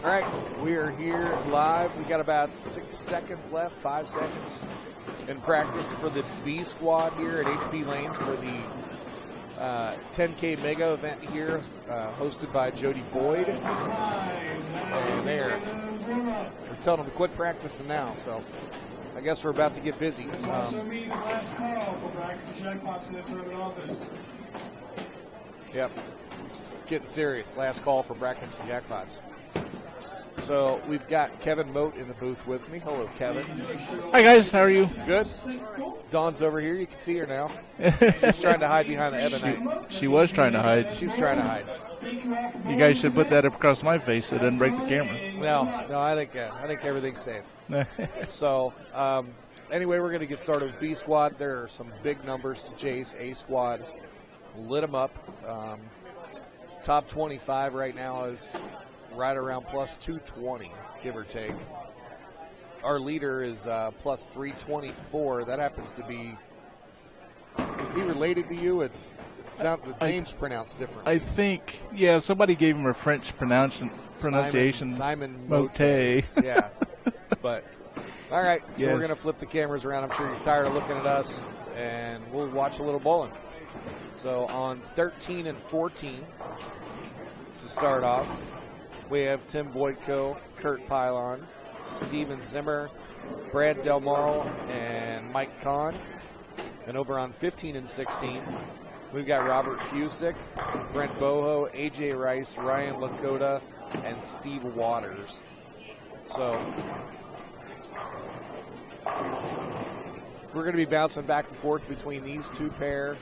All right, we are here live. We got about 6 seconds left, 5 seconds in practice for the B squad here at HB Lanes for the 10K Mega event here, hosted by Jody Boyd. And they're telling them to quit practicing now, so I guess we're about to get busy. This also means last call for brackets and jackpots in the tournament office. Yep, it's getting serious. Last call for brackets and jackpots. So we've got Kevin Moat in the booth with me. Hello, Kevin. Hi, guys. How are you? Good. Dawn's over here. You can see her now. She's trying to hide behind the ebonite. She was trying to hide. She was trying to hide. You guys should put that up across my face so it doesn't break the camera. No, I think everything's safe. So anyway, we're going to get started with B squad. There are some big numbers to chase. A squad lit them up. Top 25 right now is right around plus 220, give or take. Our leader is plus 324. That happens to be. Is he related to you? The name's pronounced differently. I think, yeah, somebody gave him a French pronunciation. Simon Mote. Yeah. But, all right, so yes. We're going to flip the cameras around. I'm sure you're tired of looking at us, and we'll watch a little bowling. So on 13 and 14, to start off, we have Tim Boydko, Kurt Pylon, Steven Zimmer, Brad Delmarle, and Mike Kahn. And over on 15 and 16, we've got Robert Fusick, Brent Boho, AJ Rice, Ryan Lakota, and Steve Waters. So we're going to be bouncing back and forth between these two pair.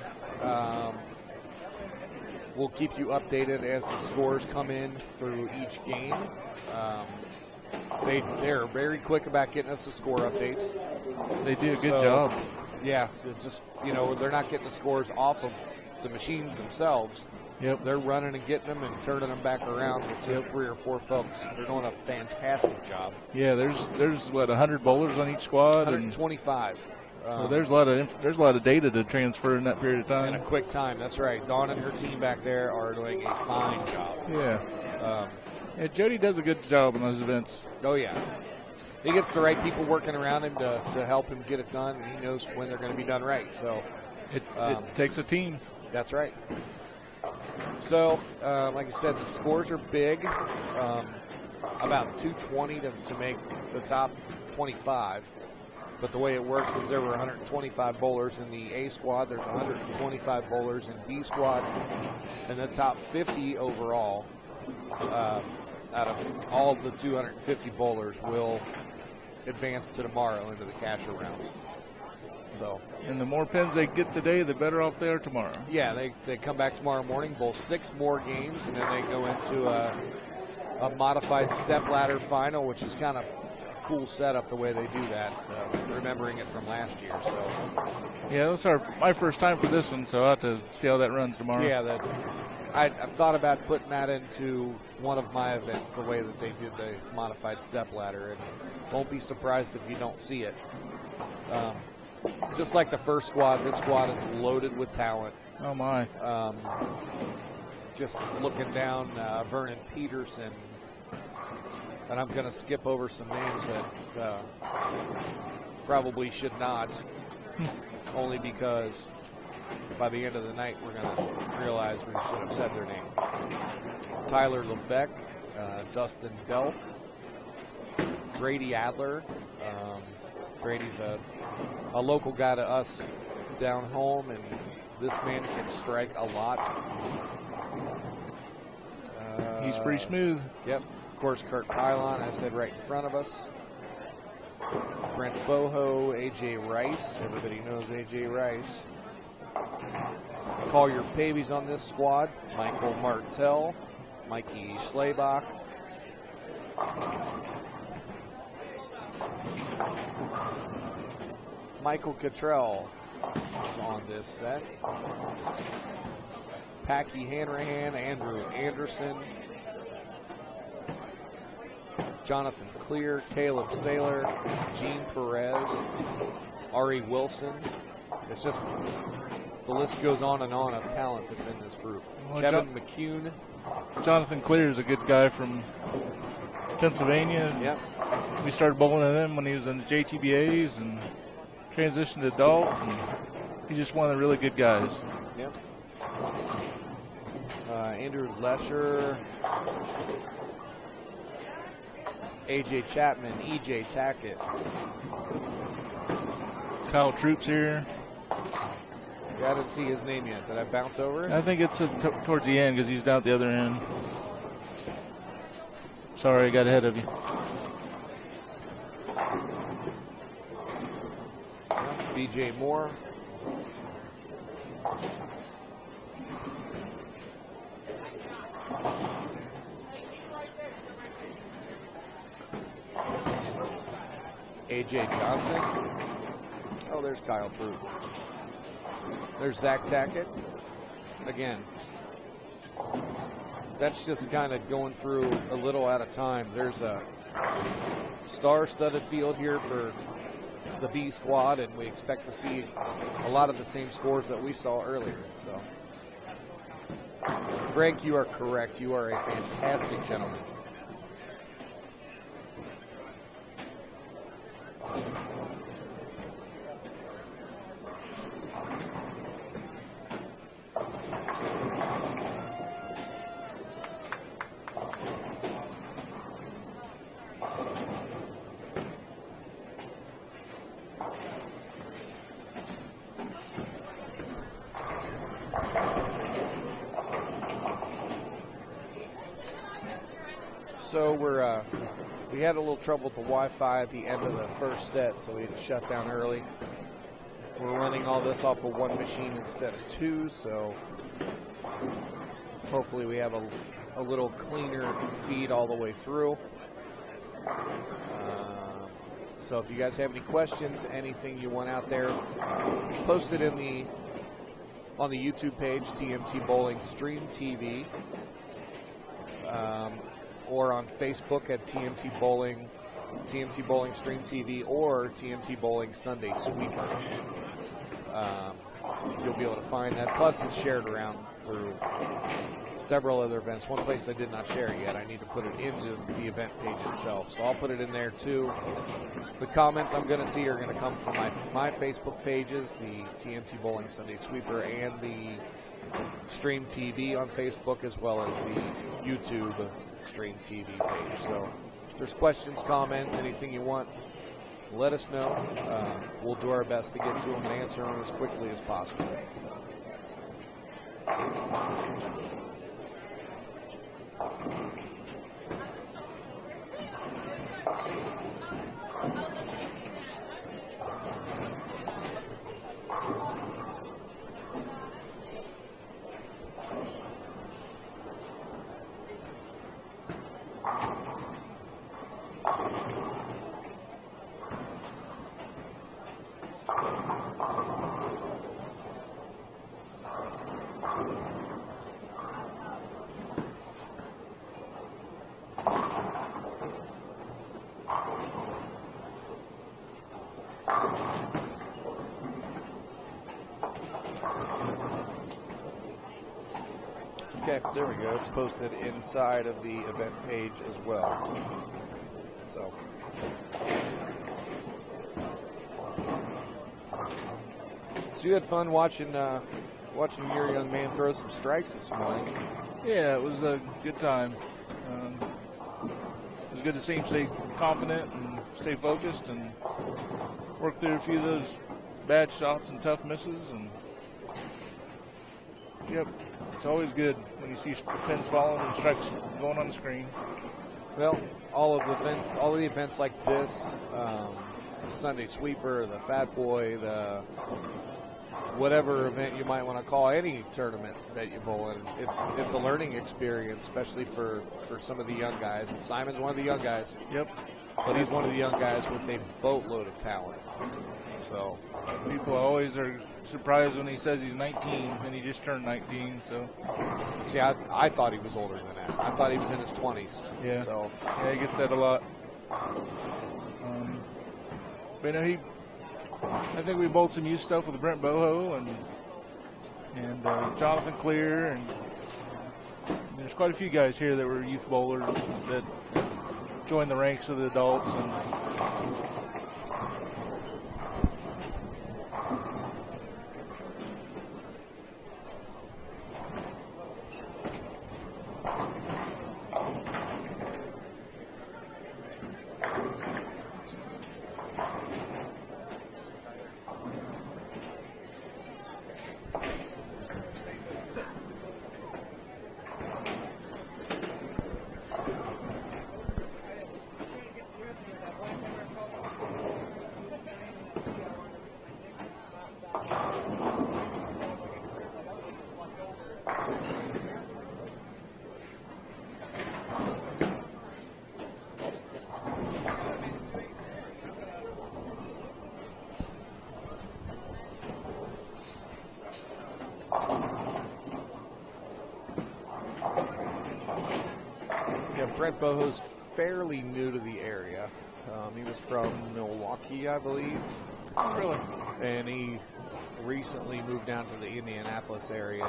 We'll keep you updated as the scores come in through each game. They're very quick about getting us the score updates. They do a good job. Yeah, just, they're not getting the scores off of the machines themselves. Yep. They're running and getting them and turning them back around with just 3 or 4 folks. They're doing a fantastic job. Yeah, there's what, 100 bowlers on each squad? 125. So there's a lot of data to transfer in that period of time. In a quick time, that's right. Dawn and her team back there are doing a fine job. Yeah. Yeah, Jody does a good job in those events. Oh, yeah. He gets the right people working around him to help him get it done, and he knows when they're going to be done right. So it takes a team. That's right. So, like I said, the scores are big. About 220 to make the top 25. But the way it works is there were 125 bowlers in the A squad. There's 125 bowlers in B squad. And the top 50 overall, out of all of the 250 bowlers, will advance to tomorrow into the casher rounds. So, and the more pins they get today, the better off they are tomorrow. Yeah, they come back tomorrow morning, bowl 6 more games, and then they go into a modified step ladder final, which is kind of cool setup the way they do that, remembering it from last year. So yeah, this is my first time for this one, so I'll have to see how that runs tomorrow. Yeah, I've thought about putting that into one of my events, the way that they did the modified step ladder, and won't be surprised if you don't see it. Just like the first squad, this squad is loaded with talent. Oh my. Just looking down, Vernon Peterson. And I'm going to skip over some names that probably should not, only because by the end of the night we're going to realize we should have said their name. Tyler Levesque, Dustin Delk, Grady Adler. Grady's a local guy to us down home, and this man can strike a lot. He's pretty smooth. Yep. Of course, Kurt Pylon, I said, right in front of us. Brent Boho, AJ Rice. Everybody knows AJ Rice. Call your babies on this squad. Michael Martell, Mikey Schlebach. Michael Cottrell is on this set. Packy Hanrahan, Andrew Anderson, Jonathan Clear, Caleb Saylor, Gene Perez, Ari Wilson. It's just, the list goes on and on of talent that's in this group. Well, Kevin McCune. Jonathan Clear is a good guy from Pennsylvania. And Yep. we started bowling with him when he was in the JTBAs and transitioned to adult. And he's just one of the really good guys. Yep. Andrew Lesher, AJ Chapman, EJ Tackett. Kyle Troop's here. Yeah, I didn't see his name yet. Did I bounce over it? I think it's towards the end because he's down at the other end. Sorry, I got ahead of you. BJ Moore. AJ Johnson. Oh, there's Kyle Troop. There's Zach Tackett. Again, that's just kind of going through a little at a time. There's a star-studded field here for the B squad, and we expect to see a lot of the same scores that we saw earlier. So, Frank, you are correct. You are a fantastic gentleman. So we had a little trouble with the Wi-Fi at the end of the first set, so we had to shut down early. We're running all this off of one machine instead of two, so hopefully we have a little cleaner feed all the way through. So if you guys have any questions, anything you want out there, post it on the YouTube page, TMT Bowling Stream TV. Or on Facebook at TMT Bowling Stream TV, or TMT Bowling Sunday Sweeper. You'll be able to find that. Plus, it's shared around through several other events. One place I did not share yet. I need to put it into the event page itself. So I'll put it in there too. The comments I'm going to see are going to come from my Facebook pages, the TMT Bowling Sunday Sweeper, and the Stream TV on Facebook, as well as the YouTube Stream TV page. So if there's questions, comments, anything you want, let us know. We'll do our best to get to them and answer them as quickly as possible. Okay, there we go. It's posted inside of the event page as well. So you had fun watching your young man throw some strikes this morning. Yeah, it was a good time. It was good to see him stay confident and stay focused and work through a few of those bad shots and tough misses. And yep, it's always good when you see pins falling and strikes going on the screen. Well, all of the events like this, Sunday Sweeper, the Fat Boy, the whatever event you might want to call any tournament that you bowl in, it's a learning experience, especially for some of the young guys. And Simon's one of the young guys. Yep. But he's one of the young guys with a boatload of talent. So people always are surprised when he says he's 19 and he just turned 19. So see, I thought he was older than that. I thought he was in his 20s. Yeah. So yeah, he gets that a lot. But I think we bowled some youth stuff with Brent Boho and Jonathan Clear, and there's quite a few guys here that were youth bowlers that join the ranks of the adults. And Brett Boho's fairly new to the area. He was from Milwaukee, I believe. really, And he recently moved down to the Indianapolis area.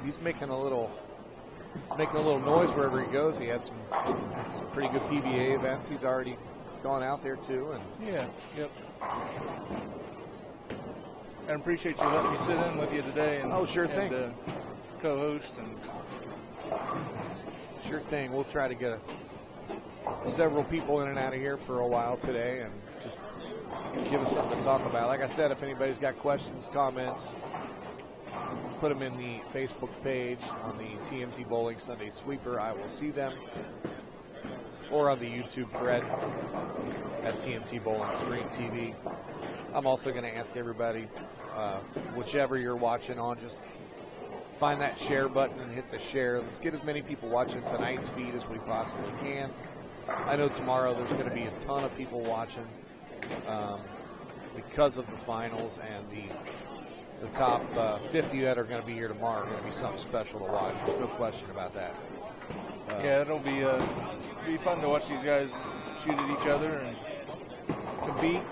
He's making a little noise wherever he goes. He had some pretty good PBA events. He's already gone out there too. And yeah, yep. I appreciate you letting me sit in with you today. And, Oh, sure thing. And, co-host and. Sure thing. We'll try to get several people in and out of here for a while today and just give us something to talk about. Like I said, if anybody's got questions, comments, put them in the Facebook page on the TMT Bowling Sunday Sweeper. I will see them. Or on the YouTube thread at TMT Bowling Stream TV. I'm also going to ask everybody, whichever you're watching on, just find that share button and hit the share. Let's get as many people watching tonight's feed as we possibly can. I know tomorrow there's going to be a ton of people watching because of the finals, and the top 50 that are going to be here tomorrow are going to be something special to watch. There's no question about that. Yeah, it'll be fun to watch these guys shoot at each other and compete.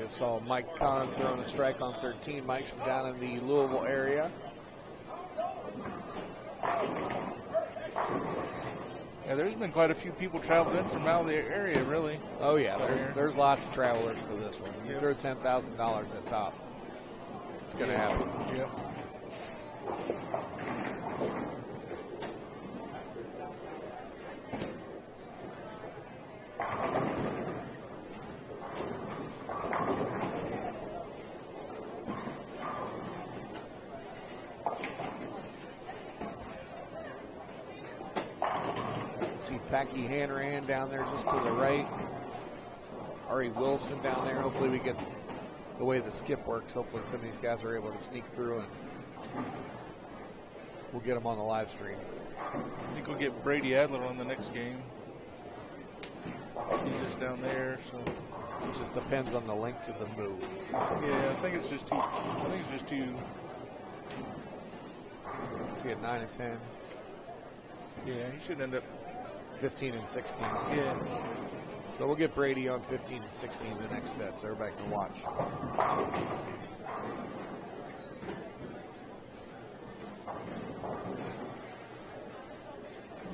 Saw Mike Kahn throwing a strike on 13. Mike's from down in the Louisville area. Yeah, there's been quite a few people traveled in from out of the area, really. Oh yeah, there's lots of travelers for this one. You throw $10,000 at top, it's going to happen. Yep. See Packy Hanrahan down there just to the right. Ari Wilson down there. Hopefully we get the way the skip works. Hopefully some of these guys are able to sneak through and we'll get them on the live stream. I think we'll get Brady Adler on the next game. He's just down there, so It just depends on the length of the move. yeah, I think it's just two. Get 9 and 10, Yeah, he should end up. 15 and 16. Yeah. So we'll get Brady on 15 and 16 the next set, so everybody can watch.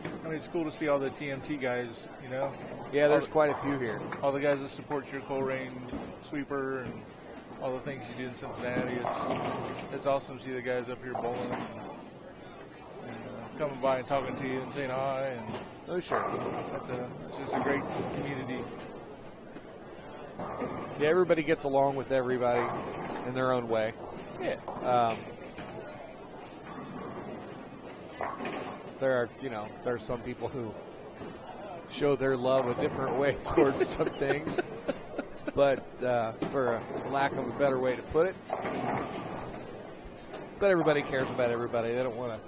I mean, it's cool to see all the TMT guys, you know. Yeah, there's quite a few here. All the guys that support your Colerain sweeper and all the things you do in Cincinnati. It's awesome to see the guys up here bowling and coming by and talking to you and saying hi. And Oh, sure. it's just a great community. Yeah, everybody gets along with everybody in their own way. Yeah. There are some people who show their love a different way towards some things. But for a lack of a better way to put it, but everybody cares about everybody. They don't want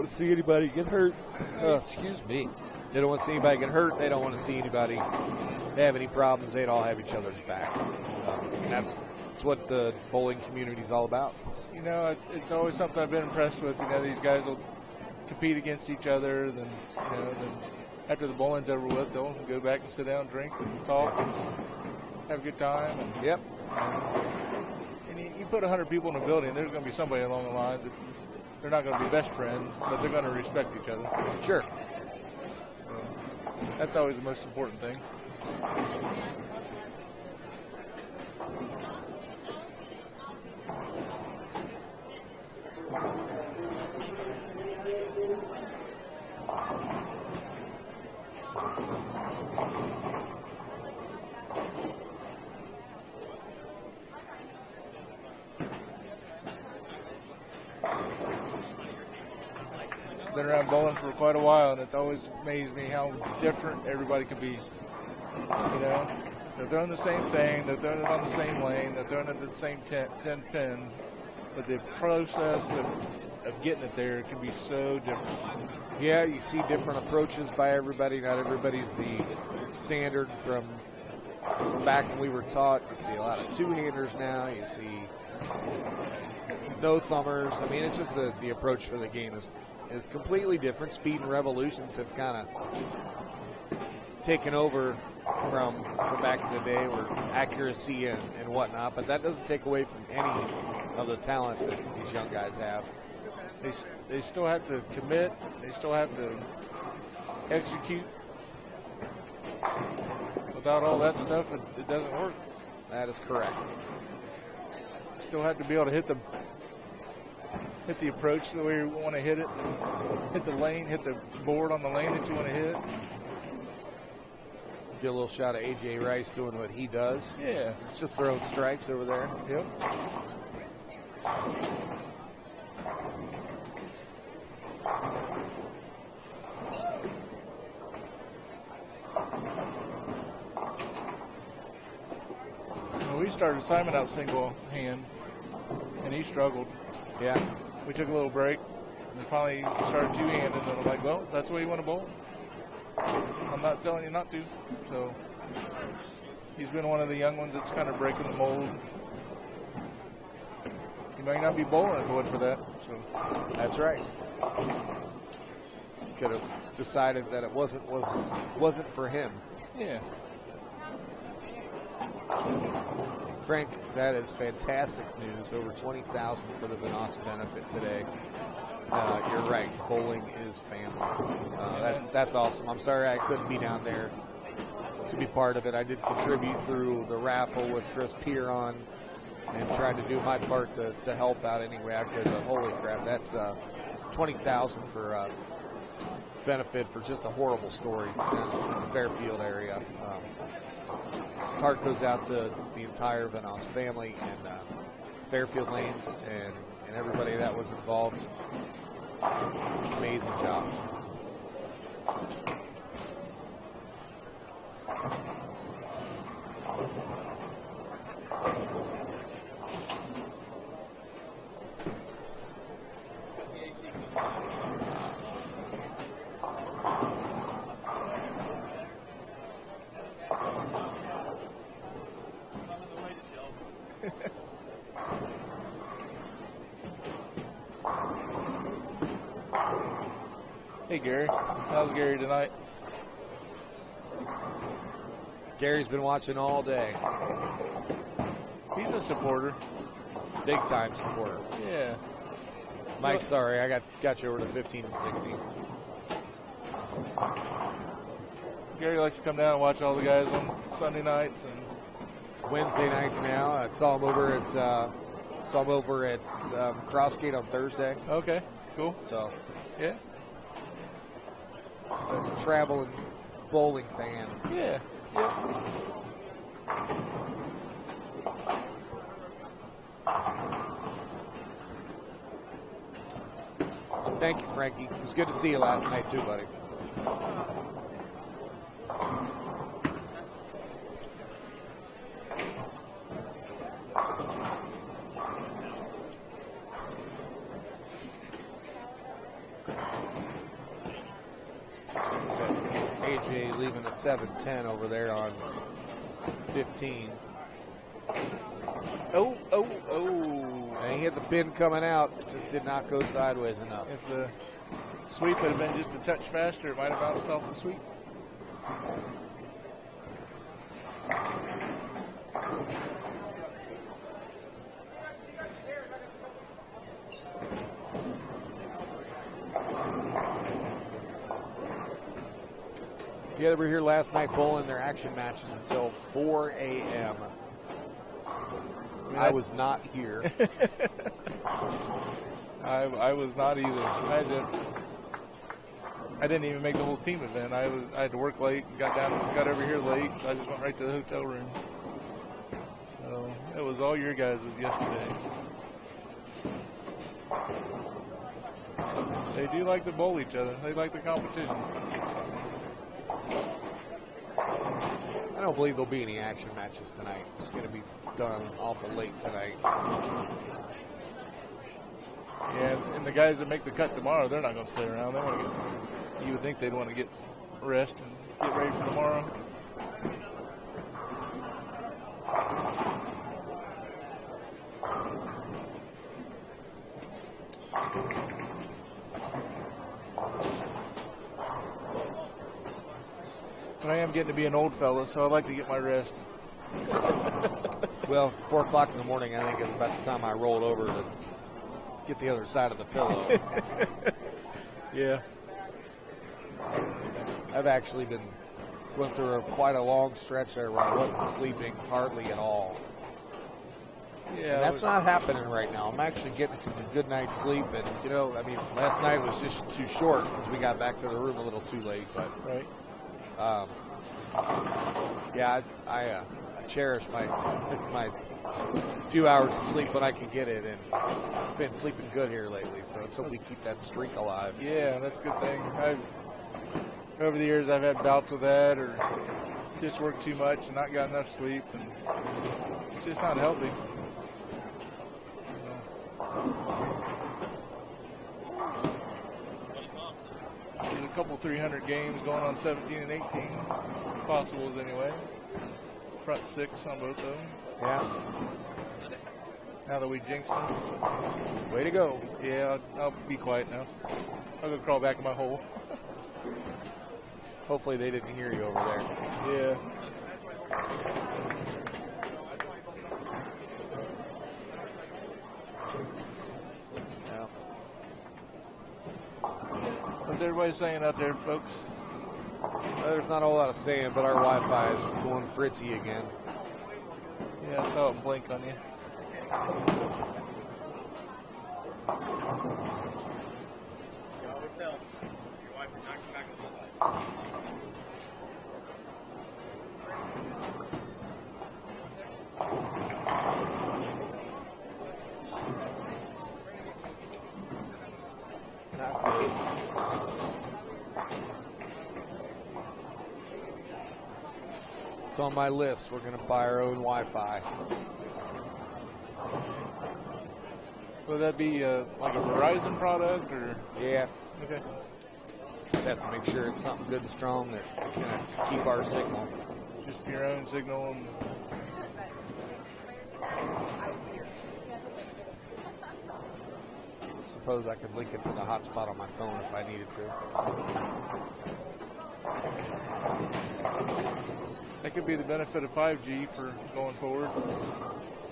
to see anybody get hurt. Excuse me. They don't want to see anybody get hurt. They don't want to see anybody they have any problems, they'd all have each other's back. And that's what the bowling community is all about. You know, it's always something I've been impressed with. You know, these guys will compete against each other. Then, you know, then after the bowling's over with, they'll go back and sit down, drink, and talk, and have a good time. And, Yep. And you put 100 people in a building, there's going to be somebody along the lines that they're not going to be best friends, but they're going to respect each other. Sure. So that's always the most important thing. Been around bowling for quite a while, and it's always amazed me how different everybody can be. You know, they're throwing the same thing, they're throwing it on the same lane, they're throwing it at the same 10 pins, but the process of getting it there can be so different. Yeah, you see different approaches by everybody. Not everybody's the standard from back when we were taught. You see a lot of two-handers now. You see no thumbers. I mean, it's just the approach for the game is completely different. Speed and revolutions have kind of taken over from back in the day, where accuracy and whatnot, but that doesn't take away from any of the talent that these young guys have. They still have to commit. They still have to execute. Without all that stuff, it doesn't work. That is correct. Still have to be able to hit the approach the way you want to hit it, hit the lane, hit the board on the lane that you want to hit. Get a little shot of A.J. Rice doing what he does. Yeah. It's just throwing strikes over there. Yep. Well, we started Simon out single hand, and he struggled. Yeah. We took a little break, and finally started two-handed, and I'm like, well, that's the way you want to bowl. I'm not telling you not to. So he's been one of the young ones that's kind of breaking the mold. He might not be bowling if it wasn't for that. So That's right. Could have decided that it wasn't for him. yeah. Frank, that is fantastic news. Over 20,000 for the Vanoss benefit today. You're right. Bowling is family. That's awesome. I'm sorry I couldn't be down there to be part of it. I did contribute through the raffle with Chris Pierron and tried to do my part to help out any way I could. But holy crap, that's 20,000 for benefit for just a horrible story in the Fairfield area. Heart goes out to the entire Vanoss family and Fairfield Lanes and everybody that was involved. Amazing job. Hey, Gary. How's Gary tonight? Gary's been watching all day. He's a supporter. Big time supporter. Yeah. Mike, sorry, I got you over to 15 and 16. Gary likes to come down and watch all the guys on Sunday nights and Wednesday nights now. I saw him over at Crossgate on Thursday. okay, cool. So Yeah. he's a traveling bowling fan. Yeah. Yep. Thank you, Frankie. It was good to see you last night too, buddy. AJ leaving a 7-10 over there on 15. Oh. And he hit the pin coming out. It just did not go sideways enough. If the sweep had been just a touch faster, it might have bounced off the sweep. Yeah, they were here last night bowling their action matches until 4 a.m. I was not here. I was not either. I didn't even make the whole team event. I had to work late and got over here late, so I just went right to the hotel room. So it was all your guys' yesterday. They do like to bowl each other. They like the competition. I don't believe there'll be any action matches tonight. It's going to be done awful late tonight. Yeah, and the guys that make the cut tomorrow, they're not going to stay around. They want to get. You would think they'd want to get rest and get ready for tomorrow. But I am getting to be an old fella, so I like to get my rest. Well, 4 o'clock in the morning, I think is about the time I rolled over to get the other side of the pillow. Yeah. I've actually been going through quite a long stretch there where I wasn't sleeping hardly at all. Yeah. And that's not happening right now. I'm actually getting some good night's sleep. And, you know, I mean, last night was just too short because we got back to the room a little too late. But, right. Yeah, I cherish my few hours of sleep when I can get it. And I've been sleeping good here lately. So let's hope we keep that streak alive. Yeah, that's a good thing. Over the years, I've had bouts with that or just worked too much and not got enough sleep. And it's just not healthy. There's a couple 300 games going on 17 and 18. Possibles anyway. Front 6 on both of them. Yeah. Now that we jinxed them. Way to go. Yeah, I'll be quiet now. I'll go crawl back in my hole. Hopefully they didn't hear you over there. Yeah. Yeah. What's everybody saying out there, folks? There's not a whole lot of saying, but our Wi-Fi is going fritzy again. Yeah, I saw it blink on you. It's on my list. We're going to buy our own Wi-Fi. Would that be like a Verizon product or? Yeah. Okay. Just have to make sure it's something good and strong that can just keep our signal. Just your own signal. And I suppose I could link it to the hotspot on my phone if I needed to. that could be the benefit of 5G for going forward.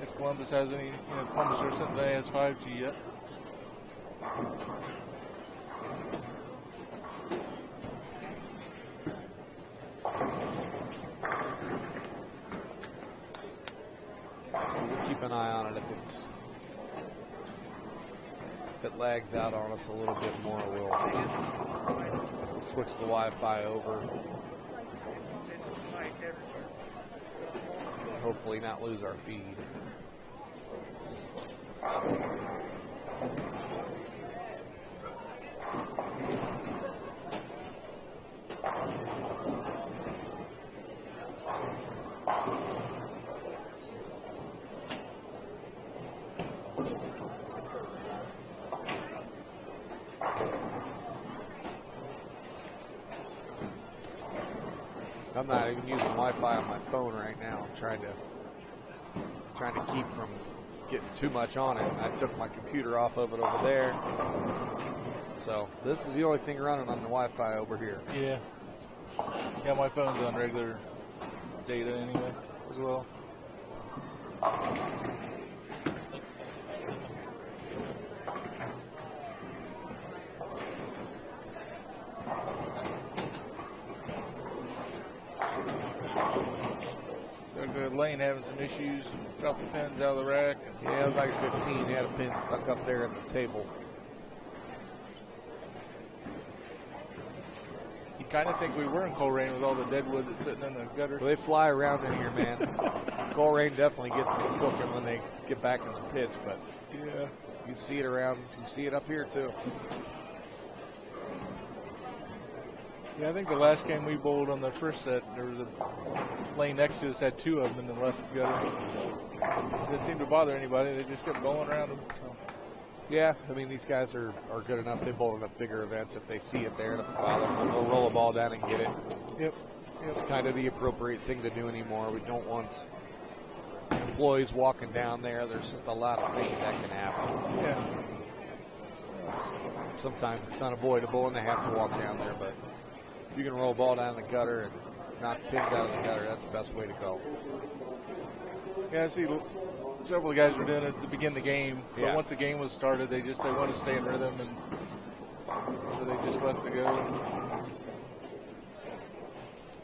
If Columbus has any, Columbus or Cincinnati has 5G yet. We'll keep an eye on it. If it lags out on us a little bit more, we'll switch the Wi-Fi over. Hopefully not lose our feed. I'm not even using Wi-Fi on my phone right now. I'm trying to keep from getting too much on it. I took my computer off of it over there. So this is the only thing running on the Wi-Fi over here. Yeah. Yeah, my phone's on regular data anyway as well. So good. Lane having some issues. Dropped the pins out of the rack. Yeah, like 15. He had a pin stuck up there at the table. You kind of think we were in Coleraine with all the deadwood that's sitting in the gutter. Well, they fly around in here, man. Coleraine definitely gets me cooking when they get back in the pits, but Yeah. you see it around. You see it up here too. Yeah, I think the last game we bowled on the first set, there was a lane next to us had 2 of them in the left gutter. It didn't seem to bother anybody. They just kept bowling around them. So. Yeah, I mean, these guys are good enough. They bowl enough bigger events. If they see it there and if it bothers them, they'll roll a ball down and get it. Yep. It's kind of the appropriate thing to do anymore. We don't want employees walking down there. There's just a lot of things that can happen. Yeah. Sometimes it's unavoidable and they have to walk down there, but if you can roll a ball down the gutter and knock pins out of the gutter, that's the best way to go. Yeah, I see several of the guys were doing it to begin the game, but Yeah. once the game was started, they wanted to stay in rhythm, and so they just left to go.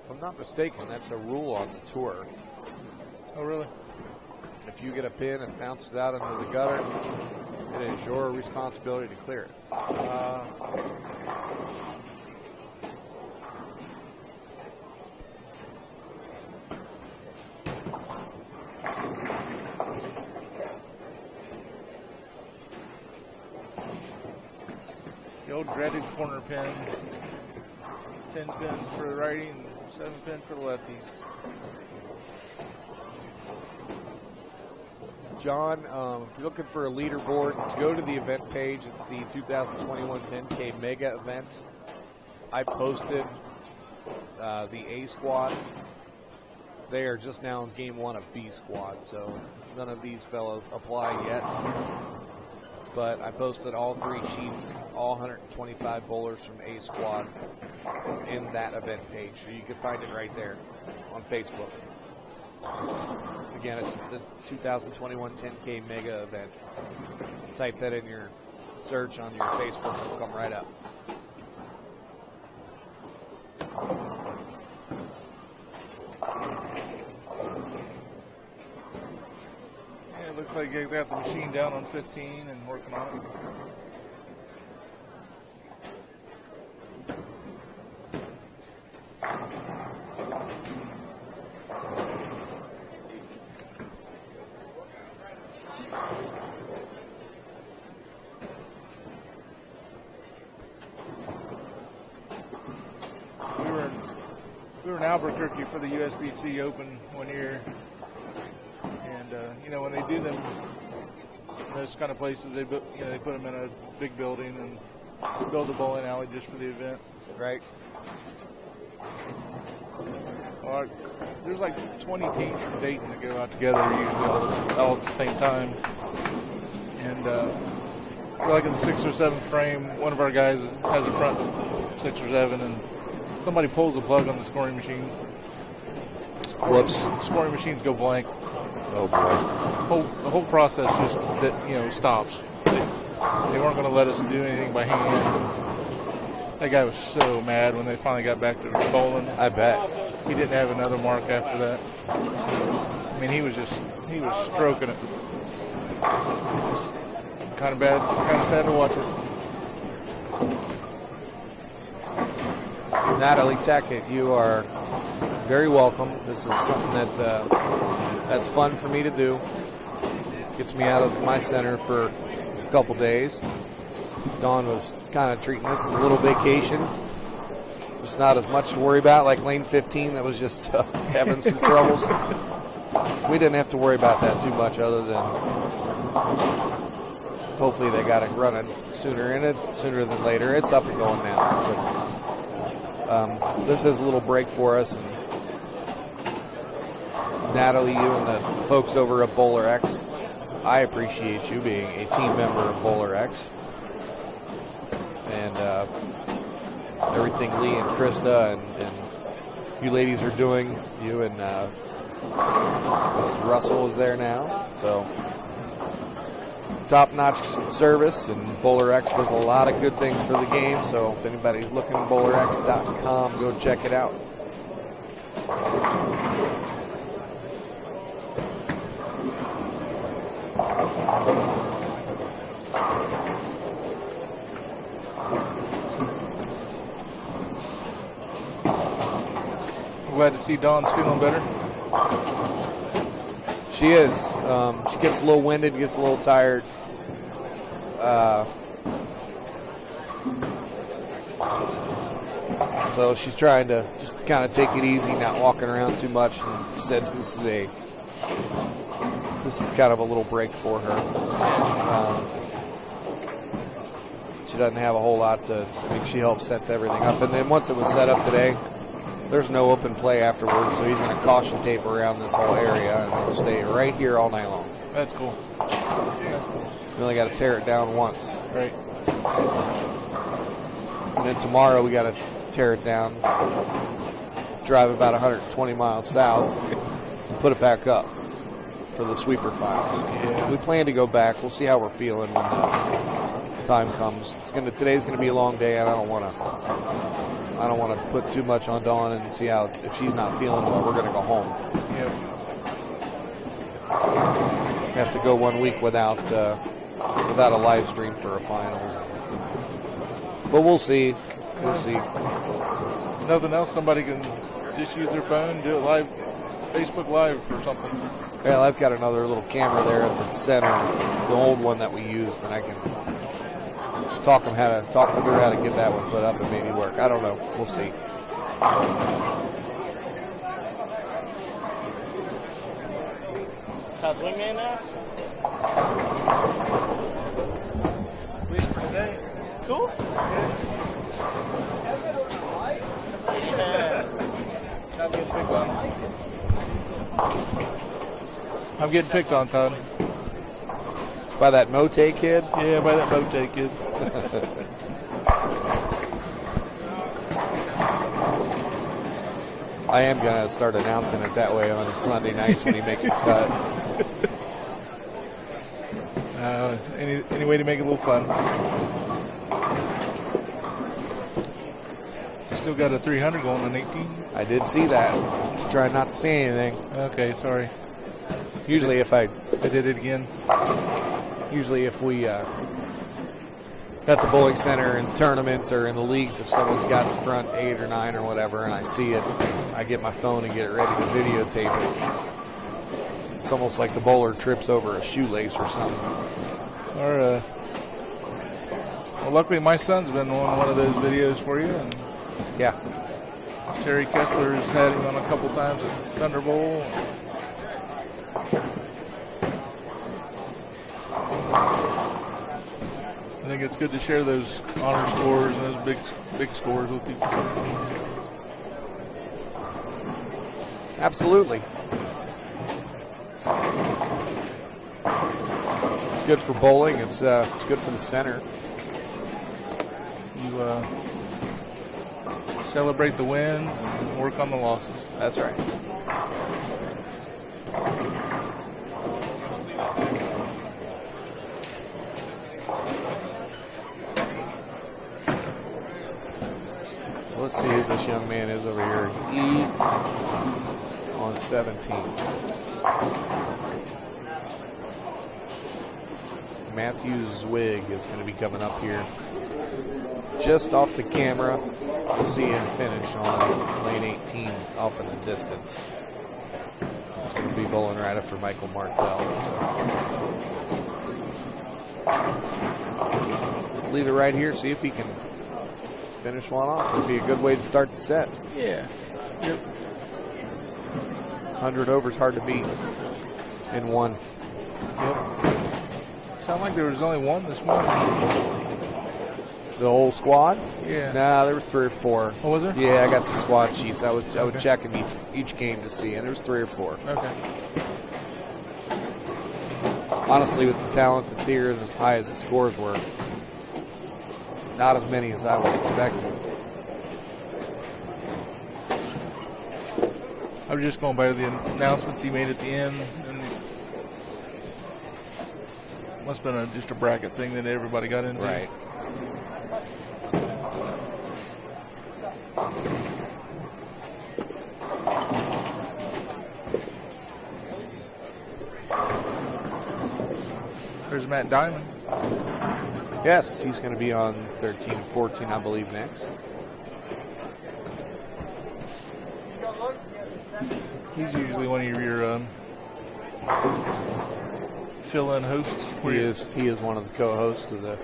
If I'm not mistaken, that's a rule on the tour. Oh, really? If you get a pin and bounces out into the gutter, it is your responsibility to clear it. The old dreaded corner pins. 10 pins for the righty and 7 pins for the lefty. John, if you're looking for a leaderboard, go to the event page. It's the 2021 10K Mega event. I posted the A squad. They are just now in game 1 of B squad, so none of these fellows apply yet. But I posted all 3 sheets, all 125 bowlers from A squad in that event page. So you can find it right there on Facebook. Again, it's just the 2021 10K Mega event. Type that in your search on your Facebook, it'll come right up. Yeah, it looks like they got the machine down on 15 and working on it. We were in Albuquerque for the USBC Open one year, and when they do them in those kind of places, they put them in a big building and build a bowling alley just for the event. Right? Well, there's like 20 teams from Dayton that go out together usually all at the same time, and we're like in the 6th or 7th frame. One of our guys has a front 6 or 7, and somebody pulls the plug on the scoring machines. Scoring machines go blank. Oh boy. The whole process just stops. They weren't going to let us do anything by hand. That guy was so mad when they finally got back to bowling. I bet. He didn't have another mark after that. I mean, he was stroking it. It was kind of bad, kind of sad to watch it. Natalie Tackett, you are very welcome. This is something that's fun for me to do. Gets me out of my center for a couple days. Dawn was kind of treating this as a little vacation. Just not as much to worry about like lane 15 that was just having some troubles. We didn't have to worry about that too much other than hopefully they got it running sooner than later. It's up and going now. But, this is a little break for us, and Natalie, you and the folks over at Bowler X, I appreciate you being a team member of Bowler X. And everything Lee and Krista and you ladies are doing, you and Mrs. Russell is there now. So top-notch service, and Bowler X does a lot of good things for the game. So if anybody's looking at bowlerx.com, go check it out. Glad to see Dawn's feeling better. She is. She gets a little winded, gets a little tired. So she's trying to just kind of take it easy, not walking around too much. And she said this is kind of a little break for her. She doesn't have a whole lot to. I mean, she helps sets everything up, and then once it was set up today, there's no open play afterwards, so he's going to caution tape around this whole area, and it'll stay right here all night long. That's cool. That's cool. We only got to tear it down once. Right. And then tomorrow we got to tear it down, drive about 120 miles south, and put it back up for the sweeper files. Yeah. We plan to go back. We'll see how we're feeling when the time comes. Today's going to be a long day, and I don't want to put too much on Dawn and see how, if she's not feeling well, we're going to go home. Yep. Have to go 1 week without a live stream for a finals. But we'll see. We'll see. Nothing else, somebody can just use their phone, do it live, Facebook Live or something. Well, I've got another little camera there at the center, the old one that we used, and I can talk with her how to get that one put up and maybe work. I don't know. We'll see. Todd's wingman now? At least for today. Cool. Yeah. I'm getting picked on. I'm getting picked on, Todd. By that Mote kid? Yeah, by that Mote kid. I am going to start announcing it that way on Sunday nights when he makes a cut. Any way to make it a little fun. You still got a 300 going on 18? I did see that. Just trying not to say anything. Okay, sorry. Usually if I did it again. Usually if we at the bowling center in tournaments or in the leagues, if someone's got the front 8 or 9 or whatever and I see it, I get my phone and get it ready to videotape it. It's almost like the bowler trips over a shoelace or something. Well, luckily my son's been on one of those videos for you. And yeah. Terry Kessler's had him on a couple times at Thunder Bowl. I think it's good to share those honor scores and those big scores with people. Absolutely. It's good for bowling. It's good for the center. You celebrate the wins and work on the losses. That's right. Let's see who this young man is over here. E on 17. Matthew Zwig is going to be coming up here just off the camera. We'll see him finish on lane 18 off in the distance. He's going to be bowling right after Michael Martell. So. Leave it right here, see if he can finish one off. Would be a good way to start the set. Yeah. Yep. 100 overs hard to beat in one. Yep. Sound like there was only one this morning. The whole squad? Yeah. Nah, there was 3 or 4. Oh, was there? Yeah, I got the squad sheets. I would check in each game to see, and there was 3 or 4. Okay. Honestly, with the talent that's here and as high as the scores were, not as many as I was expecting. I was just going by the announcements he made at the end, and must have been just a bracket thing that everybody got into. Right. There's Matt Diamond. Yes, he's going to be on 13 and 14, I believe, next. He's usually one of your fill-in hosts. He is one of the co-hosts of the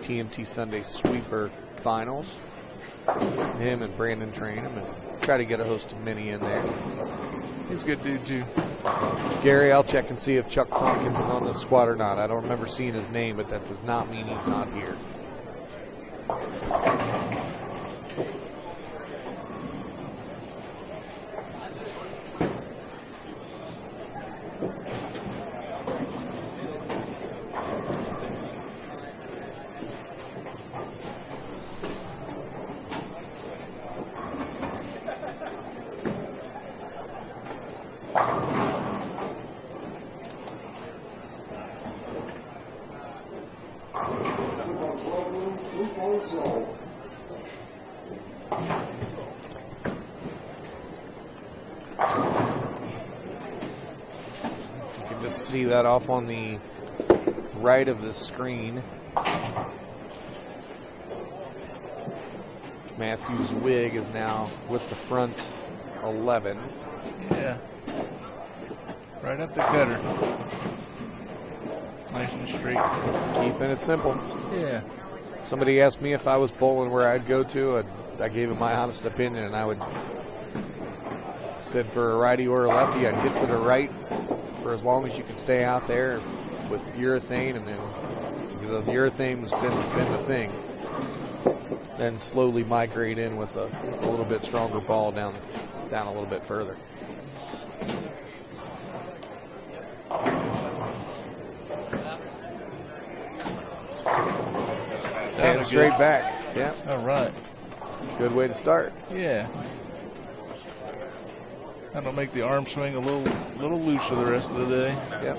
TMT Sunday Sweeper Finals. Him and Brandon train him and try to get a host of many in there. He's a good dude, too. Gary, I'll check and see if Chuck Tompkins is on the squad or not. I don't remember seeing his name, but that does not mean he's not here. See that off on the right of the screen. Matthew's wig is now with the front 11. Yeah. Right up the gutter. Nice and straight. Keeping it simple. Yeah. Somebody asked me if I was bowling where I'd go to. I gave him my honest opinion, and I would said for a righty or a lefty, I'd get to the right for as long as you can stay out there with urethane, and then the urethane's been the thing. Then slowly migrate in with a little bit stronger ball down a little bit further. Stand straight back. Yeah. All right. Good way to start. Yeah. That'll make the arm swing a little looser the rest of the day. Yep.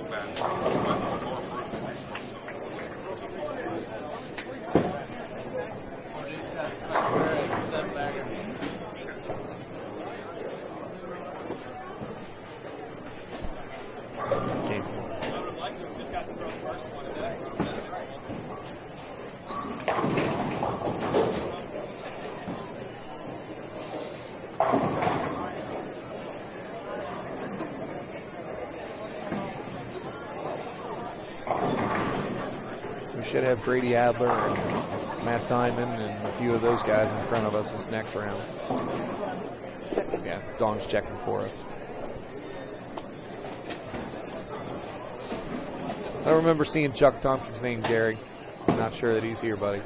Should have Brady Adler and Matt Diamond and a few of those guys in front of us this next round. Yeah, Dawn's checking for us. I don't remember seeing Chuck Tompkins' name, Gary. I'm not sure that he's here, buddy.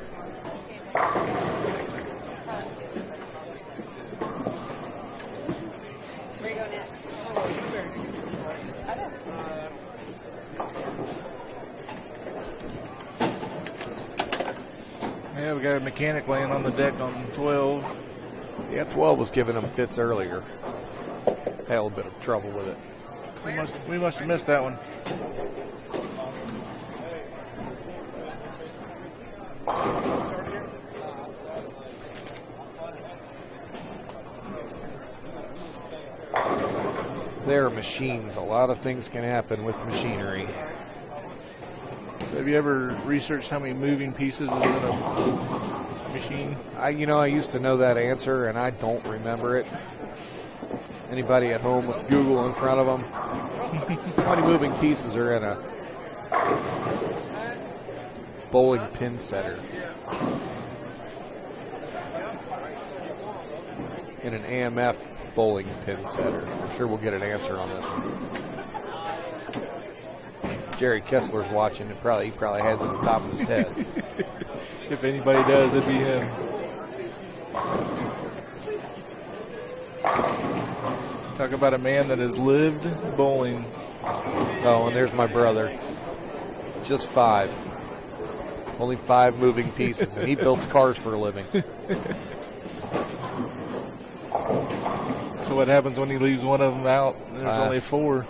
Yeah, we got a mechanic laying on the deck on 12. Yeah, 12 was giving him fits earlier. Had a little bit of trouble with it. We must have missed that one. They're machines. A lot of things can happen with machinery. So have you ever researched how many moving pieces is in a machine? I used to know that answer, and I don't remember it. Anybody at home with Google in front of them? How many moving pieces are in a bowling pin setter? In an AMF bowling pin setter. I'm sure we'll get an answer on this one. Jerry Kessler's watching. He probably has it on the top of his head. If anybody does, it'd be him. Talk about a man that has lived bowling. Oh, and there's my brother. Just 5. Only 5 moving pieces, and he builds cars for a living. So what happens when he leaves one of them out? There's only 4.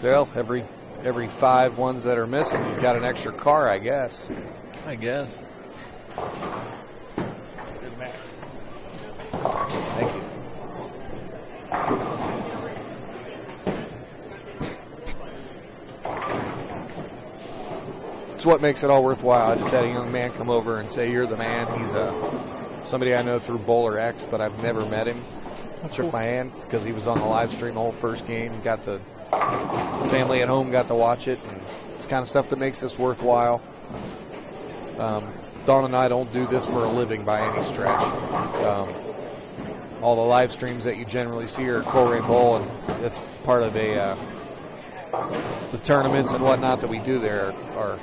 Well, every 5 ones that are missing, you've got an extra car, I guess. I guess. Good match. Thank you. It's what makes it all worthwhile. I just had a young man come over and say, "You're the man." He's somebody I know through Bowler X, but I've never met him. Shook my hand because he was on the live stream the whole first game. Got the family at home got to watch it, and it's kind of stuff that makes this worthwhile. Dawn and I don't do this for a living by any stretch. All the live streams that you generally see are Coleraine Bowl, and that's part of the tournaments and whatnot that we do there are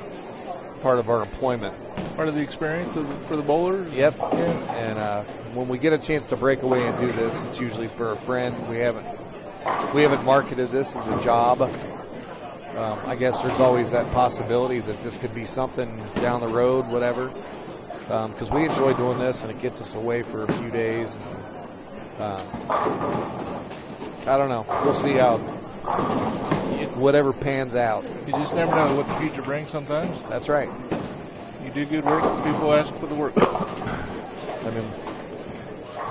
part of our employment. Part of the experience for the bowlers? Yep. And when we get a chance to break away and do this, it's usually for a friend. We haven't marketed this as a job. I guess there's always that possibility that this could be something down the road, whatever. Because we enjoy doing this, and it gets us away for a few days. I don't know. We'll see how whatever pans out. You just never know what the future brings sometimes. That's right. You do good work, people ask for the work. I mean,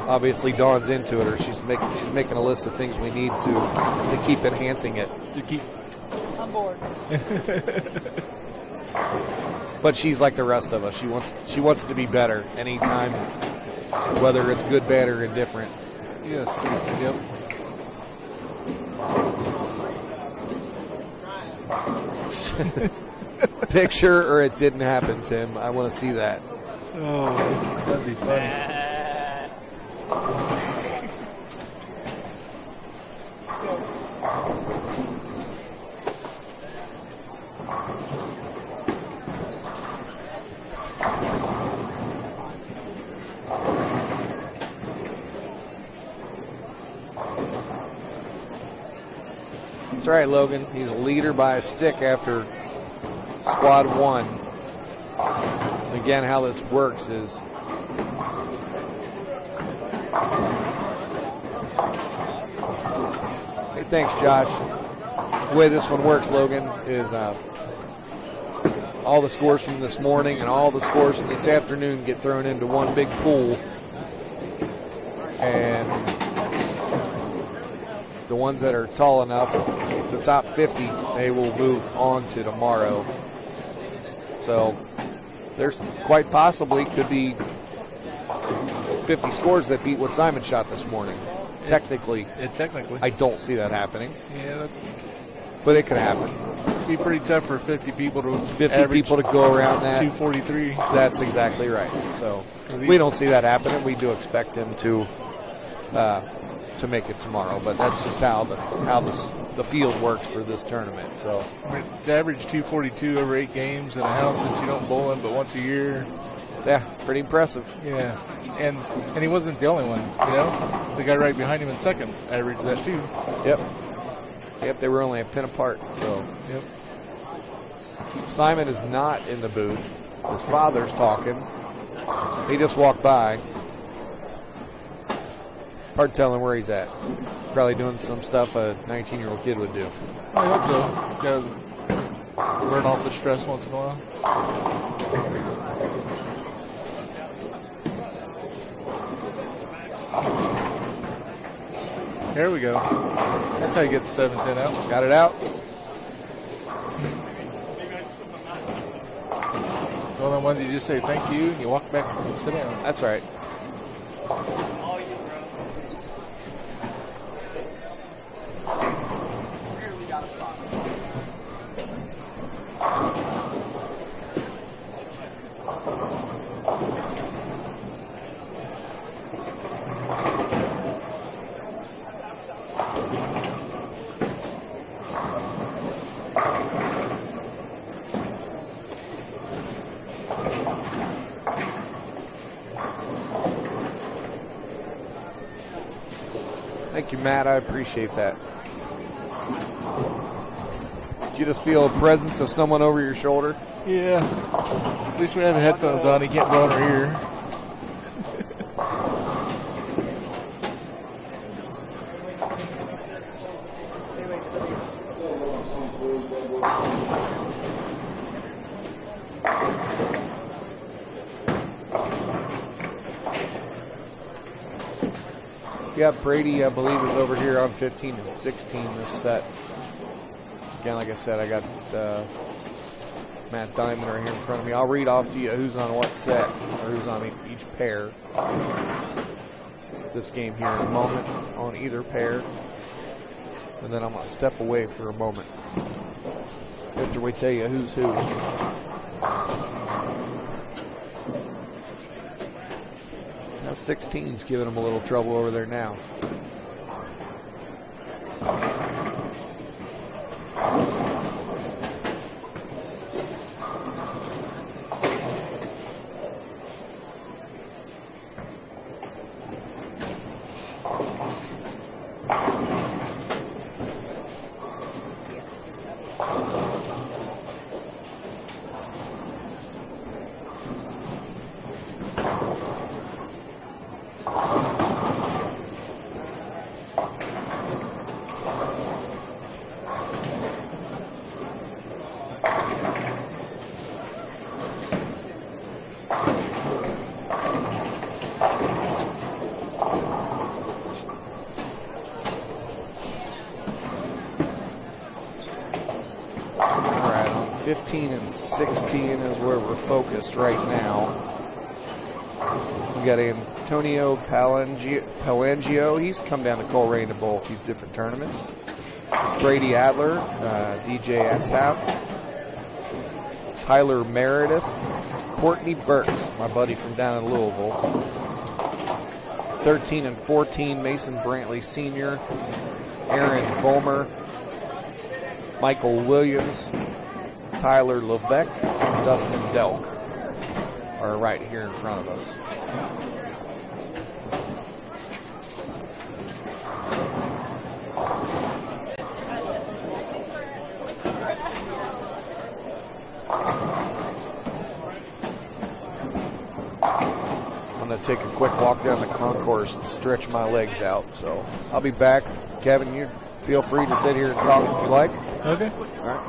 obviously Dawn's into it, or she's making a list of things we need to keep enhancing it. To keep On board. But she's like the rest of us. She wants to be better anytime, whether it's good, bad, or indifferent. yes. Yep. Picture or it didn't happen, Tim. I want to see that. Oh, that'd be funny. That's right, Logan. He's a leader by a stick after squad 1. Again, how this works is hey, thanks, Josh. The way this one works, Logan, is all the scores from this morning and all the scores from this afternoon get thrown into one big pool, and the ones that are tall enough, the top 50, they will move on to tomorrow. So there's quite possibly could be 50 scores that beat what Simon shot this morning. Technically, I don't see that happening. Yeah, But it could happen. that'd be pretty tough for 50 people to 50 people to go around that. 243. That's exactly right. So we don't see that happening. We do expect him to make it tomorrow, but that's just how the field works for this tournament. So To average 242 over 8 games in a house that you don't bowl in but once a year. yeah, pretty impressive. Yeah, and he wasn't the only one. You know, the guy right behind him in second averaged that too. Yep, they were only a pin apart. So Yep. Simon is not in the booth. His father's talking. He just walked by. Hard telling where he's at. Probably doing some stuff a 19-year-old kid would do. I hope so. Got to burn off the stress once in a while. There we go. That's how you get the 7-10 out. Got it out. It's one of the ones you just say thank you and you walk back and sit down. That's right. Thank you, Matt. I appreciate that. Did you just feel a presence of someone over your shoulder? Yeah. At least we have headphones on. He can't blow in our ear. Yeah, Brady, I believe, is over here on 15 and 16 this set. Again, like I said, I got Matt Diamond right here in front of me. I'll read off to you who's on what set, or who's on each pair. This game here in a moment on either pair. And then I'm going to step away for a moment after we tell you who's who. Now 16's giving them a little trouble over there now. All right, on 15 and 16 is where we're focused right now. We got Antonio Palangio. He's come down to Coleraine to bowl a few different tournaments. Brady Adler, DJ Ashaf, Tyler Meredith, Courtney Burks, my buddy from down in Louisville. 13 and 14, Mason Brantley Sr., Aaron Vollmer, Michael Williams, Tyler Levesque, Dustin Delk are right here in front of us. I'm going to take a quick walk down the concourse and stretch my legs out. So I'll be back. Kevin, you feel free to sit here and talk if you like. Okay. All right.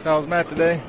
So how's Matt today?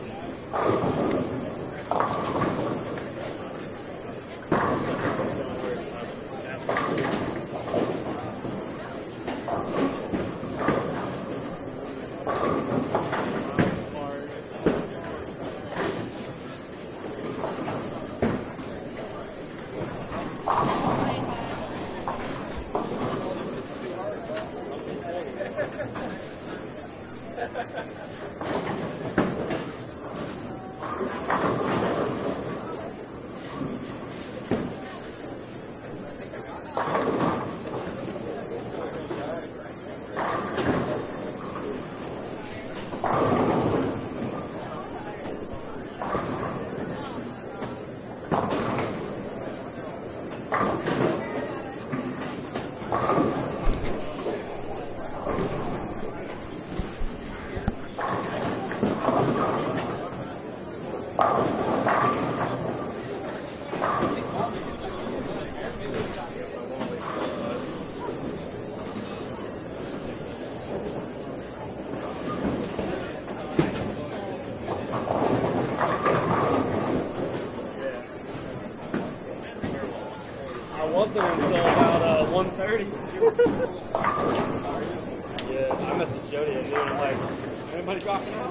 Until about 1:30. Yeah, I messaged Jody at noon. I'm like, anybody rocking out?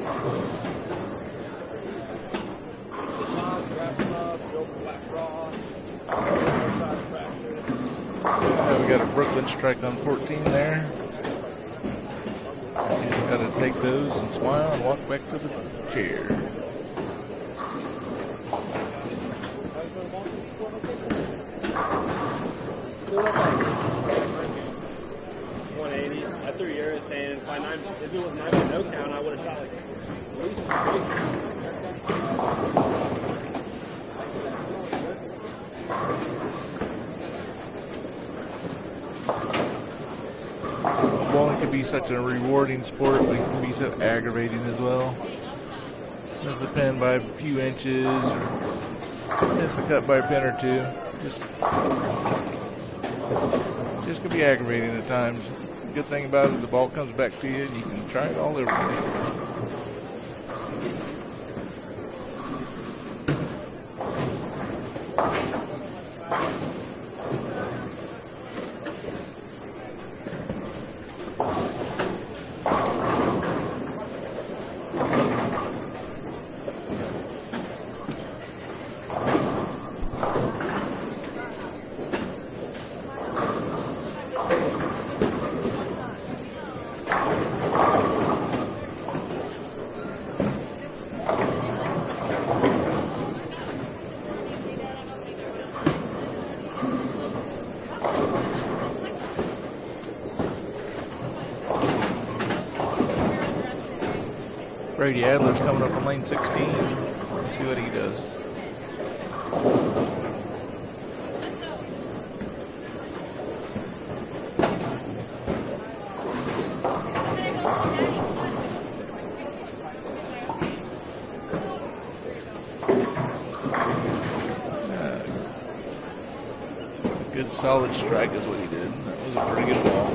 We got a Brooklyn strike on 14 there. Just got to take those and smile and walk back to the chair. I threw yours, and if it was 9 no count, I would have shot like at least 260. Bowling can be such a rewarding sport, but it can be so aggravating as well. Miss a pin by a few inches, or miss a cut by a pin or two. Just can be aggravating at times. The good thing about it is the ball comes back to you and you can try it all over again. Brady Adler's coming up on lane 16. Let's see what he does. Good solid strike is what he did. That was a pretty good ball.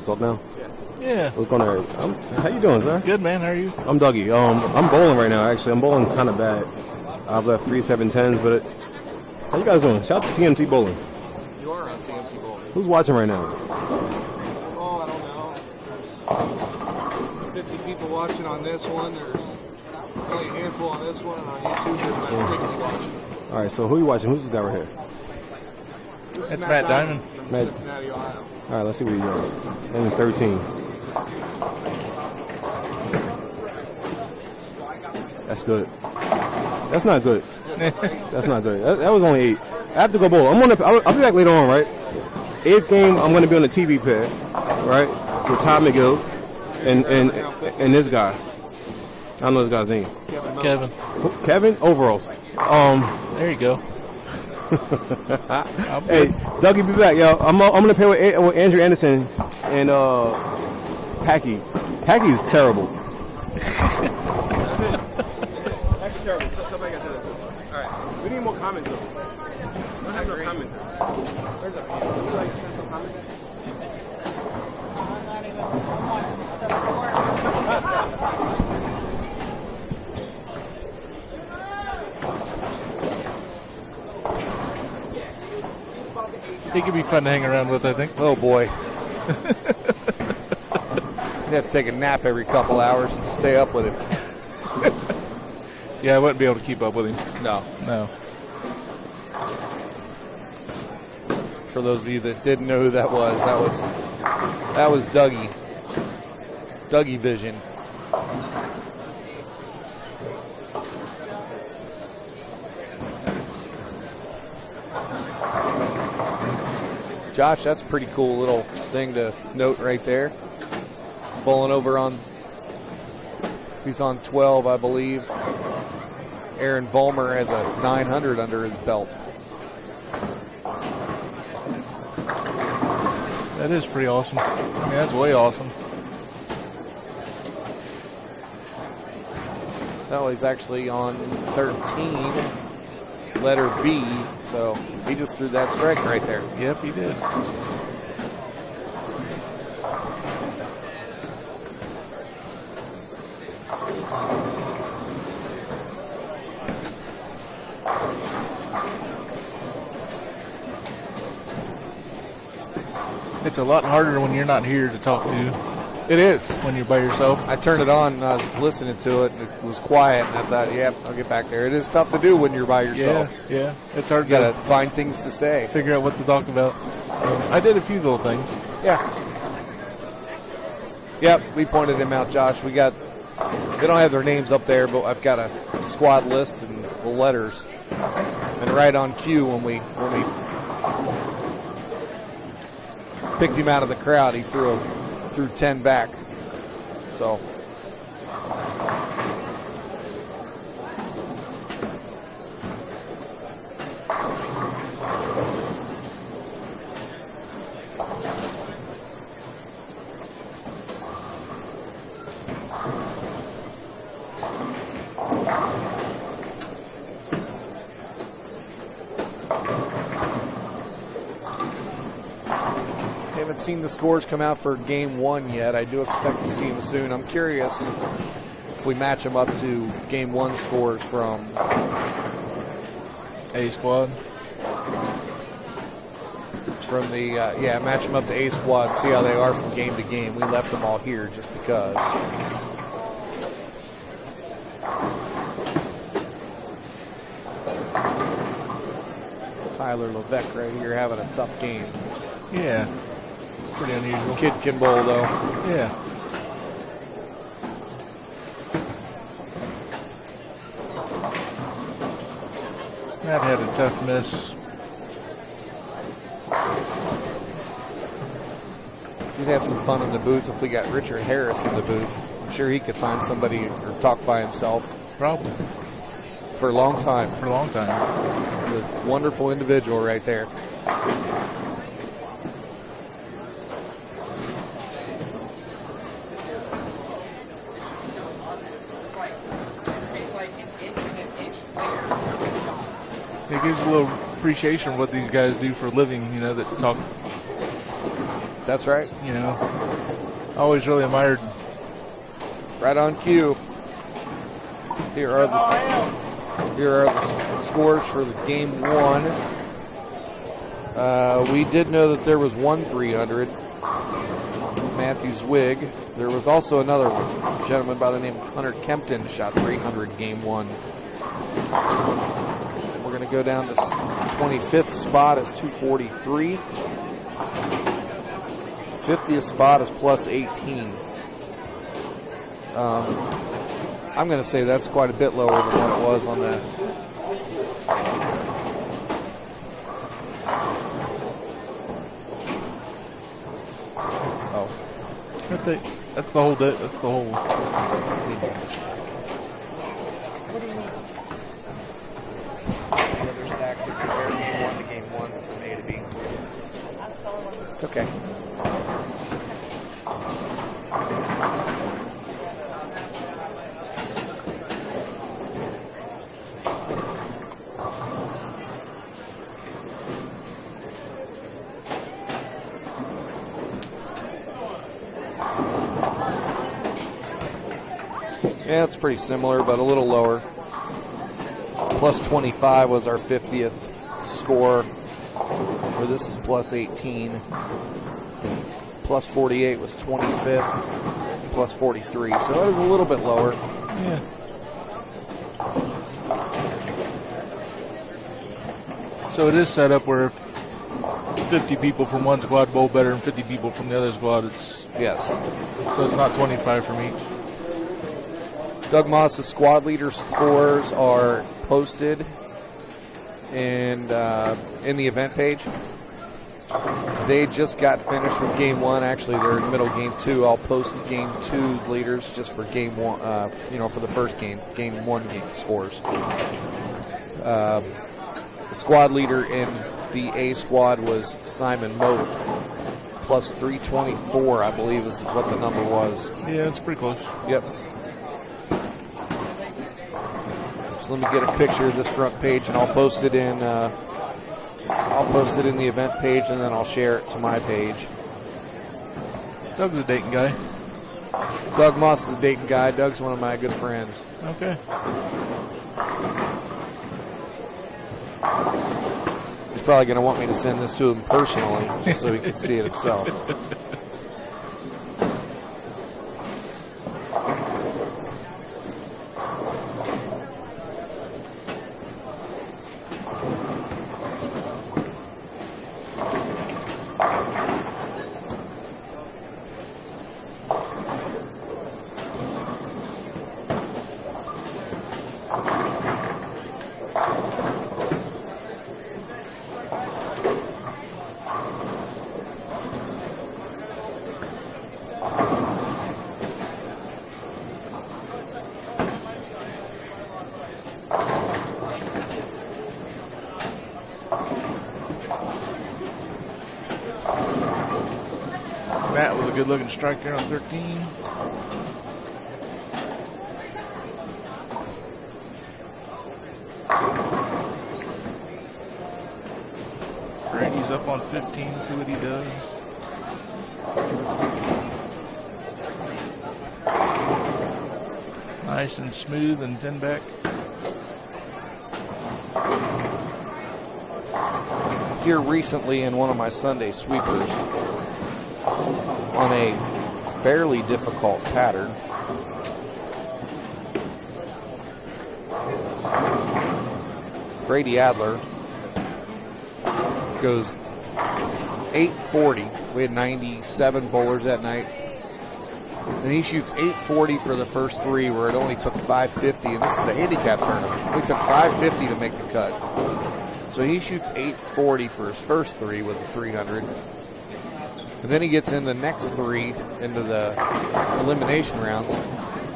to talk now? Yeah. What's going on? How you doing, sir? Good, man. How are you? I'm Dougie. I'm bowling right now, actually. I'm bowling kind of bad. I've left 3 7-10s, but how you guys doing? Shout out to TMC Bowling. You are on CMC Bowl. Who's watching right now? Oh, I don't know. There's 50 people watching on this one. There's only a handful on this one, and on YouTube there's about 60 watching. All right, so who are you watching? Who's this guy right here? That's Matt Diamond. From Matt. Cincinnati, Ohio. All right, let's see what he does. And 13. That's good. That's not good. That's not good. That was only 8. I have to go bowl. I'll be back later on, right? 8th game, I'm going to be on the TV pad, right? With Todd McGill and this guy. I don't know this guy's name. Kevin. Kevin? Overalls. There you go. Hey, Dougie, be back, yo. I'm going to play with Andrew Anderson and Packy. Packy is terrible. We need more comments though. We don't have no comments. There's a few. Would you like to send some comments? He could be fun to hang around with, I think. Oh boy. You have to take a nap every couple hours to stay up with him. Yeah, I wouldn't be able to keep up with him. No. No. For those of you that didn't know who that was Dougie. Dougie Vision. Josh, that's a pretty cool little thing to note right there. Bowling over on, he's on 12, I believe. Aaron Vollmer has a 900 under his belt. That is pretty awesome. I mean, that's way awesome. No, he's actually on 13, letter B, so he just threw that strike right there. Yep, he did. It's a lot harder when you're not here to talk to. It is. When you're by yourself. I turned it on and I was listening to it, and it was quiet, and I thought, yep, I'll get back there. It is tough to do when you're by yourself. Yeah. It's hard You got to to find things to say. figure out what to talk about. So I did a few little things. Yeah. Yep, we pointed him out, Josh. They don't have their names up there, but I've got a squad list and the letters. And right on cue when we picked him out of the crowd, he threw 10 back. So haven't seen the scores come out for game 1 yet. I do expect to see them soon. I'm curious if we match them up to game 1 scores from A squad. From the match them up to A squad, see how they are from game to game. We left them all here just because. Tyler Levesque right here having a tough game. Yeah. Pretty unusual. Kid can bowl though. Yeah. Matt had a tough miss. We'd have some fun in the booth if we got Richard Harris in the booth. I'm sure he could find somebody or talk by himself. Probably. For a long time. For a long time. A wonderful individual right there. It gives a little appreciation of what these guys do for a living, that talk That's right. You know, I always really admired. Right on cue. Here are the scores for the game one. We did know that there was one 300, Matthew Zwig. There was also another one, a gentleman by the name of Hunter Kempton shot 300 game one. We're going to go down to 25th spot is 243. 50th spot is plus 18. I'm going to say that's quite a bit lower than what it was on that. Oh, That's it. That's the whole. That's the whole. There's actually compare game one to game one from A to B. It's okay. Yeah, it's pretty similar, but a little lower. Plus 25 was our 50th score, where this is plus 18. Plus 48 was 25th, plus 43. So it was a little bit lower. Yeah. So it is set up where if 50 people from one squad bowl better than 50 people from the other squad, it's Yes. so it's not 25 from each. Doug Moss's squad leader scores are posted in the event page. They just got finished with game one. Actually, they're in the middle of game two. I'll post game two's leaders just for game one, for the first game. Game one game scores. The squad leader in the A squad was Simon Moat. Plus 324, I believe, is what the number was. Yeah, it's pretty close. Yep. So let me get a picture of this front page, and I'll post it in. I'll post it in the event page, and then I'll share it to my page. Doug's a Dayton guy. Doug Moss is a Dayton guy. Doug's one of my good friends. Okay. He's probably going to want me to send this to him personally, just so he can see it himself. Matt with a good looking strike there on 13. Brady's up on 15. See what he does. Nice and smooth and 10 back. Here recently in one of my Sunday sweepers, on a fairly difficult pattern, Brady Adler goes 840. We had 97 bowlers that night. And he shoots 840 for the first three, where it only took 550. And this is a handicap tournament. We took 550 to make the cut. So he shoots 840 for his first three with the 300. And then he gets in the next three into the elimination rounds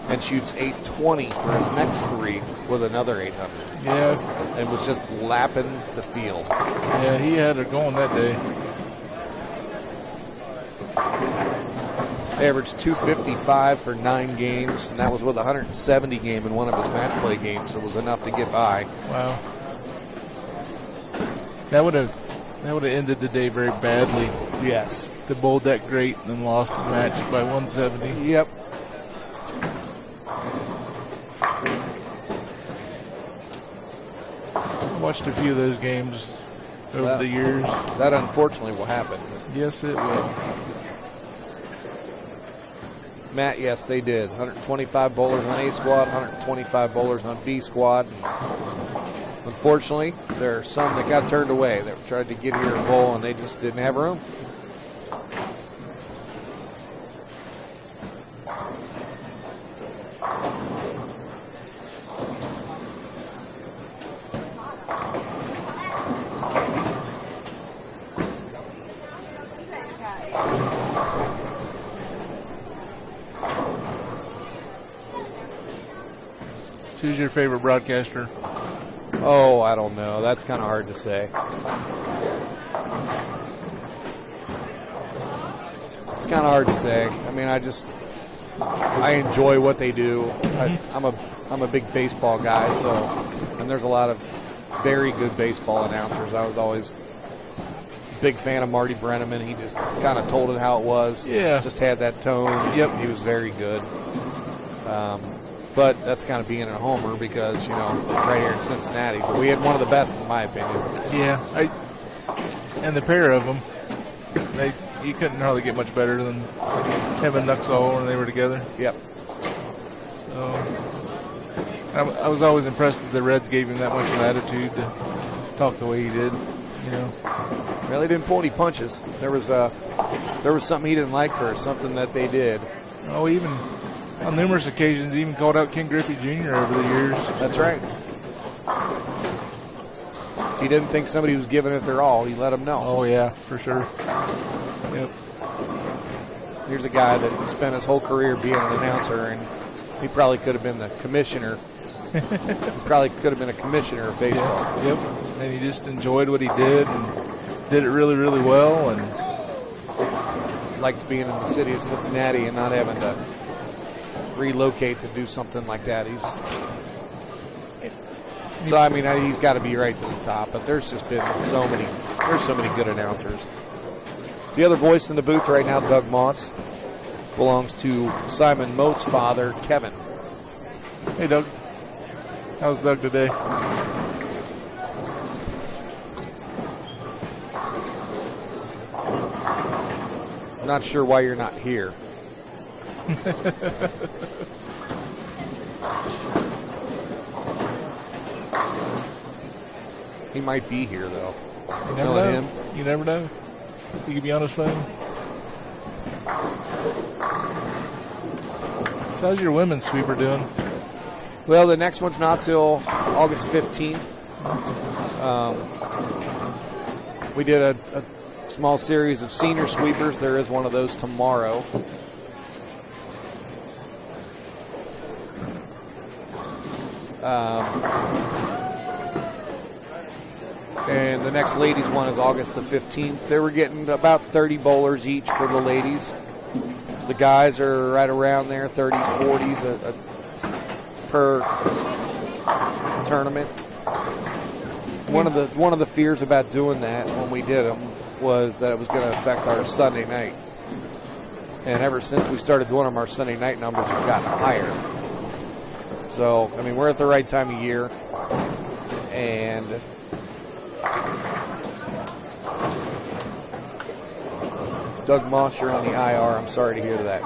and shoots 820 for his next three with another 800. Yeah. And was just lapping the field. Yeah, he had her going that day. They averaged 255 for 9 games, and that was with a 170 game in one of his match play games. So it was enough to get by. Wow. That would have That would have ended the day very badly. Yes. They bowled that great and then lost the match by 170. Yep. I watched a few of those games over the years. That unfortunately will happen. Yes, it will. Matt, yes, they did. 125 bowlers on A squad, 125 bowlers on B squad. Unfortunately, there are some that got turned away that tried to get here and bowl, and they just didn't have room. Who's your favorite broadcaster? Oh, I don't know. That's kind of hard to say. It's kind of hard to say. I mean, I enjoy what they do. I'm a big baseball guy, so, and there's a lot of very good baseball announcers. I was always a big fan of Marty Brenneman. He just kind of told it how it was. Yeah. Just had that tone. Yep. He was very good. But that's kind of being a homer because, right here in Cincinnati. But we had one of the best, in my opinion. Yeah. And the pair of them, you couldn't hardly get much better than him and Nuxall when they were together. Yep. So I was always impressed that the Reds gave him that much latitude to talk the way he did. Well, he didn't pull any punches. There was something he didn't like or something that they did. Oh, even on numerous occasions, even called out Ken Griffey Jr. over the years. That's right. If he didn't think somebody was giving it their all, he let them know. Oh, yeah, for sure. Yep. Here's a guy that spent his whole career being an announcer, and he probably could have been the commissioner. He probably could have been a commissioner of baseball. Yeah. Yep. And he just enjoyed what he did and did it really, really well. And liked being in the city of Cincinnati and not having to relocate to do something like that. He's got to be right to the top, but there's just been so many good announcers. The other voice in the booth right now, Doug Moss, belongs to Simon Mote's father, Kevin. Hey, Doug. How's Doug today? I'm not sure why you're not here. He might be here, though. You never know. You never know. He could be on his phone. So how's your women's sweeper doing? Well, the next one's not till August 15th. We did a small series of senior sweepers. There is one of those tomorrow. And the next ladies one is August the 15th. They were getting about 30 bowlers each for the ladies. The guys are right around there, 30s, 40s per tournament. One of the fears about doing that when we did them was that it was going to affect our Sunday night. And ever since we started doing them, our Sunday night numbers have gotten higher. So, I mean, we're at the right time of year. And Doug Moss, you're on the IR. I'm sorry to hear that.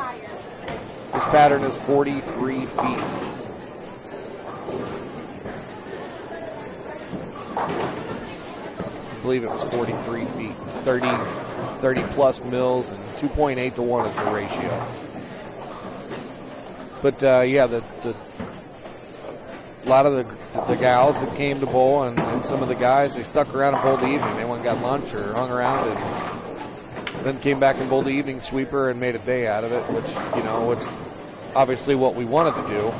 His pattern is 43 feet. I believe it was 43 feet. 30 plus mils, and 2.8 to 1 is the ratio. But, yeah, a lot of the gals that came to bowl and some of the guys, they stuck around and bowled the evening. They went and got lunch or hung around and then came back and bowled the evening sweeper and made a day out of it, which, it's obviously what we wanted to do.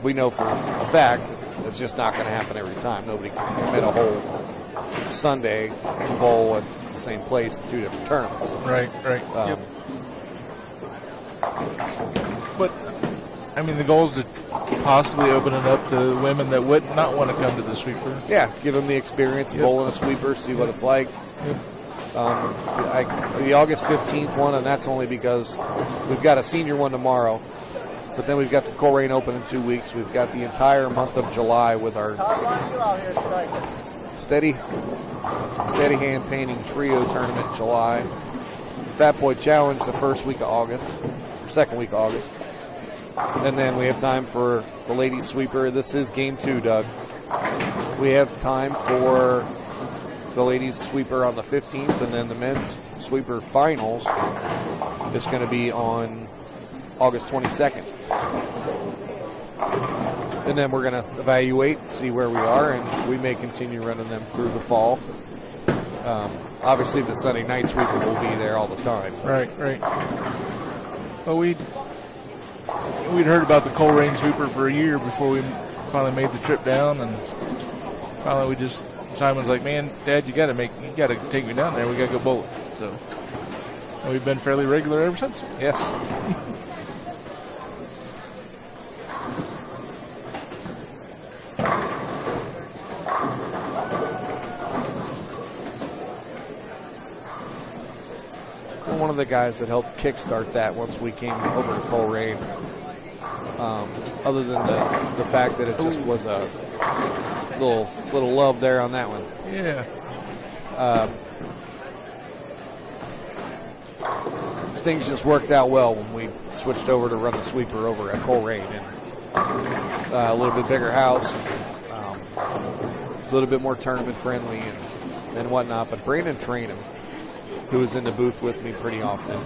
We know for a fact it's just not going to happen every time. Nobody can commit a whole Sunday and bowl at the same place in 2 different tournaments. Right. Yep. But I mean, the goal is to possibly open it up to women that would not want to come to the sweeper. Yeah, give them the experience of bowling a sweeper, see what it's like. Yep. The August 15th one, and that's only because we've got a senior one tomorrow, but then we've got the Coleraine Open in 2 weeks. We've got the entire month of July with our steady hand painting trio tournament in July. The Fat Boy Challenge the first week of August, or second week of August. And then we have time for the ladies sweeper. This is game 2, Doug. We have time for the ladies sweeper on the 15th, and then the men's sweeper finals is going to be on August 22nd. And then we're going to evaluate, see where we are, and we may continue running them through the fall. Obviously, the Sunday night sweeper will be there all the time. Right. Well, we'd heard about the Coleraine sweeper for a year before we finally made the trip down, and finally Simon's like, man, Dad, you got to take me down there. We got to go bowl. So and we've been fairly regular ever since. Yes. One of the guys that helped kickstart that once we came over to Coleraine, other than the fact that it just was a little love there on that one. Yeah. Things just worked out well when we switched over to run the sweeper over at Coleraine, and a little bit bigger house, a little bit more tournament friendly and whatnot. But Brandon Trainham, who was in the booth with me pretty often,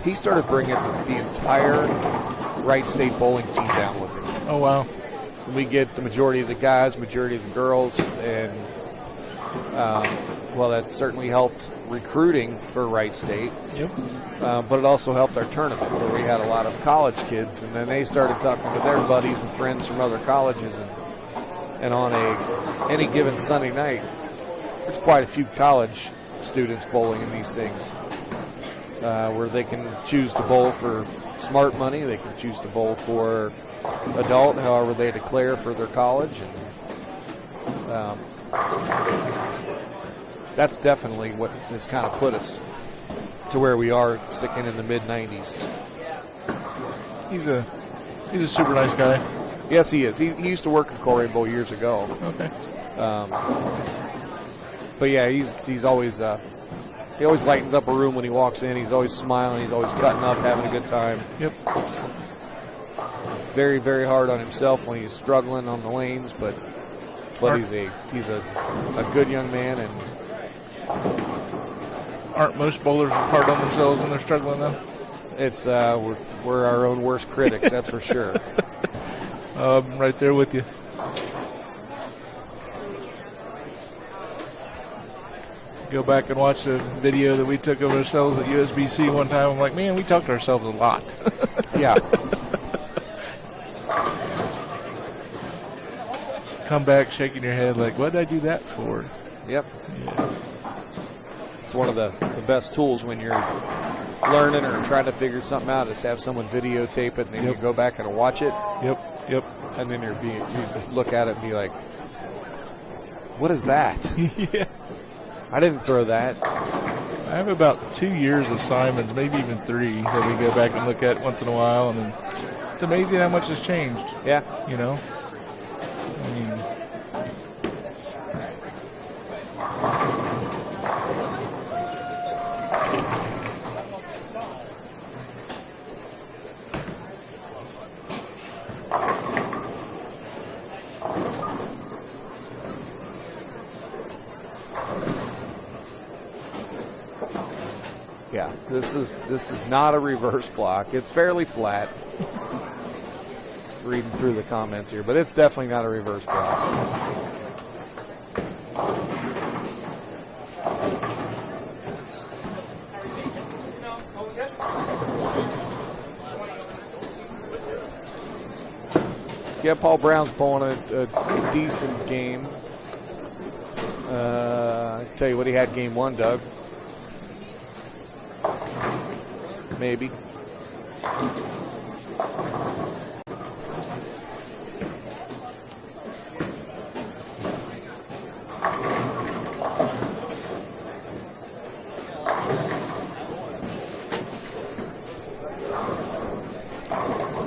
he started bringing the entire Wright State bowling team down with him. Oh, wow. We get the majority of the guys, majority of the girls, and that certainly helped recruiting for Wright State. Yep. But it also helped our tournament, where we had a lot of college kids, and then they started talking to their buddies and friends from other colleges, and on any given Sunday night, there's quite a few college students bowling in these things, where they can choose to bowl for smart money, they can choose to bowl for adult, however they declare for their college, and that's definitely what has kind of put us to where we are, sticking in the mid-90s. He's a super nice guy. Yes, he is. He used to work at Coleraine Bowl years ago. Okay. But yeah, he's always he always lightens up a room when he walks in. He's always smiling. He's always cutting up, having a good time. Yep. It's very, very hard on himself when he's struggling on the lanes, but he's a good young man. And aren't most bowlers hard on themselves when they're struggling though? It's we're our own worst critics, that's for sure. I'm right there with you. Go back and watch the video that we took of ourselves at USBC one time. I'm like, man, we talked to ourselves a lot. Yeah. Come back shaking your head like, what did I do that for? Yep. Yeah. It's one of the best tools when you're learning or trying to figure something out, is have someone videotape it, and then you go back and watch it. Yep. And then you look at it and be like, what is that? Yeah. I didn't throw that. I have about 2 years of Simon's, maybe even 3, that we go back and look at once in a while, and then it's amazing how much has changed. Yeah. You know? I mean, Yeah, this is not a reverse block. It's fairly flat. Reading through the comments here, but it's definitely not a reverse block. Yeah, Paul Brown's pulling a decent game. I tell you what, he had game 1, Doug. Maybe.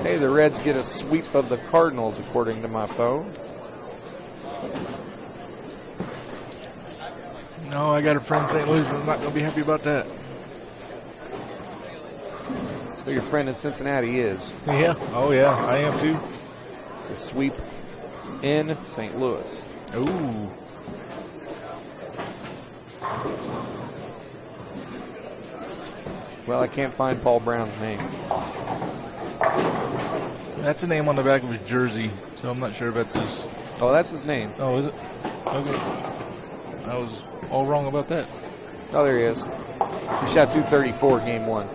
Hey, the Reds get a sweep of the Cardinals, according to my phone. No, I got a friend in St. Louis. I'm not going to be happy about that. But your friend in Cincinnati is. Yeah. Oh, yeah. I am too. The sweep in St. Louis. Ooh. Well, I can't find Paul Brown's name. That's the name on the back of his jersey, so I'm not sure if that's his. Oh, that's his name. Oh, is it? Okay. I was all wrong about that. Oh, there he is. He shot 234 game 1.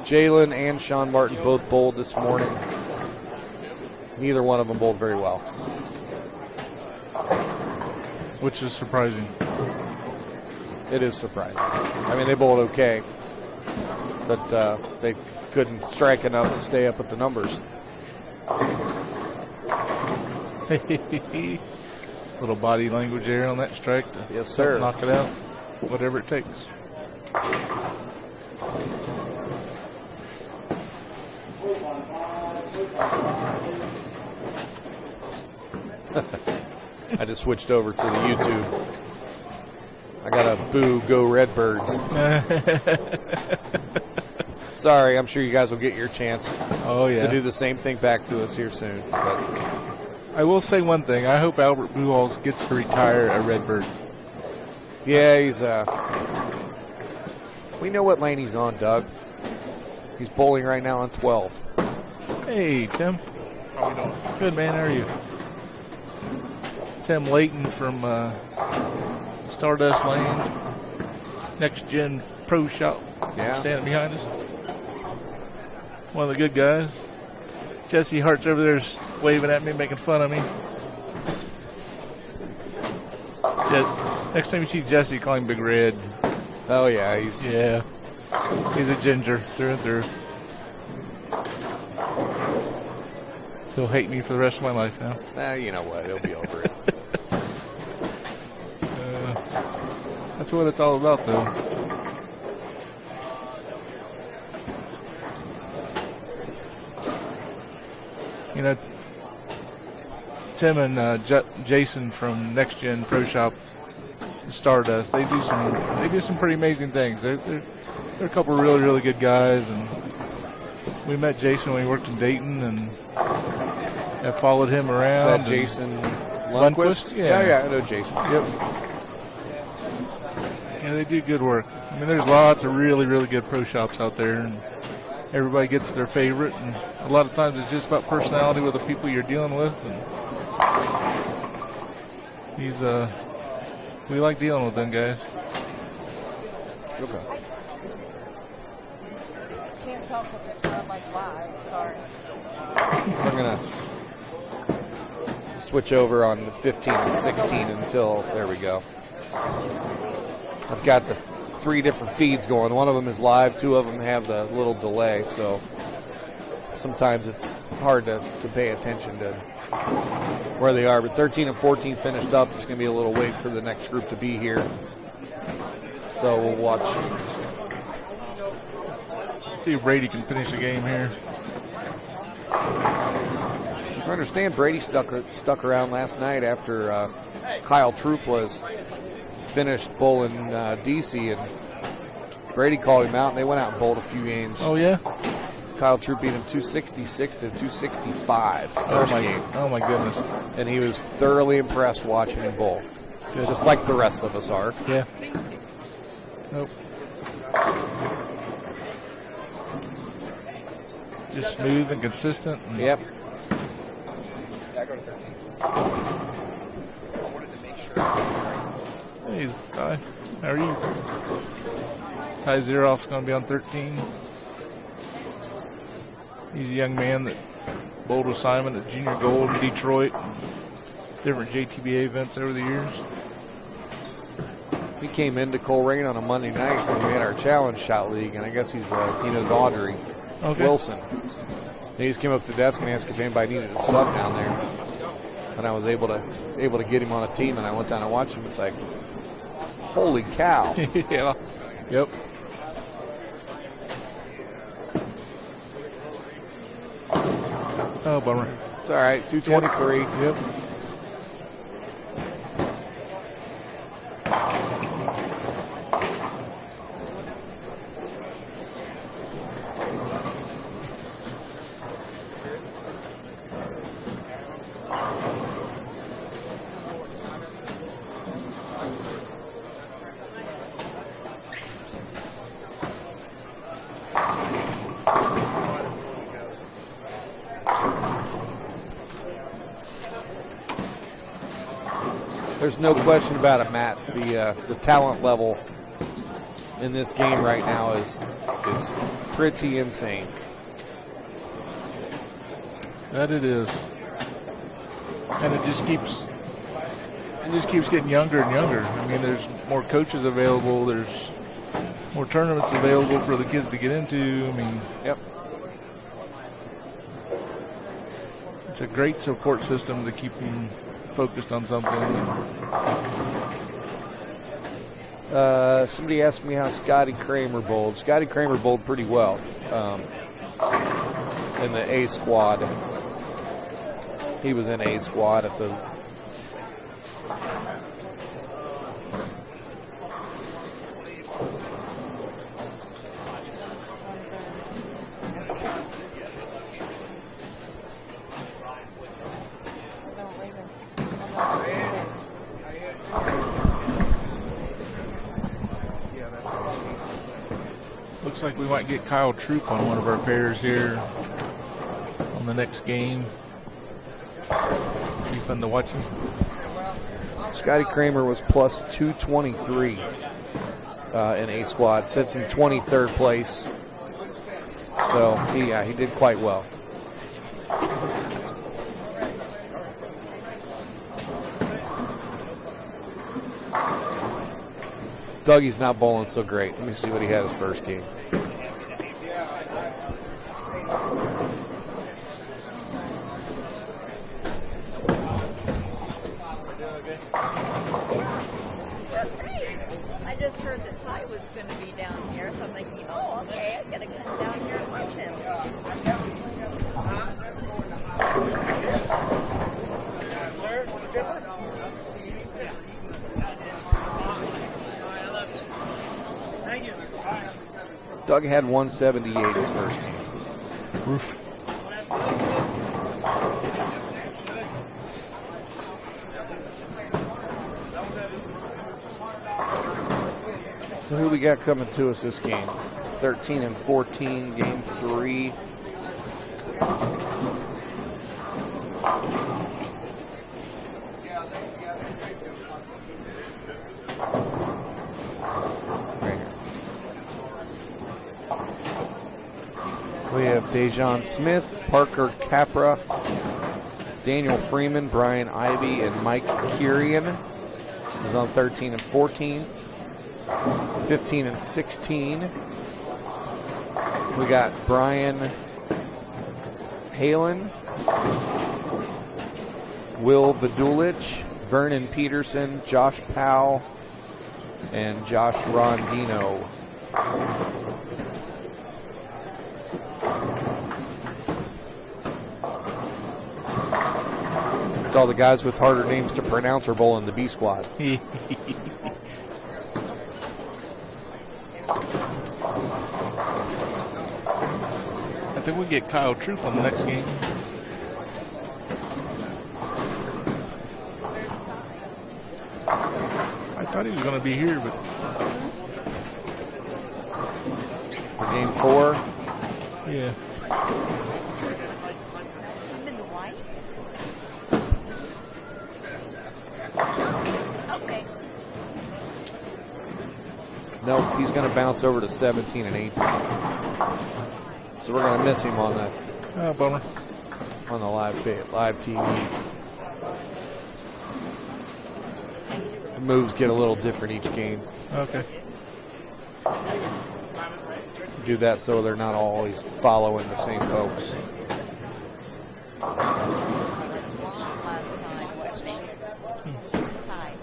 Jalen and Sean Martin both bowled this morning. Neither one of them bowled very well. Which is surprising. It is surprising. I mean, they bowled okay, but they couldn't strike enough to stay up with the numbers. Little body language there on that strike to Yes, sir. knock it out, whatever it takes. I just switched over to the YouTube. I got a boo, go Redbirds. Sorry, I'm sure you guys will get your chance to do the same thing back to us here soon. But I will say one thing. I hope Albert Pujols gets to retire a Redbird. yeah, he's we know what lane he's on, Doug. He's bowling right now on 12. Hey, Tim. How we doing? Good, man. How are you? Tim Layton from Stardust Lane, Next Gen Pro Shop, standing behind us. One of the good guys. Jesse Hart's over there waving at me, making fun of me. Next time you see Jesse, call him Big Red. Oh, yeah, He's a ginger through and through. He'll hate me for the rest of my life now. you know what? He'll be over it. That's what it's all about, though. You know, Tim and Jason from Next Gen Pro Shop, Stardust, they do some pretty amazing things. They're a couple of really, really good guys, and we met Jason when he worked in Dayton, and have followed him around. Is that Jason Lundquist? Yeah, I know Jason. Yep. Yeah, they do good work. I mean, there's lots of really, really good pro shops out there, and everybody gets their favorite. And a lot of times it's just about personality with the people you're dealing with. And we like dealing with them guys. Okay. Can't talk if it's not like live. Sorry. We're going to switch over on the 15 and 16 until, there we go. I've got the 3 different feeds going. One of them is live. 2 of them have the little delay, so sometimes it's hard to pay attention to where they are. But 13 and 14 finished up. There's going to be a little wait for the next group to be here. So we'll watch. Let's see if Brady can finish the game here. I understand Brady stuck around last night after Kyle Troop was finished bowling DC, and Brady called him out, and they went out and bowled a few games. Oh, yeah? Kyle Troop beat him 266 to 265 first game. Oh, my goodness. And he was thoroughly impressed watching him bowl, just like the rest of us are. Yeah. Nope. Just smooth and consistent. And Yep. I go to 13. I wanted to make sure. Hey, he's Ty. How are you? Ty Zeroff's going to be on 13. He's a young man that bowled with Simon at Junior Gold in Detroit. Different JTBA events over the years. He came into Coleraine on a Monday night when we had our challenge shot league, and I guess he knows Audrey Wilson. And he just came up to the desk and asked if anybody needed a sub down there. And I was able to get him on a team, and I went down and watched him. It's like, holy cow. Yeah. Yep. Oh, bummer. It's all right, 223. Yep. There's no question about it, Matt. The talent level in this game right now is pretty insane. That it is. And it just keeps getting younger and younger. I mean, there's more coaches available. There's more tournaments available for the kids to get into. I mean, yep. It's a great support system to keep them focused on something. Somebody asked me how Scotty Kramer bowled. Scotty Kramer bowled pretty well in the A squad. He was in A squad at the. Looks like we might get Kyle Troop on one of our pairs here on the next game. Be fun to watch him. Scotty Kramer was plus 223 in A squad, sits in 23rd place. So he did quite well. Dougie's not bowling so great. Let me see what he had his first game. I just heard that Ty was going to be down here, so I'm thinking, oh, okay, I'm going to come down here and watch him. Doug had 178 his first game. Roof. So who we got coming to us this game? 13 and 14, game 3. We have Dejan Smith, Parker Capra, Daniel Freeman, Brian Ivey, and Mike Kirian is on 13 and 14. 15 and 16. We got Brian Halen, Will Badulich, Vernon Peterson, Josh Powell, and Josh Rondino. It's all the guys with harder names to pronounce are bowling the B squad. I think we get Kyle Troop on the next game. I thought he was going to be here, but For game 4. yeah. I'm in the white. Okay. Nope, he's going to bounce over to 17 and 18. So we're going to miss him on Bummer. the live TV. moves get a little different each game. Okay. Do that so they're not always following the same folks. Long last time, wasn't he? Tied.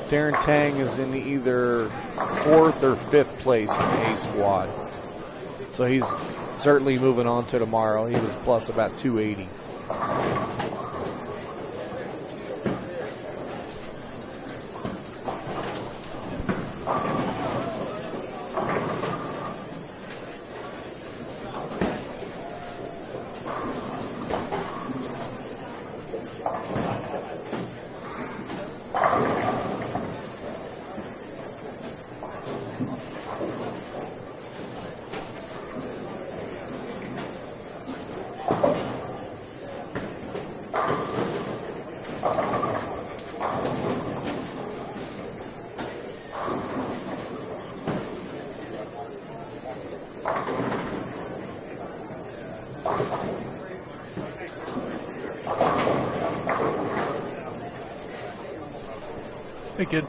Darren Tang is in either 4th or 5th place in the A squad. So he's certainly moving on to tomorrow. He was plus about 280. Hey, kid.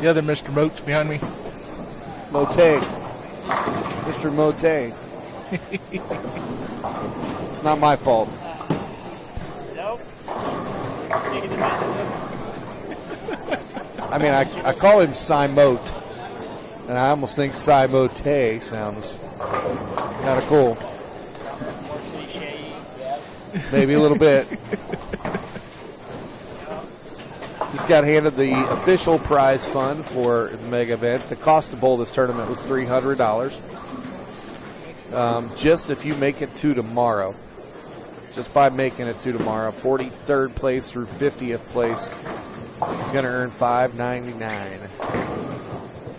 The other Mr. Moat's behind me. Mote. Mr. Mote. It's not my fault. Nope. I mean, I call him Cy Mote, and I almost think Cy Mote sounds kind of cool. More cliche, yeah. Maybe a little bit. Just got handed the official prize fund for the mega event. The cost to bowl this tournament was $300. Just if you make it to tomorrow, just by making it to tomorrow, 43rd place through 50th place is going to earn $599.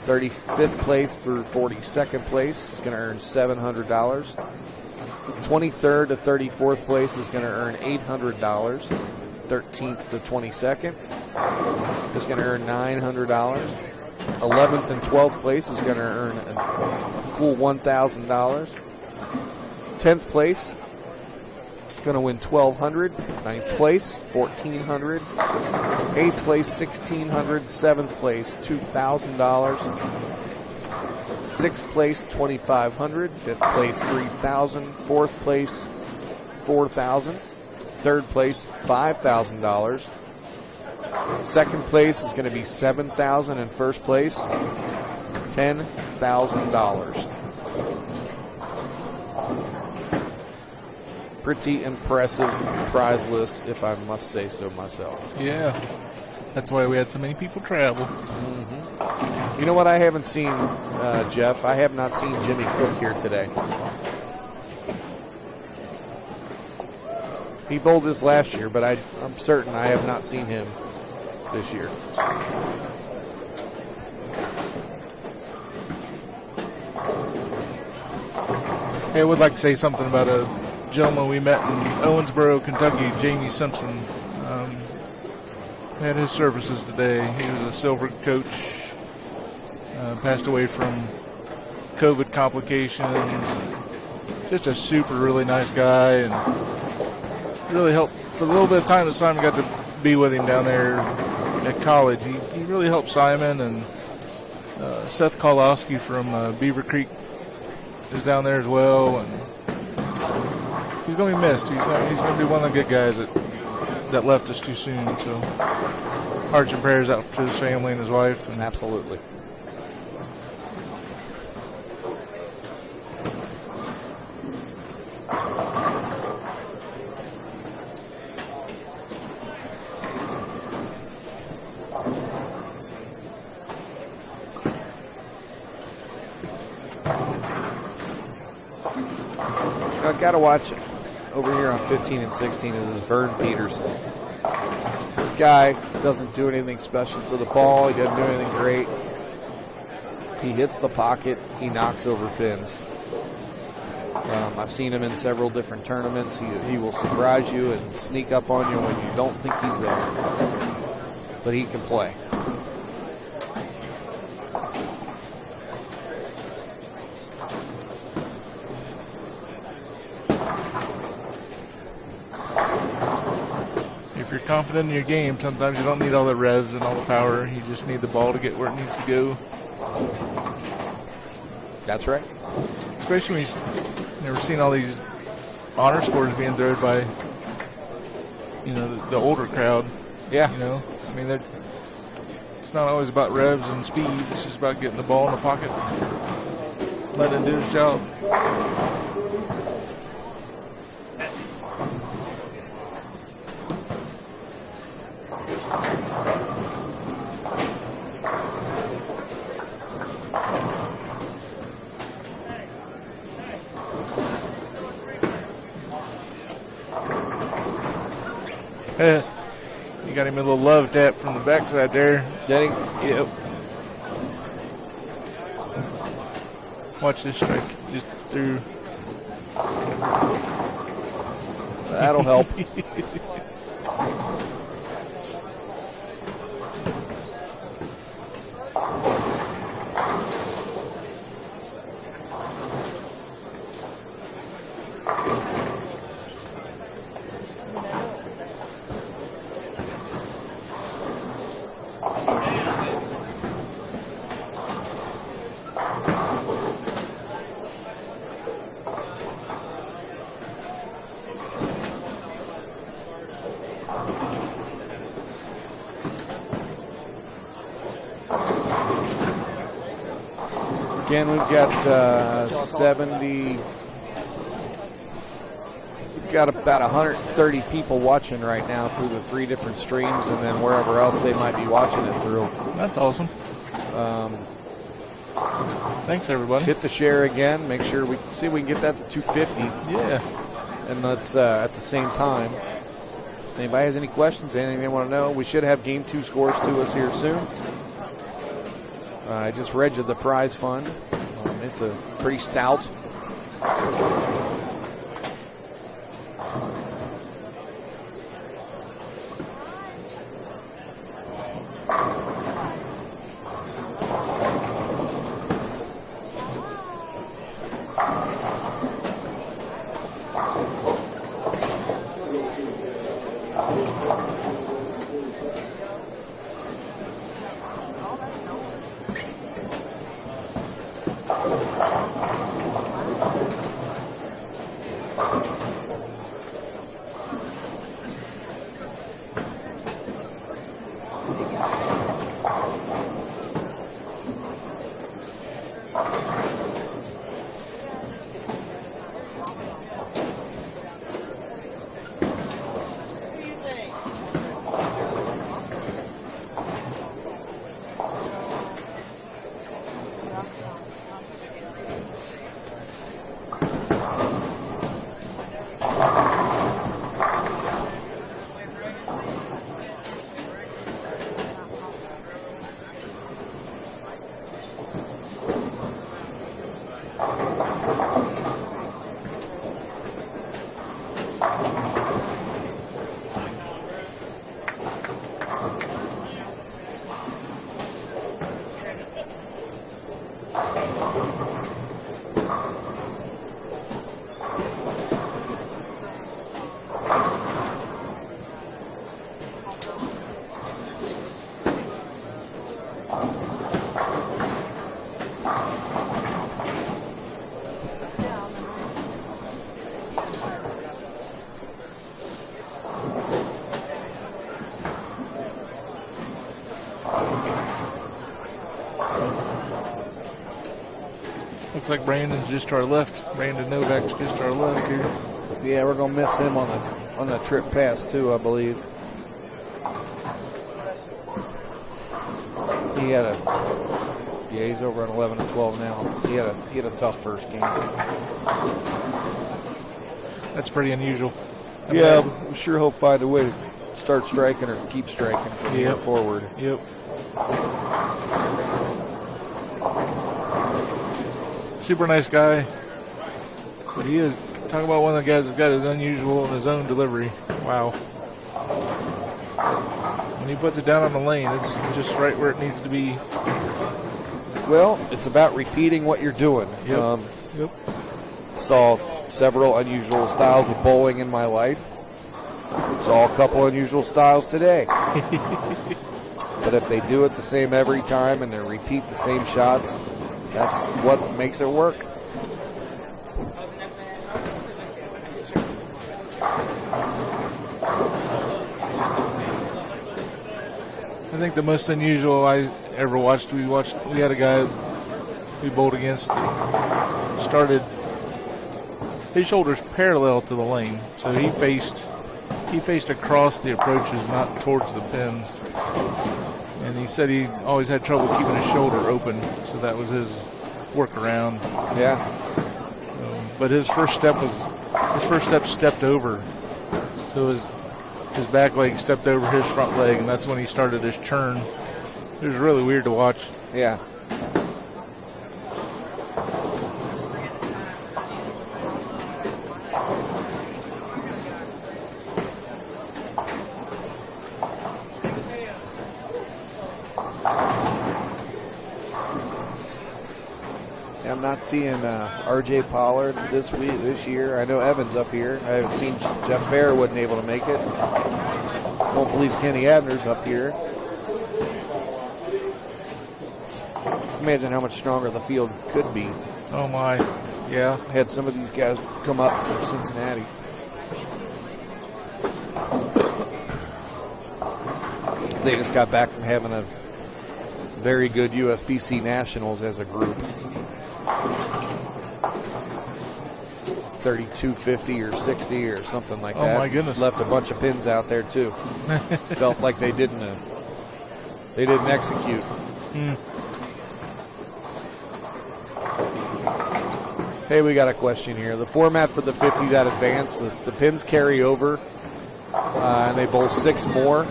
35th place through 42nd place is going to earn $700. 23rd to 34th place is going to earn $800. 13th to 22nd is going to earn $900. 11th and 12th place is going to earn a cool $1,000. 10th place is going to win $1,200. 9th place, $1,400. 8th place, $1,600. 7th place, $2,000. 6th place, $2,500. 5th place, $3,000. 4th place, $4,000. 3rd place, $5,000. Second place is going to be $7,000, and first place, $10,000. Pretty impressive prize list, if I must say so myself. Yeah. That's why we had so many people travel. Mm-hmm. You know what I haven't seen, Jeff? I have not seen Jimmy Cook here today. He bowled this last year, but I'm certain I have not seen him this year. Hey, I would like to say something about a gentleman we met in Owensboro, Kentucky, Jamie Simpson. Had his services today. He was a silver coach, passed away from COVID complications. Just a super, really nice guy, and really helped for the little bit of time that Simon got to be with him down there at college. He really helped Simon, and Seth Kolowski from Beaver Creek is down there as well, and he's going to be missed. He's going to be one of the good guys that left us too soon. So hearts and prayers out to his family and his wife. And absolutely. I've got to watch over here on 15 and 16 is Vern Peterson. guy doesn't do anything special to the ball. He doesn't do anything great. He hits the pocket. He knocks over pins. I've seen him in several different tournaments. He will surprise you and sneak up on you when you don't think he's there. But he can play. If you're confident in your game, sometimes you don't need all the revs and all the power. You just need the ball to get where it needs to go. That's right. Especially when you've never seen all these honor scores being thrown by, the older crowd. Yeah. I mean, it's not always about revs and speed. It's just about getting the ball in the pocket, letting it do its job. You got him a little love tap from the backside there. Did he? Yep. Watch this strike just through. That'll help. Again, we've got 70. We've got about 130 people watching right now through the 3 different streams, and then wherever else they might be watching it through. That's awesome. Thanks, everybody. Hit the share again. Make sure we see if we can get that to 250. Yeah. And let's at the same time. Anybody has any questions? Anything they want to know? We should have Game 2 scores to us here soon. I just read you the prize fund. It's a pretty stout. Looks like Brandon's just to our left. Brandon Novak's just to our left here. Yeah, we're gonna miss him on the trip pass too, I believe. He's over at 11-12 now. He had a tough first game. That's pretty unusual. Yeah, we sure hope find a way to start striking or keep striking from here forward. Yep. Super nice guy. But he is, talking about one of the guys that's got his unusual in his own delivery. Wow. When he puts it down on the lane, it's just right where it needs to be. Well, it's about repeating what you're doing. Yep. Yep. Saw several unusual styles of bowling in my life. Saw a couple unusual styles today. But if they do it the same every time and they repeat the same shots, that's what makes it work. I think the most unusual I ever watched, we had a guy we bowled against that started his shoulders parallel to the lane, so he faced across the approaches, not towards the pins. And he said he always had trouble keeping his shoulder open, so that was his workaround. Yeah. But his first step stepped over, so his back leg stepped over his front leg, and that's when he started his churn. It was really weird to watch. Yeah. I'm not seeing R.J. Pollard this year. I know Evan's up here. I haven't seen Jeff Fair wasn't able to make it. Won't believe Kenny Abner's up here. Just imagine how much stronger the field could be. Oh my, yeah. Had some of these guys come up from Cincinnati. They just got back from having a very good USBC Nationals as a group. 32-50 or 60 or something like that. Oh my goodness! Left a bunch of pins out there too. Felt like they didn't execute. Hey, we got a question here. The format for the 50 that advance, the pins carry over, and they bowl 6 more.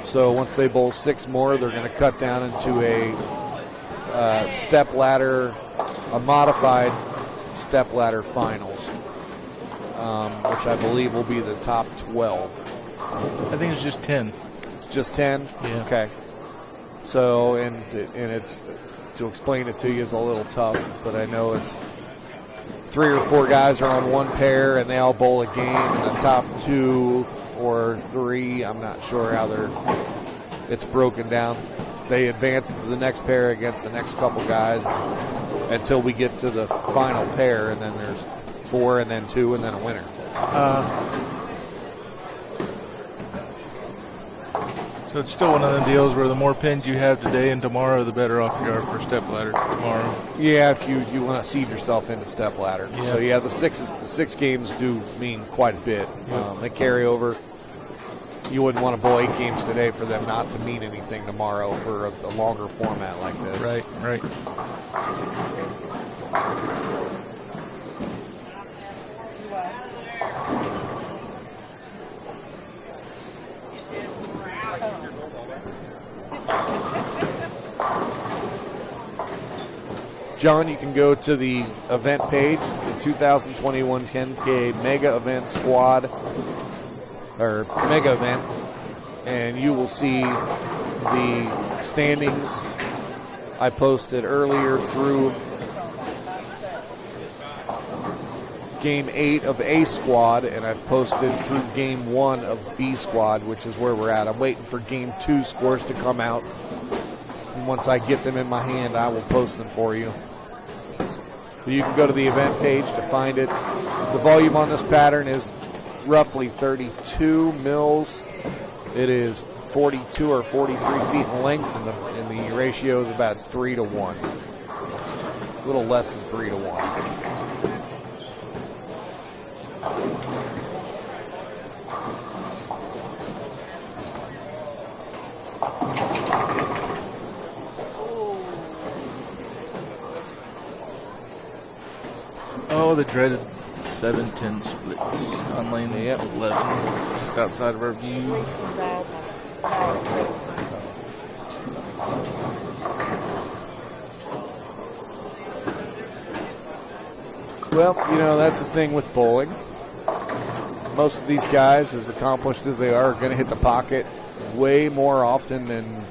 So once they bowl 6 more, they're going to cut down into a step ladder, a modified step ladder finals, which I believe will be the top 12. I think it's just 10. It's just 10? Yeah. Okay. So, and it's, to explain it to you is a little tough, but I know it's 3 or 4 guys are on one pair and they all bowl a game, and the top 2 or 3, I'm not sure how it's broken down. They advance to the next pair against the next couple guys until we get to the final pair, and then there's 4 and then 2 and then a winner. So it's still one of the deals where the more pins you have today and tomorrow, the better off you are for step ladder tomorrow. Yeah, if you want to seed yourself into step ladder. Yeah. So yeah, the six games do mean quite a bit. They carry over. You wouldn't want to bowl 8 games today for them not to mean anything tomorrow for a longer format like this. Right. John, you can go to the event page. It's the 2021 10K Mega Event Squad, or Mega Event, and you will see the standings I posted earlier through Game 8 of A Squad, and I've posted through Game 1 of B Squad, which is where we're at. I'm waiting for Game 2 scores to come out, and once I get them in my hand, I will post them for you. You can go to the event page to find it. The volume on this pattern is roughly 32 mils. It is 42 or 43 feet in length, and the ratio is about 3 to 1. A little less than 3 to 1. Oh, the dreaded 7-10 splits on lane 11, just outside of our view. Well, that's the thing with bowling. Most of these guys, as accomplished as they are going to hit the pocket way more often than,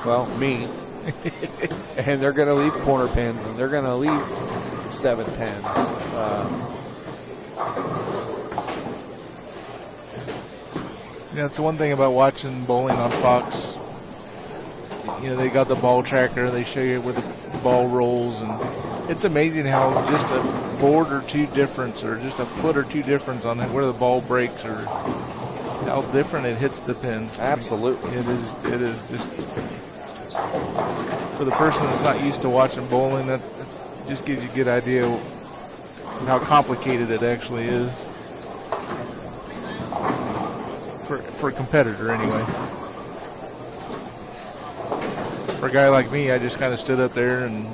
well, me. And they're going to leave corner pins, and they're going to leave 7-10s. That's the one thing about watching bowling on Fox. They got the ball tracker. They show you where the ball rolls, and it's amazing how just a board or two difference, or just a foot or two difference on where the ball breaks, or how different it hits the pins. Absolutely. It is just, for the person that's not used to watching bowling, that just gives you a good idea of how complicated it actually is. For a competitor, anyway. For a guy like me, I just kind of stood up there and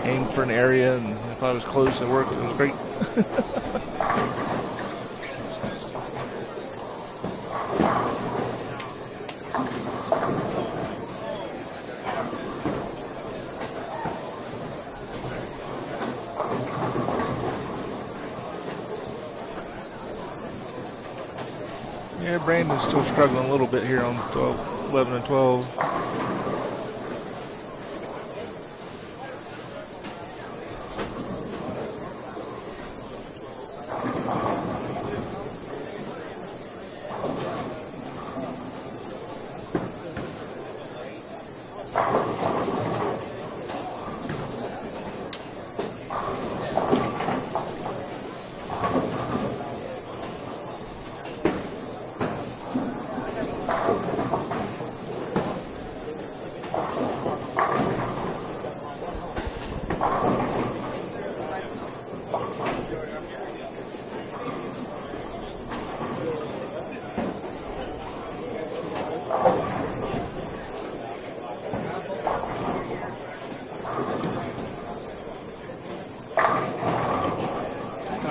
aimed for an area, and if I was close, it worked. It was great. Yeah, Brandon's still struggling a little bit here on 11 and 12.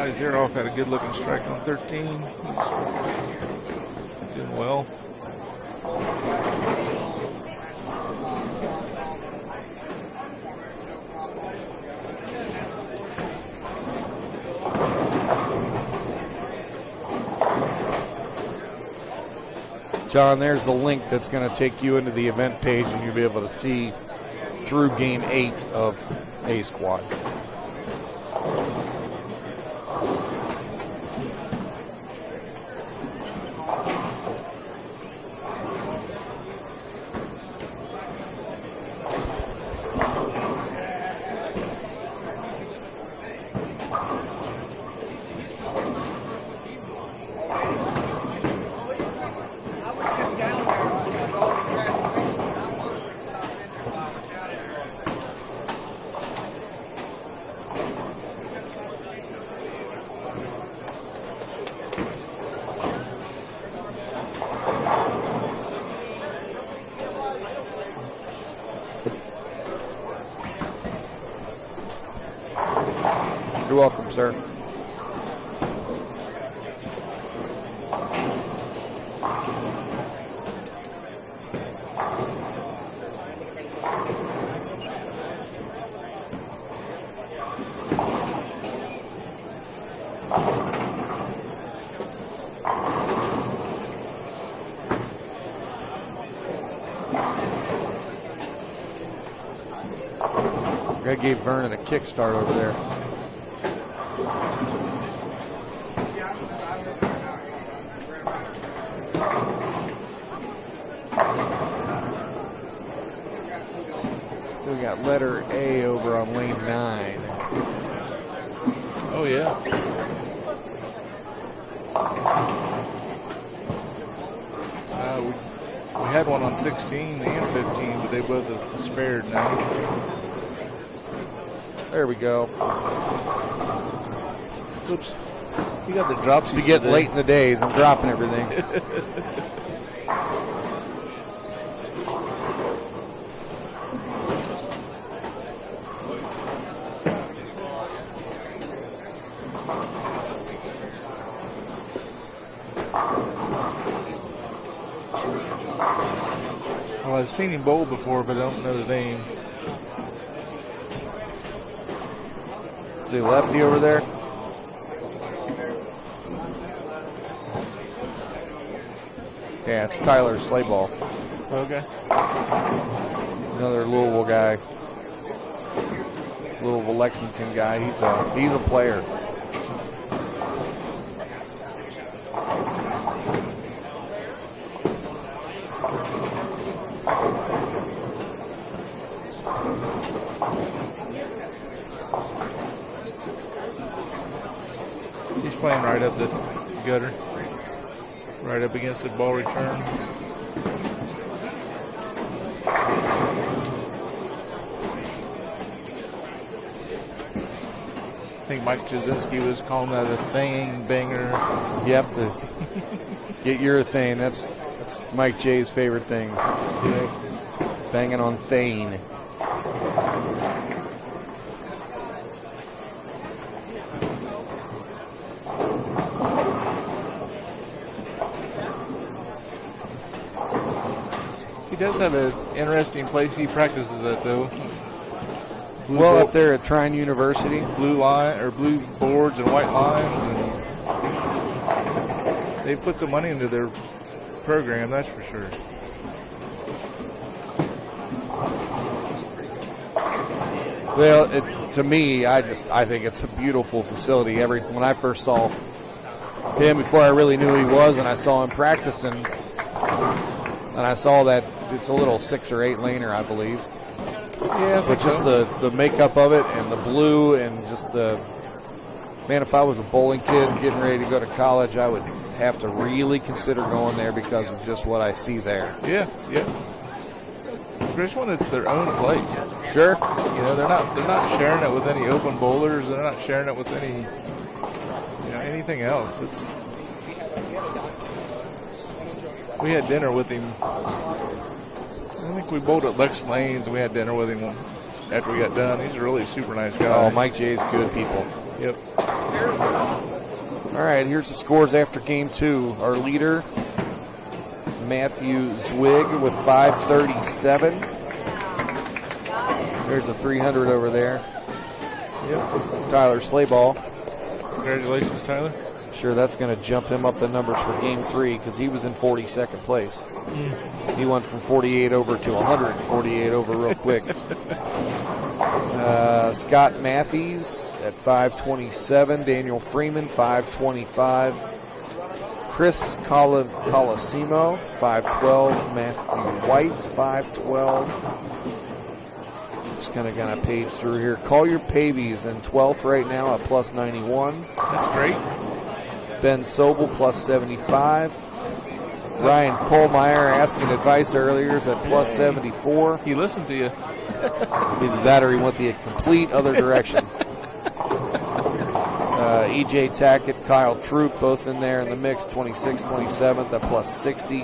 Zeroff had a good looking strike on 13. He's doing well. John, there's the link that's going to take you into the event page, and you'll be able to see through game 8 of A Squad. You're welcome, sir. I gave Vernon a kickstart over there. We got letter A over on lane 9. Oh, yeah. We had one on 16 and 15, but they both have spared now. There we go. Oops. You got the drops. We get late in the days. I'm dropping everything. Well, I've seen him bowl before, but I don't know his name. Is he lefty over there? Yeah, it's Tyler Slayball. Okay. Another Louisville guy. Louisville Lexington guy. He's a player. He's playing right up the gutter, right up against the ball return. I think Mike Jasinski was calling that a thing banger. Yep. Get your thing. That's Mike J's favorite thing. Banging on Thane. He does have an interesting place he practices at, though. Well, up there at Trine University. Blue line or blue boards and white lines, and they put some money into their program, that's for sure. Well, to me, I think it's a beautiful facility. When I first saw him, before I really knew who he was, and I saw him practicing, and I saw that it's a little 6 or 8 laner, I believe. Yeah, but just the makeup of it and the blue and just the man, if I was a bowling kid getting ready to go to college, I would have to really consider going there because of just what I see there. Yeah. Especially when it's their own place. Sure. You know, they're not sharing it with any open bowlers. They're not sharing it with any, anything else. We had dinner with him. I think we bowled at Lex Lanes, and we had dinner with him after we got done. He's a really super nice guy. Oh, Mike J's good people. Yep. All right, here's the scores after game 2. Our leader, Matthew Zwig, with 537. There's a 300 over there. Yep. Tyler Slayball. Congratulations, Tyler. Sure, that's going to jump him up the numbers for game 3 because he was in 42nd place. He went from 48 over to 148 over real quick. Scott Matthews at 527. Daniel Freeman, 525. Chris Colosimo, 512. Matthew White, 512. Just kind of page through here. Collier Pavies in 12th right now at plus 91. That's great. Ben Sobel, plus 75. Ryan Kohlmeyer asking advice earlier is at plus 74. He listened to you. Either that or he went the complete other direction. EJ Tackett, Kyle Troop, both in there in the mix, 26th, 27th at plus 60.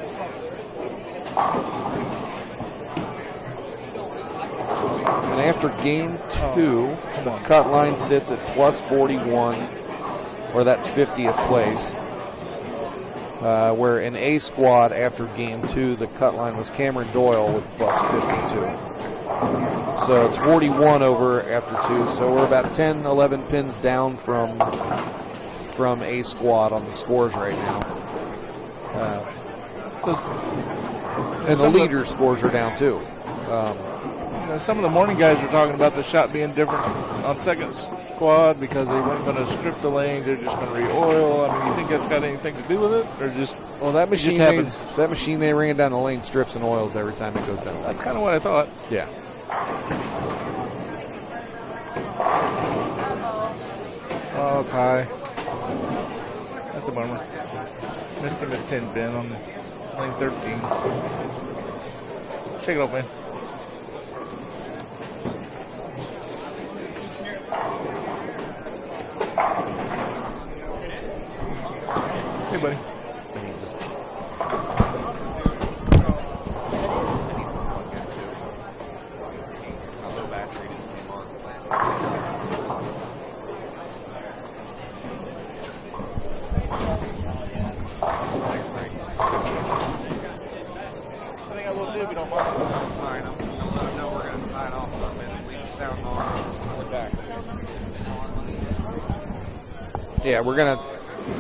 And after game 2, the Cutline sits at plus 41, or that's 50th place. Where in A squad after game 2, the Cutline was Cameron Doyle with plus 52. So it's 41 over after 2. So we're about 10, 11 pins down from A squad on the scores right now. And the leader scores are down too. Some of the morning guys were talking about the shot being different on second squad because they weren't going to strip the lanes; they're just going to re-oil. I mean, you think that's got anything to do with it, or just that machine? happens? That machine they ran down the lane strips and oils every time it goes down. That's kind of what I thought. Yeah. Oh, tie. That's a bummer. Missed him at 10 pin on lane 13. Shake it off, man. Hey, buddy. I think I will too if you don't mind. sound on. We're back. Yeah,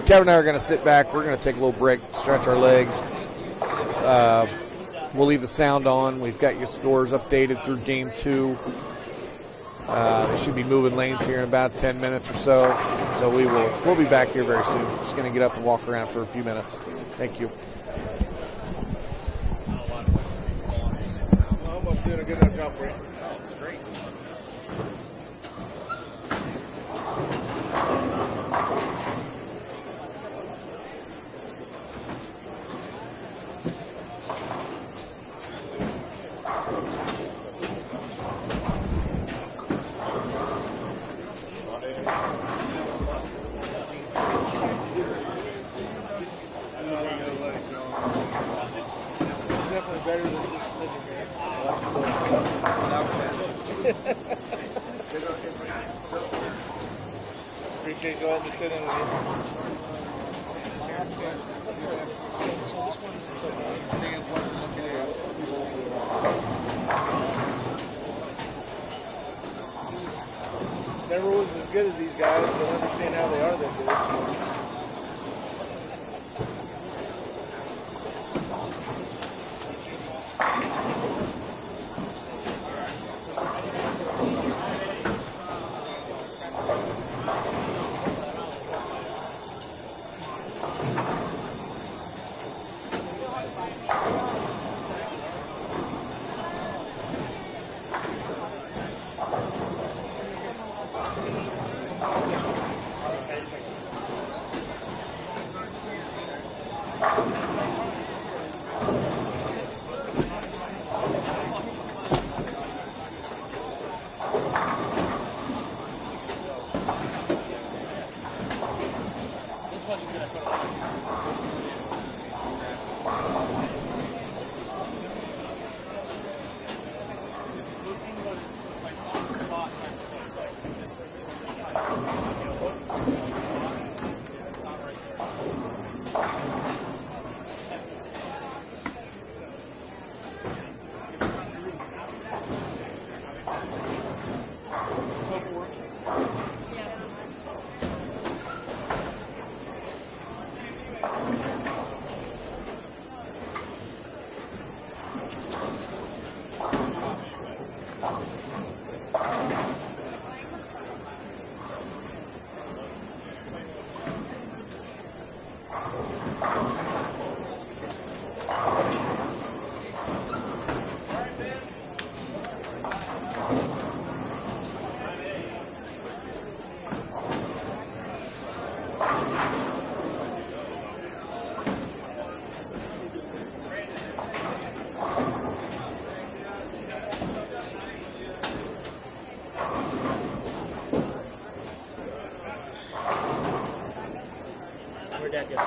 Kevin and I are going to sit back. We're going to take a little break, stretch our legs. We'll leave the sound on. We've got your scores updated through game 2. They should be moving lanes here in about 10 minutes or so. So we'll be back here very soon. Just going to get up and walk around for a few minutes. Thank you. Well, I'm doing a good enough job for you. That's great. Better than just sitting here. Appreciate you letting me sit in with you. Never was as good as these guys, but understand how they are that good.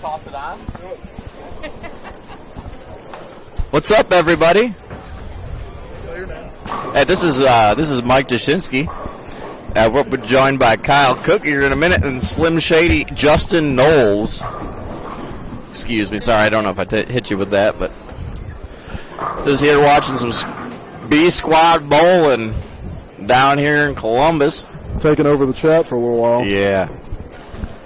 Toss it on. What's up, everybody? Hey, this is Mike Dashinsky. We're joined by Kyle Cook here in a minute and Slim Shady Justin Knowles. Excuse me, sorry, I don't know if I hit you with that, but just here watching some B Squad bowling down here in Columbus. Taking over the chat for a little while. Yeah.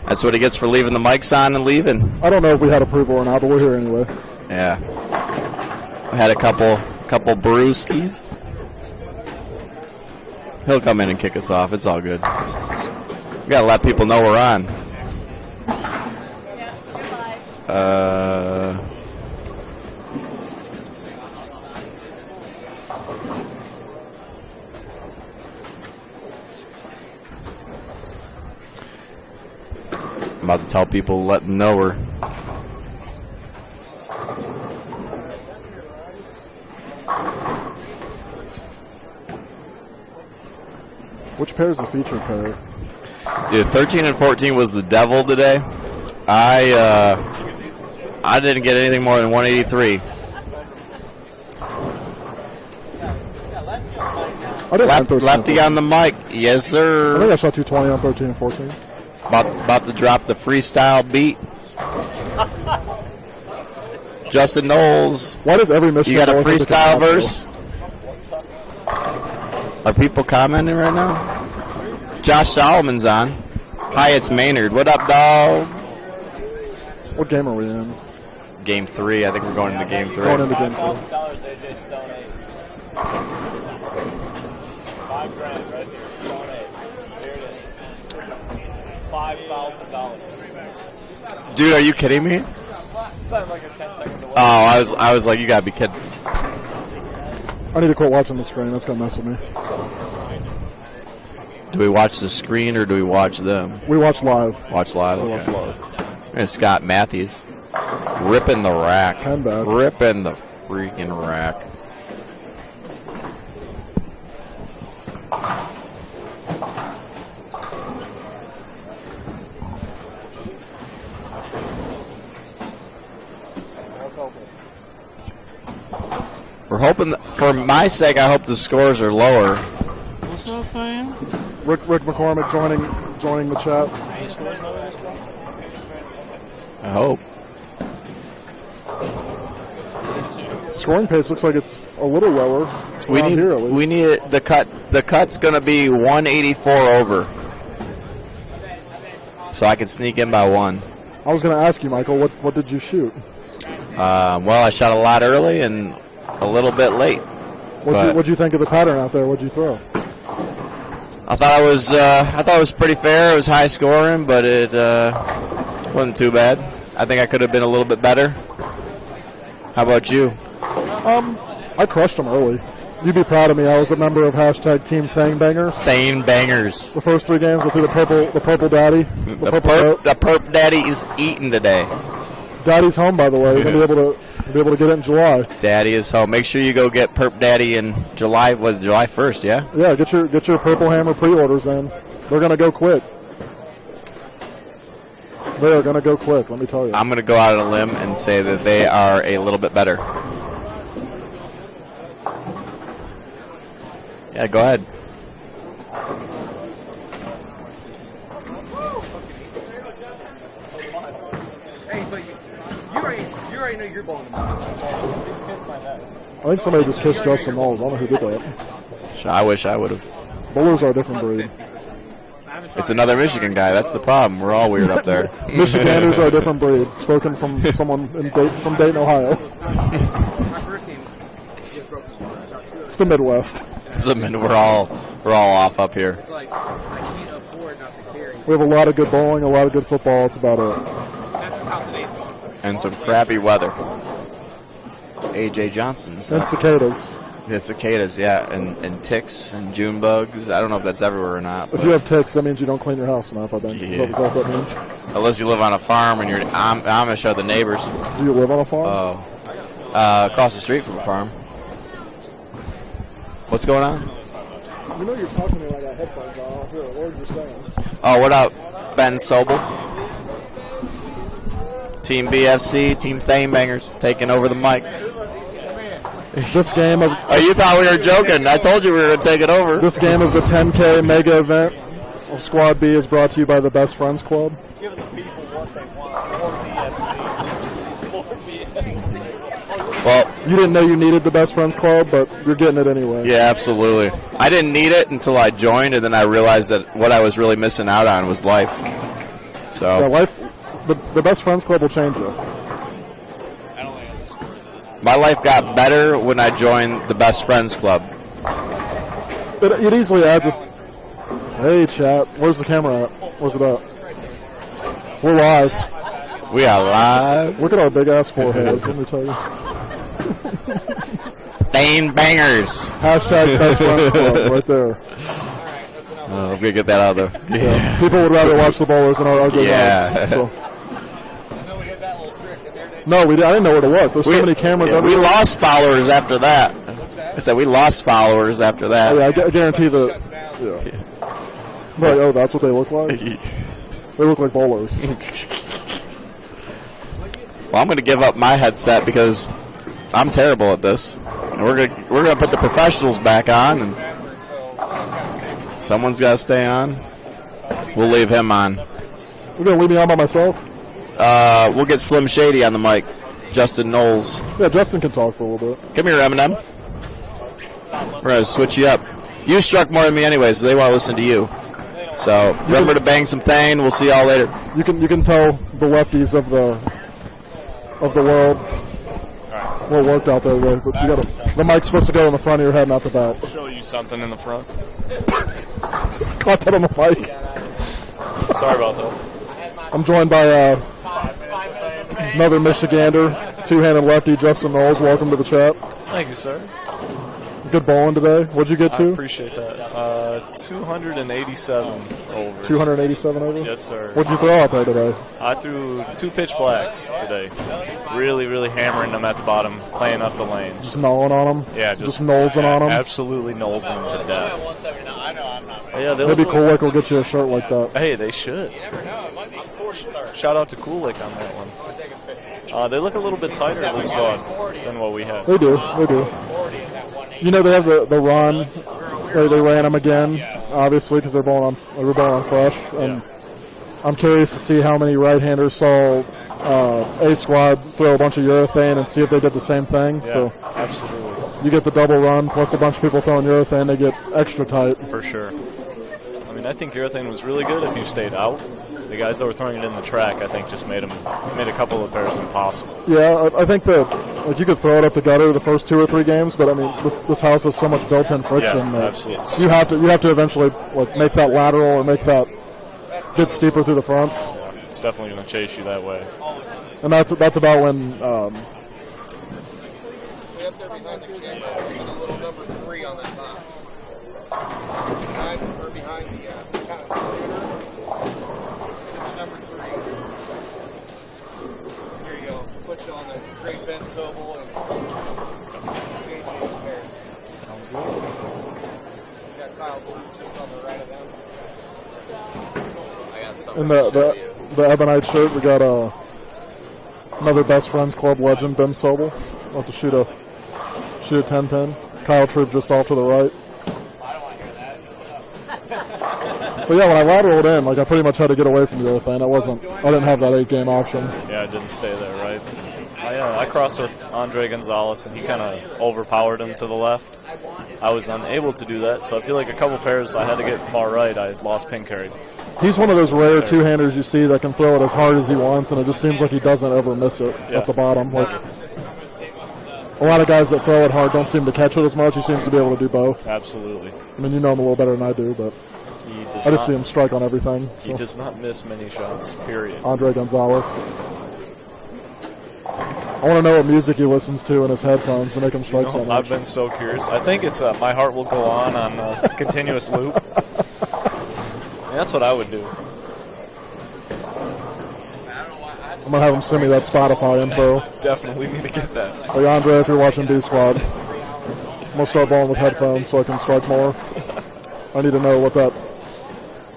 That's what he gets for leaving the mics on and leaving. I don't know if we had approval or not, but we're here anyway. Yeah. We had a couple brewskis. He'll come in and kick us off. It's all good. We gotta let people know we're on. Yeah, you're live. I'm about to tell people, let them know we're. Which pair is the feature pair? Dude, 13 and 14 was the devil today. I didn't get anything more than 183. Lefty on the mic, yes sir. I think I shot 220 on 13 and 14. About to drop the freestyle beat. Justin Knowles. Why does every mission? You got a freestyle verse? Are people commenting right now? Josh Solomon's on. Hi, it's Maynard. What up, dog? What game are we in? Game 3. I think we're going into game 3. Going into game 3. $5,000 AJ Stone 8s. $5 grand right there. Stone 8. Here it is. $5,000. Dude, are you kidding me? It's not like a 10-second delay. Oh, I was like, you gotta be kidding. I need to quit watching the screen. That's gonna mess with me. Do we watch the screen or do we watch them? We watch live. Watch live. We Okay. watch live. And Scott Matthews ripping the rack. 10 back. Ripping the freaking rack. We're hoping, for my sake, I hope the scores are lower. What's up, fam? Rick McCormick joining the chat. I hope. Scoring pace looks like it's a little lower. We around need here, at least. we need the cut. The cut's going to be 184 over, so I can sneak in by one. I was going to ask you, Michael, what did you shoot? Well, I shot a lot early and a little bit late. What'd you think of the pattern out there? What'd you throw? I thought it was pretty fair. It was high scoring, but it wasn't too bad. I think I could have been a little bit better. How about you? I crushed them early. You'd be proud of me. I was a member of hashtag Team Thang Bangers. Thane Bangers. The first 3 games, I threw the purple daddy. The Purple perp daddy is eating today. Daddy's home, by the way. You're gonna be able to get it in July. Daddy is home. Make sure you go get Perp Daddy in July. Was it July 1st? Yeah. Yeah, get your Purple Hammer pre-orders in. They're gonna go quick. They are going to go quick, let me tell you. I'm going to go out on a limb and say that they are a little bit better. Yeah, go ahead. Hey, but you already know you're bowling. Just kiss my neck. I think somebody just kissed Justin Knowles. I don't know who did that. I wish I would have. Bowlers are a different breed. It's another Michigan guy. That's the problem. We're all weird up there. Michiganders are a different breed. Spoken from someone from Dayton, Ohio. It's the Midwest. We're all off up here. We have a lot of good bowling, a lot of good football. It's about it. And some crappy weather. A.J. Johnson's. And cicadas. It's cicadas, yeah, and ticks and June bugs. I don't know if that's everywhere or not. If you have ticks, that means you don't clean your house enough, I think. Yeah. That's what that means. Unless you live on a farm and you're Amish are the neighbors. Do you live on a farm? Across the street from a farm. What's going on? You know you're talking to me like I got headphones on. I don't hear a word you're saying. Oh, what up, Ben Sobel? Team BFC, Team Thanebangers, taking over the mics. This game of... Oh, you thought we were joking. I told you we were going to take it over. This game of the 10K mega event of Squad B is brought to you by the Best Friends Club. Give the people what they want. More BFC. Well, you didn't know you needed the Best Friends Club, but you're getting it anyway. Yeah, absolutely. I didn't need it until I joined, and then I realized that what I was really missing out on was life. So, yeah, life. The Best Friends Club will change you. My life got better when I joined the Best Friends Club. It easily adds us. Hey, chat. Where's the camera at? Where's it at? We're live. We are live. Look at our big ass foreheads. Let me tell you. Thanebangers. Hashtag Best Friends Club right there. I'm gonna get that out of there. Yeah. People would rather watch the bowlers than our ugly dogs. So. No, I didn't know where to look. There's so many cameras everywhere. We lost followers after that. I said we lost followers after that. Oh, yeah, I guarantee that. Yeah. Right, oh, that's what they look like? They look like bowlers. Well, I'm going to give up my headset because I'm terrible at this. And we're gonna put the professionals back on, and someone's got to stay on. We'll leave him on. You're going to leave me on by myself? We'll get Slim Shady on the mic. Justin Knowles. Yeah, Justin can talk for a little bit. Come here, Eminem. We're going to switch you up. You struck more than me anyway, so they want to listen to you. So remember to bang some thang. We'll see y'all later. You can tell the lefties of the world what worked out there. But you gotta, the mic's supposed to go in the front of your head, not the back. Show you something in the front. Caught that on the mic. Sorry about that. I'm joined by another Michigander, two-handed lefty, Justin Knowles. Welcome to the chat. Thank you, sir. Good bowling today. What'd you get to? I appreciate that. 287 over. 287 over? Yes, sir. What'd you throw out there today? I threw 2 pitch blacks today. Really, really hammering them at the bottom, playing up the lanes. Just gnawing on them? Yeah, just nosing on them? Absolutely nosing them to death. Yeah, maybe Cool Lick will get you a shirt like that. Hey, they should. Shout out to Cool Lick on that one. They look a little bit tighter in this squad than what we had. They do. They do. You know, they have the run. They ran them again, obviously, because they were bowling on fresh. And I'm curious to see how many right-handers saw A squad throw a bunch of urethane and see if they did the same thing. Yeah, so absolutely. You get the double run plus a bunch of people throwing urethane, they get extra tight. For sure. I mean, I think urethane was really good if you stayed out. The guys that were throwing it in the track, I think, just made a couple of pairs impossible. Yeah, I think that you could throw it up the gutter the first 2 or 3 games, but I mean this house has so much built-in friction that absolutely. you have to eventually make that lateral or make that get steeper through the fronts. Yeah, it's definitely going to chase you that way. And that's about when. Behind the little number 3 on the box. Behind the number 3. Here you go. Put you on the great Ben Sobel and JJ's pair. Sounds good. You got Kyle just on the right of them. And the Ebonite shirt. We got another Best Friends Club legend, Ben Sobel. Want to shoot a 10-pin. Kyle Troop just off to the right. But yeah, when I lateraled in, like I pretty much had to get away from the urethane. I didn't have that 8-game option. Yeah, I didn't stay there, right? I crossed with Andre Gonzalez, and he kind of overpowered him to the left. I was unable to do that, so I feel like a couple pairs I had to get far right. I lost pin carried. He's one of those rare two-handers you see that can throw it as hard as he wants, and it just seems like he doesn't ever miss it at the bottom. Like a lot of guys that throw it hard don't seem to catch it as much. He seems to be able to do both. Absolutely. I mean, you know him a little better than I do, but I just see him strike on everything. He does not miss many shots, period. Andre Gonzalez. I want to know what music he listens to in his headphones to make him strike so much. I've been so curious. I think it's My Heart Will Go On continuous loop. That's what I would do. I'm going to have him send me that Spotify info. Definitely need to get that. Hey, Andre, if you're watching B Squad, I'm going to start balling with headphones so I can strike more. I need to know what that,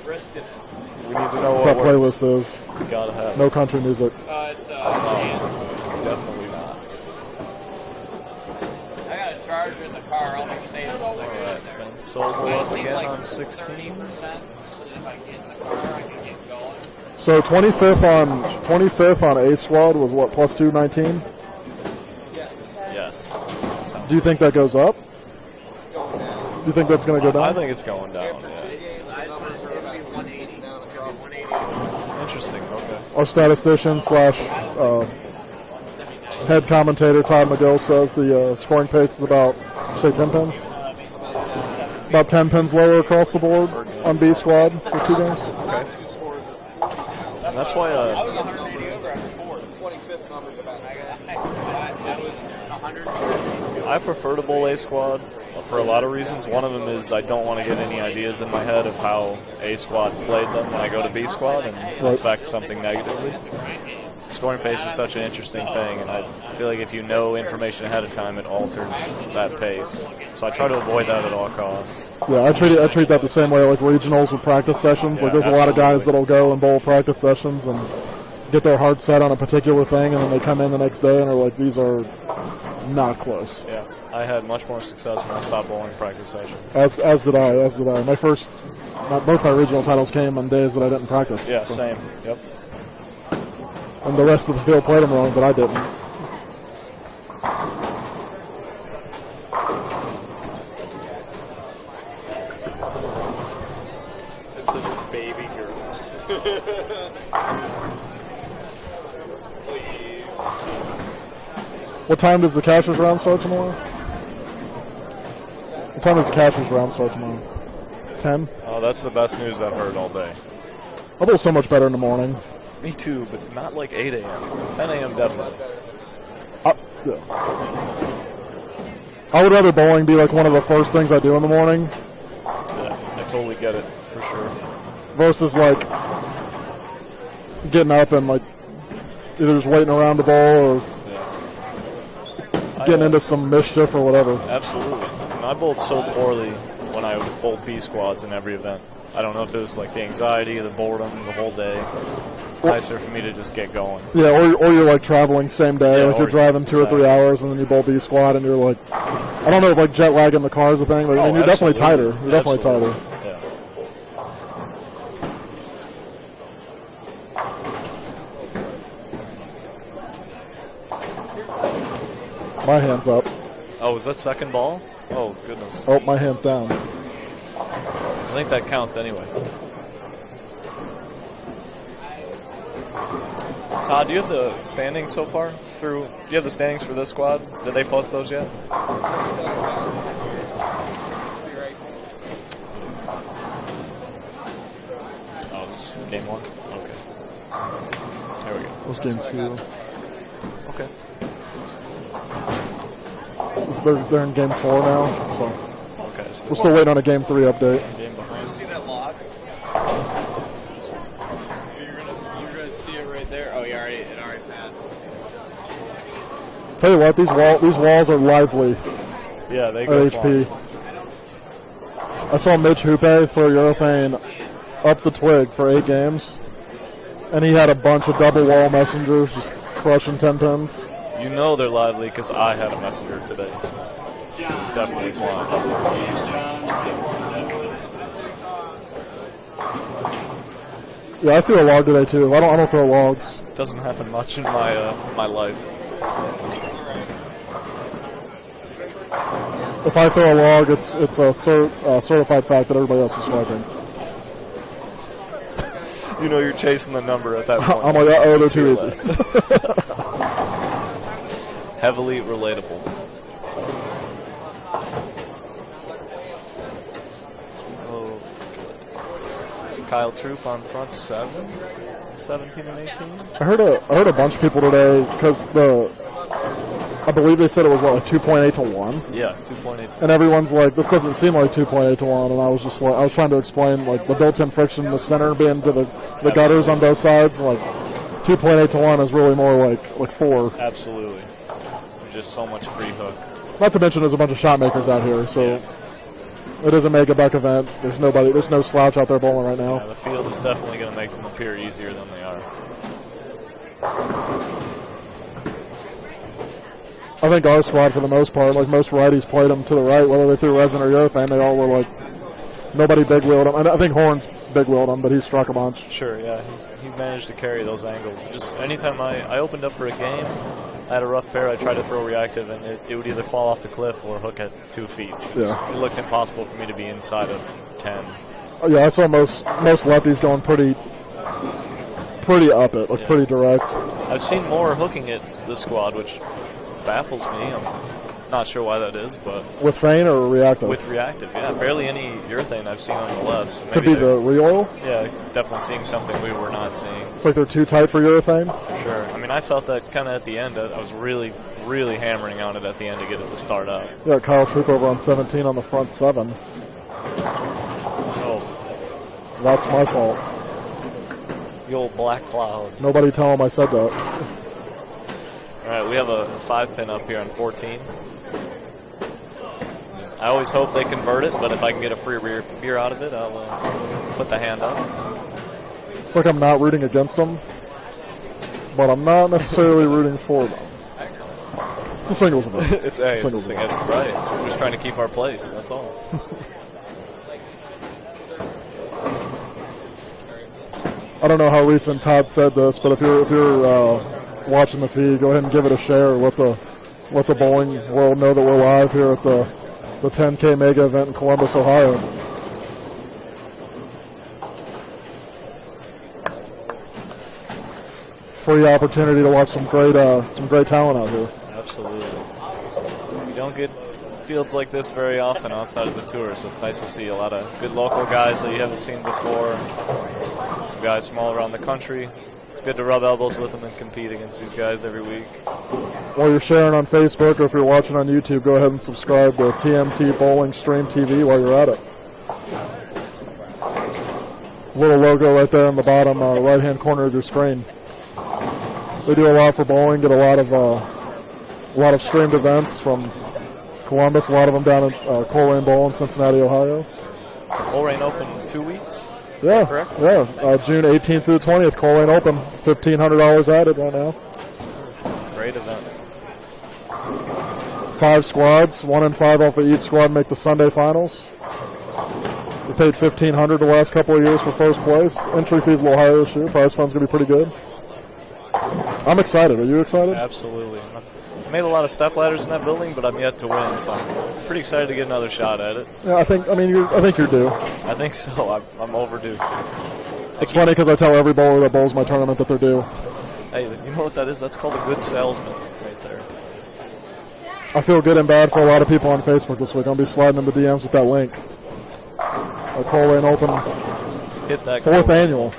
We need to know what that works. playlist is. We gotta have No country music. definitely not. I got a charger in the car. I'll be safe. All right, Ben Sobel up again on 16. So if I get in the car, I can get going. So 25th on A Squad was what, plus 219? Yes. Do you think that goes up? Do you think that's going to go down? I think it's going down. Yeah. Interesting. Okay. Our statistician / head commentator Todd McGill says the scoring pace is about, say, 10 pins? About 10 pins lower across the board on B Squad for 2 games. Okay. That's why. I prefer to bowl A Squad for a lot of reasons. One of them is I don't want to get any ideas in my head of how A Squad played them when I go to B Squad and affect something negatively. Scoring pace is such an interesting thing, and I feel like if you know information ahead of time, it alters that pace. So I try to avoid that at all costs. Yeah, I treat that the same way like regionals with practice sessions. Yeah, like there's a lot of guys that'll go and bowl practice sessions and get their heart set on a particular thing, and then they come in the next day and are like, these are not close. Yeah, I had much more success when I stopped bowling practice sessions. As did I. Both my regional titles came on days that I didn't practice. Yeah, so. same. Yep. And the rest of the field played them wrong, but I didn't. It's such a baby girl. Please. What time does the catcher's round start tomorrow? What time does the catcher's round start tomorrow? 10? Oh, that's the best news I've heard all day. I bowl so much better in the morning. Me too, but not like 8 a.m. 10 a.m. definitely. Yeah. I would rather bowling be like one of the first things I do in the morning Yeah, I totally get it, for sure. versus like getting up and like either just waiting around to bowl or getting into some mischief or whatever. Absolutely. I bowled so poorly when I bowled B squads in every event. I don't know if it was like the anxiety, the boredom, the whole day. It's nicer for me to just get going. Yeah, or you're like traveling same day, Yeah, like you're driving 2 or 3 hours, and then you bowl B squad, and you're like, I don't know if like jet lag in the car is a thing, but I mean, you're definitely tighter. You're definitely tighter. Yeah. My hand's up. Oh, was that second ball? Oh, goodness. Oh, my hand's down. I think that counts anyway. Todd, do you have the standings so far? Do you have the standings for this squad? Did they post those yet? Oh, this is game 1? Okay. There we go. It was game 2. Okay. They're in game 4 now, so Okay. So we're still waiting on a game 3 update. game behind. See that log? You're gonna see it right there. Oh, it already passed. Tell you what, these walls are lively Yeah, they at go HP. flying. I saw Mitch Hoope for urethane up the twig for 8 games, And he had a bunch of double wall messengers just crushing 10 pins. You know they're lively because I had a messenger today. So definitely flying. Yeah, I threw a log today too. I don't throw logs. Doesn't happen much in my life. If I throw a log, it's a certified fact that everybody else is swiping. You know you're chasing the number at that point. I'm like, uh-oh, they're too easy. Heavily relatable. Oh. Kyle Troop on front 7, 17 and 18. I heard a bunch of people today because I believe they said it was like 2.8 to 1. Yeah, 2.8. And everyone's like, this doesn't seem like 2.8 to 1. And I was just like, I was trying to explain like the built-in friction in the center being to the gutters on both sides. Like 2.8 to 1 is really more like 4. Absolutely. There's just so much free hook. Not to mention there's a bunch of shot makers out here, so it is a mega buck event. There's no slouch out there bowling right now. Yeah, the field is definitely going to make them appear easier than they are. I think our squad, for the most part, like most righties played them to the right, whether they threw resin or urethane, they all were like, nobody big-wheeled them. And I think Horns big-wheeled them, but he struck a bunch. Sure, yeah. He managed to carry those angles. Just anytime I opened up for a game, I had a rough pair, I tried to throw reactive, and it would either fall off the cliff or hook at 2 feet. So it looked impossible for me to be inside of 10. Oh, yeah, I saw most lefties going pretty up it, like pretty direct. I've seen more hooking at this squad, which baffles me. I'm not sure why that is, but with feint or reactive? With reactive, yeah. Barely any urethane I've seen on the left. So could be the re-oil? Yeah, definitely seeing something we were not seeing. It's like they're too tight for urethane? Sure. I mean, I felt that kind of at the end. I was really, really hammering on it at the end to get it to start up. Yeah, Kyle Troop over on 17 on the front 7. Oh. That's my fault. The old black cloud. Nobody tell him I said that. All right, we have a 5-pin up here on 14. I always hope they convert it, but if I can get a free beer out of it, I'll put the hand up. It's like I'm not rooting against them, but I'm not necessarily rooting for them. It's a singles event. It's right. We're just trying to keep our place. That's all. I don't know how recent Todd said this, but if you're watching the feed, go ahead and give it a share. Let the bowling world know that we're live here at the 10K mega event in Columbus, Ohio. Free opportunity to watch some great talent out here. Absolutely. You don't get fields like this very often outside of the tour, so it's nice to see a lot of good local guys that you haven't seen before. Some guys from all around the country. It's good to rub elbows with them and compete against these guys every week. While you're sharing on Facebook or if you're watching on YouTube, go ahead and subscribe to TMT Bowling Stream TV while you're at it. Little logo right there in the bottom right-hand corner of your screen. They do a lot for bowling, get a lot of streamed events from Columbus, a lot of them down at Coleraine Bowl in Cincinnati, Ohio. Coleraine Open 2 weeks? Is Yeah, that correct? yeah. June 18th through 20th, Coleraine Open. $1,500 added right now. Great event. 5 squads, 1 and 5 off of each squad make the Sunday finals. We paid $1,500 the last couple of years for first place. Entry fee's a little higher this year. Prize fund's gonna be pretty good. I'm excited. Are you excited? Absolutely. I made a lot of step ladders in that building, but I'm yet to win, so I'm pretty excited to get another shot at it. Yeah, I think you're due. I think so. I'm overdue. It's funny because I tell every bowler that bowls my tournament that they're due. Hey, you know what that is? That's called a good salesman right there. I feel good and bad for a lot of people on Facebook this week. I'll be sliding in the DMs with that link. Coleraine Open. Hit that 4th annual.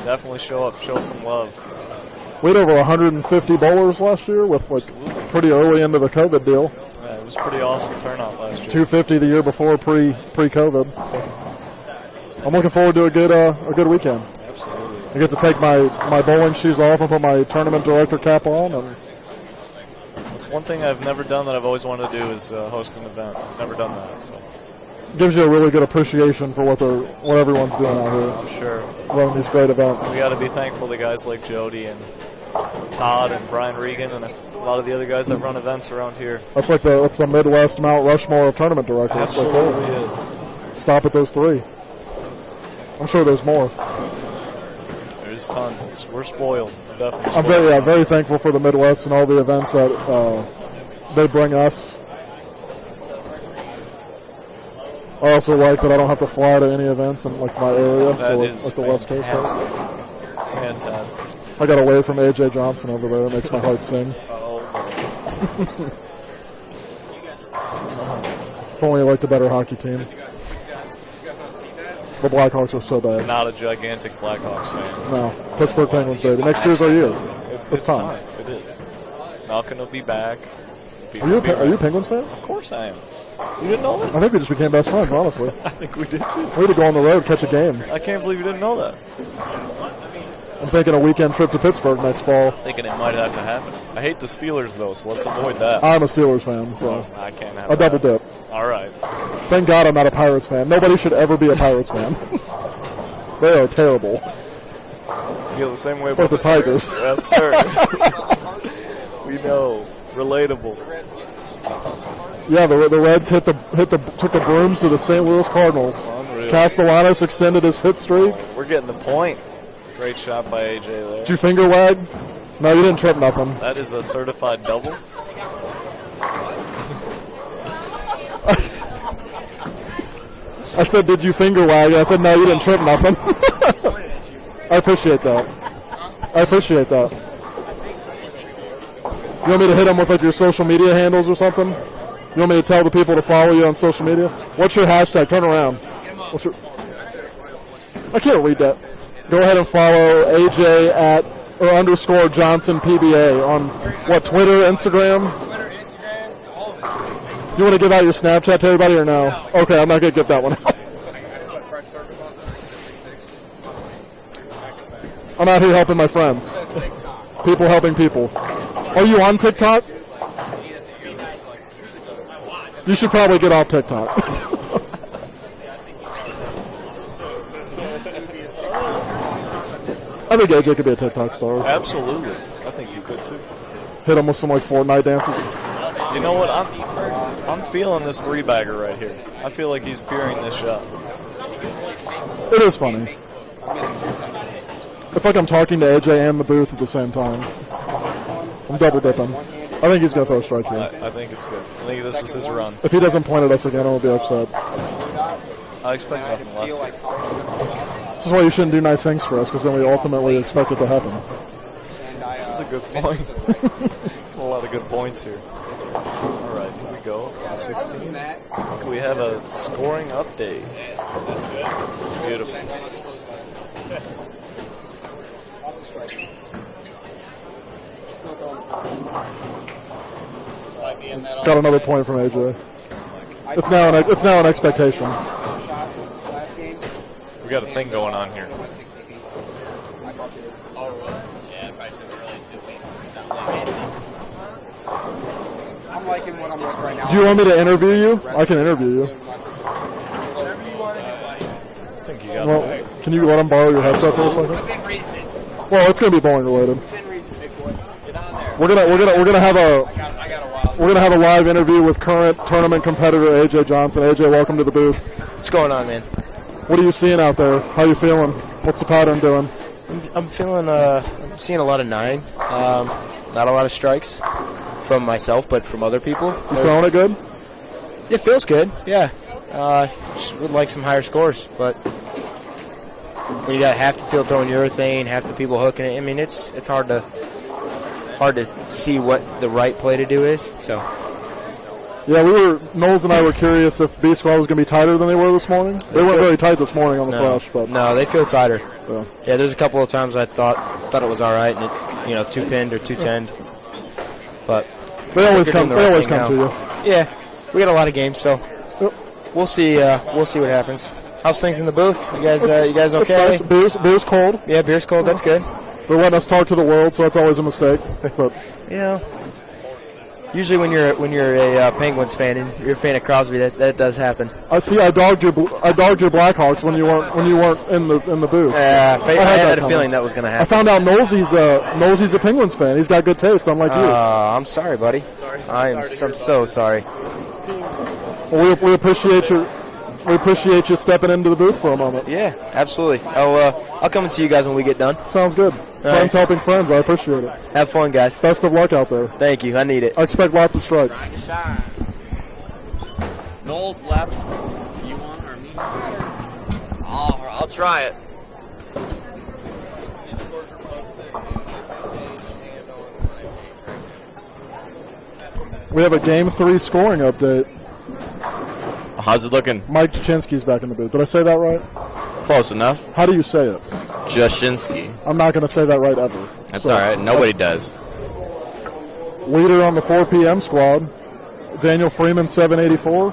Definitely show up. Show some love. We had over 150 bowlers last year with pretty early into the COVID deal. Yeah, it was pretty awesome turnout last year. 250 the year before pre-COVID. So I'm looking forward to a good weekend. Absolutely. I get to take my bowling shoes off and put my tournament director cap on. And it's one thing I've never done that I've always wanted to do is host an event. I've never done that. So gives you a really good appreciation for what everyone's doing out here. I'm sure. Running these great events. We got to be thankful to guys like Jody and Todd and Brian Regan and a lot of the other guys that run events around here. That's the Midwest Mount Rushmore of tournament directors. Absolutely is. Stop at those 3. I'm sure there's more. There's tons. We're spoiled. We're definitely spoiled. I'm very thankful for the Midwest and all the events that they bring us. I also like that I don't have to fly to any events in like my area, That is like the West Coast. Fantastic. I got away from AJ Johnson over there. It makes my heart sing. If only I liked a better hockey team. The Blackhawks are so bad. Not a gigantic Blackhawks fan. No, Pittsburgh Penguins, baby. Next year's our year. It's time. It is. Malkin will be back. Are you a Penguins fan? Of course I am. You didn't know this? I think we just became best friends, honestly. I think we did too. We need to go on the road, catch a game. I can't believe you didn't know that. I'm thinking a weekend trip to Pittsburgh next fall. Thinking it might have to happen. I hate the Steelers though, so let's avoid that. I'm a Steelers fan, so I can't have a double that. dip. All right. Thank God I'm not a Pirates fan. Nobody should ever be a Pirates fan. They are terrible. Feel the same way It's about like the Tigers. Yes, sir. We know. Relatable. Yeah, the Reds took the brooms to the St. Louis Cardinals. Unreal. Castellanos extended his hit streak. We're getting the point. Great shot by AJ there. Did you finger wag? No, you didn't trip nothing. That is a certified double. I said, did you finger wag? I said, no, you didn't trip nothing. I appreciate that. You want me to hit them with like your social media handles or something? You want me to tell the people to follow you on social media? What's your hashtag? Turn around. I can't read that. Go ahead and follow AJ at _ Johnson PBA on what, Twitter, Instagram? You want to give out your Snapchat to everybody or no? Okay, I'm not going to get that one out. I'm out here helping my friends. People helping people. Are you on TikTok? You should probably get off TikTok. I think AJ could be a TikTok star. Absolutely. I think you could too. Hit him with some like Fortnite dances. You know what? I'm feeling this 3-bagger right here. I feel like he's peering this shot. It is funny. It's like I'm talking to AJ and the booth at the same time. I'm double dipping. I think he's going to throw a strike here. I think it's good. I think this is his run. If he doesn't point at us again, I'll be upset. I expect nothing less. This is why you shouldn't do nice things for us, because then we ultimately expect it to happen. This is a good point. A lot of good points here. All right, here we go. 16. Can we have a scoring update? Beautiful. Got another point from AJ. It's now an expectation. We got a thing going on here. I'm liking what I'm doing right now. Do you want me to interview you? I can interview you. I think you got Well, can you let him borrow your headset for a second? Well, it's going to be bowling related. We're gonna have a live interview with current tournament competitor AJ Johnson. AJ, welcome to the booth. What's going on, man? What are you seeing out there? How you feeling? What's the pattern doing? I'm feeling. I'm seeing a lot of 9. Not a lot of strikes from myself, but from other people. You feeling it good? It feels good. Yeah. Just would like some higher scores, but when you got half the field throwing urethane, half the people hooking it, I mean, it's hard to see what the right play to do is. So. Yeah, Knowles and I were curious if B Squad was going to be tighter than they were this morning. They weren't very tight this morning on the flash, but no, they feel tighter. Yeah, there's a couple of times I thought it was all right, and it, 2-pinned or 2-10, but they always come to you. Yeah, we got a lot of games, so we'll see. We'll see what happens. How's things in the booth? You guys okay? Nice. Beer's cold. Yeah, beer's cold. That's good. They're letting us talk to the world, so that's always a mistake. But yeah, Usually when you're a Penguins fan and you're a fan of Crosby, that does happen. I see. I dogged your Blackhawks when you weren't in the booth. Yeah, I had a coming. feeling that was going to happen. I found out Nosey's a Penguins fan. He's got good taste, unlike you. I'm sorry, buddy. I'm so sorry. Well, we appreciate you stepping into the booth for a moment. Yeah, absolutely. I'll come and see you guys when we get done. Sounds good. Friends helping friends. I appreciate it. Have fun, guys. Best of luck out there. Thank you. I need it. I expect lots of strikes. Knowles left. You want or me? I'll try it. We have a Game 3 scoring update. How's it looking? Mike Jaczynski's back in the booth. Did I say that right? Close enough. How do you say it? Jaczynski. I'm not going to say that right ever. That's all right. Nobody does. Leader on the 4 p.m. squad, Daniel Freeman, 784.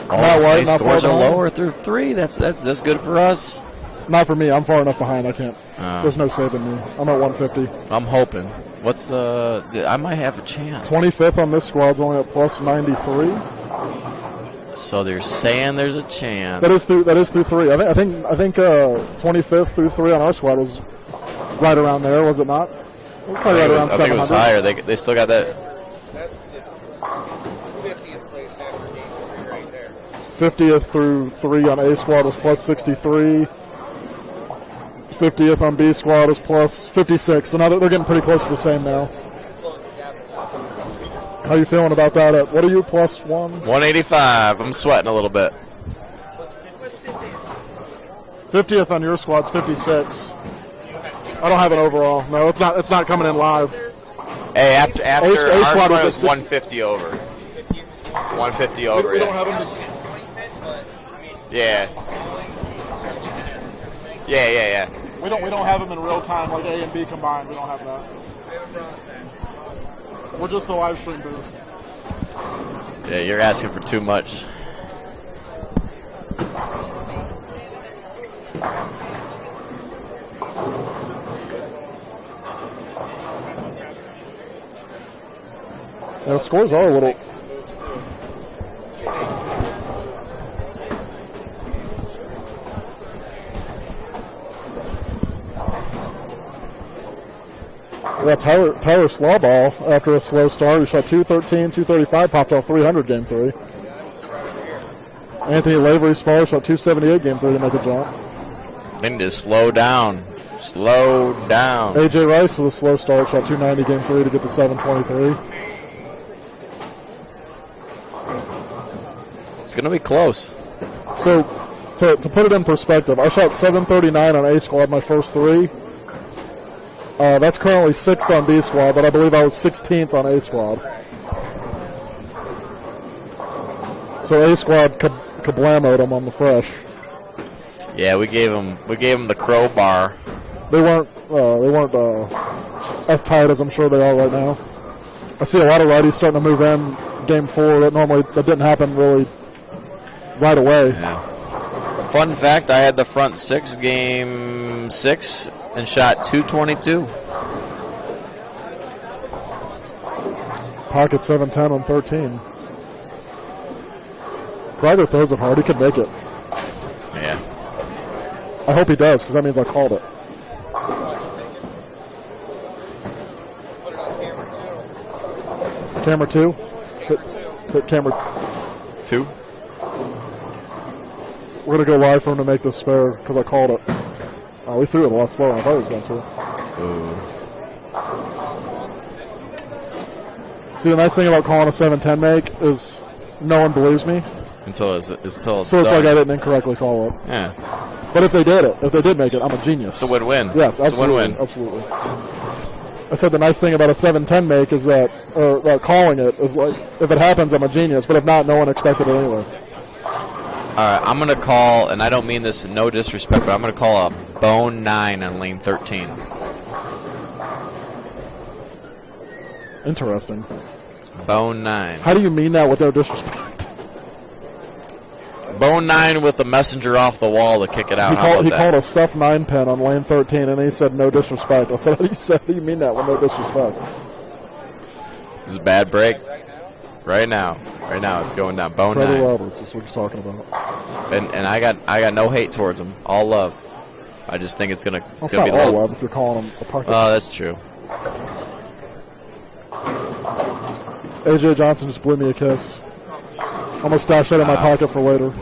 Matt White, his not scores far are behind. lower through 3. That's good for us. Not for me. I'm far enough behind. I can't. There's no saving me. I'm at 150. I'm hoping. What's I might have a chance. 25th on this squad's only at plus 93. So they're saying there's a chance. That is through 3. I think 25th through 3 on our squad was right around there, was it not? It was probably right around 700. I think it was higher. They still got that. That's the 50th place after game 3 right there. 50th through 3 on A squad was plus 63. 50th on B squad is plus 56. So now they're getting pretty close to the same now. How you feeling about that? What are you, plus 1? 185. I'm sweating a little bit. What's 50th? 50th on your squad's 56. I don't have an overall. No, it's not coming in live. Hey, after A our squad squad was was at 150 over. 150 over. We don't Yeah. have them. Yeah. Yeah. We don't have them in real time like A and B combined. We don't have that. We're just the live stream booth. Yeah, you're asking for too much. So the scores are a little. Yeah, Tyler Slawball, after a slow start, he shot 213, 235, popped off 300 game 3. Anthony Lavery-Spar shot 278 game 3 to make a jump. They need to slow down. Slow down. AJ Rice with a slow start, shot 290 game 3 to get to 723. It's going to be close. So, to put it in perspective, I shot 739 on A squad my first 3. That's currently 6th on B squad, but I believe I was 16th on A squad. So A squad kablamoed them on the fresh. Yeah, we gave them the crowbar. They weren't as tight as I'm sure they are right now. I see a lot of righties starting to move in game 4. That didn't happen really right away. Yeah. Fun fact: I had the front 6 game 6 and shot 222. Pocket 710 on 13. Ryder throws it hard. He could make it. Yeah. I hope he does, because that means I called it. Put it on camera 2. Camera 2? Hit camera 2. We're going to go live for him to make this spare, because I called it. Oh, we threw it a lot slower than I thought he was going to. Ooh. See, the nice thing about calling a 7-10 make is no one believes me. Until it's So it's done. like I didn't incorrectly call it. Yeah. But if they did make it, I'm a genius. It's a win-win. Yes, absolutely. It's a win-win. Absolutely. I said the nice thing about a 7-10 make is that, calling it is like, if it happens, I'm a genius. But if not, no one expected it anyway. All right, I'm going to call, and I don't mean this in no disrespect, but I'm going to call a bone 9 on lane 13. Interesting. Bone 9. How do you mean that with no disrespect? Bone 9 with the messenger off the wall to kick it out. He called a stuffed 9 pin on lane 13, and he said no disrespect. I said, how do you mean that with no disrespect? This is a bad break. Right now, it's going down. Bone Trevor 9. Roberts is what he's talking about. And I got no hate towards him. All love. I just think it's gonna It's be not all low. love if you're calling him a pocket. Oh, that's true. AJ Johnson just blew me a kiss. I'm gonna stash that in my pocket for later.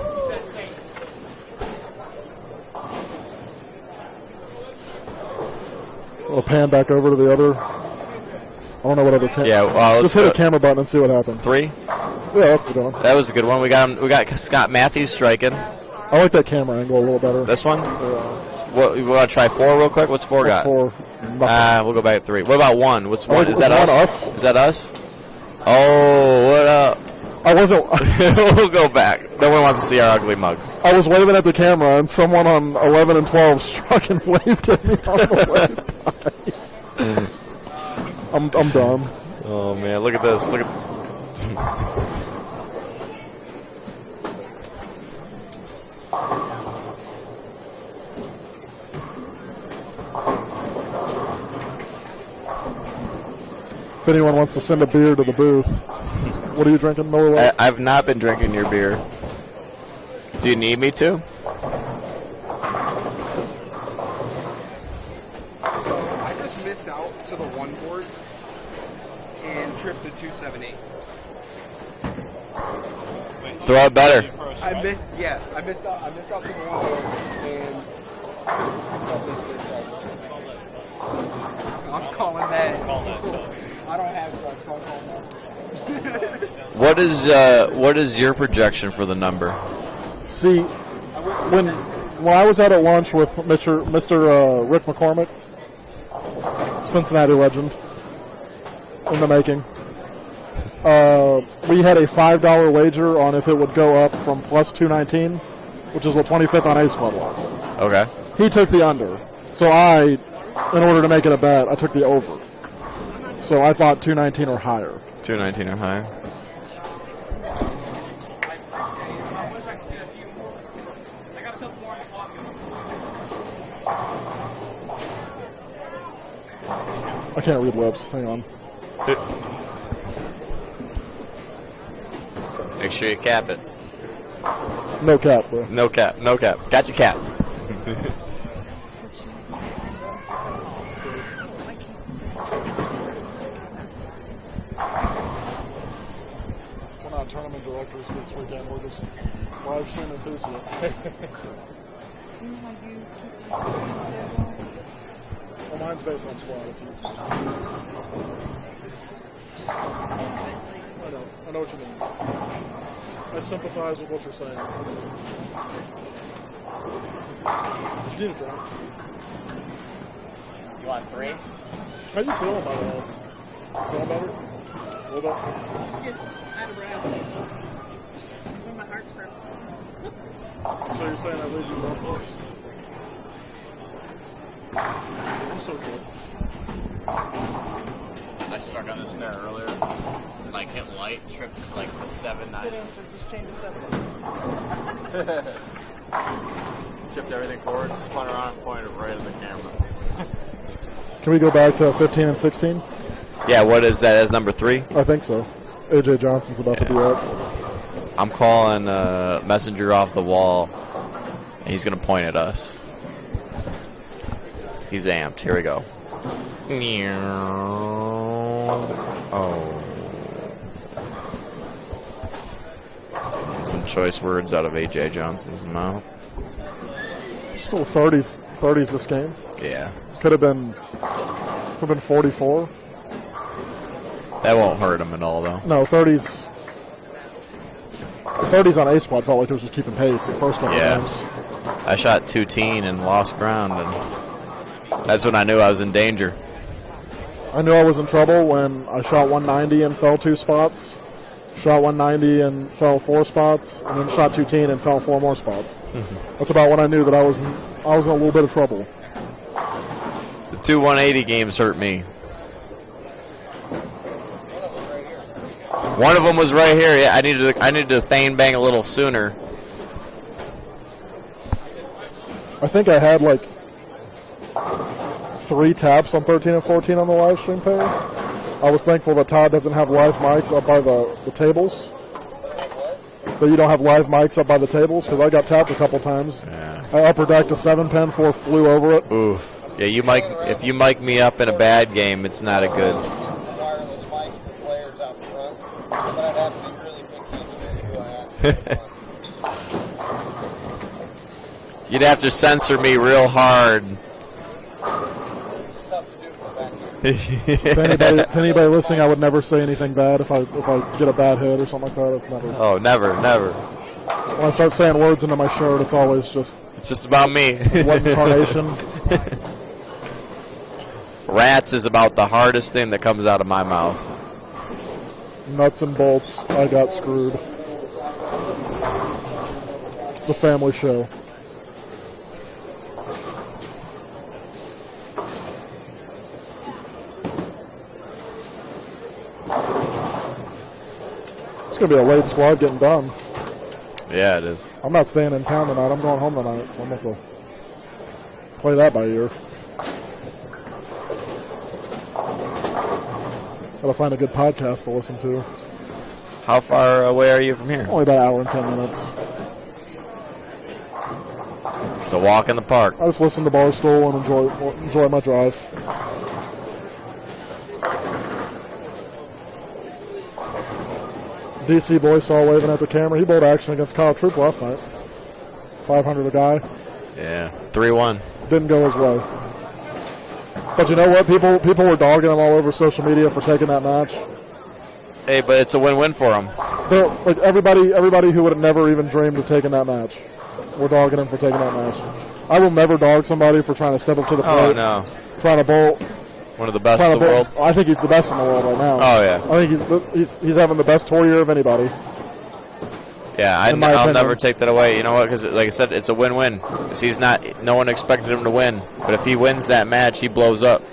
We'll pan back over to the other. I don't know what other camera. Yeah, well, just hit a camera button and see what happens. 3. Yeah, that's a good one. That was a good one. We got Scott Matthews striking. I like that camera angle a little better. This one. What you want to try 4 real quick? What's 4 got? 4. We'll go back to 3. What about 1? What's 1? Is that us? us? Is that us? Oh, what up? I wasn't. We'll go back. No one wants to see our ugly mugs. I was waving at the camera, and someone on 11 and 12 struck and waved at me on the way by. I'm done. Oh man, look at this. Look at. If anyone wants to send a beer to the booth, what are you drinking, Miller Lite? I've not been drinking your beer. Do you need me to? So I just missed out to the 1 board and tripped the 2 7/8. Throw it better. I missed out to the 1 board and I'm calling that. I don't have drugs, so I'm calling that. What is your projection for the number? See, when I was out at lunch with Mr. Rick McCormick, Cincinnati legend in the making, we had a $5 wager on if it would go up from plus 219, which is what 25th on A squad was. Okay. He took the under, so in order to make it a bet, I took the over. So I thought 219 or higher. 219 or higher. I can't read lips. Hang on. Make sure you cap it. No cap, bro. No cap. No cap. Got your cap. We're not tournament directors this weekend. We're just live stream enthusiasts. Well, mine's based on squad. It's easy. I know what you mean. I sympathize with what you're saying. You need a drink. You want 3? How you feeling, by the way? Feeling better? A little bit? Just get out of breath. When my heart starts. So you're saying I leave you breathless? I'm so good. I struck on this mirror earlier. Like hit light, tripped like the 7-9. Just change the subject. Chipped everything forward, spun around, and pointed right at the camera. Can we go back to 15 and 16? Yeah, what is that as number 3? I think so. AJ Johnson's about to be up. I'm calling Messenger off the wall. And he's going to point at us. He's amped. Here we go. Oh. Some choice words out of AJ Johnson's mouth. Still 30s this game. Yeah. Could have been 44. That won't hurt him at all, though. No, 30s. The 30s on A squad felt like it was just keeping pace the first couple games. I shot 2-teen and lost ground, and that's when I knew I was in danger. I knew I was in trouble when I shot 190 and fell 2 spots, shot 190 and fell 4 spots, and then shot 210 and fell 4 more spots. That's about when I knew that I was in a little bit of trouble. The 2 180 games hurt me. One of them was right here. Yeah, I needed to Thane bang a little sooner. I think I had like 3 taps on 13 and 14 on the live stream pair. I I was thankful that Todd doesn't have live mics up by the tables. That you don't have live mics up by the tables, because I got tapped a couple times. Yeah. I upper decked a 7-pin, 4 flew over it. Ooh. Yeah, if you mic me up in a bad game, it's not a good. Wireless mics for players out front, but I'd have to be really big to who I ask. You'd have to censor me real hard. It's tough to do from back here. To anybody listening, I would never say anything bad if I get a bad hit or something like that. It's never. Oh, never. When I start saying words into my shirt, it's always just. It's just about me. One incarnation. Rats is about the hardest thing that comes out of my mouth. Nuts and bolts. I got screwed. It's a family show. It's going to be a late squad getting done. Yeah, it is. I'm not staying in town tonight. I'm going home tonight, so I'm going to play that by ear. Got to find a good podcast to listen to. How far away are you from here? Only about an hour and 10 minutes. It's a walk in the park. I just listen to Barstool and enjoy my drive. DC boy saw waving at the camera. He bowled action against Kyle Troop last night. 500 a guy. Yeah, 3-1. Didn't go his way. But you know what? People were dogging him all over social media for taking that match. Hey, but it's a win-win for him. Like everybody who would have never even dreamed of taking that match, we're dogging him for taking that match. I will never dog somebody for trying to step up to the plate. Oh, no. Trying to bowl. One of the best in the world. I think he's the best in the world right now. Oh, yeah. I think he's having the best tour year of anybody. Yeah, I'll never take that away. You know what? Because, like I said, it's a win-win. No one expected him to win. But if he wins that match, he blows up.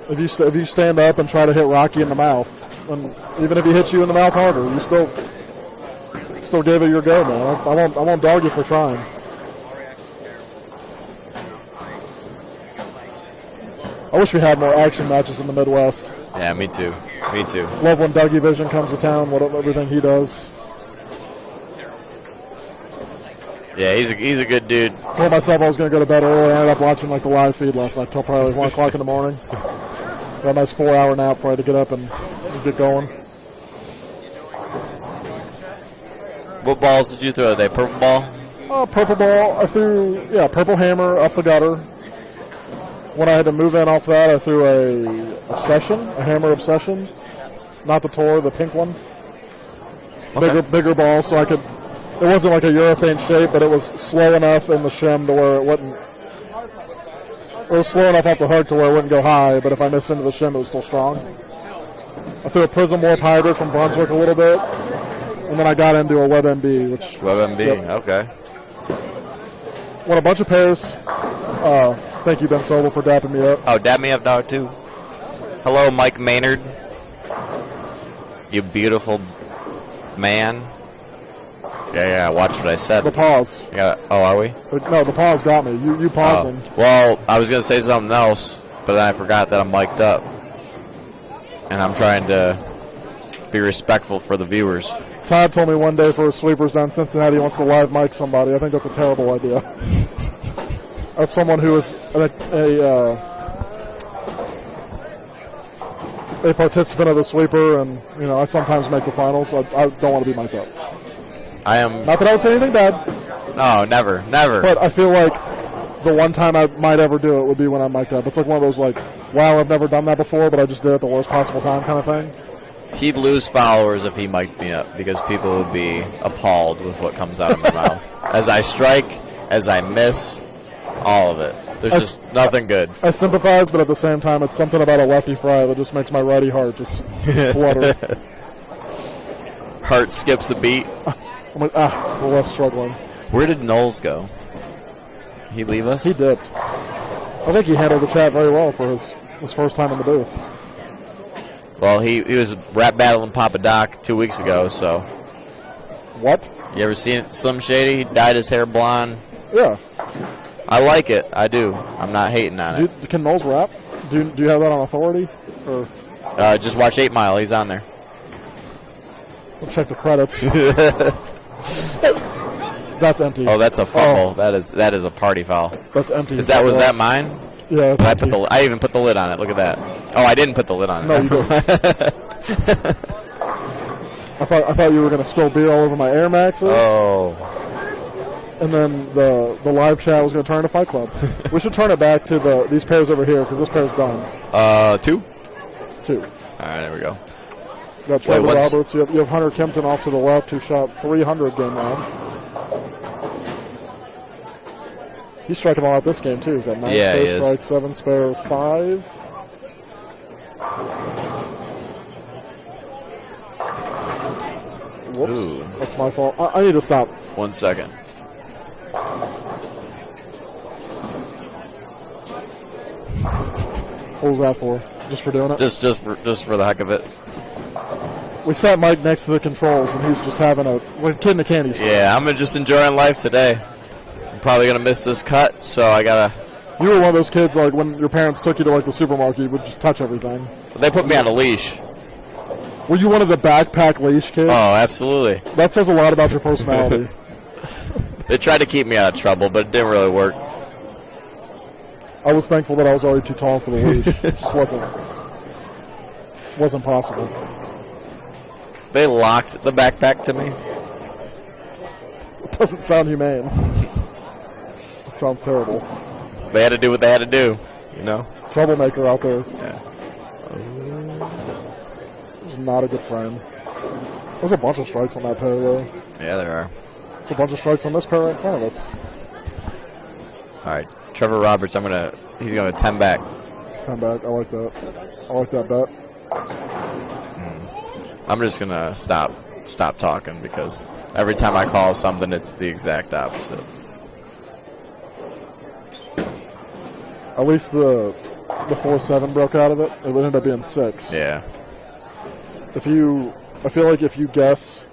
If you stand up and try to hit Rocky in the mouth, and even if he hits you in the mouth harder, you still gave it your go, man. I won't dog you for trying. I wish we had more action matches in the Midwest. Yeah, me too. Love when Dougie Vision comes to town, everything he does. Yeah, he's a good dude. Told myself I was going to go to bed early. I ended up watching the live feed last night till probably 1 o'clock in the morning. Got a nice 4-hour nap before I had to get up and get going. What balls did you throw today? Purple ball? Purple ball. I threw, purple hammer up the gutter. When I had to move in off that, I threw a hammer obsession. Not the tour, the pink one. Okay. Bigger ball, so I could. It wasn't like a urethane shape, but it was slow enough in the shim to where it wouldn't. It was slow enough off the hook to where it wouldn't go high, but if I missed into the shim, it was still strong. I threw a Prism Warp Hybrid from Brunswick a little bit, and then I got into a WebMB, which. WebMB, okay. Won a bunch of pairs. Thank you, Ben Sobel, for dapping me up. Oh, dap me up, dog, too. Hello, Mike Maynard. You beautiful man. Yeah, watch what I said. The pause. Are we? No, the pause got me. You pausing. Well, I was going to say something else, but then I forgot that I'm mic'd up. And I'm trying to be respectful for the viewers. Todd told me one day for his sweepers down Cincinnati he wants to live mic somebody. I think that's a terrible idea. As someone who is a participant of the sweeper, and I sometimes make the finals. I don't want to be mic'd up. I am. Not that I would say anything bad. No, never. But I feel like the one time I might ever do it would be when I'm mic'd up. It's like one of those wow, I've never done that before, but I just did it at the worst possible time kind of thing. He'd lose followers if he mic'd me up because people would be appalled with what comes out of my mouth. As I strike, as I miss. All of it. There's just nothing good. I sympathize, but at the same time, it's something about a lefty fry that just makes my righty heart just flutter. Heart skips a beat. I'm like, the left's struggling. Where did Knowles go? He leave us? He dipped. I think he handled the chat very well for his first time in the booth. Well, he was rap battling Papa Doc 2 weeks ago, so. What? You ever seen it? Slim Shady? He dyed his hair blonde. Yeah. I like it. I do. I'm not hating on it. Can Knowles rap? Do you have that on authority? Or Just watch 8 Mile. He's on there. we'll check the credits. That's empty. Oh, that's a fumble. That is a party foul. That's empty. Was that mine? Yeah. I even put the lid on it. Look at that. Oh, I didn't put the lid on it. No, you didn't. I thought you were going to spill beer all over my Air Maxes. Oh. And then the live chat was going to turn to Fight Club. We should turn it back to these pairs over here because this pair's done. 2? 2. All right, there we go. You got Trevor Roberts. You have Hunter Kempton off to the left who shot 300 game round. He's striking a lot this game, too. He's got 9 spare strikes, 7 spare, 5. Whoops. Ooh. That's my fault. I need to stop. 1 second. What was that for? Just for doing it? Just for the heck of it. We sat Mike next to the controls, and he's just having like a kid in a candy store. Yeah, I'm just enjoying life today. I'm probably going to miss this cut, so I got to... You were one of those kids, like, when your parents took you to, like, the supermarket, you would just touch everything. They put me on a leash. Were you one of the backpack leash kids? Oh, absolutely. That says a lot about your personality. They tried to keep me out of trouble, but it didn't really work. I was thankful that I was already too tall for the leash. It just wasn't possible. They locked the backpack to me. It doesn't sound humane. It sounds terrible. They had to do what they had to do, you know? Troublemaker out there. Yeah. He's not a good friend. There's a bunch of strikes on that pair, though. Yeah, there are. There's a bunch of strikes on this pair right in front of us. All right, Trevor Roberts, he's going to 10 back. 10 back, I like that. I like that bet. I'm just going to stop talking because every time I call something, it's the exact opposite. At least the 4-7 broke out of it. It would end up being 6. Yeah. I feel like if you guess.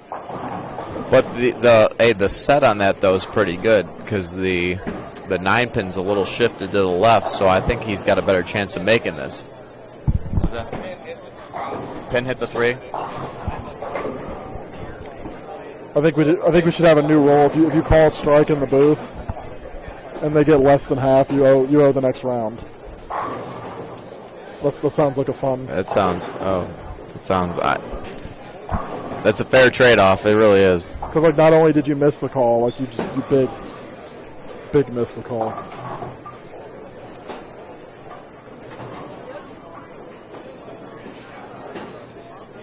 But the set on that though is pretty good because the 9 pin's a little shifted to the left, so I think he's got a better chance of making this. What was that? Pin hit the 3. I think we should have a new rule. If you call a strike in the booth and they get less than half, you owe the next round. That sounds like a fun. That's a fair trade-off. It really is. Because like not only did you miss the call, like you big missed the call.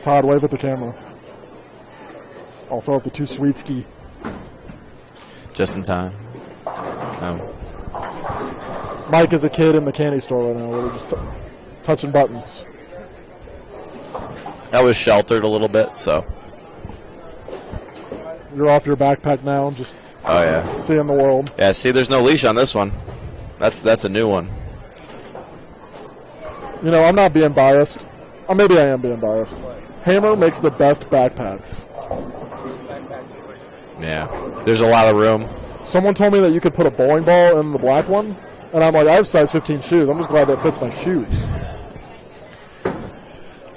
Todd, wave at the camera. I'll throw up the 2 sweet ski. Just in time. Mike is a kid in the candy store right now where they're just touching buttons. I was sheltered a little bit, so. You're off your backpack now, just seeing the world. Yeah, see, there's no leash on this one. That's a new one. You know, I'm not being biased. Or maybe I am being biased. Hammer makes the best backpacks. Yeah, there's a lot of room. Someone told me that you could put a bowling ball in the black one, and I'm like, I have size 15 shoes. I'm just glad that fits my shoes.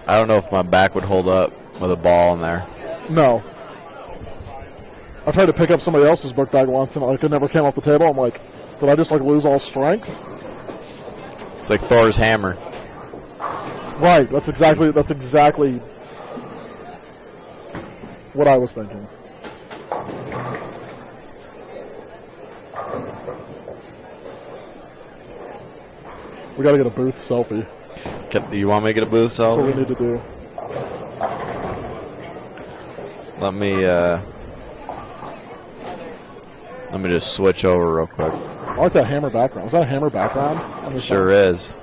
I don't know if my back would hold up with a ball in there. No. I tried to pick up somebody else's book bag once, and it never came off the table. I'm like, did I just lose all strength? It's like Thor's hammer. Right. That's exactly what I was thinking. We got to get a booth selfie. You want me to get a booth selfie? That's what we need to do. Let me just switch over real quick. I like that hammer background. Was that a hammer background? Sure is.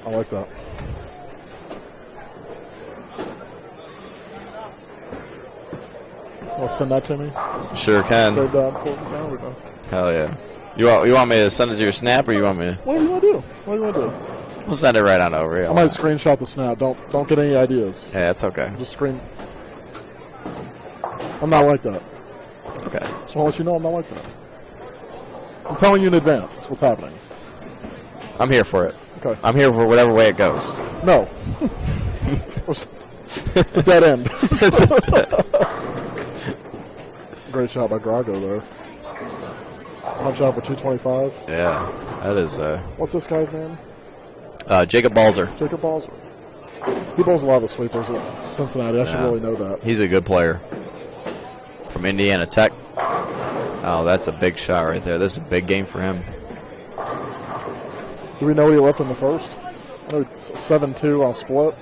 I like that. Want to send that to me? Sure can. Save that before we go. We're done. Hell yeah. You want me to send it to your snap, or you want me to? What do you want to do? What do you want to do? We'll send it right on over. Yeah, I might screenshot the snap. Don't get any ideas. Yeah, that's okay. Just screen. I'm not like that. It's okay. Just want to let you know I'm not like that. I'm telling you in advance what's happening. I'm here for it. Okay. I'm here for whatever way it goes. No. It's a dead end. Great shot by Grago there. Punch out for 225. Yeah, that is. What's this guy's name? Jacob Balzer. Jacob Balzer. He bowls a lot of the sweepers at Cincinnati. I should really know that. He's a good player. From Indiana Tech. Oh, that's a big shot right there. This is a big game for him. Do we know what he left in the first? I know 7-2 on split.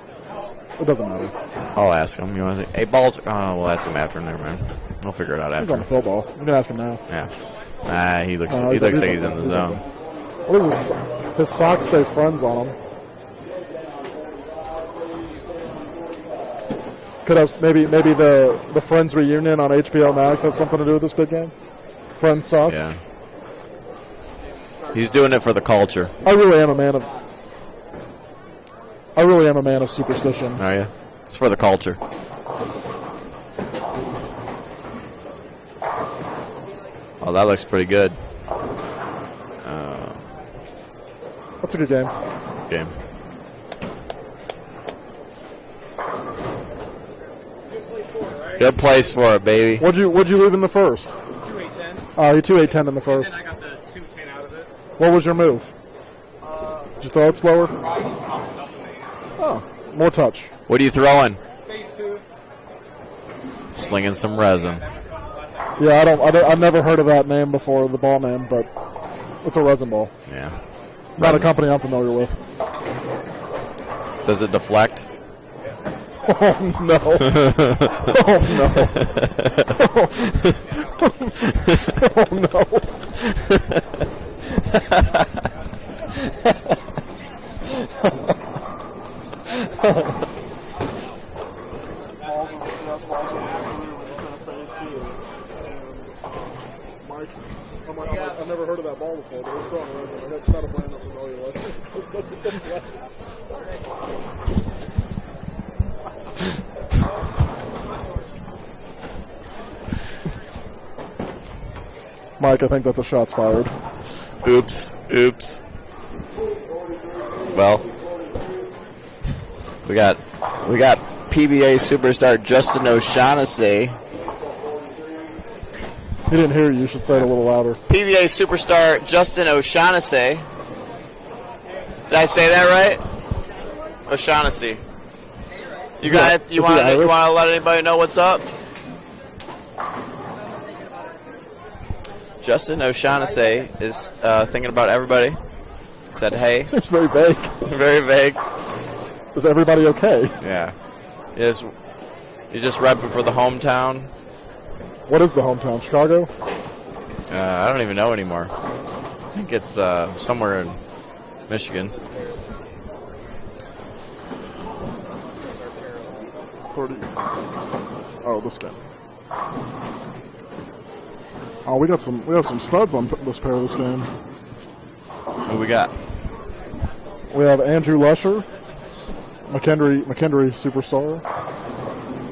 It doesn't matter. I'll ask him. You want to say, hey, Balzer? Oh, we'll ask him after. Never mind. We'll figure it out after. He's on the field ball. You can ask him now. Yeah. He looks like he's in the zone. What is this? His socks say friends on them. Could have maybe the Friends reunion on HBO Max has something to do with this big game. Friends socks. Yeah. He's doing it for the culture. I really am a man of superstition. Oh yeah. It's for the culture. Oh, that looks pretty good. That's a good game. Game. Good place for it, baby. What'd you leave in the first? 2-8-10. You 2-8-10 in the first. And then I got the 2-10 out of it. What was your move? Just throw it slower? Oh, more touch. What are you throwing? Phase 2. Slinging some resin. Yeah, I've never heard of that name before, the ball name, but it's a resin ball. Yeah. Not a company I'm familiar with. Does it deflect? Oh no! Oh no! Oh I've never heard of that ball before, but it's throwing resin. That's not a brand I'm familiar with. Mike, I think that's a shots fired. Oops. Well, we got PBA superstar Justin O'Shaughnessy. He didn't hear you. You should say it a little louder. PBA superstar Justin O'Shaughnessy. Did I say that right? O'Shaughnessy. You want to let anybody know what's up? Justin O'Shaughnessy is thinking about everybody. Said, hey. Seems very vague. Very vague. Is everybody okay? Yeah. He's just repping for the hometown. What is the hometown? Chicago? I don't even know anymore. I think it's somewhere in Michigan. 30. Oh, this guy. Oh, we have some studs on this pair this game. Who we got? We have Andrew Lusher, McKendry superstar,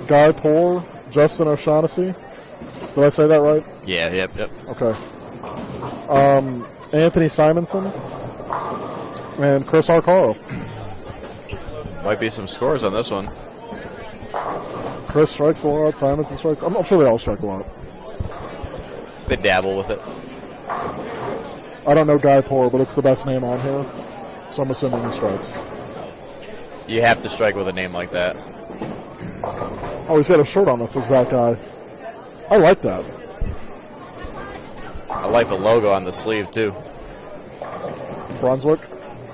Guy Poor, Justin O'Shaughnessy. Did I say that right? Yeah, yep. Okay. Anthony Simonson and Chris Arcaro. Might be some scores on this one. Chris strikes a lot, Simonson strikes. I'm sure they all strike a lot. They dabble with it. I don't know Guy Poor, but it's the best name on here, so I'm assuming he strikes. You have to strike with a name like that. Oh, he's got a shirt on that says that guy. I like that. I like the logo on the sleeve, too. Brunswick,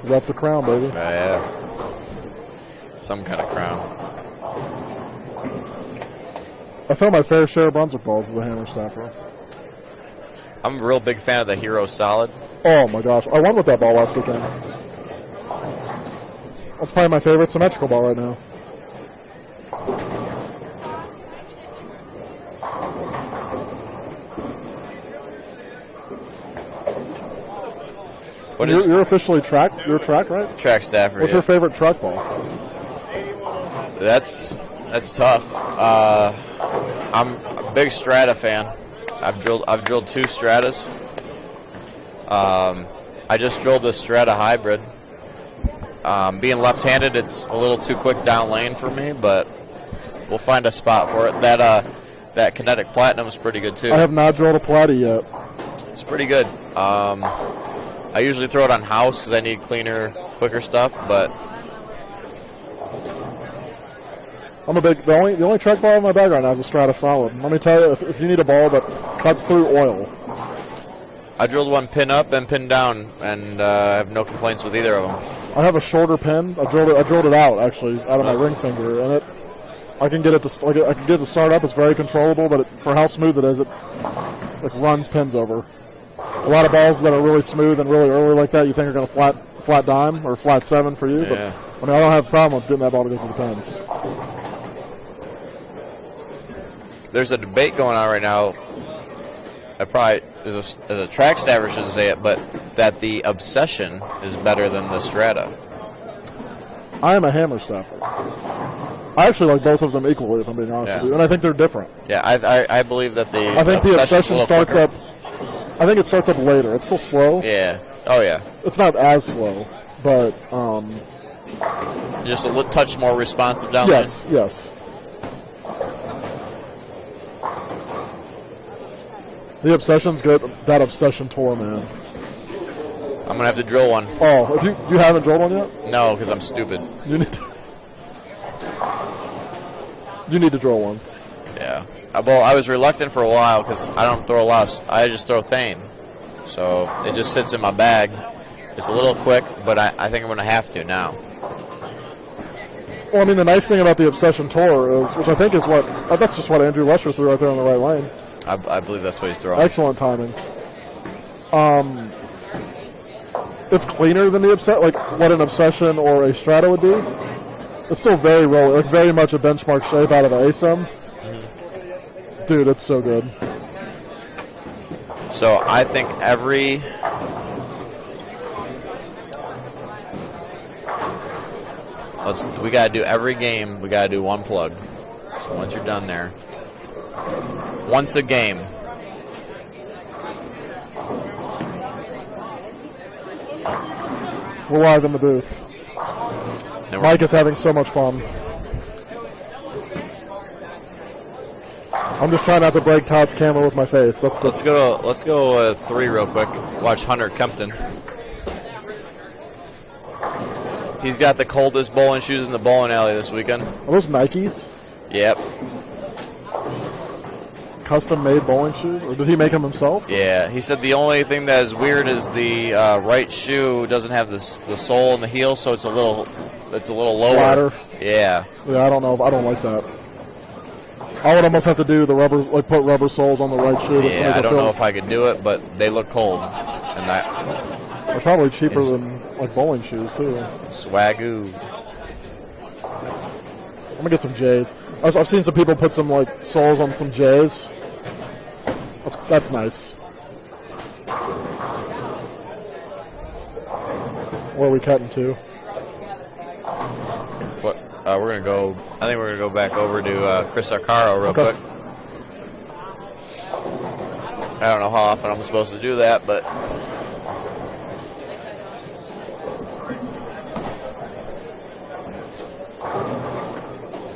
rep the crown, baby. Yeah. Some kind of crown. I found my fair share of Brunswick balls as a hammer staffer. I'm a real big fan of the Hero Solid. Oh my gosh, I won with that ball last weekend. That's probably my favorite symmetrical ball right now. You're officially track. You're track, right? Track staffer. What's your favorite track ball? That's tough. I'm a big Strata fan. I've drilled 2 Stratas. I just drilled the Strata Hybrid. Being left-handed, it's a little too quick down lane for me, but we'll find a spot for it. That Kinetic Platinum is pretty good too. I have not drilled a Platy yet. It's pretty good. I usually throw it on house because I need cleaner, quicker stuff, but the only track ball in my bag right now is a Strata Solid. Let me tell you, if you need a ball that cuts through oil. I drilled one pin up and pin down, and I have no complaints with either of them. I have a shorter pin. I drilled it out actually out of my ring finger, and I can get it to start up. It's very controllable, but for how smooth it is, it like runs pins over. A lot of balls that are really smooth and really early like that, you think are going to flat dime or flat 7 for you. Yeah. But I don't have a problem with getting that ball to go through the pins. There's a debate going on right now. I probably, as a track staffer, shouldn't say it, but that the Obsession is better than the Strata. I am a hammer staffer. I actually like both of them equally, if I'm being honest with you, and I think they're different. Yeah, I believe that I think the Obsession starts quicker. up. I think it starts up later. It's still slow. Yeah. Oh yeah. It's not as slow, but just a touch more responsive down there. Yes. The Obsession's good. That Obsession Tour, man. I'm gonna have to drill one. Oh, if you haven't drilled one yet? No, because I'm stupid. You need to drill one. Yeah. Well, I was reluctant for a while because I don't throw a lot. I just throw Thane, so it just sits in my bag. It's a little quick, but I think I'm gonna have to now. Well, I mean, the nice thing about the Obsession Tour is, which I think is that's just what Andrew Lesher threw right there on the right lane. I believe that's what he's throwing. Excellent timing. It's cleaner than the what an Obsession or a Strata would do. It's still very rolly, like very much a benchmark shape out of the ASM. Dude, it's so good. So I think we gotta do every game. We gotta do one plug. So once you're done there, once a game. We're live in the booth. Mike is having so much fun. I'm just trying not to break Todd's camera with my face. Let's go 3 real quick. Watch Hunter Kempton. He's got the coldest bowling shoes in the bowling alley this weekend. Are those Nikes? Yep. Custom-made bowling shoes? Or did he make them himself? Yeah. He said the only thing that is weird is the right shoe doesn't have the sole and the heel, so it's a little lower. Flatter. Yeah. Yeah, I don't know. I don't like that. I would almost have to do the rubber, put rubber soles on the right shoe. Yeah, I don't know if I could do it, but they look cold, and they're probably cheaper than bowling shoes too. Swagoo. I'm gonna get some J's. I've seen some people put some soles on some J's. That's nice. Where are we cutting to? What? We're gonna go. I think we're gonna go back over to Chris Arcaro real quick. I don't know how often I'm supposed to do that, but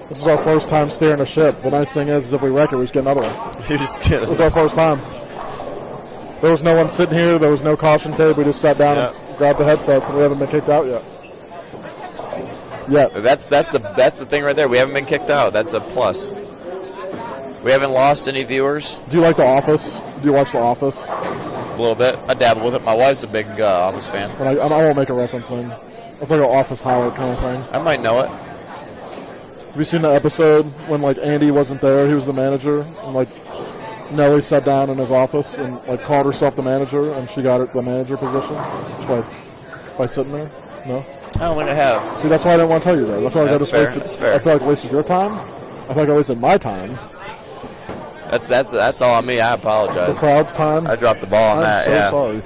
this is our first time steering a ship. The nice thing is if we wreck it, we just get another one. This is our first time. There was no one sitting here. There was no caution tape. We just sat down and grabbed the headsets, and we haven't been kicked out yet. That's the thing right there. We haven't been kicked out. That's a plus. We haven't lost any viewers. Do you like The Office? Do you watch The Office? A little bit. I dabble with it. My wife's a big Office fan. I won't make a reference in. It's like an Office Howard kind of thing. I might know it. Have you seen the episode when Andy wasn't there? He was the manager, and Nellie sat down in his office and called herself the manager, and she got the manager position just by sitting there. No. I don't think I have. See, that's why I didn't want to tell you that. I feel like That's fair. I feel like I wasted your time. I feel like I wasted my time. That's all on me. I apologize. The crowd's time. I dropped the ball on that. I'm so sorry.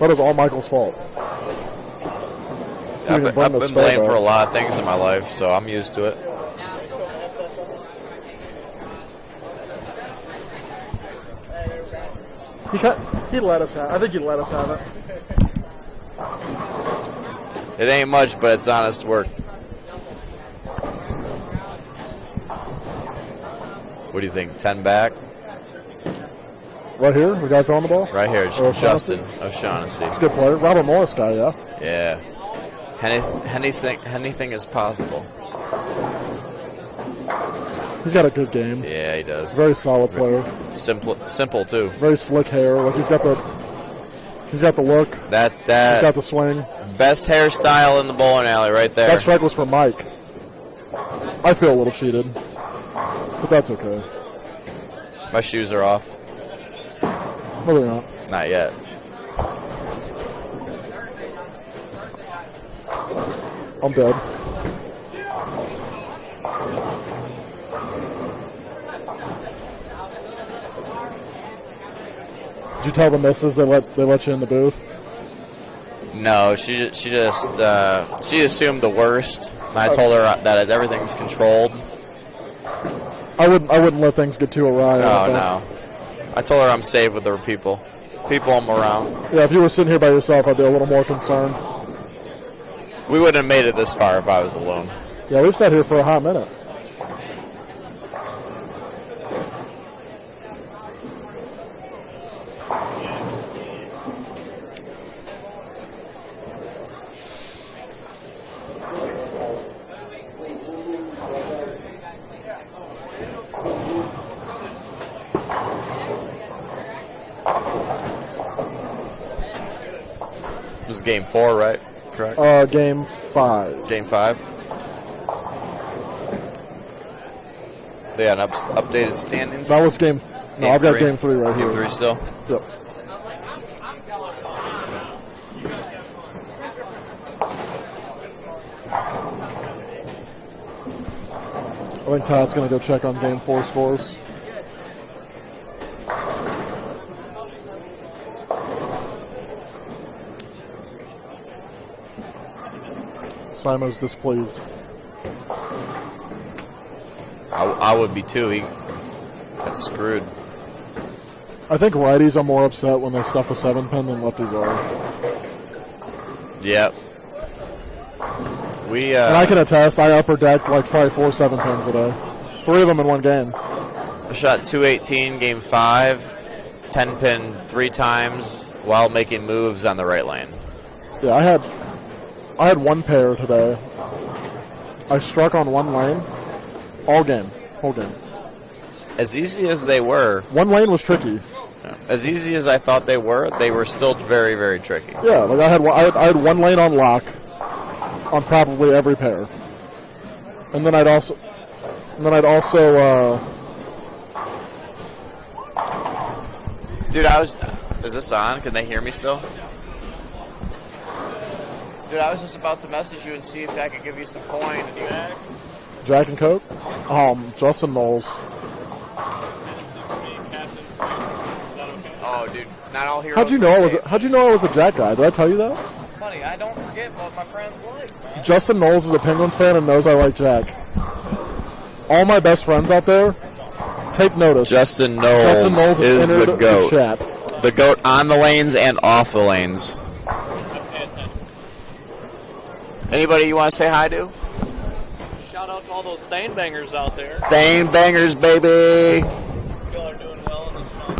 That is all Michael's fault. I've been blamed for a lot of things in my life, so I'm used to it. He let us have. I think he let us have it. It ain't much, but it's honest work. What do you think? 10 back? Right here, the guy throwing the ball? Right here, O'Shaughnessy? Justin O'Shaughnessy. He's a good player. Robert Morris guy, yeah. Yeah. Anything is possible. He's got a good game. Yeah, he does. Very solid player. Simple too. Very slick hair. Like he's got the look. That He's got the swing. Best hairstyle in the bowling alley right there. That strike was for Mike. I feel a little cheated, but that's okay. My shoes are off. No, they're not. Not yet. I'm dead. Did you tell the missus they let you in the booth? No, she assumed the worst. And I told her that everything's controlled. I wouldn't let things get too awry. No. I told her I'm safe with the people I'm around. Yeah, if you were sitting here by yourself, I'd be a little more concerned. We wouldn't have made it this far if I was alone. Yeah, we've sat here for a hot minute. This is game 4, right? Correct. Game 5. Game 5. They got updated standings. That was game. No, I've got game 3 right here. Game 3 still. Yep. I think Todd's going to go check on game 4 scores. Simo's displeased. I would be too. He got screwed. I think righties are more upset when they stuff a 7-pin than lefties are. Yep. And I can attest, I upper decked like probably 4 7-pins a day. 3 of them in one game. I shot 218 game 5, 10-pin 3 times while making moves on the right lane. Yeah, I had 1 pair today. I struck on 1 lane all game, whole game. As easy as they were. 1 lane was tricky. As easy as I thought they were still very, very tricky. Yeah, like I had 1 lane on lock on probably every pair, and then I'd also. Dude, is this on? Can they hear me still? Dude, I was just about to message you and see if I could give you some coin. Jack and Coke? Justin Knowles. Oh, dude, not all heroes. How'd you know I was a Jack guy? Did I tell you that? Buddy, I don't forget what my friends like, man. Justin Knowles is a Penguins fan and knows I like Jack. All my best friends out there, take notice. Justin Knowles is the GOAT. Chat. The GOAT on the lanes and off the lanes. Anybody you want to say hi to? Shout out to all those Thane bangers out there. Thane bangers, baby. Y'all are doing well on this fun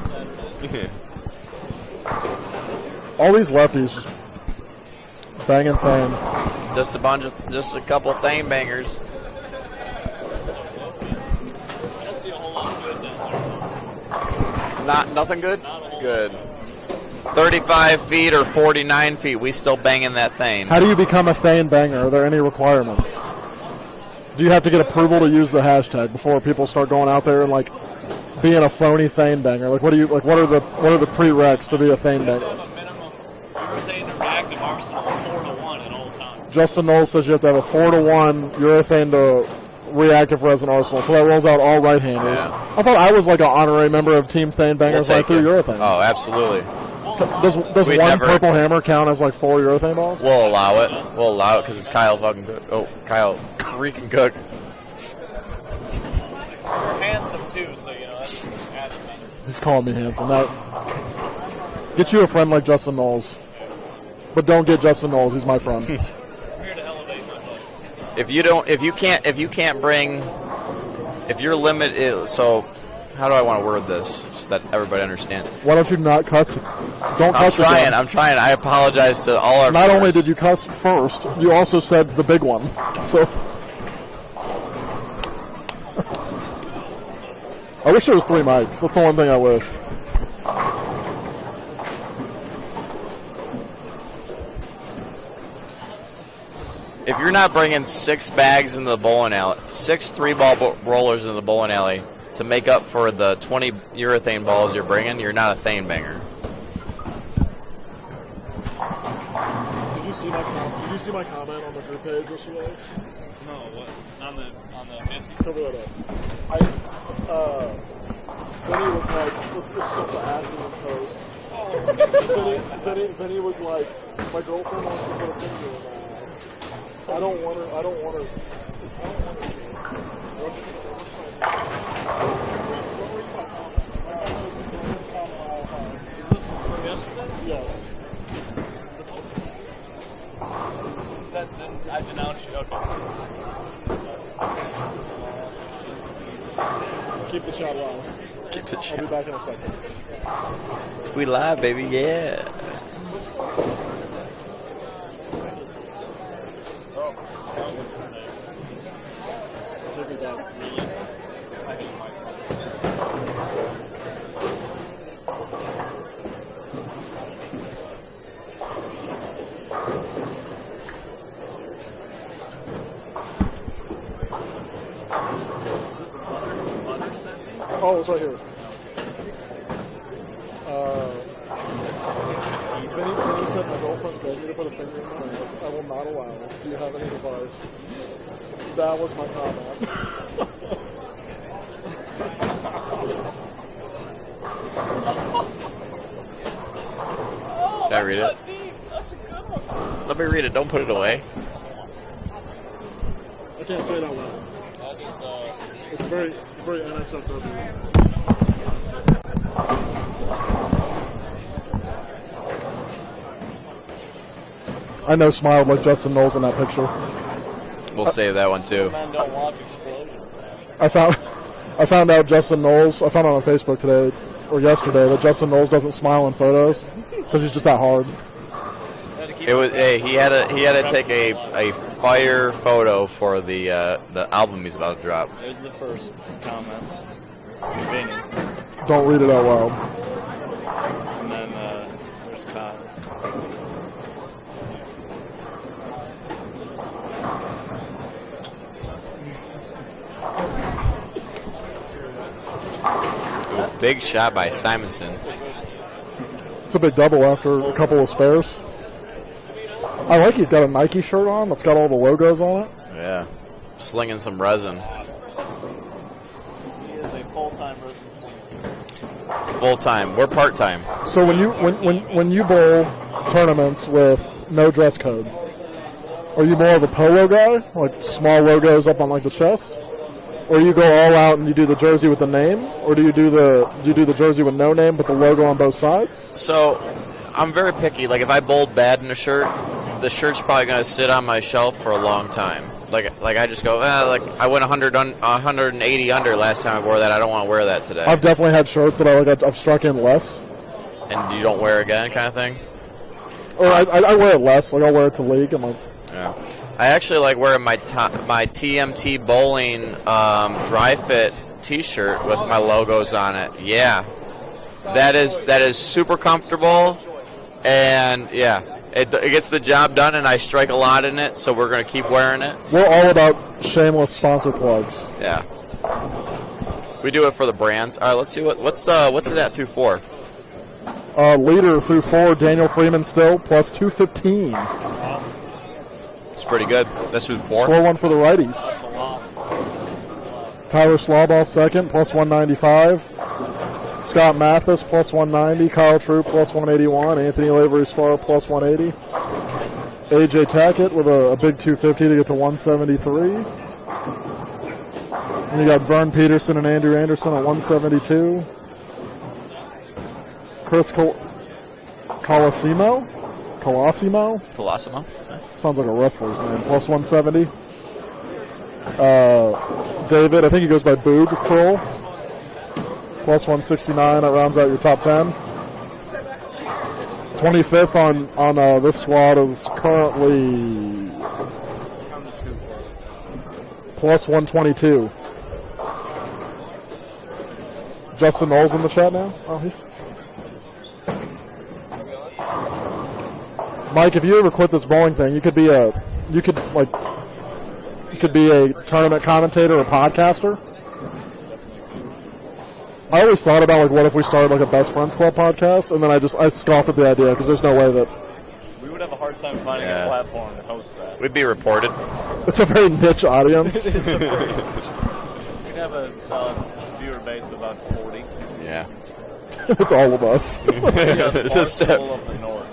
Saturday. All these lefties just banging Thane. Just a couple Thane bangers. I don't see a whole lot of good down there. Nothing good? Good. 35 feet or 49 feet, we still banging that Thane. How do you become a Thane banger? Are there any requirements? Do you have to get approval to use the hashtag before people start going out there and like being a phony Thane banger? Like what are the prereqs to be a Thane banger? You're staying to reactive arsenal 4-1 at all times. Justin Knowles says you have to have a 4-1 urethane to reactive resin arsenal, so that rolls out all right-handers. Yeah. I thought I was like an honorary member of Team Thane bangers when I threw urethane. Oh, absolutely. Does one purple hammer count as like 4 urethane balls? We'll allow it. We'll allow it because it's Kyle fucking Cook. Oh, Kyle freaking Cook. You're handsome too, so you know that's added. He's calling me handsome. That get you a friend like Justin Knowles, but don't get Justin Knowles. He's my friend. if you can't bring, if you're limited, so how do I want to word this so that everybody understands? Why don't you not cuss? Don't cuss again. I'm trying. I apologize to all our Not viewers. only did you cuss first, you also said the big one. So I wish there was 3 mics. That's the one thing I wish. If you're not bringing 6 bags in the bowling alley, 6 3-ball rollers in the bowling alley to make up for the 20 urethane balls you're bringing, you're not a thane banger. Did you see my comment on the group page yesterday? No, what? On the Missy? Cover that up. Vinny was like, "This is such an accident post." Vinny was like, "My girlfriend wants to put a finger in my ass. I don't want her. Is this from yesterday? Yes. Is that then I denounced you? Okay. Keep the shot alive. Keep the I'll chat. be back in a second. We live, baby. Yeah. Oh, that was a mistake. Take it down. I hate my Is it the mother sent me? Oh, it's right here. Vinny said my girlfriend's begging me to put a finger in my ass. I will not allow it. Do you have any advice? That was my comment. Did I read it? That's a good one. Let me read it. Don't put it away. I can't say it out loud. That is, It's very NSFW. I know smiled like Justin Knowles in that picture. We'll save that one too. men don't watch explosions, man. I found out Justin Knowles. I found out on Facebook today or yesterday that Justin Knowles doesn't smile in photos because he's just that hard. It was. Hey, he had to take a fire photo for the album he's about to drop. There's the first comment. Vinny. Don't read it out loud. And then there's Kyle's. Ooh, big shot by Simonson. It's a big double after a couple of spares. I like he's got a Nike shirt on that's got all the logos on it. Yeah, slinging some resin. He is a full-time resin slinger. Full time. We're part time. So when you bowl tournaments with no dress code, are you more of a polo guy, like small logos up on like the chest, or you go all out and you do the jersey with the name, or do you do the jersey with no name but the logo on both sides? So I'm very picky. Like if I bowled bad in a shirt, the shirt's probably going to sit on my shelf for a long time. Like I just go, like I went 180 under last time I wore that. I don't want to wear that today. I've definitely had shirts that I've struck in less. And you don't wear again, kind of thing. Or I wear it less. Like I'll wear it to league. I'm like, yeah. I actually like wearing my TMT bowling dry fit T-shirt with my logos on it. Yeah, that is super comfortable, and yeah. It gets the job done, and I strike a lot in it, so we're going to keep wearing it. We're all about shameless sponsor plugs. Yeah. We do it for the brands. All right, let's see what's it at through 4? Leader through 4, Daniel Freeman still, plus 215. It's pretty good. That's through 4. Score one for the righties. Tyler Slawball second, plus 195. Scott Mathis, plus 190. Kyle Troop, plus 181. Anthony Lavery-Sparrow, plus 180. AJ Tackett with a big 250 to get to 173. And you got Vern Peterson and Andrew Anderson at 172. Chris Colosimo? Colosimo? Sounds like a wrestler's name. Plus 170. David, I think he goes by Boog Kroll. Plus 169. That rounds out your top 10. 25th on this squad is currently plus 122. Justin Knowles in the chat now. Oh, he's. Mike, if you ever quit this bowling thing, you could be a tournament commentator or podcaster. I always thought about, like, what if we started, like, a Best Friends Club podcast, and then I scoffed at the idea because there's no way that... We would have a hard time finding a platform to host that. We'd be reported. It's a very niche audience. It is a very niche. We'd have a solid viewer base of about 40. Yeah. It's all of us. Barstool of the North.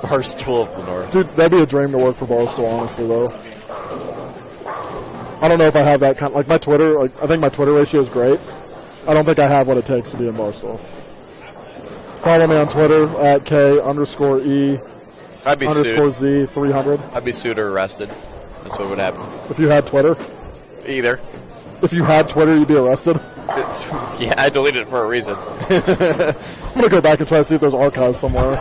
Barstool of the North. Dude, that'd be a dream to work for Barstool, honestly, though. I don't know if I have that kind of... Like, my Twitter... Like, I think my Twitter ratio is great. I don't think I have what it takes to be in Barstool. Follow me on Twitter at K_E_Z300. I'd be sued or arrested. That's what would happen. If you had Twitter? Either. If you had Twitter, you'd be arrested? Yeah, I deleted it for a reason. I'm going to go back and try to see if there's archives somewhere.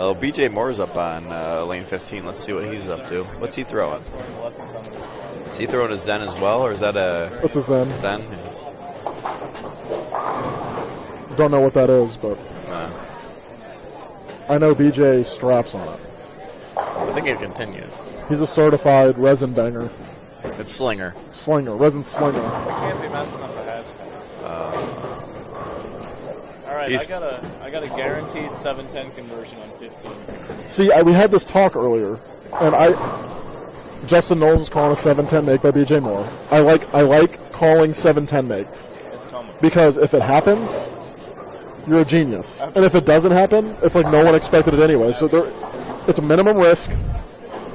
Oh, BJ Moore's up on lane 15. Let's see what he's up to. What's he throwing? Is he throwing a Zen as well, or is that a... It's a Zen. Zen? Don't know what that is, but... I know BJ straps on it. I think it continues. He's a certified resin banger. It's slinger. Slinger. Resin slinger. I can't be messing up the hash All right, I got a guaranteed 710 conversion on 15. See, we had this talk earlier, and Justin Knowles is calling a 710 make by BJ Moore. I like calling 710 makes. It's coming. Because if it happens, you're a genius. Absolutely. And if it doesn't happen, it's like no one expected it anyway. So it's a minimum risk,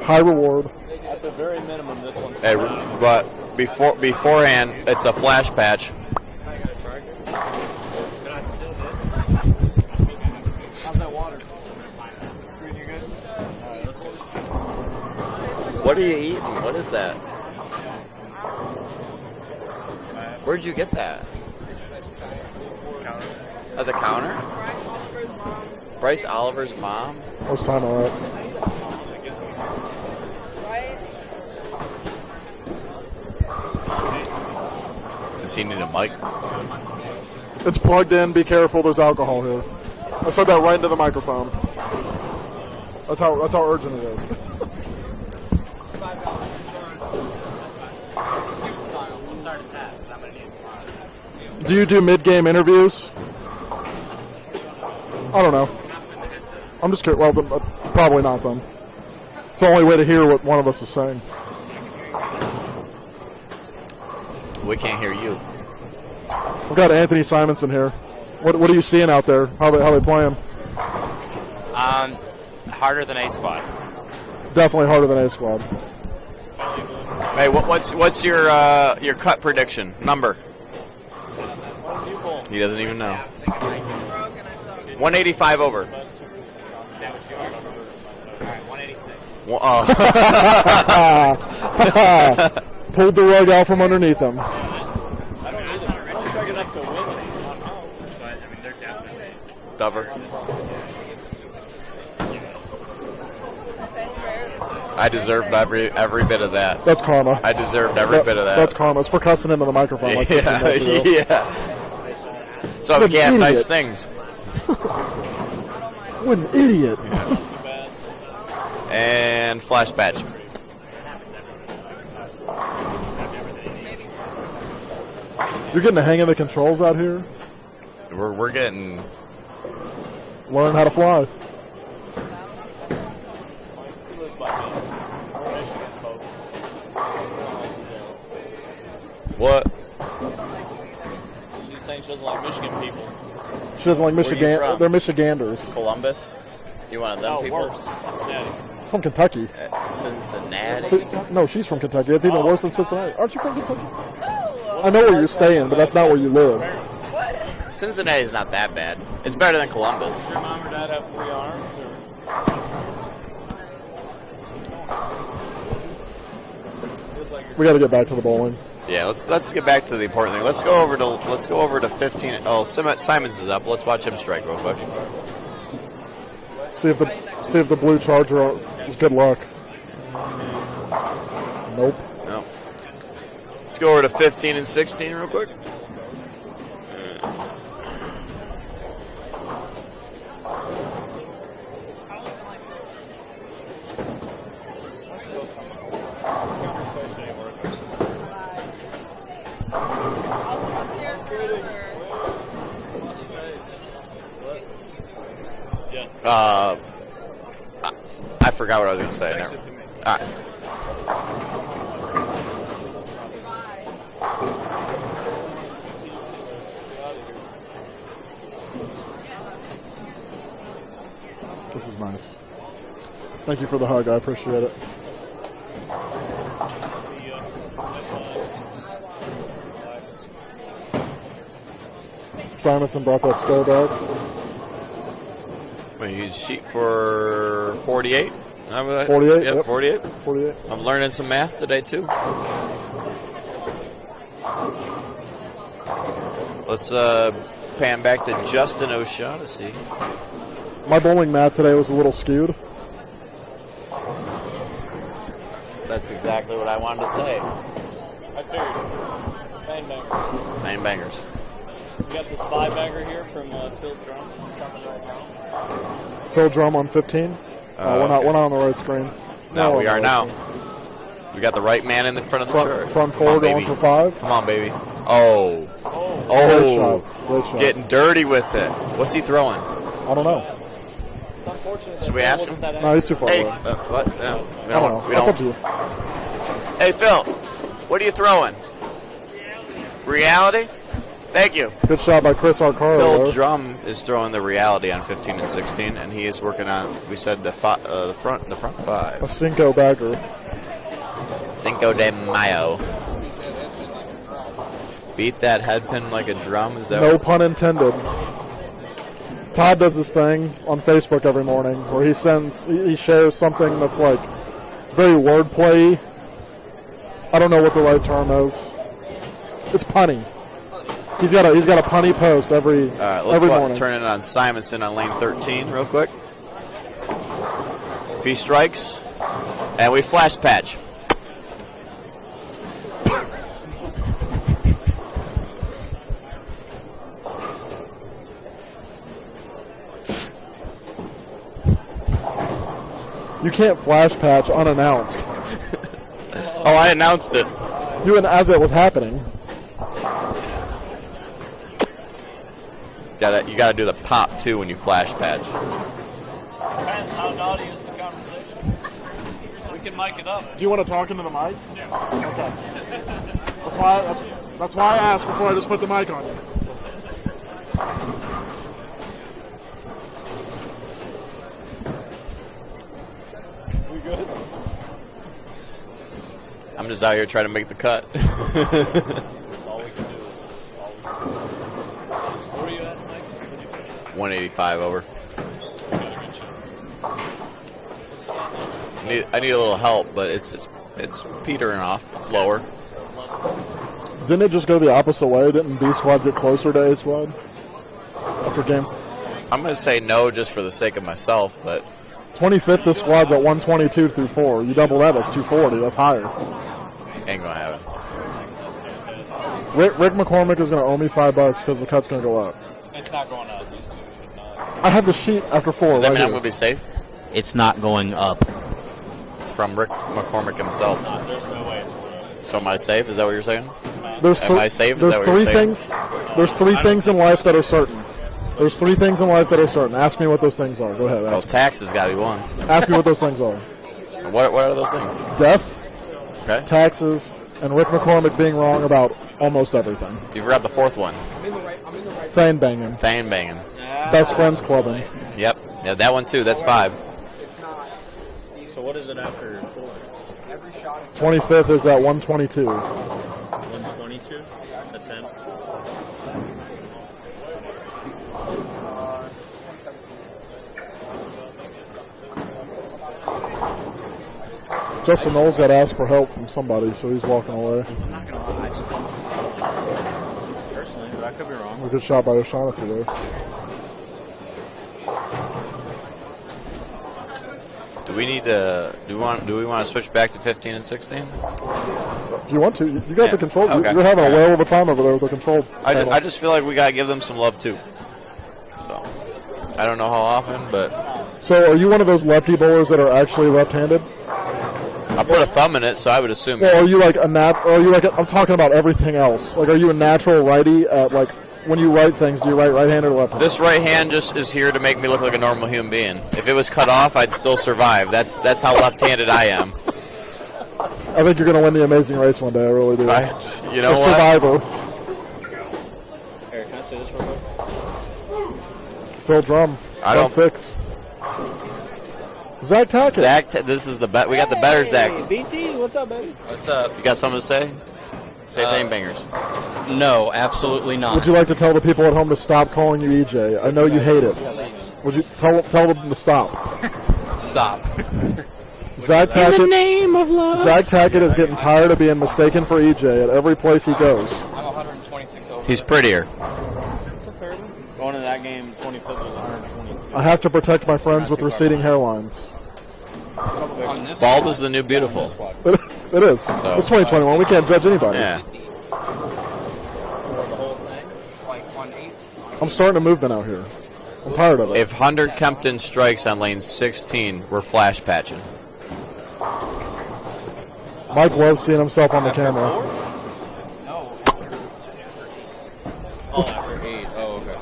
high reward. At the very minimum, this one's but beforehand, it's a flash patch. How's that water? Treating you good? All right, let's go. What are you eating? What is that? Where'd you get that? At the counter? Bryce Oliver's mom? Oh, sign on that. Does he need a mic? It's plugged in. Be careful. There's alcohol here. I said that right into the microphone. That's how urgent it is. Do you do mid-game interviews? I don't know. I'm just curious. Well, probably not then. It's the only way to hear what one of us is saying. We can't hear you. We've got Anthony Simonson here. What are you seeing out there? How they playing? Harder than A squad. Definitely harder than A squad. Hey, what's your cut prediction number? He doesn't even know. 185 over. 186. Pulled the rug out from underneath them. I don't either. I'm not strong enough to win it on house, but I mean they're definitely. Dover. I deserved every bit of that. That's karma. I deserved every bit of that. That's karma. It's for cussing into the microphone. Like yeah. So I'm getting nice things. What an idiot. And flash patch. You're getting the hang of the controls out here? We're getting... Learn how to fly. What? She's saying she doesn't like Michigan people. She doesn't like Michigan. Where are you from? They're Michiganders. Columbus? You one of them people? Worse, Cincinnati. From Kentucky. Cincinnati? No, she's from Kentucky. It's even worse than Cincinnati. Aren't you from Kentucky? I know where you're staying, but that's not where you live. Cincinnati's not that bad. It's better than Columbus. Does your mom or dad have 3 arms? Or? We got to get back to the bowling. Yeah, let's get back to the important thing. Let's go over to 15. Oh, Simons is up. Let's watch him strike real quick. See if the blue charger is good luck. Nope. No. Let's go over to 15 and 16 real quick. I forgot what I was going to say. Never. All right. This is nice. Thank you for the hug. I appreciate it. Simonson brought that skull back. You sheet for 48? 48? Yep, 48. 48. I'm learning some math today, too. Let's pan back to Justin O'Shaughnessy. My bowling math today was a little skewed. That's exactly what I wanted to say. I figured. 9 bangers. 9 bangers. We got this 5-bagger here from Phil Drum coming right now. Phil Drum on 15. We're not on the right screen. No, we are now. We got the right man in the front of the chart. Front four going for 5. Come on, baby. Oh. Great shot. Great shot. Getting dirty with it. What's he throwing? I don't know. Should we ask him? No, he's too far Hey, away. what? No, we don't. That's up to you. Hey, Phil, what are you throwing? Reality? Thank you. Good shot by Chris Arcaro. Phil Drum is throwing the reality on 15 and 16, and he is working on, we said, the front 5. A Cinco bagger. Cinco de Mayo. Beat that head pin like a drum. Is that No pun intended. Todd does this thing on Facebook every morning where he shares something that's like very wordplay. I don't know what the right term is. It's punny. He's got a punny post every morning. Turn it on Simonson on lane 13 real quick. If he strikes, and we flash patch. You can't flash patch unannounced. Oh, I announced it. As it was happening. You gotta do the pop too when you flash patch. Depends how naughty is the conversation. We can mic it up. Do you want to talk into the mic? Yeah. Okay. That's why I asked before I just put the mic on you. We good? I'm just out here trying to make the cut. That's all we can do. Where were you at, Mike? 185 over. I need a little help, but it's petering off. It's lower. Didn't it just go the opposite way? Didn't B squad get closer to A squad after game? I'm going to say no just for the sake of myself, but 25th, this squad's at 122 through 4. You double that, that's 240. That's higher. ain't going to happen. Rick McCormick is going to owe me $5 because the cut's going to go up. It's not going up. These two should not. I have the sheet after 4. Does that right mean here. I'm going to be safe? It's not going up. From Rick McCormick himself. There's no way it's going up. So am I safe? Is that what you're saying? Am I safe? Is there's that what you're three saying? things. There's 3 things in life that are certain. There's 3 things in life that are certain. Ask me what those things are. Go ahead. Well, taxes got to be one. Ask me what those things are. What are those things? Death, Okay. taxes, and Rick McCormick being wrong about almost everything. You forgot the 4th one. Fan banging. Fan banging. Best friends clubbing. Yep. Yeah, that one too. That's 5. So what is it after 4? 25th is at 122. 122? That's him. Justin Knowles got asked for help from somebody, so he's walking away. I'm not gonna lie, I just think, personally, but I could be wrong. A good shot by O'Shaughnessy there. Do we need to? Do we want to switch back to 15 and 16? If you want to, you got the control. Okay. You're having a whale of a time over there with the control. I just feel like we gotta give them some love too. So I don't know how often, but So, are you one of those lefty bowlers that are actually left-handed? I put a thumb in it, so I would assume. Or are you like a Or are you like? I'm talking about everything else. Like, are you a natural righty? Like, when you write things, do you write right-handed or left-handed? This right hand just is here to make me look like a normal human being. If it was cut off, I'd still survive. That's how left-handed I am. I think you're going to win the Amazing Race one day. I really do. You know what? Survivor. Eric, can I say this real quick? Phil Drum. I don't. 6. Zach Tackett. This is the bet. We got the better Zach. BT, what's up, baby? What's up? You got something to say? Say name bangers. No, absolutely not. Would you like to tell the people at home to stop calling you EJ? I know you hate it. Would you tell them to stop? Stop. Zach Tackett. In the name of love. Zach Tackett is getting tired of being mistaken for EJ at every place he goes. I'm 126 over. He's prettier. Going to that game, 25th was 122. I have to protect my friends with receding hairlines. Bald is the new beautiful. It is. It's 2021. We can't judge anybody. Yeah. I'm starting a movement out here. I'm tired of it. If Hunter Kempton strikes on lane 16, we're flash patching. Mike loves seeing himself on the camera. No. Oh, after 8. Oh, okay.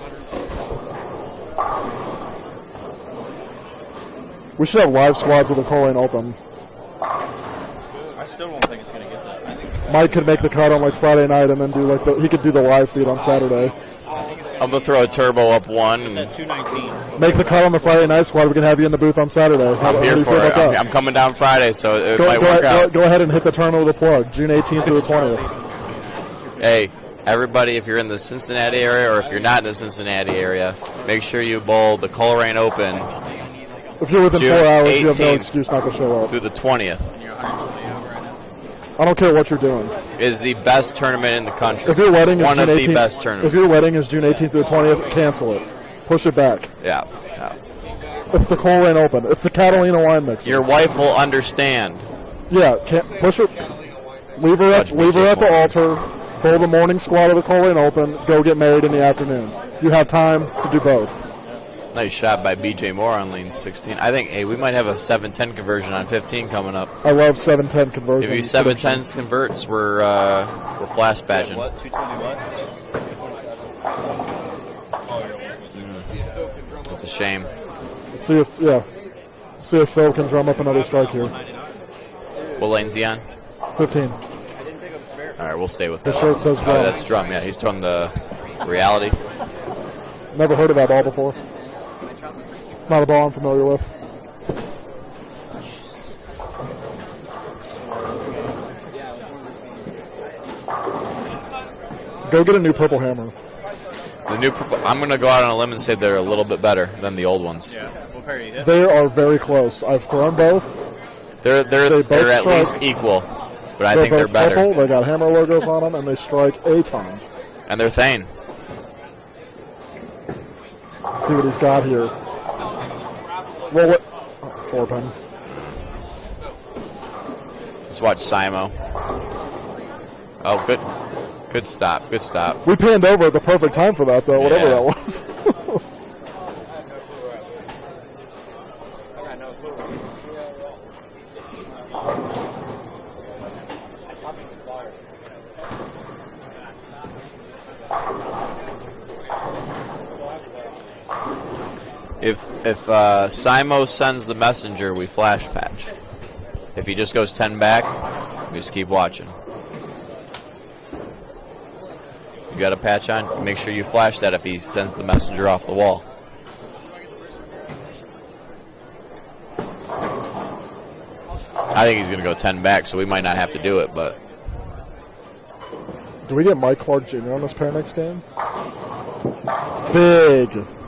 We should have live squads of the Cutline Open. I still don't think it's going to get that. I think Mike could make the cut on like Friday night and then do like he could do the live feed on Saturday. I'm going to throw a turbo up one. it's at 219. Make the cut on the Friday night squad. We can have you in the booth on Saturday. I'm here for it. I'm coming down Friday, so it might work out. Go ahead and hit the terminal with a plug. June 18th through the 20th. Hey, everybody, if you're in the Cincinnati area or if you're not in the Cincinnati area, make sure you bowl the Coleraine Open. If you're within June 4 hours, you have no 18th excuse not to show up. through the 20th. I don't care what you're doing. Is the best tournament in the country. If your wedding is one June of 18th, the best tournaments. If your wedding is June 18th through the 20th, cancel it. Push it back. Yeah. It's the Coleraine Open. It's the Catalina wine mix. Your wife will understand. Yeah, push it. Leave her at the altar. Bowl the morning squad of the Coleraine Open. Go get married in the afternoon. You have time to do both. Nice shot by BJ Moore on lane 16. I think, we might have a 7-10 conversion on 15 coming up. I love 7-10 conversions. If you 7-10 converts, we're flash badging. What? 220 what? It's a shame. Let's see if Phil can drum up another strike here. What lane's he on? 15. All right, we'll stay with The that. shirt says drum. Oh, that's drum. Yeah, he's throwing the reality. Never heard of that ball before. It's not a ball I'm familiar with. Go get a new purple hammer. The new. I'm going to go out on a limb and say they're a little bit better than the old ones. Yeah. What pair you hit? They are very close. I've thrown both. They're at least equal, but I think they're better. Purple. They got hammer logos on them, and they strike a ton. And they're Thane. Let's see what he's got here. Roll it. 4-pin. Let's watch Simo. Oh, good. Good stop. Good stop. We panned over at the perfect time for that, though, whatever that was. If Simo sends the messenger, we flash patch. If he just goes 10 back, we just keep watching. You got a patch on? Make sure you flash that if he sends the messenger off the wall. I think he's going to go 10 back, so we might not have to do it, but... Do we get Mike Clark Jr. on this pair next game?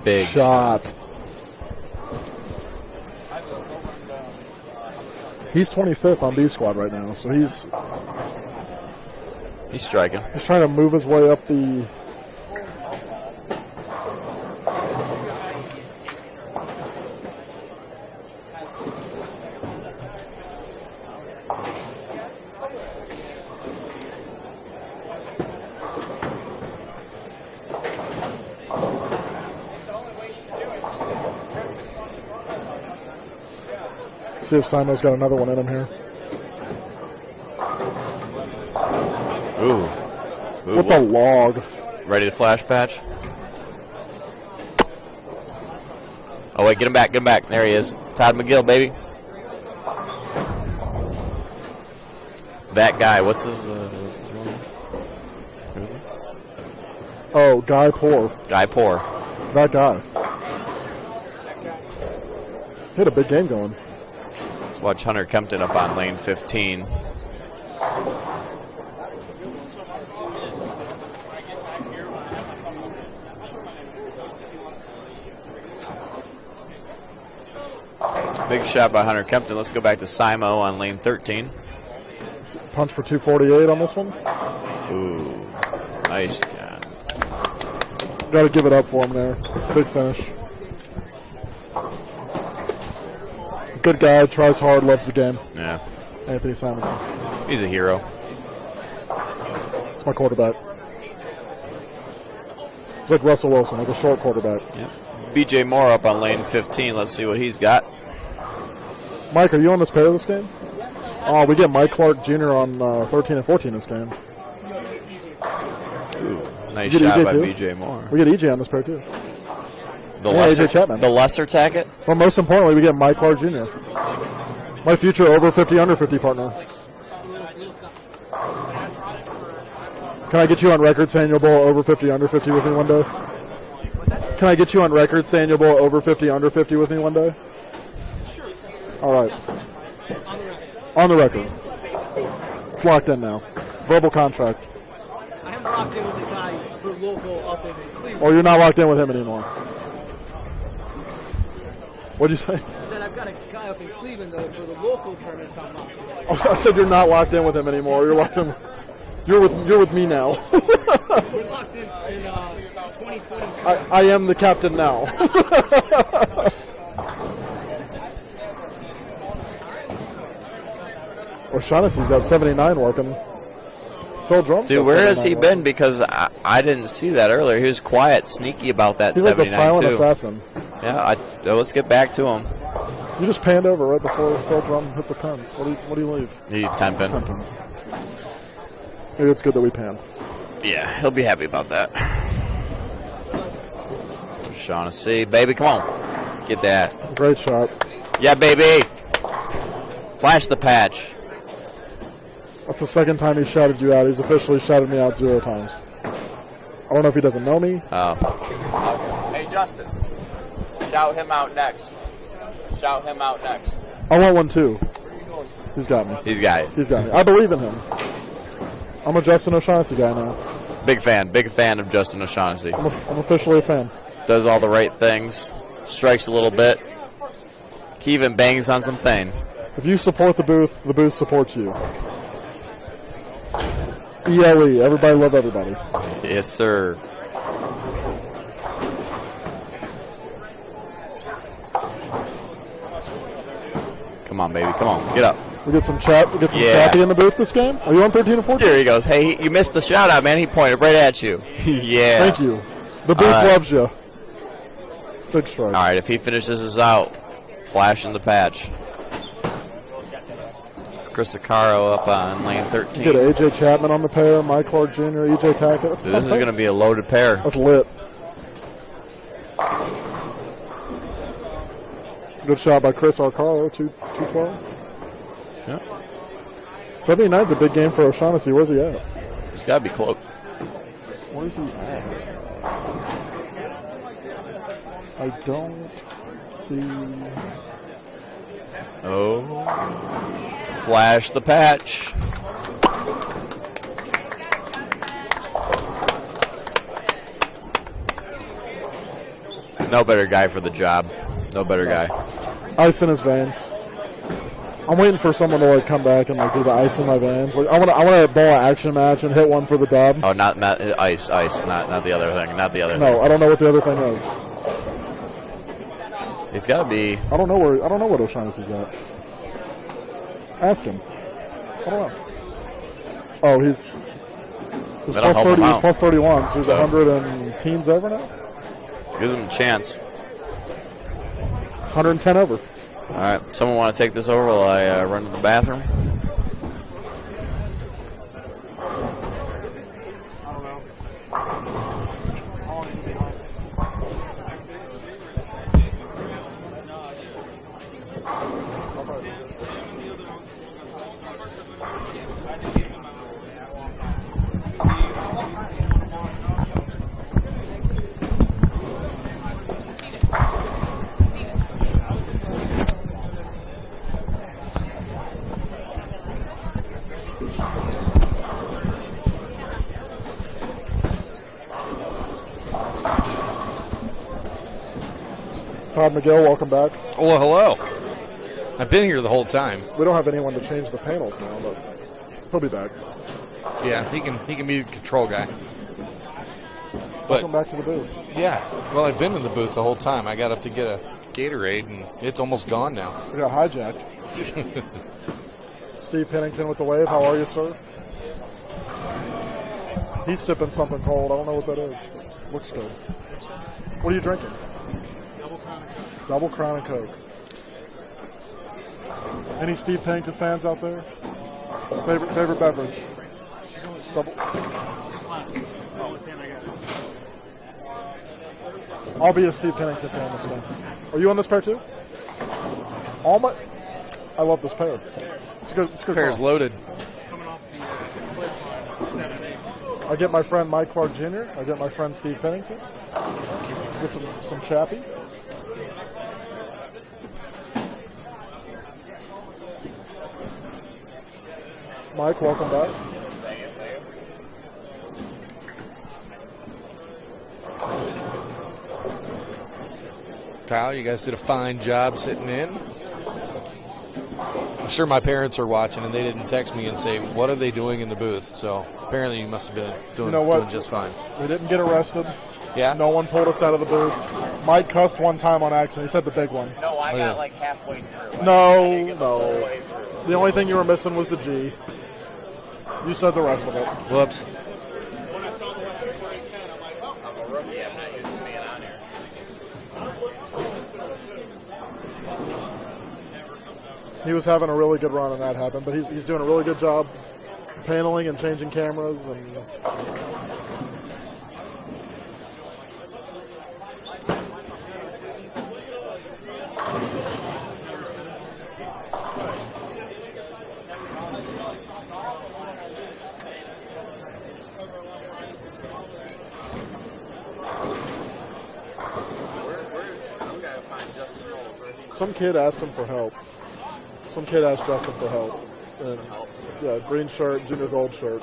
Big shot. He's 25th on B squad right now, so he's striking. He's trying to move his way up the. See if Simo's got another one in him here. Ooh. What the log? Ready to flash patch? Oh, wait, get him back, get him back. There he is. Todd McGill, baby. That guy, what's his real name? Who is he? Oh, Guy Poor. Guy Poor. That guy. He had a big game going. Let's watch Hunter Kempton up on lane 15. Big shot by Hunter Kempton. Let's go back to Simo on lane 13. Punch for 248 on this one. Ooh, nice job. Got to give it up for him there. Big finish. Good guy, tries hard, loves the game. Yeah. Anthony Simonson. He's a hero. It's my quarterback. He's like Russell Wilson, like a short quarterback. Yep. BJ Moore up on lane 15. Let's see what he's got. Mike, are you on this pair this game? Oh, we get Mike Clark Jr. on 13 and 14 this game. Ooh, nice shot by BJ Moore. We get EJ on this pair too. The lesser tacket? Well, most importantly, we get Mike Clark Jr. My future over 50, under 50 partner. Can I get you on record saying you'll bowl over 50, under 50 with me one day? Can I get you on record saying you'll bowl over 50, under 50 with me one day? Sure. All right. On the record. It's locked in now. Verbal contract. I am locked in with the guy for local up in Cleveland. Or you're not locked in with him anymore. What'd you say? I said I've got a guy up in Cleveland though for the local tournaments. I'm locked in. I said you're not locked in with him anymore. You're locked in. You're with me now. We're locked in 2020. I am the captain now. O'Shaughnessy's got 79 working. Phil Drum's Dude, where has he been? Because I didn't see that earlier. He was quiet, sneaky about that. He's 79 like the silent too. assassin. Yeah, let's get back to him. You just panned over right before Phil Drum hit the pins. What do you leave? He 10 pin. 10 pin. Maybe it's good that we panned. Yeah, he'll be happy about that. Shaughnessy, baby, come on. Get that. Great shot. Yeah, baby. Flash the patch. That's the second time he shouted you out. He's officially shouted me out 0 times. I don't know if he doesn't know me. Oh. Hey, Justin. Shout him out next. Shout him out next. I want one too. He's got me. He's got it. He's got me. I believe in him. I'm a Justin O'Shaughnessy guy now. Big fan of Justin O'Shaughnessy. I'm officially a fan. Does all the right things. Strikes a little bit. He even bangs on some pain. If you support the booth supports you. ELE, everybody love everybody. Yes, sir. Come on, baby. Come on. Get up. We get some chat. We get some Chappie in the booth this game. Are you on 13 and 14? There he goes. Hey, you missed the shout out, man. He pointed right at you. Yeah. Thank you. The booth loves you. Big strike. All right, if he finishes this out, flash in the patch. Chris Acaro up on lane 13. You get AJ Chapman on the pair, Mike Clark Jr., EJ Tackett. Dude, this is going to be a loaded pair. That's lit. Good shot by Chris Arcaro, 212. Yeah. 79's a big game for O'Shaughnessy. Where's he at? He's got to be close. Where's he at? I don't see. Oh. Flash the patch. No better guy for the job. No better guy. Ice in his veins. I'm waiting for someone to like come back and like do the ice in my veins. Like I want to ball an action match and hit one for the dub. Oh, not ice, not the other thing, not the other thing. No, I don't know what the other thing is. He's got to be. I don't know what O'Shaughnessy's at. Ask him. I don't know. Oh, he's plus 30. He's plus 31. So he's 100 and teens over now. Gives him a chance. 110 over. All right, someone want to take this over while I run to the bathroom? Todd McGill, welcome back. Well, hello. I've been here the whole time. We don't have anyone to change the panels now, but he'll be back. Yeah, he can be the control guy. Welcome back to the booth. Yeah, well, I've been in the booth the whole time. I got up to get a Gatorade, and it's almost gone now. We got hijacked. Steve Pennington with the wave. How are you, sir? He's sipping something cold. I don't know what that is. Looks good. What are you drinking? Double Crown and Coke. Any Steve Pennington fans out there? Favorite beverage? Double. I'll be a Steve Pennington fan this time. Are you on this pair too? I love this pair. It's good. It's good. Pair's loaded. I get my friend Mike Clark Jr. I get my friend Steve Pennington. Get some Chappie. Mike, welcome back. Kyle, you guys did a fine job sitting in. I'm sure my parents are watching, and they didn't text me and say, what are they doing in the booth? So apparently you must have been doing just fine. We didn't get arrested. Yeah? No one pulled us out of the booth. Mike cussed one time on accident. He said the big one. No, I got like halfway through. No. The only thing you were missing was the G. You said the rest of it. Whoops. When I saw the 1-2-4-10, I'm like, oh, I'm a rookie. I'm not used to being on here. He was having a really good run when that happened, but he's doing a really good job paneling and changing cameras. And some kid asked him for help. Some kid asked Justin for help. And yeah, green shirt, junior gold shirt.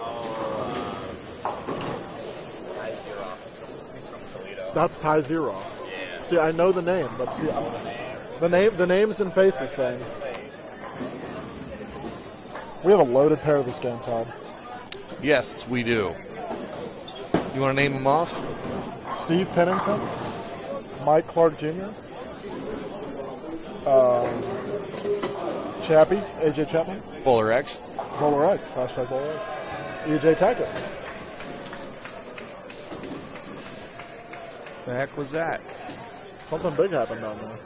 He's from Toledo. That's Ty Zero. Yeah. See, I know the name, but see, the names and faces thing. We have a loaded pair of this game, Todd. Yes, we do. You want to name them off? Steve Pennington, Mike Clark Jr., Chappie, AJ Chapman, Bowler X, hashtag Bowler X, EJ Tackett. The heck was that? Something big happened down there.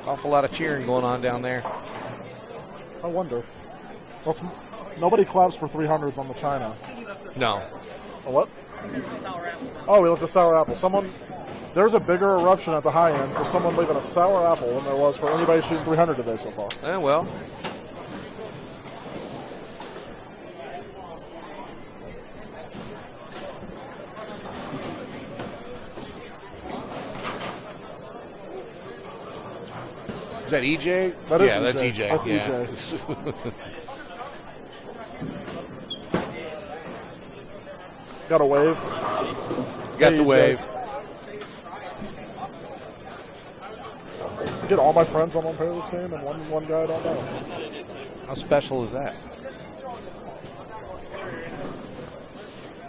Awful lot of cheering going on down there. I wonder. Nobody claps for 300s on the China. No. A what? Oh, we left a sour apple. There's a bigger eruption at the high end for someone leaving a sour apple than there was for anybody shooting 300 today so far. Well. Is that EJ? That is yeah, EJ. that's EJ. That's yeah. EJ. Got a wave. Got the EJ. wave. get all my friends on one player this game and one guy I don't know. How special is that?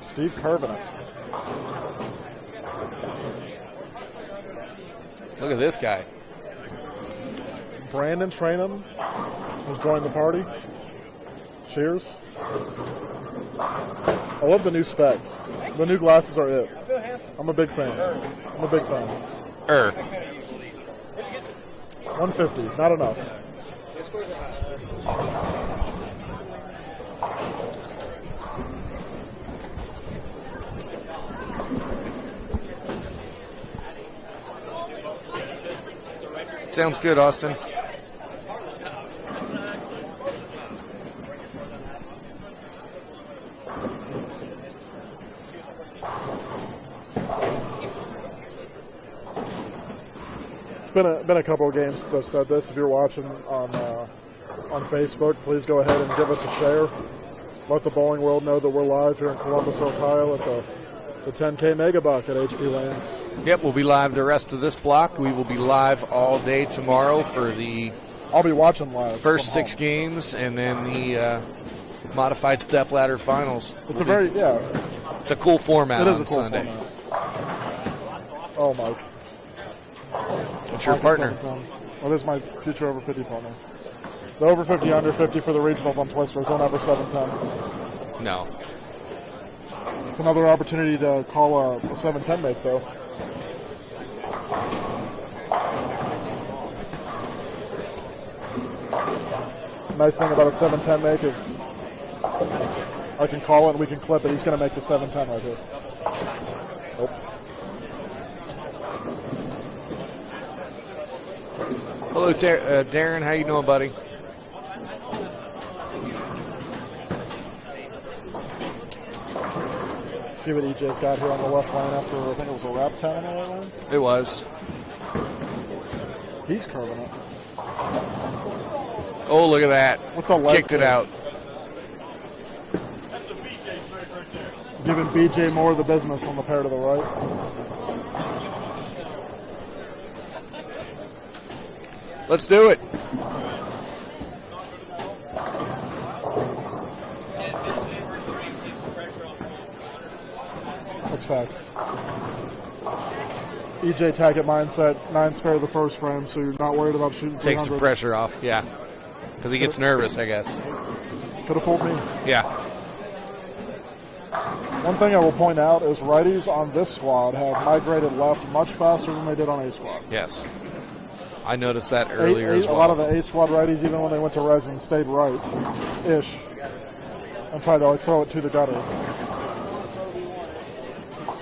Steve Kervin. Look at this guy. Brandon Trainham has joined the party. Cheers. I love the new specs. The new glasses are it. I'm a big fan. 150, not enough. Sounds good, Austin. It's been a couple of games since I've said this. If you're watching on Facebook, please go ahead and give us a share. Let the bowling world know that we're live here in Columbus, Ohio at the 10K Mega Buck at HP Lands. Yep, we'll be live the rest of this block. We will be live all day tomorrow for the I'll be watching live. First 6 games and then the modified step ladder finals. It's It's a cool format it is on a cool Sunday. Format. Oh, Mike. What's your partner? Well, this is my future over 50 partner. The over 50, under 50 for the regionals on Twisters. Don't ever 710. No. It's another opportunity to call a 710 make, though. Nice thing about a 710 make is I can call it and we can clip it. He's going to make the 710 right here. Nope. Hello, Darren. How you doing, buddy? See what EJ's got here on the left lane after, I think it was a wrap 10 on the right lane? It was. He's curving it. Oh, look at that. With the leg Kicked it kick. out. Giving BJ more of the business on the pair to the right. Let's do it. That's facts. EJ tacket mindset, 9 spare the first frame, so you're not worried about shooting 300. Takes the pressure off, yeah. Because he gets nervous, I guess. Could have fooled me. Yeah. One thing I will point out is righties on this squad have migrated left much faster than they did on A squad. Yes. I noticed that earlier as well. A lot of the A squad righties, even when they went to resin, stayed right-ish and tried to throw it to the gutter.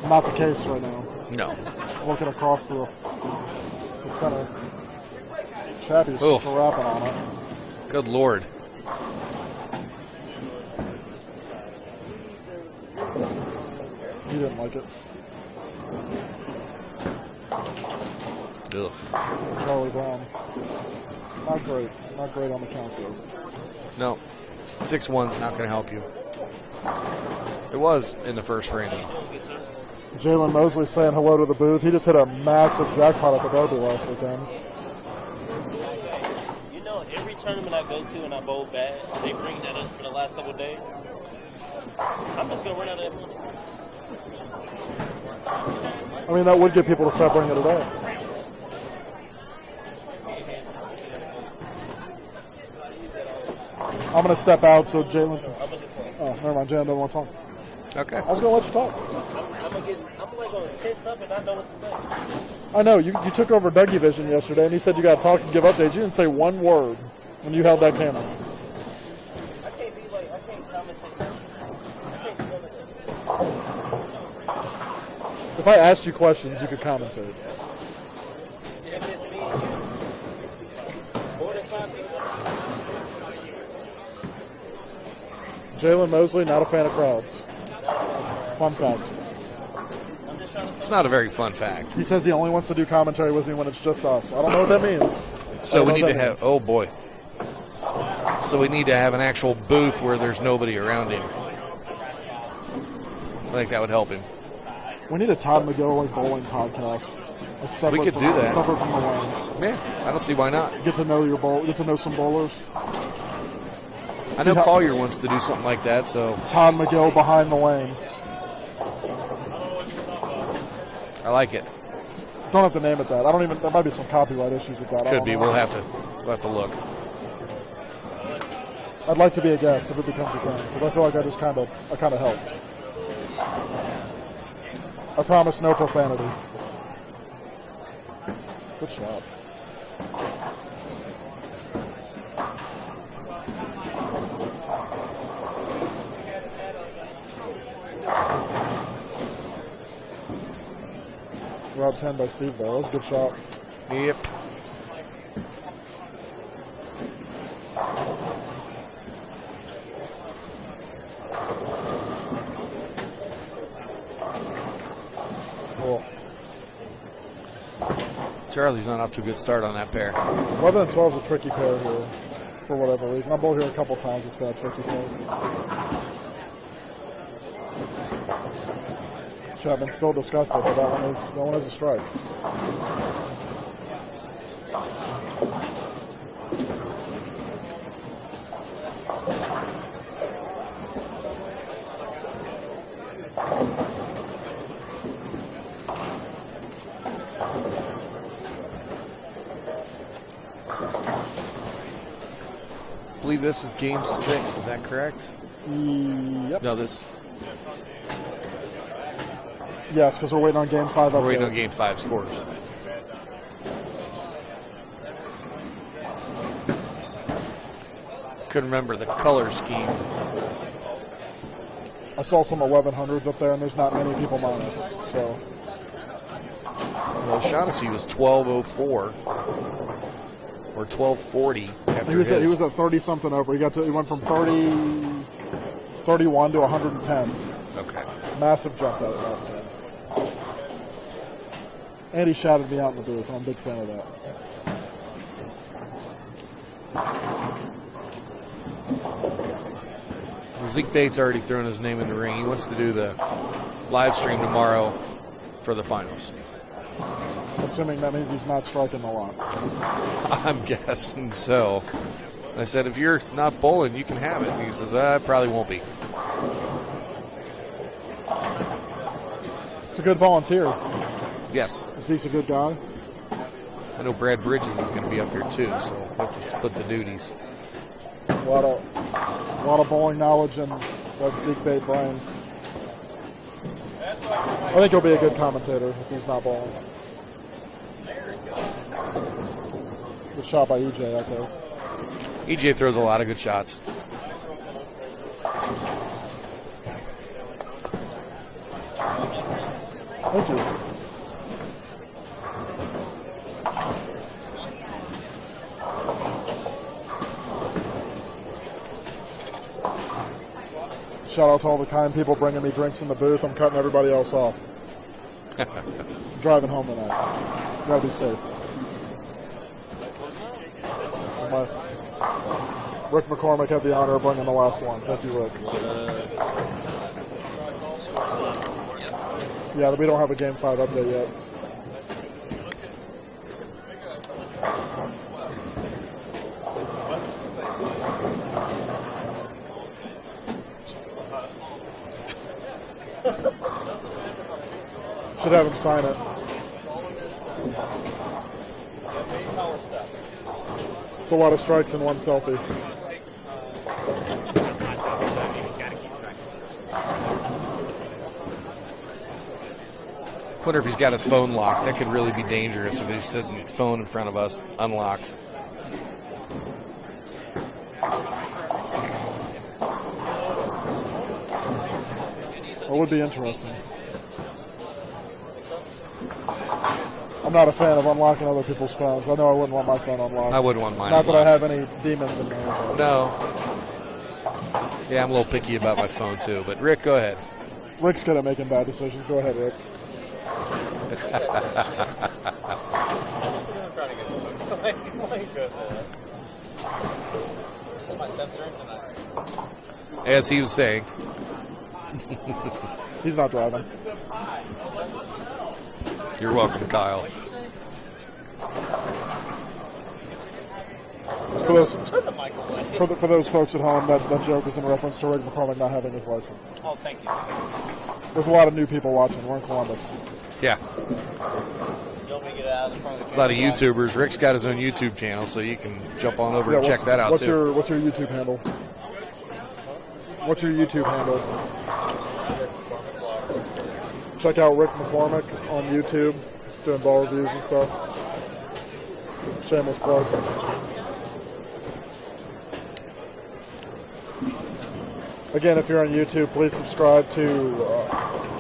Not the case right now. No. Looking across the center. Chappie's scrapping on it. Good Lord. He didn't like it. Ugh. Charlie Brown. Not great. Not great on the count, though. No. 6-1's not going to help you. It was in the first frame. Jalen Mosley saying hello to the booth. He just hit a massive jackpot at the Derby last weekend. You know, every tournament I go to and I bowl bad, they bring that up for the last couple of days. I'm just going to run out of that money. I mean, that would get people to start bringing it up. I'm going to step out so Jalen can... Oh, never mind. Jalen doesn't want to talk. Okay. I was going to let you talk. I'm like going to tense up and not know what to say. I know. You took over Dougie Vision yesterday, and he said you got to talk and give updates. You didn't say one word when you held that camera. I can't commentate. If I asked you questions, you could commentate. If it's me, more than 5 people. Jalen Mosley, not a fan of crowds. Fun fact. It's not a very fun fact. He says he only wants to do commentary with me when it's just us. I don't know what that means. So we need to have, oh boy. So we need to have an actual booth where there's nobody around him. I think that would help him. We need a Todd McGill bowling podcast. Except We could do that. Separate from the lanes. Yeah, I don't see why not. Get to know your bowl. Get to know some bowlers. I know Collier wants to do something like that, so Todd McGill behind the lanes. I like it. Don't have to name it that. I don't even. There might be some copyright issues with that. Could be. We'll have to look. I'd like to be a guest if it becomes a thing, because I feel like I kind of helped. I promise no profanity. Good shot. Rob 10 by Steve though. That was a good shot. Yep. Cool. Charlie's not off to a good start on that pair. 11 and 12 is a tricky pair here, for whatever reason. I've bowled here a couple times. It's been a tricky pair. Chapman's still disgusted, but that one is a strike. I believe this is game 6. Is that correct? Yep. No, this. Yes, because we're waiting on game 5. We're waiting on game 5 scores. Couldn't remember the color scheme. I saw some 1100s up there, and there's not many people minus. So. Well, Shaughnessy was 1204 or 1240 after He was at 30 something over. He went from 31 to 110. Okay. Massive jump that last game. And he shouted me out in the booth, and I'm a big fan of that. Zeke Bates already thrown his name in the ring. He wants to do the live stream tomorrow for the finals. Assuming that means he's not striking the lot. I'm guessing so. I said, if you're not bowling, you can have it. And he says, I probably won't be. It's a good volunteer. Yes. Zeke's a good guy. I know Brad Bridges is going to be up here too, so we'll have to split the duties. A lot of bowling knowledge and that Zeke Bate brain. I think he'll be a good commentator if he's not bowling. Good shot by EJ out there. EJ throws a lot of good shots. Thank you. Shout out to all the kind people bringing me drinks in the booth. I'm cutting everybody else off. Driving home tonight. Gotta be safe. This is Rick McCormick had the honor of bringing the last one. Thank you, Rick. Yeah, we don't have a Game 5 update yet. Should have him sign it. It's a lot of strikes in one selfie. Wonder if he's got his phone locked. That could really be dangerous if he's sitting phone in front of us unlocked. It would be interesting. I'm not a fan of unlocking other people's phones. I know I wouldn't want my phone unlocked. I wouldn't want mine Not that I unlocked. have any demons in there. But. No. Yeah, I'm a little picky about my phone too. But Rick, go ahead. Rick's good at making bad decisions. Go ahead, Rick. As he was saying. He's not driving. You're welcome, Kyle. For those folks at home, that joke is in reference to Rick McCormick not having his license. Oh, thank you. There's a lot of new people watching. We're in Columbus. Yeah. You want me to get out of the front of the A lot of YouTubers. Rick's got his own YouTube channel, so you can jump on over and check that out what's too. What's your YouTube handle? What's your YouTube handle? Check out Rick McCormick on YouTube. He's doing ball reviews and stuff. Shameless plug. Again, if you're on YouTube, please subscribe to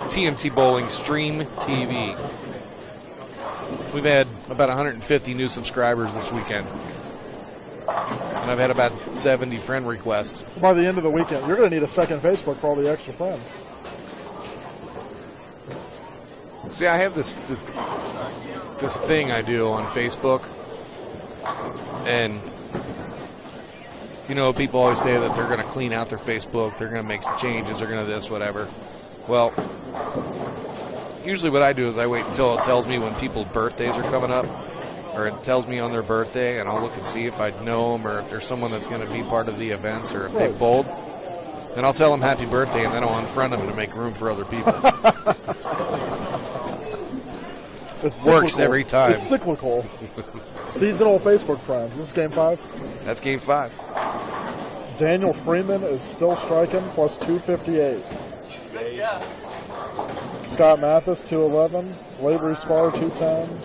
TMT Bowling Stream TV. We've had about 150 new subscribers this weekend. And I've had about 70 friend requests. By the end of the weekend, you're going to need a second Facebook for all the extra friends. See, I have this thing I do on Facebook. And, you know, people always say that they're going to clean out their Facebook, they're going to make changes, they're going to this, whatever. Well, usually what I do is I wait until it tells me when people's birthdays are coming up, or it tells me on their birthday, and I'll look and see if I know them or if there's someone that's going to be part of the events or if they've bowled. And I'll tell them happy birthday, and then I'll unfriend them to make room for other people. It works every time. It's cyclical. Seasonal Facebook friends. This is game 5? That's game 5. Daniel Freeman is still striking, plus 258. Scott Mathis, 211. Lavery Spar, 210.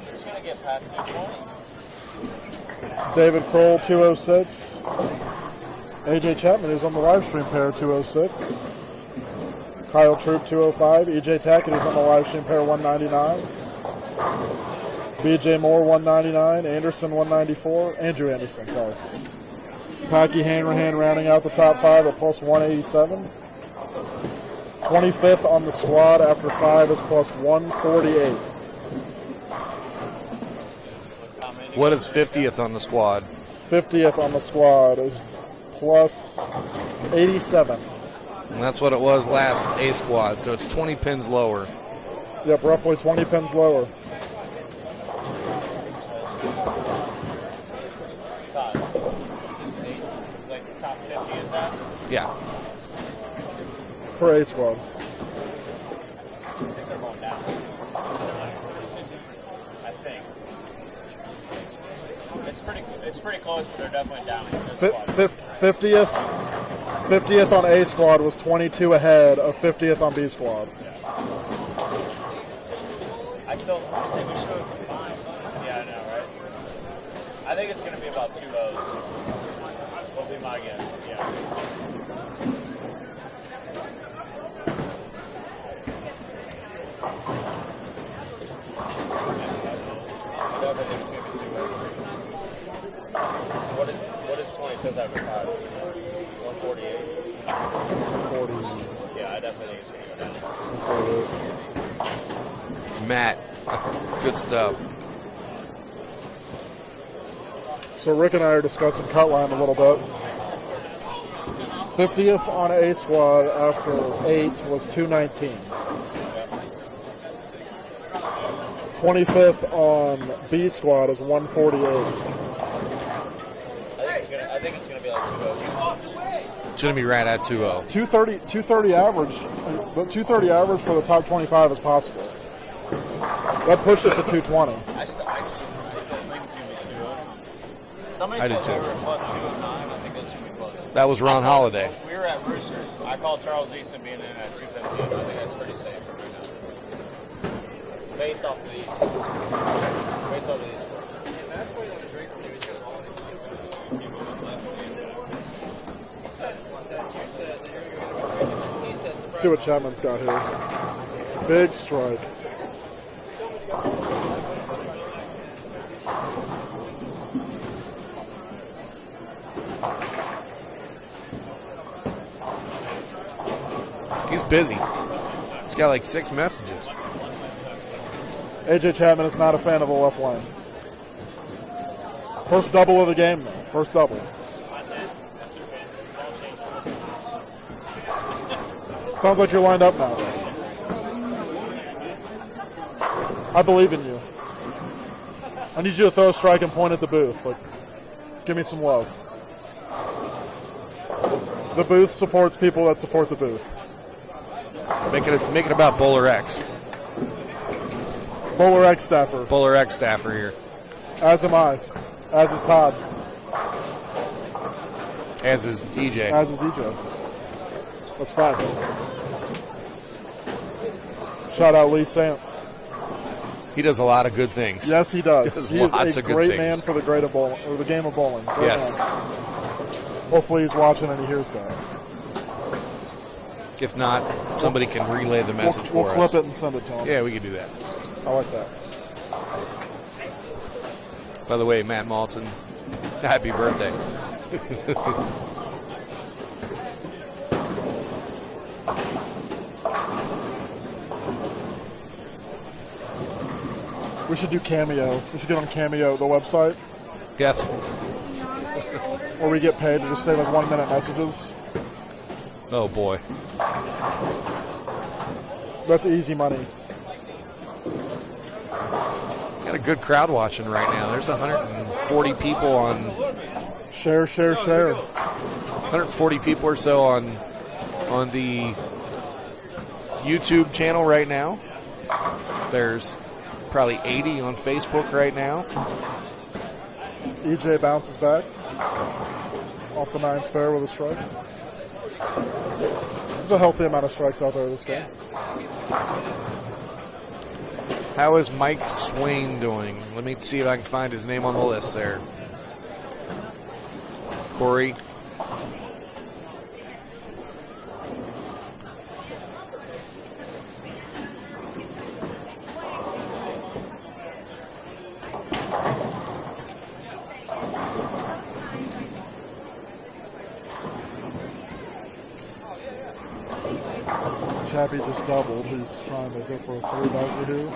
It's going to get past 220. David Kroll, 206. AJ Chapman is on the live stream pair, 206. Kyle Troop, 205. EJ Tackett is on the live stream pair, 199. BJ Moore, 199. Anderson, 194. Andrew Anderson, sorry. Packy Hanrahan rounding out the top 5 at plus 187. 25th on the squad after 5 is plus 148. What is 50th on the squad? 50th on the squad is plus 87. And that's what it was last A squad, so it's 20 pins lower. Yep, roughly 20 pins lower. Top 50 is that? Yeah. For A squad. I think they're going down. I think. It's pretty close, but they're definitely down in this squad. 50th on A squad was 22 ahead of 50th on B squad. I think we should have combined. Yeah, I know, right? I think it's going to be about 2 O's. Will be my guess. Yeah. I don't think it's going to be 2 O's. What is 25th after 5? 148. 40. Yeah, I definitely think it's going to go down. 48. Matt, good stuff. So Rick and I are discussing Cutline a little bit. 50th on A squad after 8 was 219. 25th on B squad is 148. I think it's going to be like 2 O's. Shouldn't be right at 2-0. 230 average. But 230 average for the top 25 is possible. That pushed it to 220. I just think it's going to be 2 O's. Somebody I said did too. we were plus 209. I think that's going to be close. That was Ron Holiday. We were at Roosters. I called Charles Easton being in at 215. I think that's pretty safe right now. Based off of these. See what Chapman's got here. Big strike. He's busy. He's got like 6 messages. AJ Chapman is not a fan of the left lane. First double of the game, though. First double. Sounds like you're lined up now. I believe in you. I need you to throw a strike and point at the booth. Like, Give me some love. The booth supports people that support the booth. Make it about Bowler X. Bowler X staffer. Bowler X staffer here. As am I. As is Todd. As is EJ. As is EJ. That's facts. Shout out Lee Sant. He does a lot of good things. Yes, he does. He He is lots a of good great things. man for the the game of bowling. Great Yes. man. Hopefully he's watching and he hears that. If not, somebody can relay the message We'll for clip us. it and send it to him. Yeah, we can do that. I like that. By the way, Matt Malton, happy birthday. We should do Cameo. We should get on Cameo, the website, Yes. where we get paid to just say like 1 minute messages. Oh, boy. That's easy money. Got a good crowd watching right now. There's 140 people on. Share. 140 people or so on the YouTube channel right now. There's probably 80 on Facebook right now. EJ bounces back off the 9 spare with a strike. There's a healthy amount of strikes out there this game. How is Mike Swain doing? Let me see if I can find his name on the list there. Corey. Chappie just doubled. He's trying to go for a 3-bagger here.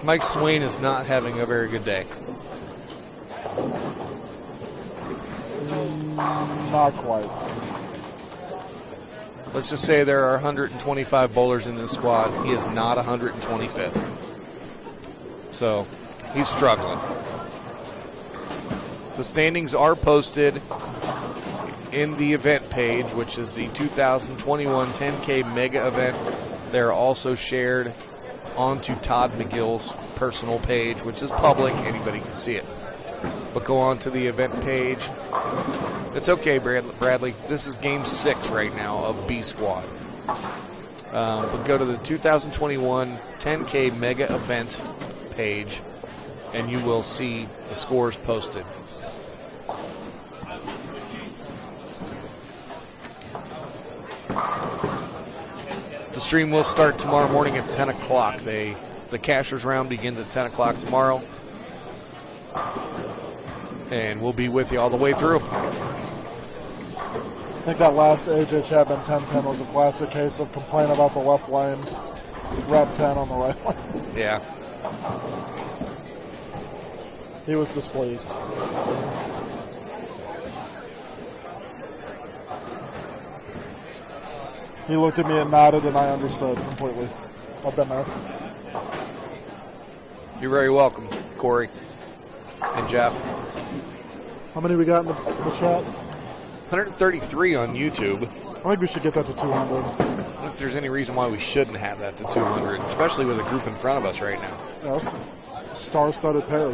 Mike Swain is not having a very good day. Not quite. Let's just say there are 125 bowlers in this squad. He is not 125th. So he's struggling. The standings are posted in the event page, which is the 2021 10K mega event. They're also shared onto Todd McGill's personal page, which is public. Anybody can see it. But go on to the event page. It's okay, Bradley. This is game 6 right now of B Squad. But go to the 2021 10K mega event page, and you will see the scores posted. The stream will start tomorrow morning at 10 o'clock. The cashers round begins at 10 o'clock tomorrow. And we'll be with you all the way through. I think that last AJ Chapman 10-10 was a classic case of complain about the left lane, rep 10 on the right lane. Yeah. He was displeased. He looked at me and nodded, and I understood completely. I've been there. You're very welcome, Corey and Jeff. How many we got in the chat? 133 on YouTube. I think we should get that to 200. I don't think there's any reason why we shouldn't have that to 200, especially with a group in front of us right now. Yeah, this is a star-studded pair.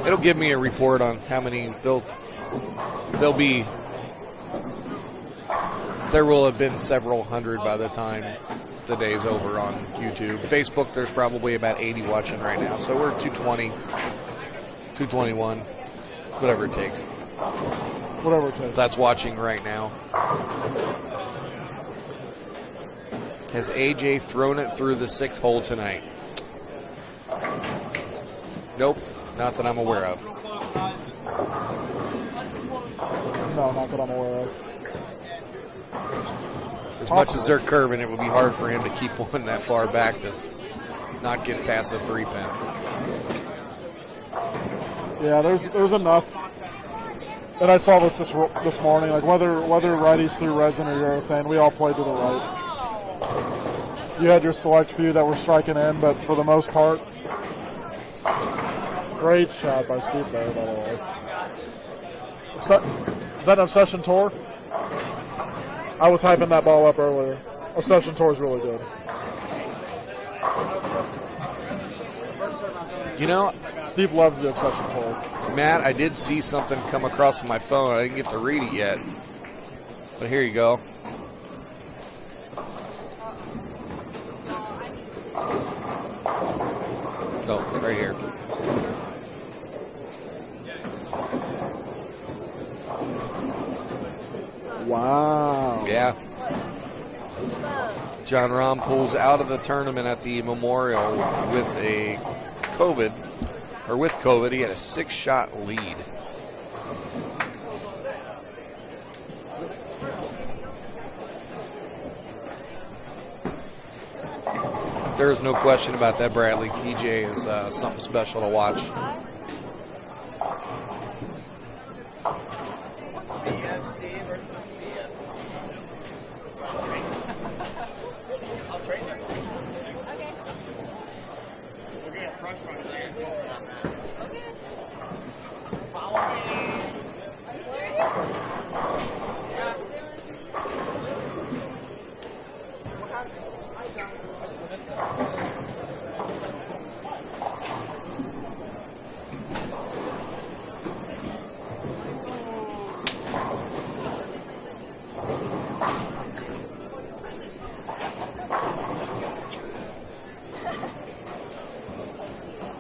It'll give me a report on how many there'll be. There will have been several hundred by the time the day's over on YouTube. Facebook, there's probably about 80 watching right now, so we're 220, 221, whatever it takes. Whatever it takes. That's watching right now. Has AJ thrown it through the 6th hole tonight? Nope, not that I'm aware of. No, not that I'm aware of. As much as they're curving, it would be hard for him to keep one that far back to not get past the 3-pin. Yeah, there's enough And I saw this morning, like whether righties threw resin or urethane, we all played to the right. You had your select few that were striking in, but for the most part, great shot by Steve there, by the way. Is that an Obsession Tour? I was hyping that ball up earlier. Obsession Tour is really good. You know, Steve loves the Obsession Tour. Matt, I did see something come across my phone. I didn't get to read it yet. But here you go. Oh, right here. Wow. Yeah. John Rahm pulls out of the tournament at the Memorial with COVID. He had a 6-shot lead. There is no question about that, Bradley. EJ is something special to watch. BFC versus CS. I'll trade them. Okay. We're getting fresh from there. Okay. Follow me. Are you serious? Yeah.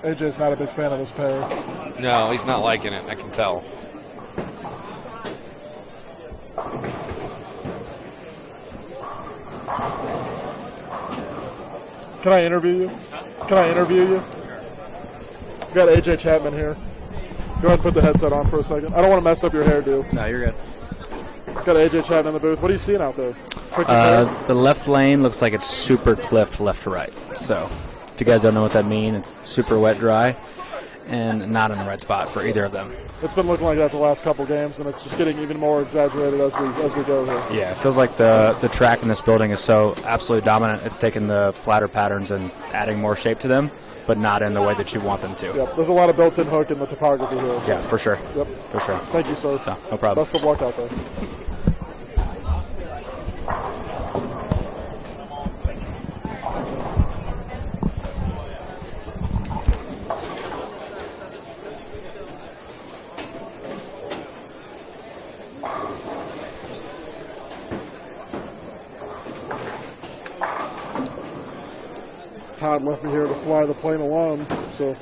AJ's not a big fan of this pair. No, he's not liking it. I can tell. Can I interview you? Can I interview you? We got AJ Chapman here. Go ahead and put the headset on for a second. I don't want to mess up your hairdo. No, you're good. Got AJ Chapman in the booth. What are you seeing out there? The left lane looks like it's super cliffed left to right. So, if you guys don't know what that means, it's super wet dry and not in the right spot for either of them. It's been looking like that the last couple games, and it's just getting even more exaggerated as we go here. Yeah, it feels like the track in this building is so absolutely dominant. It's taking the flatter patterns and adding more shape to them, but not in the way that you want them to. Yep, there's a lot of built-in hook in the topography here. Yeah, for sure. Yep. For sure. Thank you, sir. So, no problem. Best of luck out there. Todd left me here to fly the plane alone, so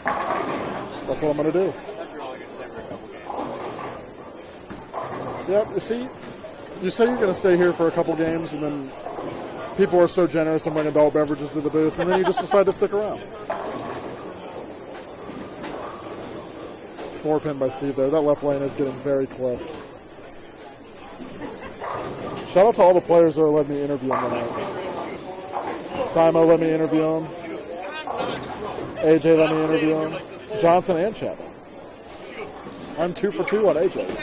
that's what I'm going to do. Yep, you say you're going to stay here for a couple games, and then people are so generous and bring adult beverages to the booth, and then you just decide to stick around. 4-pin by Steve there. That left lane is getting very clipped. Shout out to all the players that are letting me interview them tonight. Simo let me interview him. AJ let me interview him. Johnson and Chapman. I'm 2 for 2 on AJ's.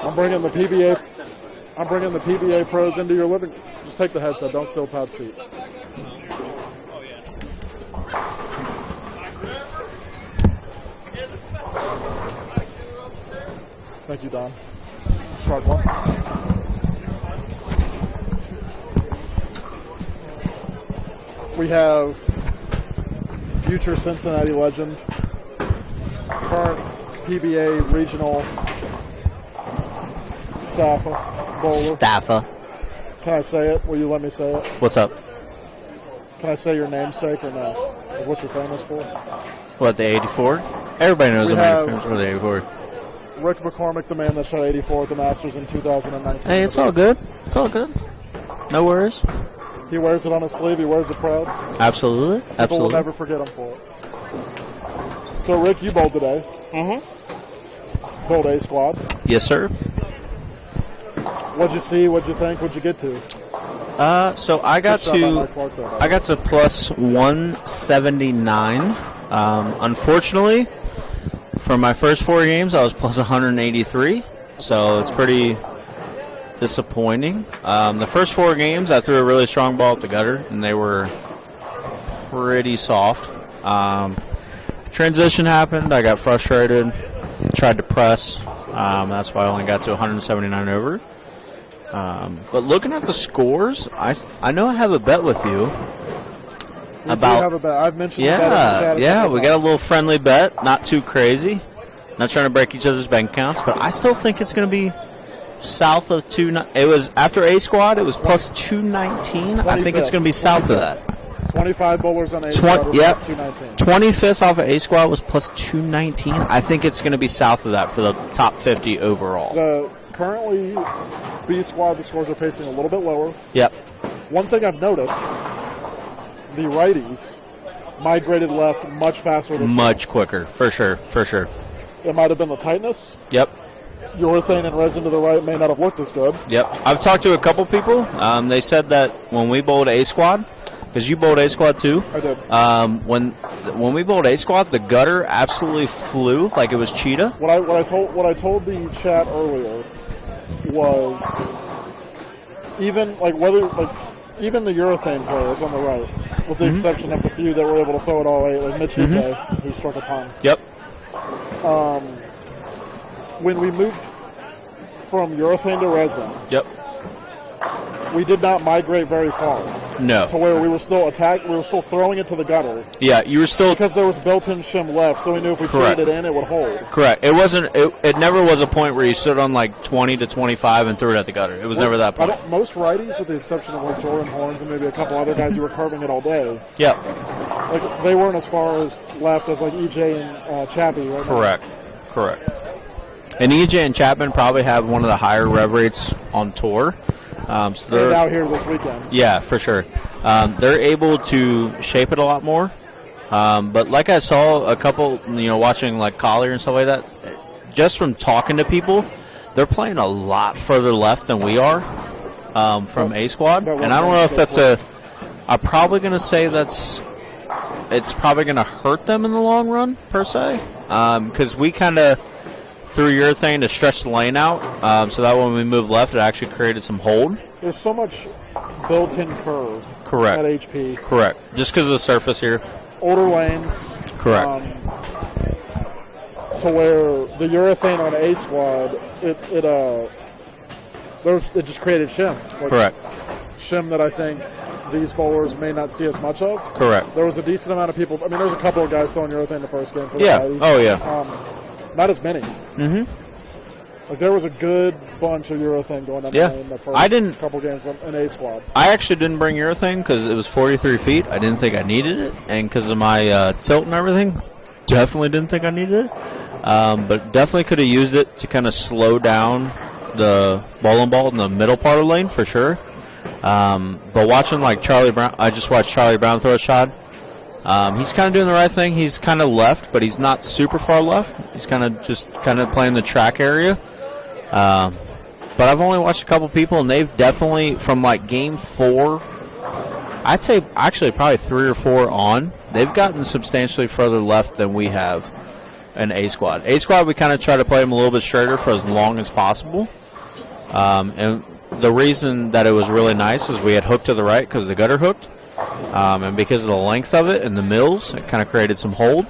I'm bringing the PBA pros into your living room. Just take the headset. Don't steal Todd's seat. Thank you, Don. Strike one. We have future Cincinnati legend, current PBA regional staffer. Can I say it? Will you let me say it? What's up? Can I say your namesake or no? Like what you're famous for? What, the 84? Everybody knows I'm famous for the 84. Rick McCormick, the man that shot 84 at the Masters in 2019. Hey, it's all good. It's all good. No worries. He wears it on his sleeve. He wears it proud. Absolutely. People will never forget him for it. So, Rick, you bowled today. Mm-hmm. Bowled A squad. Yes, sir. What'd you see? What'd you think? What'd you get to? So I got to plus 179 Unfortunately, for my first 4 games, I was plus 183, so it's pretty disappointing. The first 4 games, I threw a really strong ball at the gutter, and they were pretty soft. Transition happened. I got frustrated, tried to press. That's why I only got to 179 over. But looking at the scores, I know I have a bet with you. Have a bet. I've mentioned the bet in the chat. Yeah, we got a little friendly bet, not too crazy. Not trying to break each other's bank accounts, but I still think it's going to be south of 2. It was after A squad, it was plus 219. I think it's going to be south of that. 25 bowlers on A squad. Yep. Plus 219. 25th off of A squad was plus 219. I think it's going to be south of that for the top 50 overall. Currently, B squad, the scores are pacing a little bit lower. Yep. One thing I've noticed, the righties migrated left much faster this Much quicker, for sure. It might have been the tightness. Yep. Urethane and resin to the right may not have looked as good. Yep. I've talked to a couple people. They said that when we bowled A squad, because you bowled A squad too. I did. When we bowled A squad, the gutter absolutely flew like it was cheetah. What I told the chat earlier was even even the urethane players on the right, with the exception of the few that were able to throw it all eight, like Mitch Ike, who struck a ton. Yep. When we moved from urethane to resin, yep, we did not migrate very far. No. To where we were still throwing it to the gutter. Yeah, you were still, because there was built-in shim left, so we knew if we traded it in, it would hold. Correct. It wasn't. It never was a point where you stood on like 20 to 25 and threw it at the gutter. It was never that point. Most righties, with the exception of like Jordan Horns and maybe a couple other guys who were carving it all day. Yeah. Like they weren't as far as left as like EJ and Chappie. Right Correct. And EJ and Chapman probably have one of the higher rev rates on tour. So they're out here this weekend. Yeah, for sure. They're able to shape it a lot more. But like I saw a couple, watching like Collier and stuff like that, just from talking to people, they're playing a lot further left than we are from A squad. And I don't know if that's I'm probably going to say it's probably going to hurt them in the long run, per se. Because we kind of threw urethane to stretch the lane out, so that when we moved left, it actually created some hold. There's so much built-in curve. Correct. At HP. Correct. Just because of the surface here. Older lanes. Correct. To where the urethane on A squad, it just created shim. Like Correct. Shim that I think these bowlers may not see as much of. Correct. There was a decent amount of people. I mean, there's a couple of guys throwing urethane the first game. For yeah. The Oh, yeah. Not as many. Mm-hmm. Like there was a good bunch of urethane going on in the first couple games in A squad. I actually didn't bring urethane because it was 43 feet. I didn't think I needed it, and because of my tilt and everything, definitely didn't think I needed it. But definitely could have used it to kind of slow down the bowling ball in the middle part of the lane for sure. But watching like Charlie Brown, I just watched Charlie Brown throw a shot. He's kind of doing the right thing. He's kind of left, but he's not super far left. He's kind of playing the track area. But I've only watched a couple people, and they've definitely, from like game 4, I'd say actually probably 3 or 4 on, they've gotten substantially further left than we have in A squad. A squad, we kind of try to play them a little bit straighter for as long as possible. And the reason that it was really nice is we had hooked to the right because the gutter hooked. And because of the length of it and the mills, it kind of created some hold.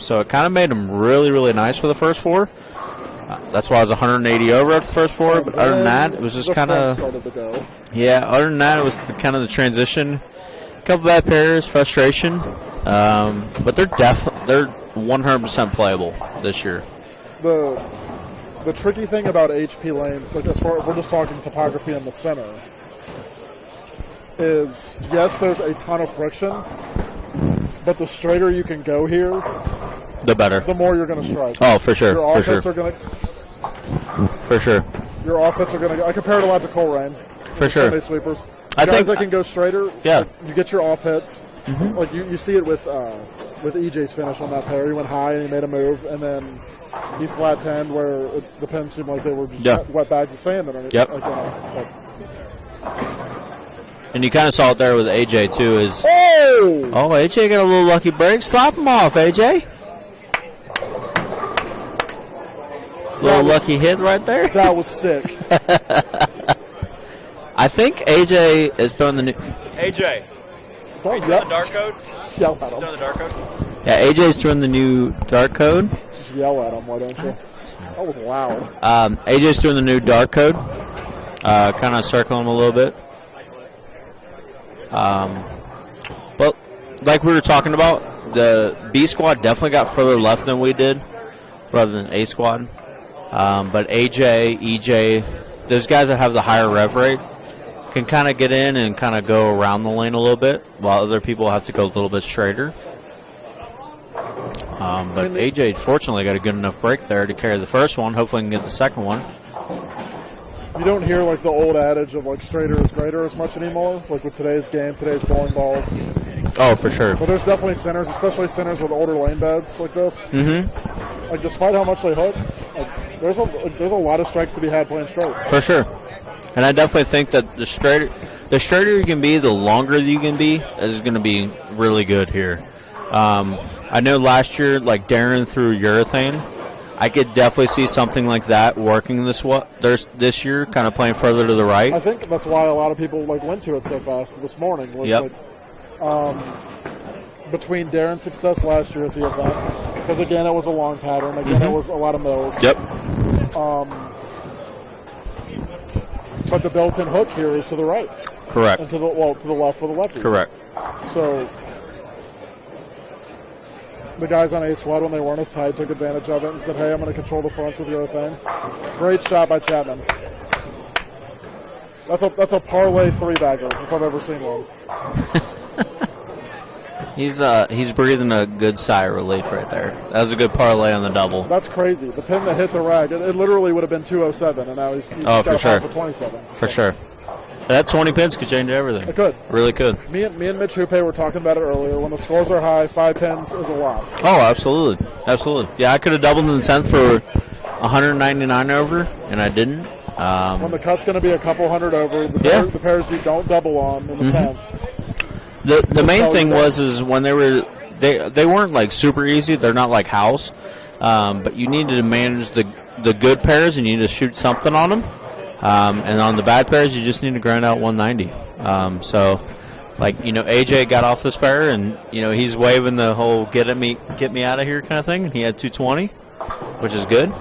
So it kind of made them really, really nice for the first 4. That's why I was 180 over at the first 4. But other than that, it was just kind of... Yeah, other than that, it was kind of the transition. A couple bad pairs, frustration. But they're 100% playable this year. The tricky thing about HP lanes, like as far as we're just talking topography in the center, is yes, there's a ton of friction, but the straighter you can go here, the better. The more you're going to strike. Oh, for sure. Your offense are going to. For sure. Your offense are going to. I compare it a lot to Coleraine. For sure. Sunday sweepers. I guys think that can go straighter. Yeah. Like, you get your off hits. Mm-hmm. Like you see it with EJ's finish on that pair. He went high and he made a move, and then he flat 10 where the pins seemed like they were just wet bags of sand underneath. Yep. And you kind of saw it there with AJ, too. Oh! Oh, AJ got a little lucky break. Slap him off, AJ. Little lucky hit right there. That was sick. I think AJ is throwing the new. AJ. Don't yell. The dark code? Yell at him. Throwing the dark code? Yeah, AJ's throwing the new dark code. Just yell at him, why don't you? That was loud. AJ's throwing the new dark code. Kind of circling him a little bit. But like we were talking about, the B squad definitely got further left than we did, rather than A squad. But AJ, EJ, those guys that have the higher rev rate can kind of get in and kind of go around the lane a little bit, while other people have to go a little bit straighter. But AJ fortunately got a good enough break there to carry the first one. Hopefully he can get the second one. You don't hear like the old adage of like straighter is greater as much anymore, like with today's game, today's bowling balls. Oh, for sure. But there's definitely centers, especially centers with older lane beds like this. Mm-hmm. Like despite how much they hook, like, there's a lot of strikes to be had playing straight. For sure. And I definitely think that the straighter you can be, the longer you can be, is going to be really good here. I know last year, like Darren threw urethane. I could definitely see something like that working this year, kind of playing further to the right. I think that's why a lot of people like went to it so fast this morning. Was Yep. like, between Darren's success last year at the event, because again it was a long pattern. Again it was a lot of mills. Yep. But the built-in hook here is to the right. Correct. And to the left for the lefties. Correct. So the guys on A squad, when they weren't as tight, took advantage of it and said, "Hey, I'm going to control the fronts with urethane." Great shot by Chapman. That's a parlay three-bagger if I've ever seen one. He's breathing a good sigh of relief right there. That was a good parlay on the double. That's crazy. The pin that hit the rag, it literally would have been 207, and now he's got for a sure. for 27. For sure. That 20 pins could change everything. It could. Really could. Me and Mitch Hoope were talking about it earlier. When the scores are high, 5 pins is a lot. Oh, absolutely. Absolutely. Yeah, I could have doubled in the 10th for 199 over, and I didn't. When the cut's going to be a couple hundred over, the pairs you don't double on in the 10th. The main thing is when they weren't like super easy. They're not like house, but you needed to manage the good pairs, and you need to shoot something on them. And on the bad pairs, you just need to grind out 190. So, like, AJ got off this pair, and he's waving the whole get me out of here" kind of thing. And he had 220, which is good.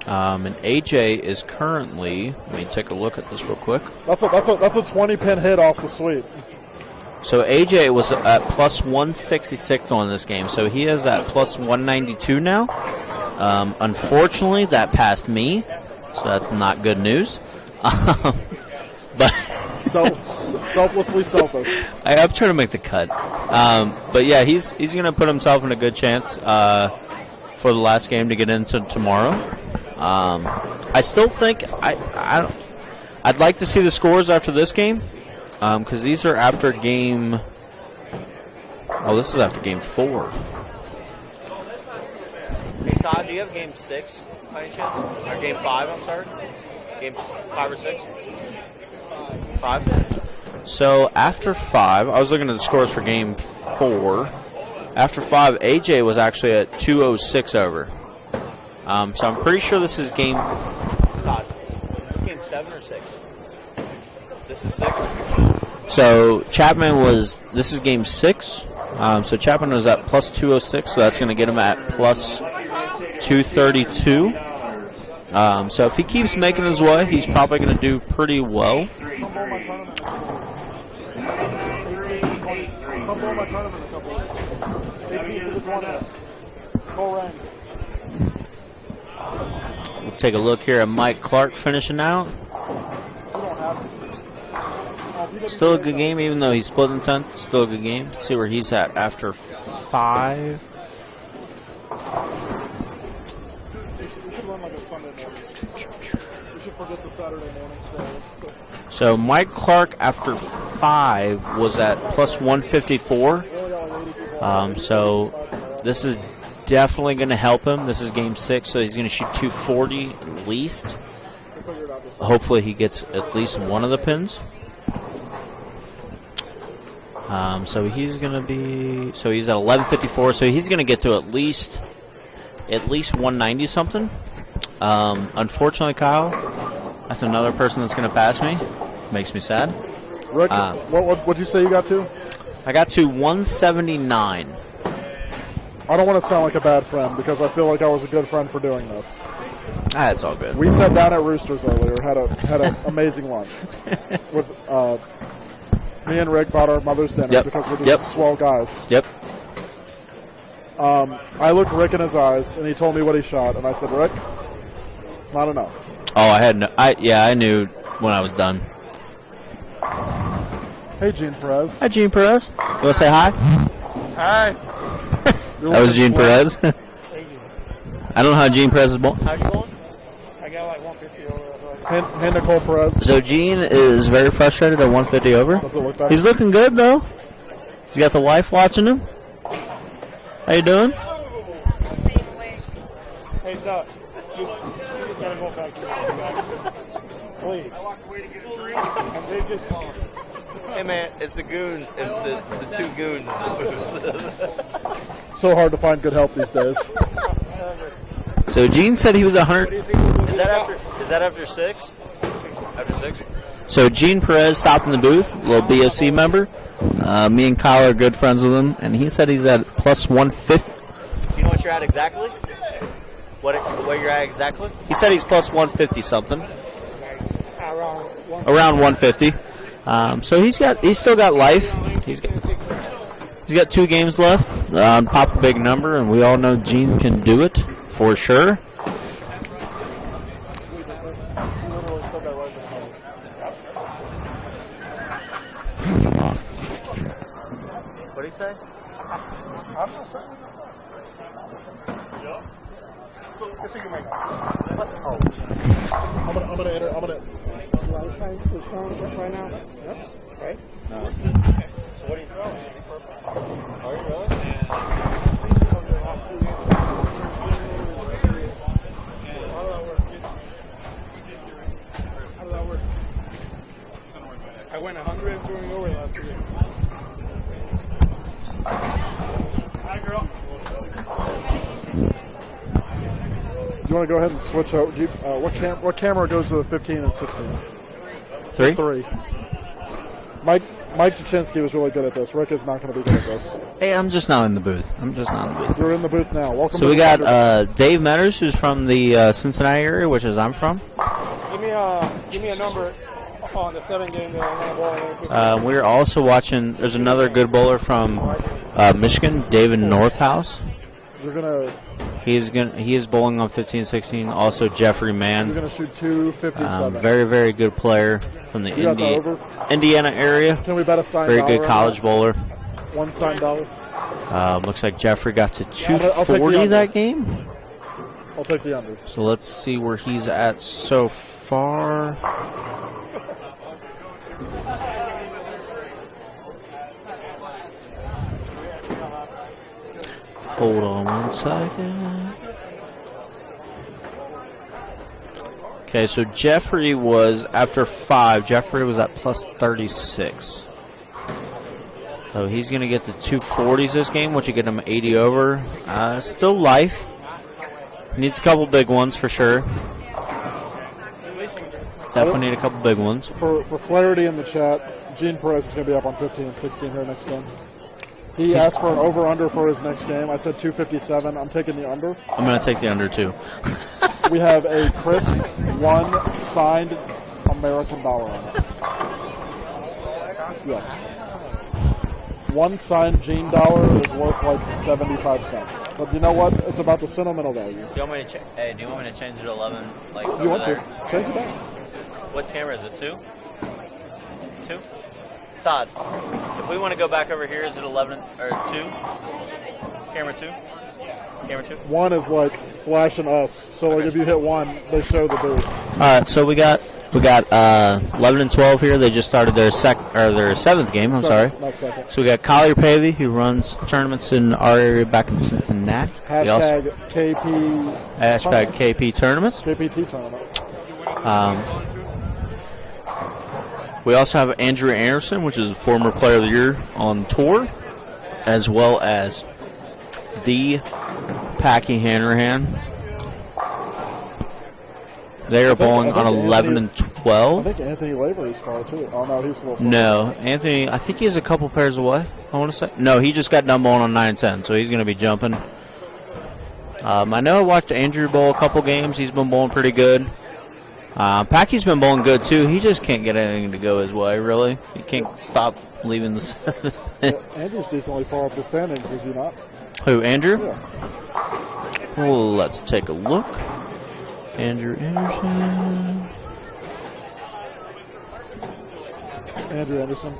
And AJ is currently. Let me take a look at this real quick. That's a 20-pin hit off the sweep. So AJ was at plus 166 on this game, so he is at plus 192 now. Unfortunately, that passed me, so that's not good news. But selflessly selfish. I'm trying to make the cut. But yeah, he's going to put himself in a good chance for the last game to get into tomorrow. I still think I'd like to see the scores after this game. Because these are after game. Oh, this is after game 4. Hey, Todd, do you have game 6 by any chance? Or game 5, I'm sorry? Game 5 or 6? 5? So after 5, I was looking at the scores for game 4. After 5, AJ was actually at 206 over. So I'm pretty sure this is game. Todd, is this game 7 or 6? This is 6? So Chapman this is game 6. So Chapman was at plus 206, so that's going to get him at plus 232. So if he keeps making his way, he's probably going to do pretty well. We'll take a look here at Mike Clark finishing out. Still a good game, even though he's split in 10th. Still a good game. Let's see where he's at after 5. So Mike Clark after 5 was at plus 154. So this is definitely going to help him. This is game 6, so he's going to shoot 240 at least. Hopefully he gets at least one of the pins. So he's gonna be. So he's at 11:54. So he's gonna get to at least 190 something. Unfortunately, Kyle, that's another person that's gonna pass me. Makes me sad. Rick, what'd you say you got to? I got to 179. I don't want to sound like a bad friend because I feel like I was a good friend for doing this. It's all good. We sat down at Roosters earlier, had an amazing lunch. With me and Rick bought our mother's dinner because we're just swell guys. Yep. I looked Rick in his eyes and he told me what he shot, and I said, Rick, it's not enough. Oh, I knew when I was done. Hey, Gene Perez. Hi, Gene Perez. You want to say hi? Hi. That was Gene Perez. I don't know how Gene Perez is born. How you going? I got like 150 over. Hey, Nicole Perez. So Gene is very frustrated at 150 over. Does it look better? He's looking good though. He's got the wife watching him. How you doing? Hey, Doc. You just gotta go back to the please. And they just. Hey man, it's the goon. It's the two goons. So hard to find good help these days. So Gene said he was 100. Is that after 6? After 6? So Gene Perez stopped in the booth, a little BOC member. Me and Kyle are good friends with him, and he said he's at plus 150. You know what you're at exactly? What you're at exactly? He said he's plus 150 something. Around 150. So he's still got life. He's got 2 games left. Pop a big number, and we all know Gene can do it for sure. What do you say? I'm not saying. Yeah. So, let's see you make. I'm gonna enter. I'm gonna. Is trying right now? Yep. Okay. No. So what are you throwing? Are you really? How did that work? I went 100 during over last year. Hi, girl. Do you want to go ahead and switch out? What camera goes to the 15 and 16? 3. Mike Jaczynski was really good at this. Rick is not going to be good at this. Hey, I'm just not in the booth. You're in the booth now. Welcome. So we got Dave Metters, who's from the Cincinnati area, which is I'm from. Give me a number on the 7 game. We're also watching. There's another good bowler from Michigan, David Northhouse. You're gonna. He is bowling on 15-16. Also Jeffrey Mann. You're gonna shoot 257. Very, very good player from the Indiana area. Can we bet a signed very dollar good college bowler. One signed dollar. Looks like Jeffrey got to 240 that game. I'll take the under. So let's see where he's at so far. Hold on 1 second. Okay, so Jeffrey was, after 5, Jeffrey was at plus 36. So he's going to get the 240s this game, which will get him 80 over. Still life. Needs a couple big ones for sure. Definitely need a couple big ones. For clarity in the chat, Gene Perez is going to be up on 15 and 16 here next game. He asked for an over-under for his next game. I said 257. I'm taking the under. I'm going to take the under, too. We have a crisp 1 signed American dollar on it. Yes. 1 signed Gene dollar is worth like 75 cents. But you know what? It's about the sentimental value. Do you want me to change it to 11? Like You want to? Change it back. What camera is it? 2? 2? Todd, if we want to go back over here, is it 11 or 2? Camera 2? Camera 2? 1 is like flashing us. So like if you hit 1, they show the booth. All right, so we got 11 and 12 here. They just started their 7th game. I'm sorry. Not second. So we got Collier Pavey, who runs tournaments in our area back in Cincinnati. Hashtag KP. Hashtag KP tournaments. KPT tournaments. We also have Andrew Anderson, which is a former Player of the Year on tour, as well as the Packy Hanrahan. They are bowling on 11 and 12. I think Anthony Lavery's far too. Oh no, he's a little far. No, Anthony, I think he's a couple pairs away, I want to say. No, he just got done bowling on 9 and 10, so he's going to be jumping. I know I watched Andrew bowl a couple games. He's been bowling pretty good. Packy's been bowling good too. He just can't get anything to go his way, really. He can't stop leaving the 7. Andrew's decently far up the standings, is he not? Who, Andrew? Yeah. Well, let's take a look. Andrew Anderson. Andrew Anderson.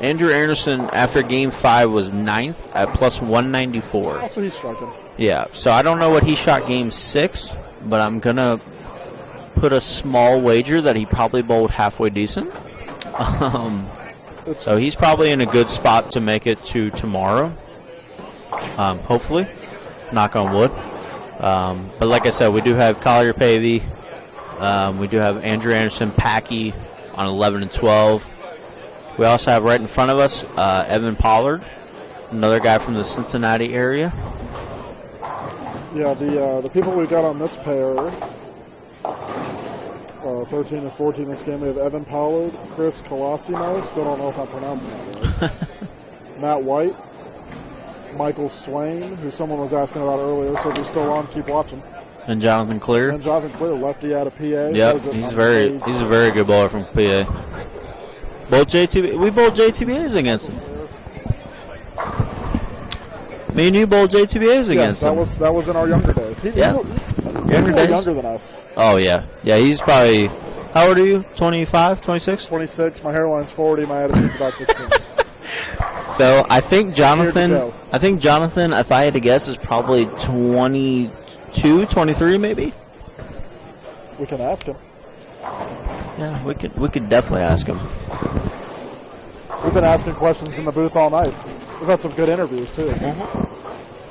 Andrew Anderson, after Game 5, was 9th at plus 194. Also, he's striking. Yeah, so I don't know what he shot Game 6, but I'm going to put a small wager that he probably bowled halfway decent. So he's probably in a good spot to make it to tomorrow. Hopefully. Knock on wood. But like I said, we do have Collier Pavey. We do have Andrew Anderson, Packy on 11 and 12. We also have right in front of us Evan Pollard, another guy from the Cincinnati area. Yeah, the people we got on this pair, 13 and 14 this game, we have Evan Pollard, Chris Colosimo, still don't know if I'm pronouncing that right, Matt White, Michael Swain, who someone was asking about earlier, so if you're still on, keep watching. And Jonathan Clear. And Jonathan Clear, lefty out of PA. Yep, he's a very good bowler from PA. We bowled JTBAs against him. Me and you bowled JTBAs against him. Yes, that was in our younger days. He's younger than us. Oh, yeah. Yeah, he's probably, how old are you? 25, 26? 26. My hairline's 40. My attitude's about 16. So I think Jonathan, if I had to guess, is probably 22, 23 maybe. We can ask him. Yeah, we could definitely ask him. We've been asking questions in the booth all night. We've had some good interviews too.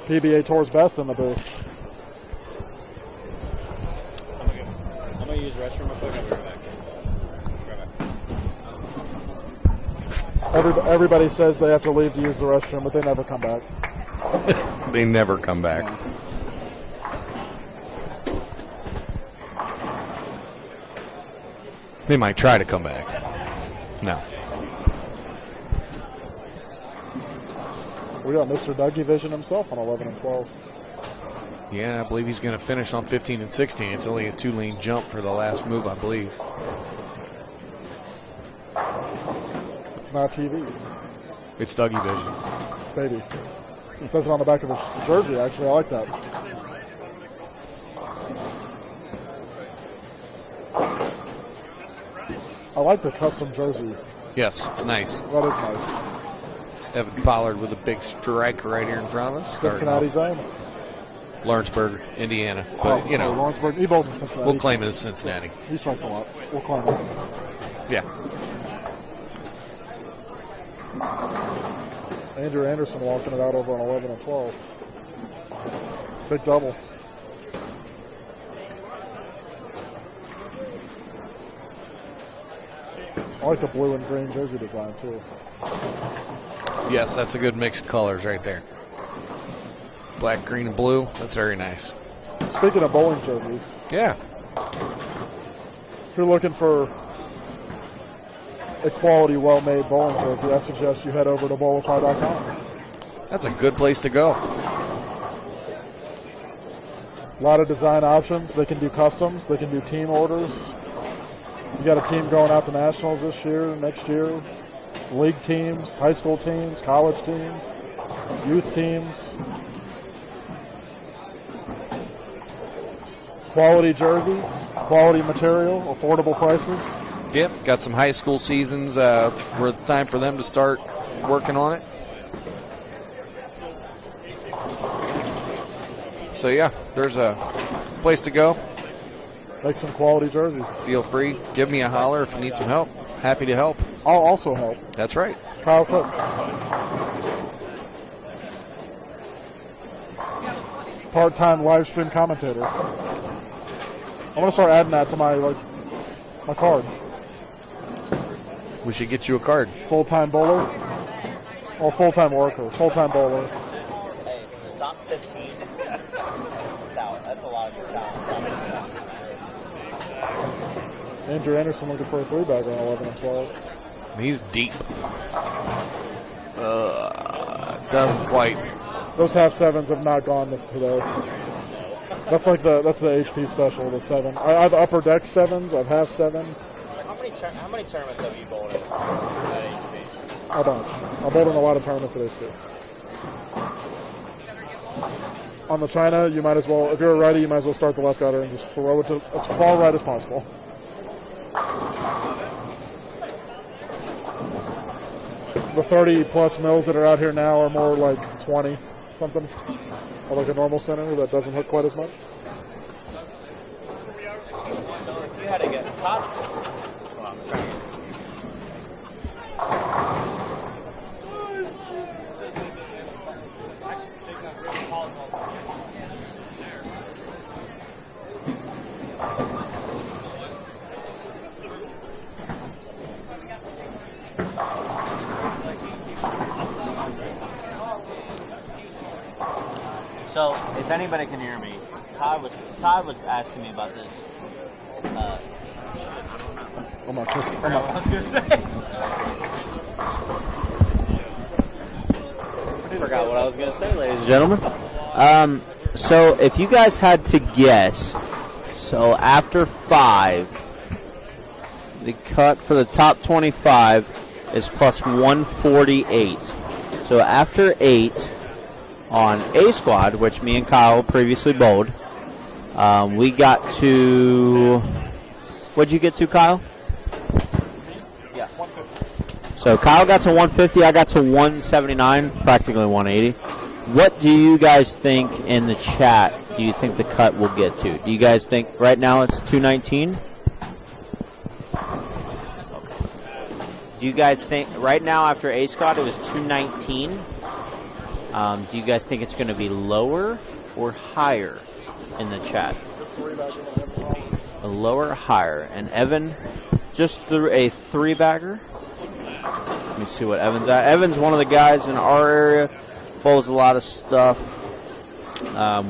PBA Tour's best in the booth. I'm gonna use the restroom real quick. I'll be right back. Everybody says they have to leave to use the restroom, but they never come back. They never come back. They might try to come back. No. We got Mr. Dougie Vision himself on 11 and 12. Yeah, I believe he's going to finish on 15 and 16. It's only a 2-lane jump for the last move, I believe. It's not TV. It's Dougie Vision. Baby. It says it on the back of his jersey, actually. I like that. I like the custom jersey. Yes, it's nice. That is nice. Evan Pollard with a big strike right here in front of us. Cincinnati's own. Lawrenceburg, Indiana. But, you know, Lawrenceburg. He bowls in Cincinnati. We'll claim it as Cincinnati. He strikes a lot. We'll claim it. Yeah. Andrew Anderson walking it out over on 11 and 12. Big double. I like the blue and green jersey design, too. Yes, that's a good mix of colors right there. Black, green, and blue. That's very nice. Speaking of bowling jerseys. Yeah. If you're looking for a quality, well-made bowling jersey, I suggest you head over to bowlify.com. That's a good place to go. A lot of design options. They can do customs. They can do team orders. You got a team going out to nationals this year, next year. League teams, high school teams, college teams, youth teams. Quality jerseys, quality material, affordable prices. Yep, got some high school seasons where it's time for them to start working on it. So, yeah, there's a place to go. Make some quality jerseys. Feel free. Give me a holler if you need some help. Happy to help. I'll also help. That's right. Kyle Cook. Part-time live stream commentator. I'm going to start adding that to my card. We should get you a card. Full-time bowler? Or full-time worker? Full-time bowler. Hey, the top 15. Stout. That's a lot of good talent. Andrew Anderson looking for a 3-bagger on 11 and 12. He's deep. Doesn't quite. Those half sevens have not gone today. That's the HP special, the 7. I have upper deck 7s. I have half 7. How many tournaments have you bowled in at HP? A bunch. I bowled in a lot of tournaments at HP. On the China, you might as well, if you're a righty, you might as well start the left gutter and just throw it to as far right as possible. The 30-plus mils that are out here now are more like 20 something, or like a normal center that doesn't hook quite as much. So if you had to get top, so if anybody can hear me, Todd was asking me about this. Oh my kiss. I was gonna say. Forgot what I was going to say, ladies and gentlemen. So if you guys had to guess, so after 5, the cut for the top 25 is plus 148. So after 8 on A squad, which me and Kyle previously bowled, we got to, what'd you get to, Kyle? Yeah, 150. So Kyle got to 150, I got to 179, practically 180. What do you guys think in the chat do you think the cut will get to? Do you guys think right now it's 219? Do you guys think right now after A squad it was 219? Do you guys think it's going to be lower or higher in the chat? A lower or higher. And Evan just threw a 3-bagger. Let me see what Evan's at. Evan's one of the guys in our area. Bowls a lot of stuff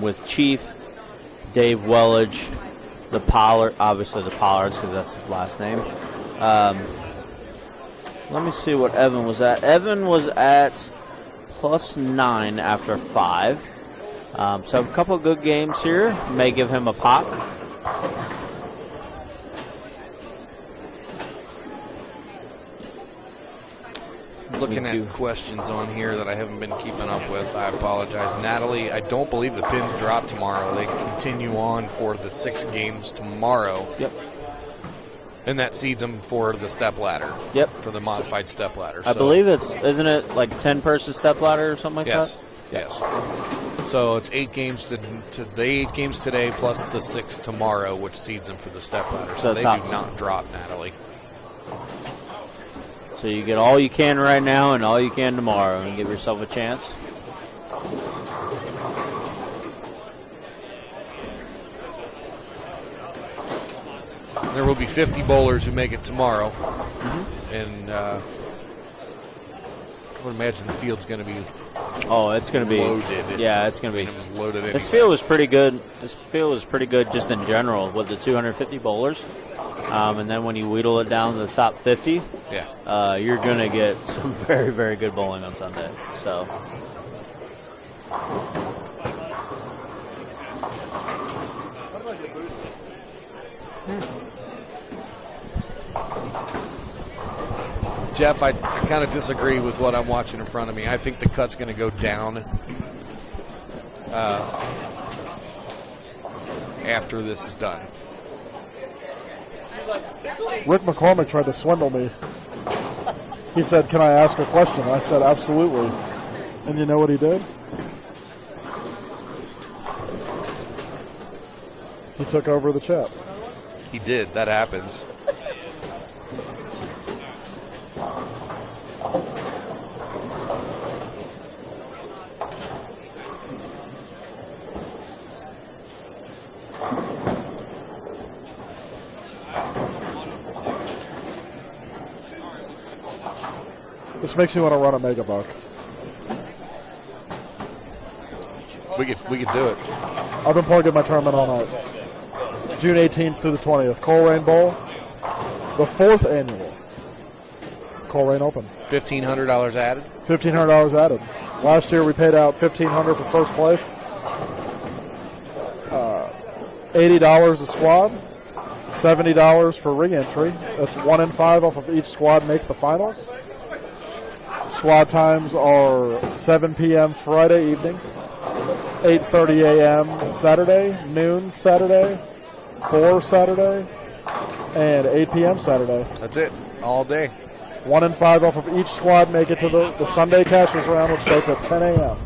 with Chief, Dave Wellage, the Pollard, obviously the Pollards because that's his last name. Let me see what Evan was at. Evan was at plus 9 after 5. So a couple of good games here. May give him a pop. Looking at questions on here that I haven't been keeping up with, I apologize. Natalie, I don't believe the pins drop tomorrow. They continue on for the 6 games tomorrow. Yep. And that seeds them for the step ladder. Yep. For the modified step ladder. I believe isn't it like 10-person step ladder or something like yes. that? Yes. So it's 8 games the 8 games today plus the 6 tomorrow, which seeds them for the step ladder. So they do not drop, Natalie. So you get all you can right now and all you can tomorrow and give yourself a chance. There will be 50 bowlers who make it tomorrow. And I would imagine the field's going to be it's going to be loaded. Yeah, it's going to be. It was loaded anyway. This field was pretty good. This field was pretty good just in general with the 250 bowlers. And then when you wheedle it down to the top 50, you're going to get some very, very good bowling on Sunday. So. Jeff, I kind of disagree with what I'm watching in front of me. I think the cut's going to go down after this is done. Rick McCormick tried to swindle me. He said, "Can I ask a question?" I said, "Absolutely." And you know what he did? He took over the chat. He did. That happens. This makes me want to run a mega buck. We could do it. I've been plugging my tournament all night. June 18th through the 20th. Coleraine Bowl, the 4th annual Coleraine Open. $1,500 added. $1,500 added. Last year we paid out $1,500 for first place. $80 a squad. $70 for re-entry. That's 1 in 5 off of each squad make the finals. Squad times are 7 p.m. Friday evening, 8:30 a.m. Saturday, noon Saturday, 4 Saturday, and 8 p.m. Saturday. That's it, all day. 1 in 5 off of each squad make it to the Sunday Cashers round, which starts at 10 a.m.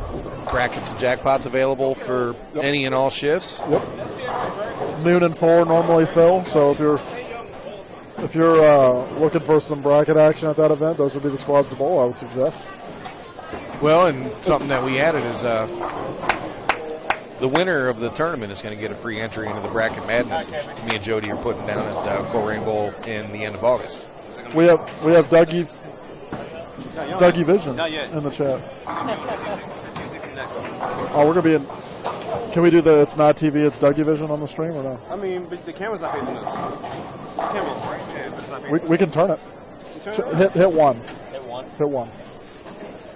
Brackets and jackpots available for any and all shifts. Yep. Noon and 4 normally fill, so if you're looking for some bracket action at that event, those would be the squads to bowl, I would suggest. Well, and something that we added is the winner of the tournament is going to get a free entry into the Bracket Madness. Me and Jody are putting down at Coleraine Bowl in the end of August. We have Dougie Vision in the chat. Oh, we're gonna be in. Can we do the It's Not TV, It's Dougie Vision on the stream or no? I mean, but the camera's not facing us. The camera's right there, but it's not facing We can turn it. Turn it? Hit one. Hit one. Hit one.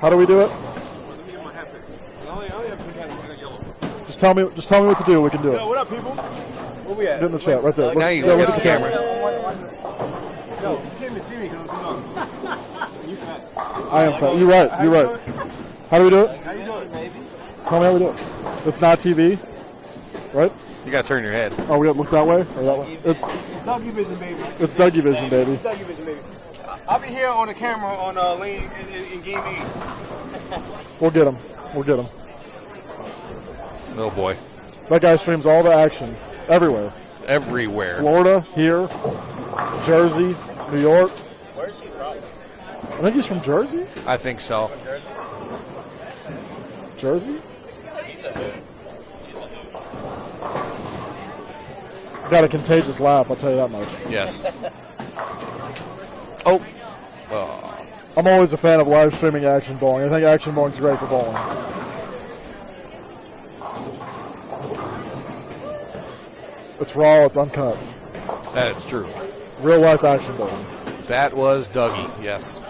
How do we do it? Let me get my hat fixed. I only have pink hat. I got yellow. Just tell me what to do. We can do it. Yo, what up, people? Where we at? Get in the chat right there. Now you look look at at the camera. Yo, you can't even see me because I'm You fat. I am fat. You're right. You're right. How do we do it? How you doing, baby? Tell me how we do it. It's Not TV, right? You got to turn your head. Oh, we got to look that way or that way? It's Dougie Vision, baby. It's Dougie Vision, baby. Dougie Vision, baby. I'll be here on the camera on lane in game 8. We'll get him. We'll get him. Oh boy. That guy streams all the action everywhere. Everywhere. Florida, here, Jersey, New York. Where's he from? I think he's from Jersey. I think so. Jersey? Jersey? He's a hoot. Got a contagious laugh, I'll tell you that much. Yes. Oh. I'm always a fan of live streaming action bowling. I think action bowling's great for bowling. It's raw, it's uncut. That is true. Real life action bowling. That was Dougie, yes.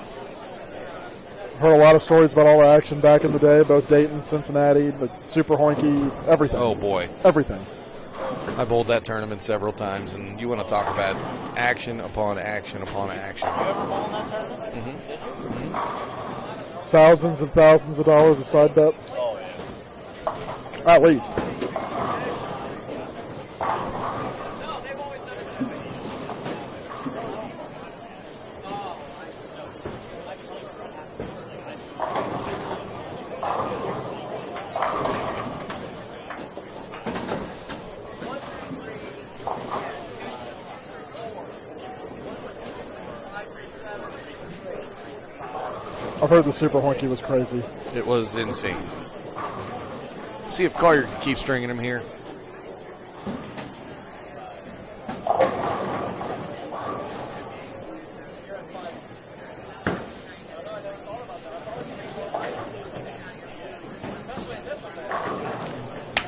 Heard a lot of stories about all the action back in the day, both Dayton, Cincinnati, the Super Hoinky, everything. Oh boy. Everything. I bowled that tournament several times, and you want to talk about action upon action upon action. You ever bowl in that tournament? Mm-hmm. Did you? Mm-hmm. Thousands and thousands of dollars of side bets. Oh, yeah. At least. I've heard the Super Hoinky was crazy. It was insane. See if Collier can keep stringing him here.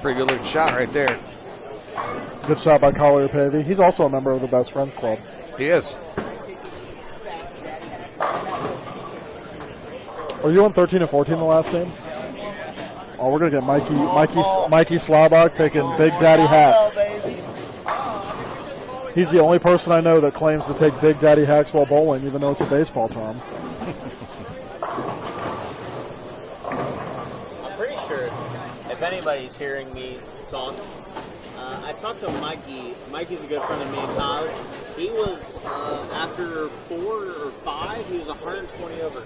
Pretty good looking shot right there. Good shot by Collier Pavey. He's also a member of the Best Friends Club. He is. Are you on 13 and 14 the last game? Oh, we're gonna get Mikey Slabach taking Big Daddy hacks. He's the only person I know that claims to take Big Daddy hacks while bowling, even though it's a baseball term. I'm pretty sure if anybody's hearing me talk, I talked to Mikey. Mikey's a good friend of me and Kyle's. He was, after 4 or 5, he was 120 over.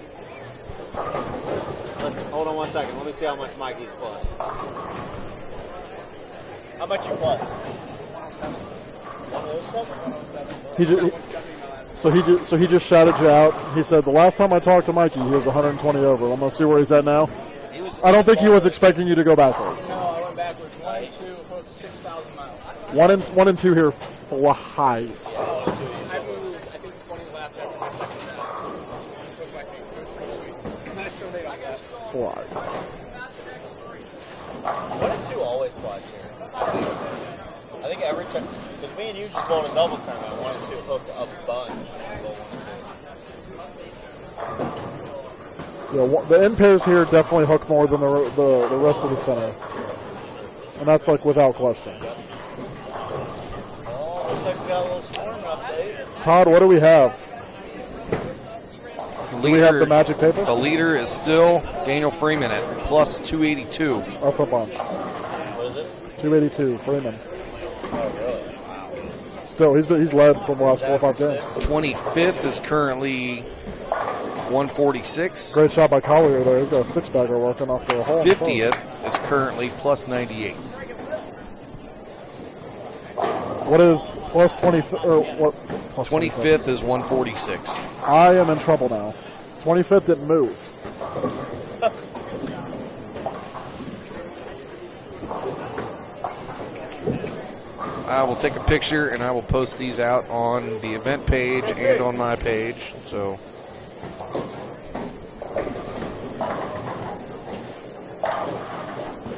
Let's hold on 1 second. Let me see how much Mikey's plus. How much you plus? 107. So he just shouted you out. He said the last time I talked to Mikey, he was 120 over. I'm gonna see where he's at now. I don't think he was expecting you to go backwards. No, I went backwards. 1 and 2, 6,000 miles. 1 and 2 here for highs. I moved, I think 20 laps after my second shot. It was my favorite. flies. 1 and 2 always flies here. I think every time, because me and you just bowled a doubles tournament, 1 and 2 hooked a bunch. Yeah, the end pairs here definitely hook more than the rest of the center, and that's like without question. Oh, looks like we got a little scoring update. Todd, what do we have? Do we have the magic paper? The leader is still Daniel Freeman at plus 282. That's a bunch. What is it? 282, Freeman. Oh, really? Wow. Still, he's led from the last 4 or 5 games. 25th is currently 146. Great shot by Collier there. He's got a 6-bagger working off the hole. 50th is currently plus 98. What is plus 20? Or what? Plus 25th is 146. I am in trouble now. 25th didn't move. I will take a picture and I will post these out on the event page and on my page. So.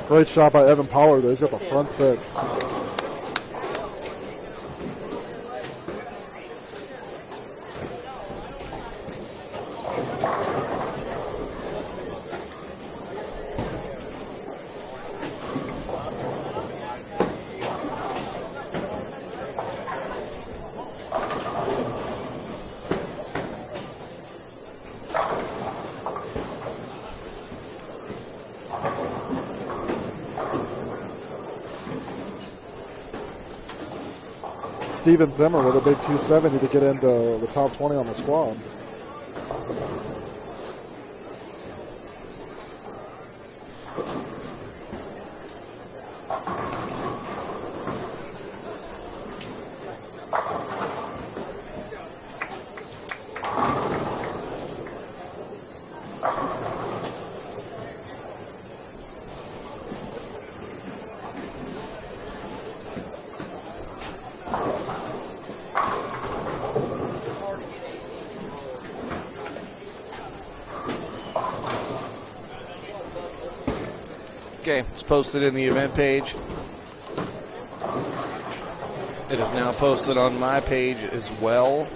Great shot by Evan Pollard there. He's got the front 6. Steven Zimmer with a big 270 to get into the top 20 on the squad. Okay, it's posted in the event page. It is now posted on my page as well.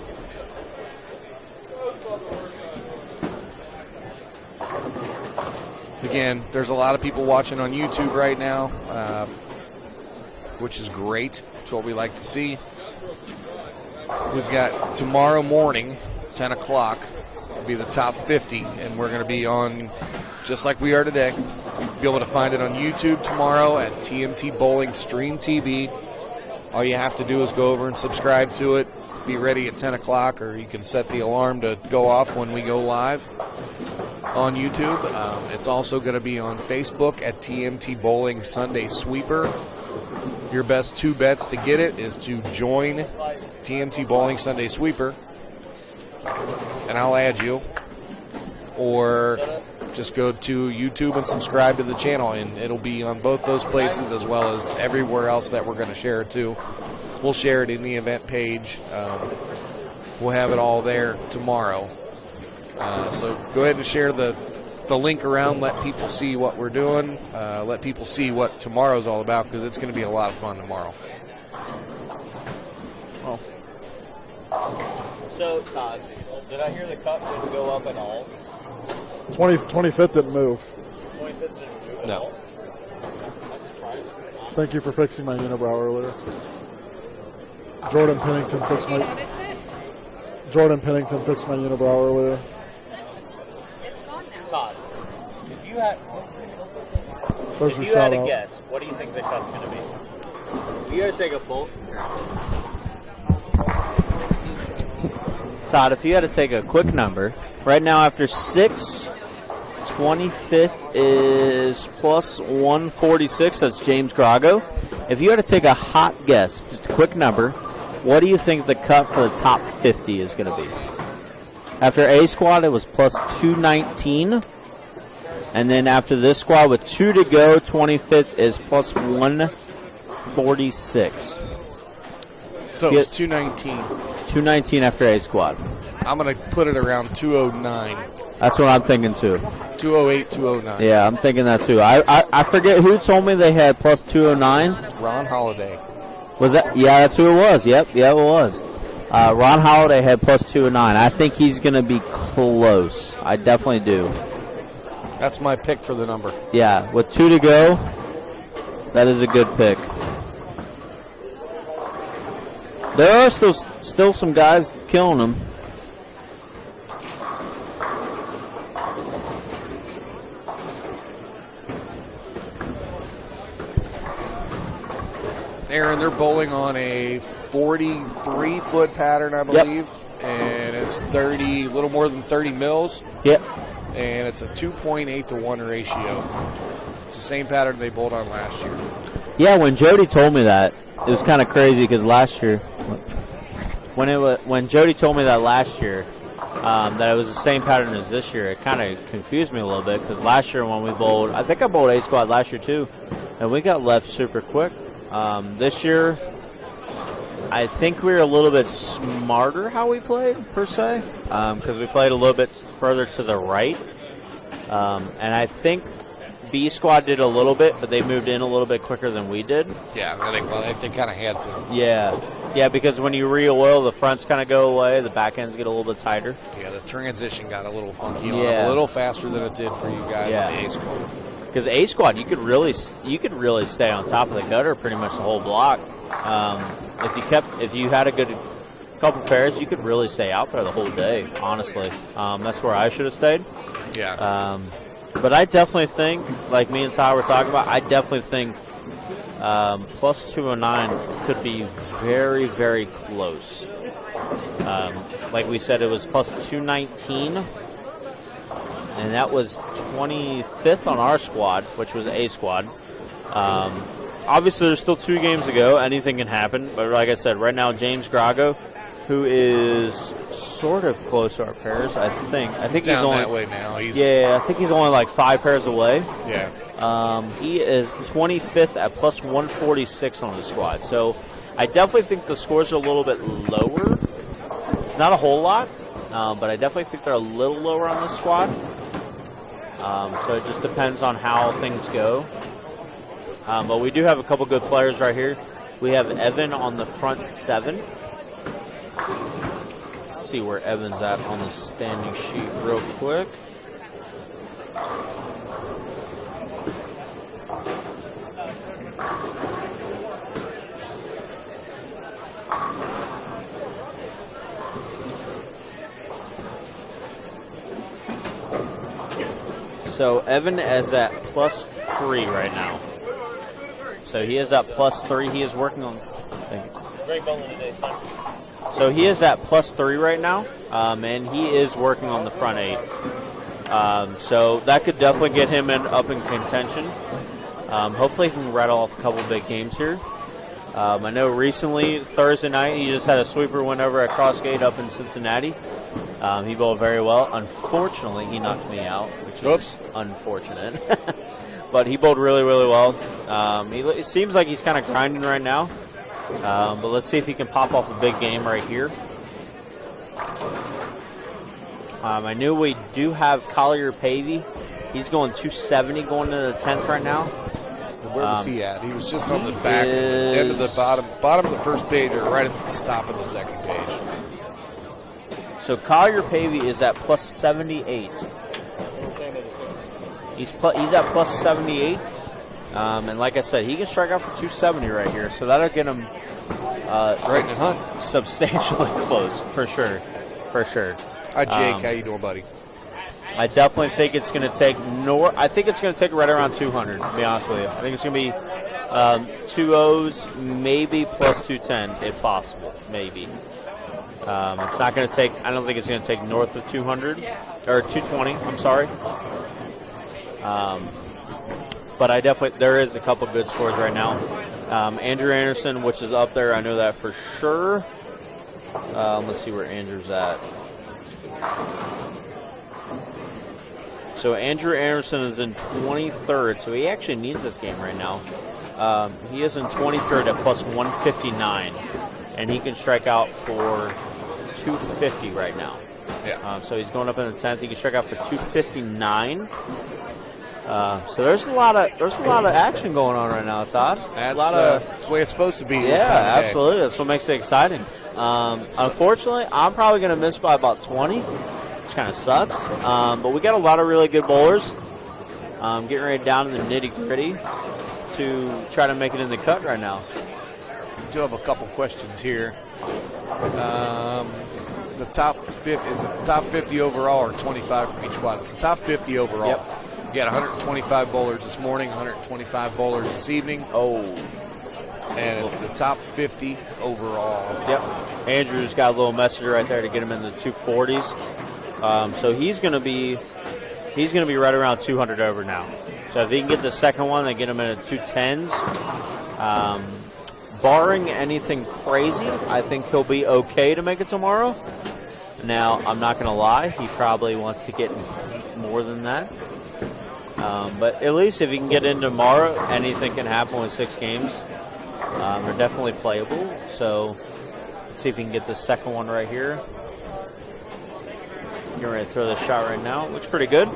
Again, there's a lot of people watching on YouTube right now, which is great. It's what we like to see. We've got tomorrow morning, 10 o'clock, will be the top 50, and we're going to be on, just like we are today, be able to find it on YouTube tomorrow at TMT Bowling Stream TV. All you have to do is go over and subscribe to it. Be ready at 10 o'clock, or you can set the alarm to go off when we go live on YouTube. It's also going to be on Facebook at TMT Bowling Sunday Sweeper. Your best 2 bets to get it is to join TMT Bowling Sunday Sweeper, and I'll add you, or just go to YouTube and subscribe to the channel, and it'll be on both those places as well as everywhere else that we're going to share it to. We'll share it in the event page. We'll have it all there tomorrow. So go ahead and share the link around. Let people see what we're doing. Let people see what tomorrow's all about, because it's going to be a lot of fun tomorrow. So, Todd, did I hear the cut didn't go up at all? 25th didn't move. 25th didn't move at all? That's surprising. Thank you for fixing my unibrow earlier. Jordan Pennington fixed my unibrow earlier. Todd, if you had, There's if your you had shout to out. guess, what do you think the cut's going to be? You got to take a pull. Todd, if you had to take a quick number, right now after 6, 25th is plus 146. That's James Grago. If you had to take a hot guess, just a quick number, what do you think the cut for the top 50 is going to be? After A squad, it was plus 219. And then after this squad with 2 to go, 25th is plus 146. So it's 219. 219 after A squad. I'm going to put it around 209. That's what I'm thinking too. 208, 209. Yeah, I'm thinking that too. I forget who told me they had plus 209. Ron Holiday. Was that? Yeah, that's who it was. Yep, it was. Ron Holiday had plus 209. I think he's going to be close. I definitely do. That's my pick for the number. Yeah, with 2 to go, that is a good pick. There are still some guys killing them. Aaron, they're bowling on a 43-foot pattern, I believe, and it's a little more than 30 mils. Yep. And it's a 2.8 to 1 ratio. It's the same pattern they bowled on last year. Yeah, when Jody told me that, it was kind of crazy because last year, when Jody told me that last year, that it was the same pattern as this year, it kind of confused me a little bit because last year when we bowled, I think I bowled A squad last year too, and we got left super quick. This year, I think we were a little bit smarter how we played, per se, because we played a little bit further to the right. And I think B squad did a little bit, but they moved in a little bit quicker than we did. Yeah, they kind of had to. Yeah, because when you re-oil, the fronts kind of go away, the back ends get a little bit tighter. Yeah, the transition got a little funky, Yeah. a little faster than it did for you guys in the A squad. Because A squad, you could really stay on top of the gutter pretty much the whole block. If you had a good couple pairs, you could really stay out there the whole day. Honestly, that's where I should have stayed. Yeah. But I definitely think, like me and Ty were talking about, I definitely think plus 209 could be very, very close. Like we said, it was plus 219. And that was 25th on our squad, which was A squad. Obviously, there's still 2 games to go. Anything can happen. But like I said, right now, James Grago, who is sort of close to our pairs, I think. I think he's down only that way now. I think he's only like 5 pairs away. Yeah. He is 25th at plus 146 on the squad. So I definitely think the scores are a little bit lower. It's not a whole lot, but I definitely think they're a little lower on the squad. So it just depends on how things go. But we do have a couple good players right here. We have Evan on the front 7. Let's see where Evan's at on the standing sheet real quick. So Evan is at plus 3 right now. So he is at plus 3. He is working on. Great bowling today, son. So he is at plus 3 right now, and he is working on the front 8. So that could definitely get him up in contention. Hopefully he can rattle off a couple big games here. I know recently, Thursday night, he just had a sweeper win over at Crossgate up in Cincinnati. He bowled very well. Unfortunately, he knocked me out, which is unfortunate. But he bowled really, really well. It seems like he's kind of grinding right now. But let's see if he can pop off a big game right here. I knew we do have Collier Pavey. He's going 270 going into the 10th right now. Where was he at? He was just on the back, end of the bottom of the first page, or right at the top of the second page. So Collier Pavey is at plus 78. He's at plus 78. And like I said, he can strike out for 270 right here. So that'll get him right in the hunt. Substantially close, for sure. For sure. Hi, Jake. How you doing, buddy? I definitely think it's going to take I think it's going to take right around 200, to be honest with you. I think it's going to be 2 O's, maybe plus 210, if possible, maybe. It's not going to take, I don't think it's going to take north of 200, or 220, I'm sorry. But I definitely, there is a couple good scores right now. Andrew Anderson, which is up there, I know that for sure. Let's see where Andrew's at. So Andrew Anderson is in 23rd, so he actually needs this game right now. He is in 23rd at plus 159, and he can strike out for 250 right now. Yeah. So he's going up in the 10th. He can strike out for 259. So there's a lot of action going on right now, Todd. That's the way it's supposed to be. Yeah, this time of day. absolutely. That's what makes it exciting. Unfortunately, I'm probably going to miss by about 20, which kind of sucks. But we got a lot of really good bowlers. Getting ready down in the nitty-gritty to try to make it in the cut right now. We do have a couple questions here. The top 50 is it top 50 overall or 25 from each squad? It's the top 50 overall. Yep. You got 125 bowlers this morning, 125 bowlers this evening. Oh. And it's the top 50 overall. Yep. Andrew's got a little message right there to get him in the 240s. So he's going to be right around 200 over now. So if he can get the second one, they get him in the 210s. Barring anything crazy, I think he'll be okay to make it tomorrow. Now, I'm not going to lie, he probably wants to get more than that. But at least if he can get in tomorrow, anything can happen with 6 games. They're definitely playable. So let's see if he can get the second one right here. You're ready to throw this shot right now. Looks pretty good.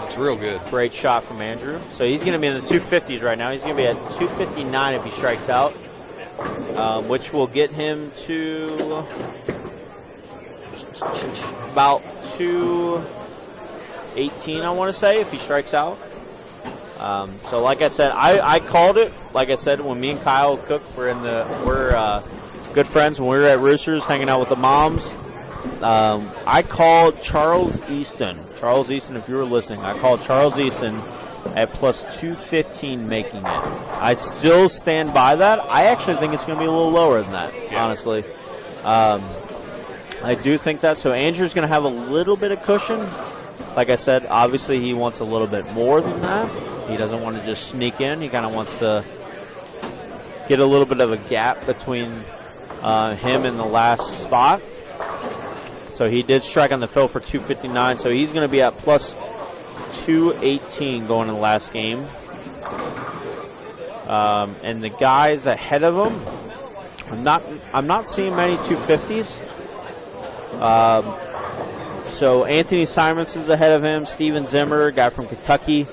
It's real good. Great shot from Andrew. So he's going to be in the 250s right now. He's going to be at 259 if he strikes out, which will get him to about 218, I want to say, if he strikes out. So like I said, I called it. Like I said, when me and Kyle Cook we're good friends when we were at Roosters hanging out with the moms. I called Charles Easton. Charles Easton, if you were listening, I called Charles Easton at plus 215 making it. I still stand by that. I actually think it's going to be a little lower than that, honestly. I do think that. So Andrew's going to have a little bit of cushion. Like I said, obviously he wants a little bit more than that. He doesn't want to just sneak in. He kind of wants to get a little bit of a gap between him and the last spot. So he did strike on the fill for 259, so he's going to be at plus 218 going in the last game. And the guys ahead of him, I'm not seeing many 250s. So Anthony Simonson's ahead of him, Steven Zimmer, guy from Kentucky,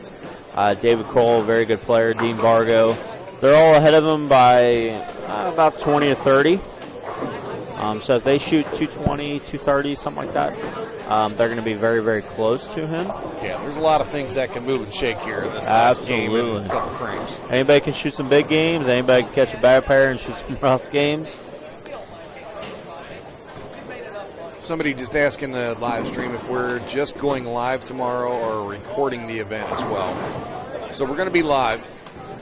David Cole, very good player, Dean Vargo. They're all ahead of him by about 20 or 30. So if they shoot 220, 230, something like that, they're going to be very, very close to him. Yeah, there's a lot of things that can move and shake here in this last game in a couple frames. Anybody can shoot some big games. Anybody can catch a bad pair and shoot some rough games. Somebody just asked in the live stream if we're just going live tomorrow or recording the event as well. So we're going to be live,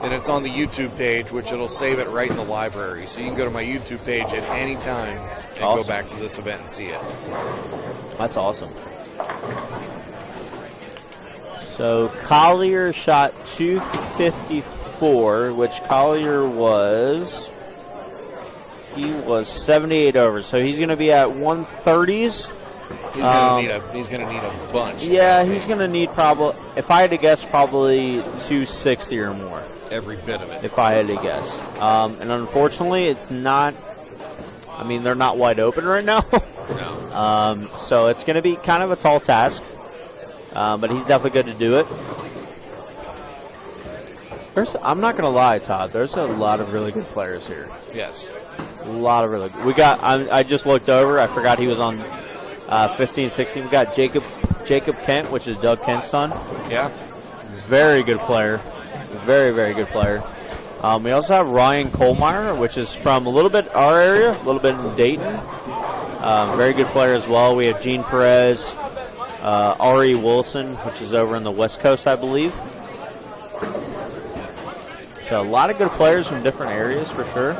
and it's on the YouTube page, which it'll save it right in the library. So you can go to my YouTube page at any time and go back to this event and see it. That's awesome. So Collier shot 254, which Collier was 78 over. So he's going to be at 130s. He's going to need a bunch. Yeah, he's going to need probably, if I had to guess, probably 260 or more. Every bit of it. If I had to guess. And unfortunately, it's not, they're not wide open right now. No. So it's going to be kind of a tall task. But he's definitely good to do it. I'm not going to lie, Todd. There's a lot of really good players here. Yes. A lot of really good. We got, I just looked over. I forgot he was on 15, 16. We got Jacob Kent, which is Doug Kent's son. Yeah. Very good player. Very, very good player. We also have Ryan Kohlmeyer, which is from a little bit our area, a little bit in Dayton. Very good player as well. We have Gene Perez, Ari Wilson, which is over in the West Coast, I believe. So a lot of good players from different areas for sure.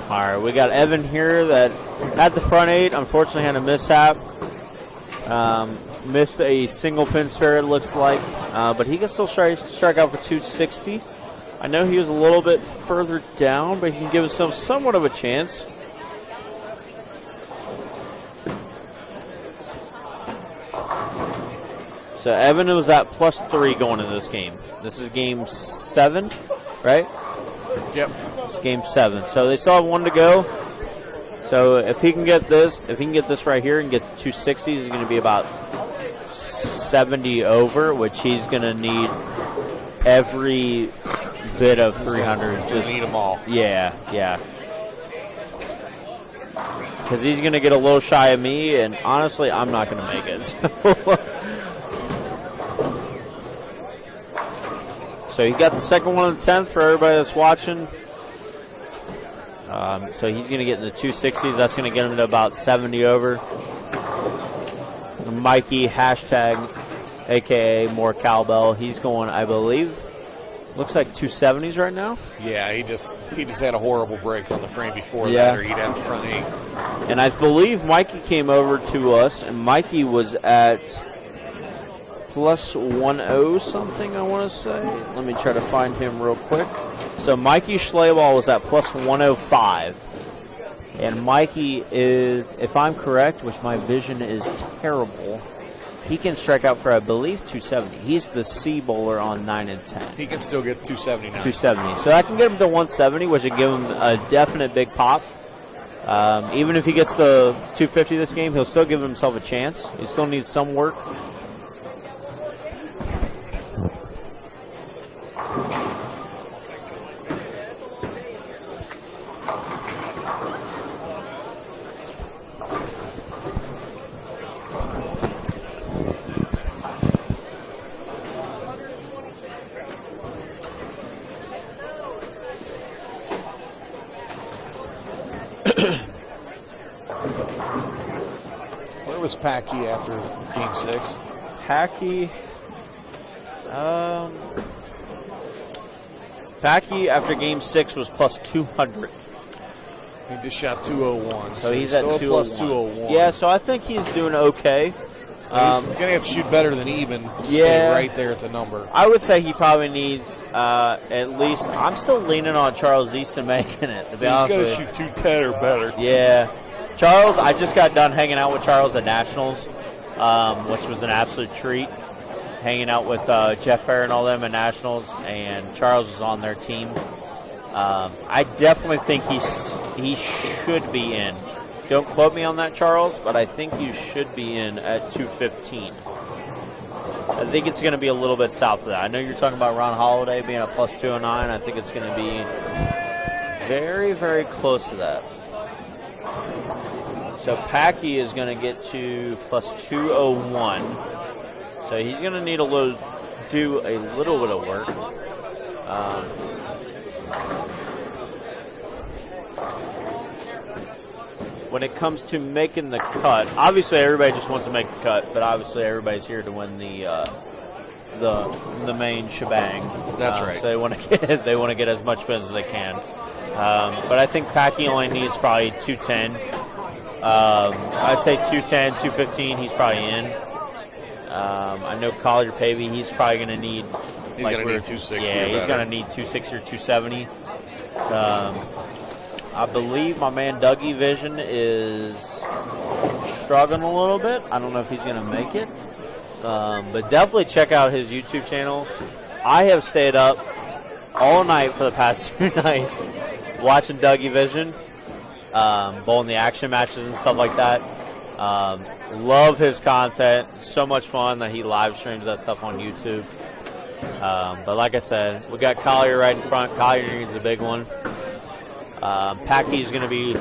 All right, we got Evan here that at the front 8, unfortunately had a mishap. Missed a single pin spare, it looks like. But he can still strike out for 260. I know he was a little bit further down, but he can give himself somewhat of a chance. So Evan was at +3 going into this game. This is game 7, right? Yep. It's game 7. So they still have 1 to go. So if he can get this, right here and get to 260s, he's going to be about 70 over, which he's going to need every bit of 300. Just need them all. Yeah. Because he's going to get a little shy of me, and honestly, I'm not going to make it. So he got the second one on the 10th for everybody that's watching. So he's going to get in the 260s. That's going to get him to about 70 over. Mikey, hashtag, a.k.a. more cowbell. He's going, I believe, looks like 270s right now. Yeah, he just had a horrible break on the frame before that, or he'd have the front 8. And I believe Mikey came over to us, and Mikey was at +10 something, I want to say. Let me try to find him real quick. So Mikey Schleball was at +105. And Mikey is, if I'm correct, which my vision is terrible, he can strike out for, I believe, 270. He's the C bowler on 9 and 10. He can still get 270 now. 270. So I can get him to 170, which would give him a definite big pop. Even if he gets the 250 this game, he'll still give himself a chance. He still needs some work. Where was Packy after game 6? Packy after game 6 was +200. He just shot 201. So he's at still 201. Yeah, so I think he's doing okay. He's going to have to shoot better than even to stay right there at the number. I would say he probably needs at least, I'm still leaning on Charles Easton making it, to be honest with you. He's got to shoot 210 or better. Yeah. Charles, I just got done hanging out with Charles at Nationals, which was an absolute treat. Hanging out with Jeff Fair and all them at Nationals, and Charles was on their team. I definitely think he should be in. Don't quote me on that, Charles, but I think you should be in at 215. I think it's going to be a little bit south of that. I know you're talking about Ron Holiday being at +209. I think it's going to be very, very close to that. So Packy is going to get to +201. So he's going to need do a little bit of work. When it comes to making the cut, obviously everybody just wants to make the cut, but obviously everybody's here to win the main shebang. That's right. So they want to get as much business as they can. But I think Packy only needs probably 210. I'd say 210, 215. He's probably in. I know Collier Pavey. He's probably going to need. He's going to need 260. Yeah, he's going to need 260 or 270. I believe my man Dougie Vision is struggling a little bit. I don't know if he's going to make it. But definitely check out his YouTube channel. I have stayed up all night for the past 2 nights watching Dougie Vision, bowling the action matches and stuff like that. Love his content. So much fun that he live streams that stuff on YouTube. But like I said, we got Collier right in front. Collier needs a big one. Packy's going to be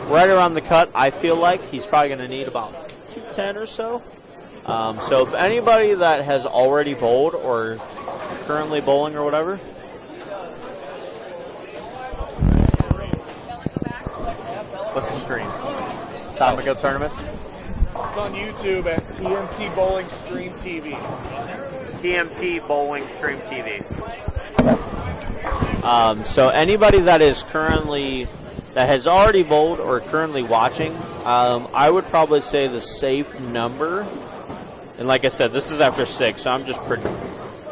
right around the cut. I feel like he's probably going to need about 210 or so. So if anybody that has already bowled or currently bowling or whatever. What's the stream? Time to go tournaments? It's on YouTube at TMT Bowling Stream TV. TMT Bowling Stream TV. So anybody that has already bowled or currently watching, I would probably say the safe number, and like I said, this is after 6, so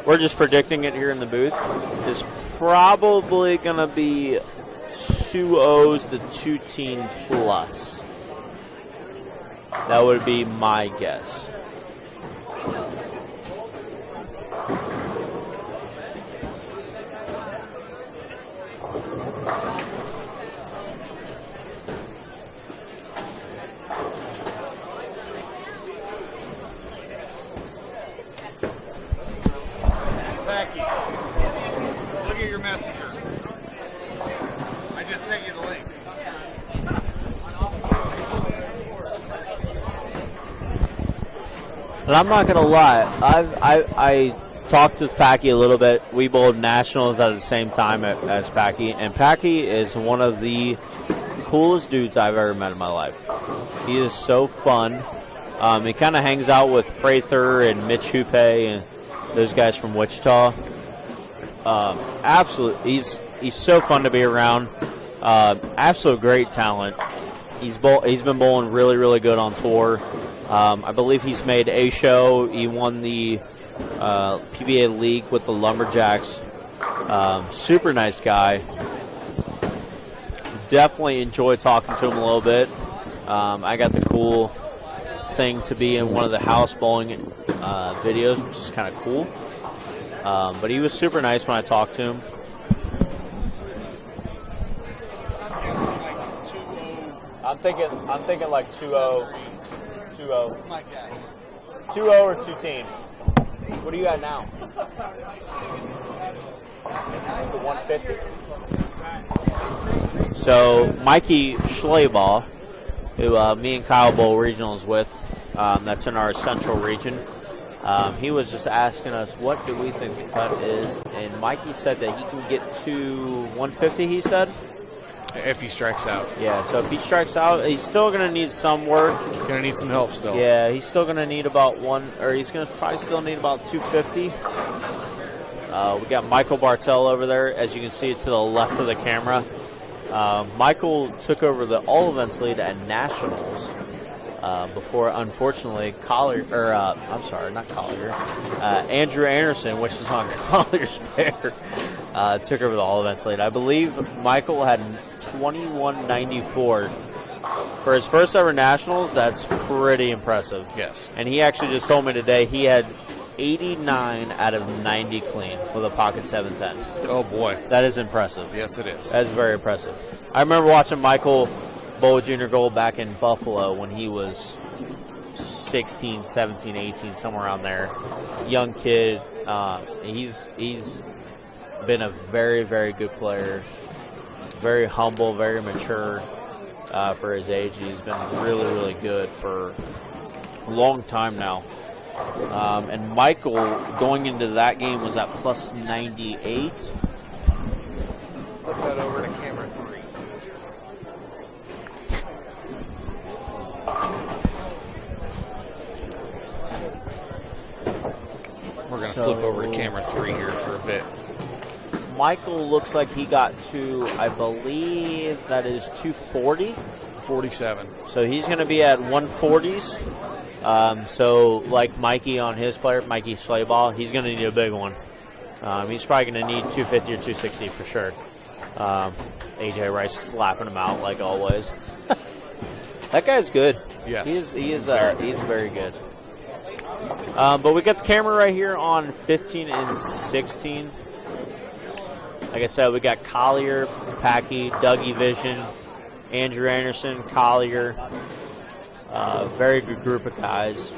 we're just predicting it here in the booth, is probably going to be 2-0s to 2-teen plus. That would be my guess. Packy. Look at your messenger. I just sent you the link. And I'm not gonna lie, I talked with Packy a little bit. We bowled nationals at the same time as Packy, and Packy is one of the coolest dudes I've ever met in my life. He is so fun. He kind of hangs out with Prather and Mitch Hupe and those guys from Wichita. Absolutely, he's so fun to be around. Absolute great talent. He's been bowling really, really good on tour. I believe he's made a show. He won the PBA League with the Lumberjacks. Super nice guy. Definitely enjoyed talking to him a little bit. I got the cool thing to be in one of the house bowling videos, which is kind of cool. But he was super nice when I talked to him. I'm thinking like 2-0. 2-0. My guess. 2-0 or 2-10. What do you got now? The 150. So Mikey Schlebaugh, who me and Kyle bowl regionals with, that's in our central region. He was just asking us, what do we think the cut is? And Mikey said that he can get to 150, he said. If he strikes out. Yeah, so if he strikes out, he's still going to need some work. Going to need some help still. Yeah, he's still going to need about he's going to probably still need about 250. We got Michael Bartel over there, as you can see to the left of the camera. Michael took over the all events lead at nationals before, unfortunately, Andrew Anderson, which is on Collier's pair, took over the all events lead. I believe Michael had 2194 for his first ever nationals. That's pretty impressive. Yes. And he actually just told me today he had 89 out of 90 clean with a pocket 710. Oh boy, that is impressive. Yes, it is. That's very impressive. I remember watching Michael bowl junior gold back in Buffalo when he was 16, 17, 18, somewhere around there. Young kid. He's been a very, very good player. Very humble, very mature for his age. He's been really, really good for a long time now. And Michael, going into that game, was at plus 98. Flip that over to camera 3. We're going to flip over to camera 3 here for a bit. Michael looks like he got to, I believe that is 240. 47. So he's going to be at 140s. So like Mikey on his player, Mikey Schlebaugh, he's going to need a big one. He's probably going to need 250 or 260 for sure. AJ Rice slapping him out like always. That guy's good. Yes. He's very good. But we got the camera right here on 15 and 16. Like I said, we got Collier, Packy, Dougie Vision, Andrew Anderson, Collier. Very good group of guys.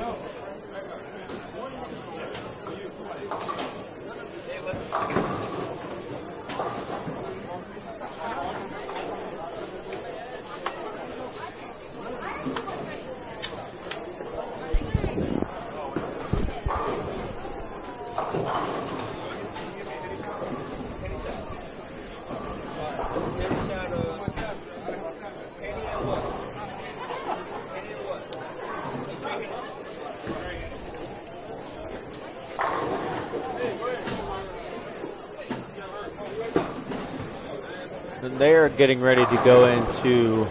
They are getting ready to go into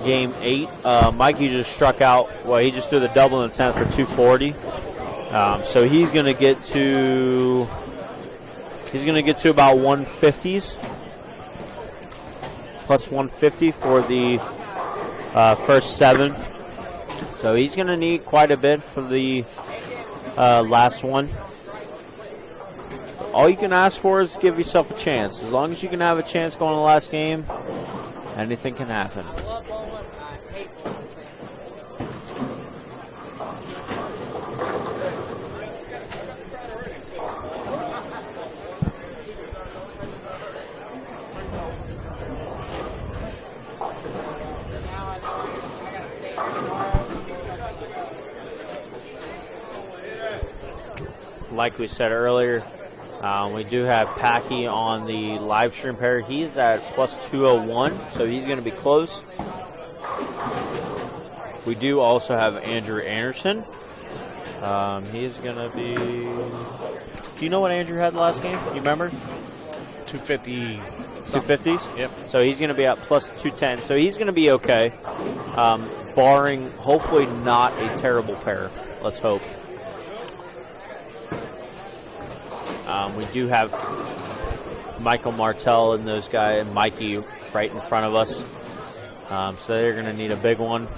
game 8. Mikey just struck out. Well, he just threw the double in the 10th for 240. So he's going to get to about 150s. Plus 150 for the first 7. So he's going to need quite a bit for the last one. All you can ask for is give yourself a chance. As long as you can have a chance going to the last game, anything can happen. like we said earlier, we do have Packy on the live stream pair. He's at plus 201, so he's going to be close. We do also have Andrew Anderson. He's going to be... Do you know what Andrew had last game? You remember? 250. 250s? Yep. So he's going to be at plus 210. So he's going to be okay, barring hopefully not a terrible pair. Let's hope. We do have Michael Martell and those guys, and Mikey right in front of us. So they're going to need a big one.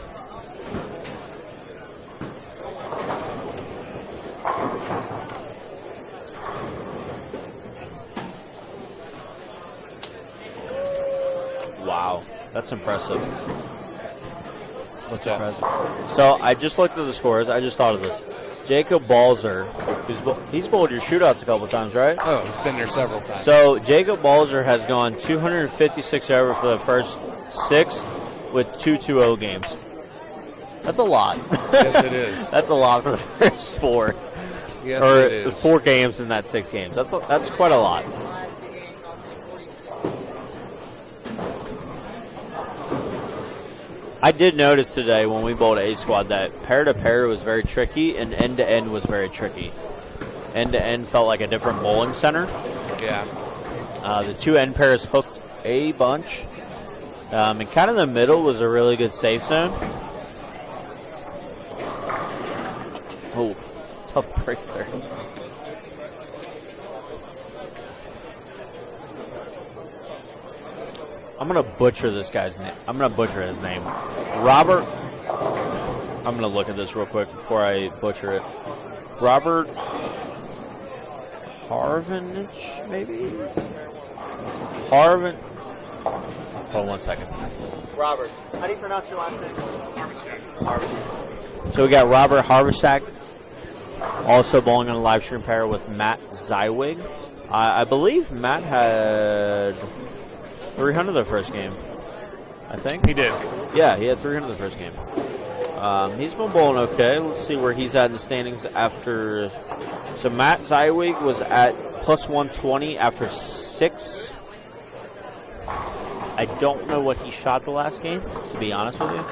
Wow, that's impressive. What's that? Impressive. So I just looked at the scores. I just thought of this. Jacob Balzer, he's bowled your shootouts a couple times, right? Oh, he's been there several times. So Jacob Balzer has gone 256 over for the first 6 with 2-2-0 games. That's a lot. Yes, it is. That's a lot for the first 4. Yes, or it is. 4 games in that 6 games. That's quite a lot. I did notice today when we bowled A squad that pair-to-pair was very tricky and end-to-end was very tricky. End-to-end felt like a different bowling center. Yeah. The 2 end pairs hooked a bunch. And kind of the middle was a really good safe zone. Oh, tough break there. I'm going to butcher this guy's name. I'm going to butcher his name. Robert. I'm going to look at this real quick before I butcher it. Robert Harvinich, maybe? Hold on 1 second. Robert. How do you pronounce your last name? Harvestack. So we got Robert Harvestack, also bowling on a live stream pair with Matt Zywig. I believe Matt had 300 the first game, I think. He did. Yeah, he had 300 the first game. He's been bowling okay. Let's see where he's at in the standings after. So Matt Zywig was at plus 120 after 6. I don't know what he shot the last game, to be honest with you.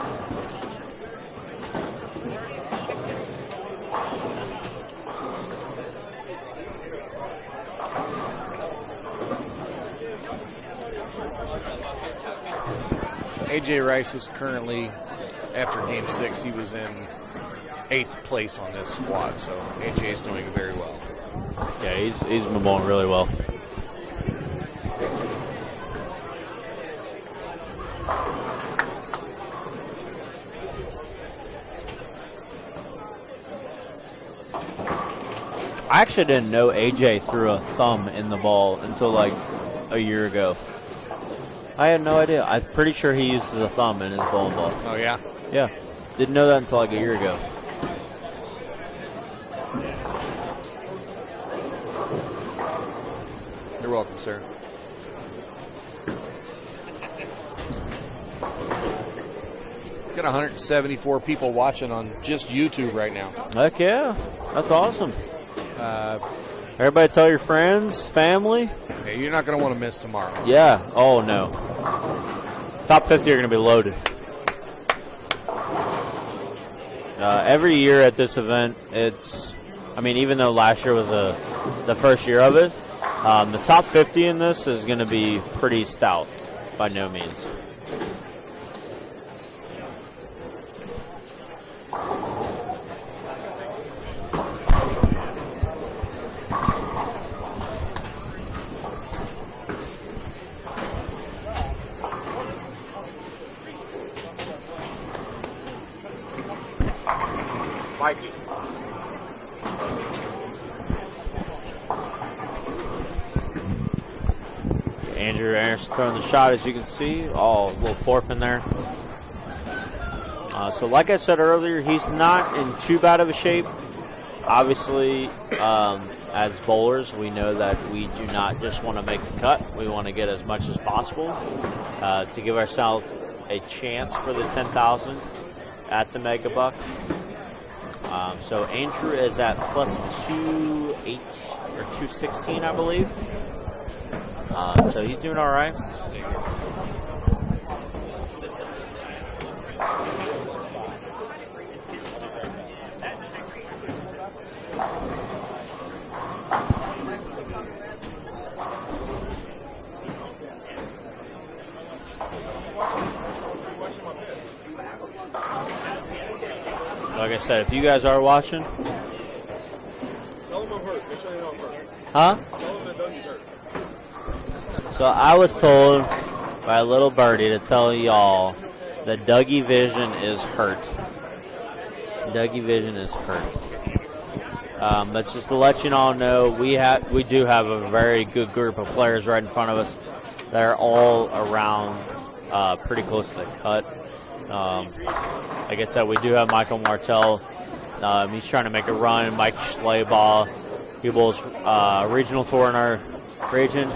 AJ Rice is currently, after game 6, he was in 8th place on this squad, so AJ is doing very well. Yeah, he's been bowling really well. I actually didn't know AJ threw a thumb in the ball until like a year ago. I had no idea. I'm pretty sure he uses a thumb in his bowling ball. Oh, yeah? Yeah. Didn't know that until like a year ago. You're welcome, sir. Got 174 people watching on just YouTube right now. Heck yeah. That's awesome. Everybody tell your friends, family. Hey, you're not going to want to miss tomorrow. Yeah. Oh, no. Top 50 are going to be loaded. Every year at this event, even though last year was the first year of it, the top 50 in this is going to be pretty stout, by no means. Mikey. Andrew Anderson throwing the shot, as you can see. Oh, a little fork in there. So like I said earlier, he's not in too bad of a shape. Obviously, as bowlers, we know that we do not just want to make the cut. We want to get as much as possible to give ourselves a chance for the 10,000 at the Mega Buck. So Andrew is at plus 2 208 or 216, I believe. So he's doing all right. Like I said, if you guys are watching, Tell him I'm hurt. Make sure they know I'm hurt. huh? Tell him that Dougie's hurt. So I was told by a little birdie to tell y'all that Dougie Vision is hurt. Dougie Vision is hurt. That's just to let you all know we do have a very good group of players right in front of us that are all around pretty close to the cut. Like I said, we do have Michael Martell. He's trying to make a run. Mike Schleyball. He bowls regional tour in our region.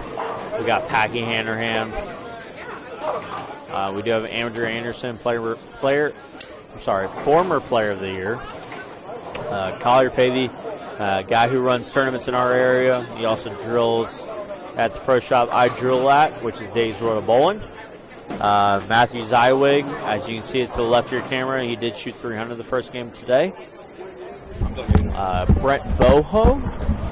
We got Packy Handerham. We do have Andrew Anderson, former player of the year. Collier Pavey, guy who runs tournaments in our area. He also drills at the pro shop I drill at, which is Dave's Road of Bowling. Matthew Zywig, as you can see it to the left of your camera, he did shoot 300 the first game today. Brett Boho.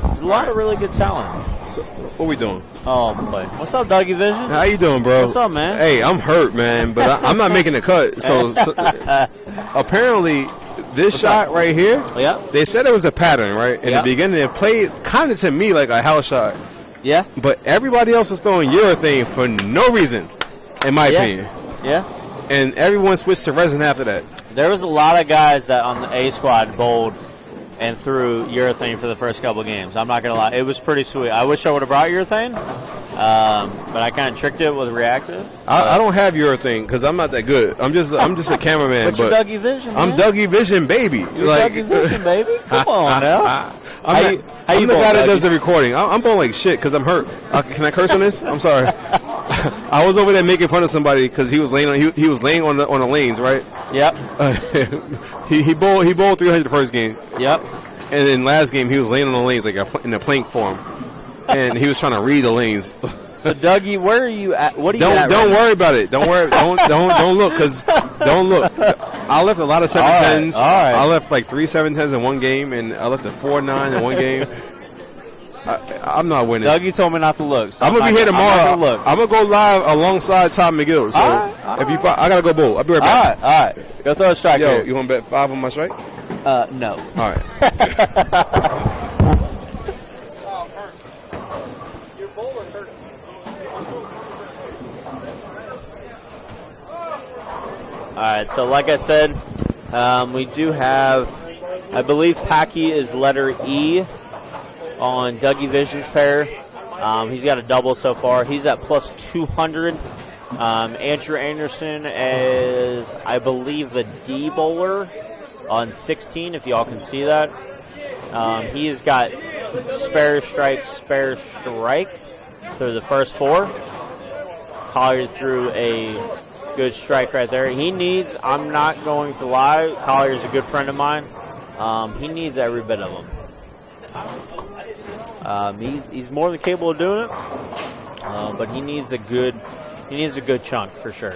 There's a lot of really good talent. So, what we doing? Oh, boy. What's up, Dougie Vision? How you doing, bro? What's up, man? Hey, I'm hurt, man, but I'm not making the cut. So apparently, this shot right here, they said it was a pattern, right? In the beginning, it played kind of to me like a house shot. Yeah. But everybody else was throwing urethane for no reason, in my opinion. Yeah. And everyone switched to resin after that. There was a lot of guys that on the A squad bowled and threw urethane for the first couple of games. I'm not going to lie. It was pretty sweet. I wish I would have brought urethane, but I kind of tricked it with reactive. I don't have urethane because I'm not that good. I'm just a cameraman. But you're Dougie Vision, man. I'm Dougie Vision, baby. You're Dougie Vision, baby. Come on now. I'm the guy that does the recording. I'm bowling like shit because I'm hurt. Can I curse on this? I'm sorry. I was over there making fun of somebody because he was laying on the lanes, right? Yep. He bowled 300 the first game. Yep. And then last game he was laying on the lanes like in a plank form, and he was trying to read the lanes. So Dougie, where are you at? What are you at? Don't worry about it. Don't worry. Don't look because don't look. I left a lot of 7-10s. All right. I left like 3 7-10s in one game, and I left a 4-9 in one game. I'm not winning. Dougie told me not to look. So I'm gonna be here tomorrow. I'm gonna go live alongside Tom McGill. So if you, I gotta go bowl. I'll be right back. All right. Go throw a strike. Yo, here. you want to bet 5 on my strike? No. All right. All right. So like I said, we do have, I believe Packy is letter E on Dougie Vision's pair. He's got a double so far. He's at plus 200. Andrew Anderson is, I believe, the D bowler on 16, if y'all can see that. He has got spare strike through the first 4. Collier threw a good strike right there. He needs, I'm not going to lie, Collier's a good friend of mine. He needs every bit of them. He's more than capable of doing it, but he needs a good chunk for sure.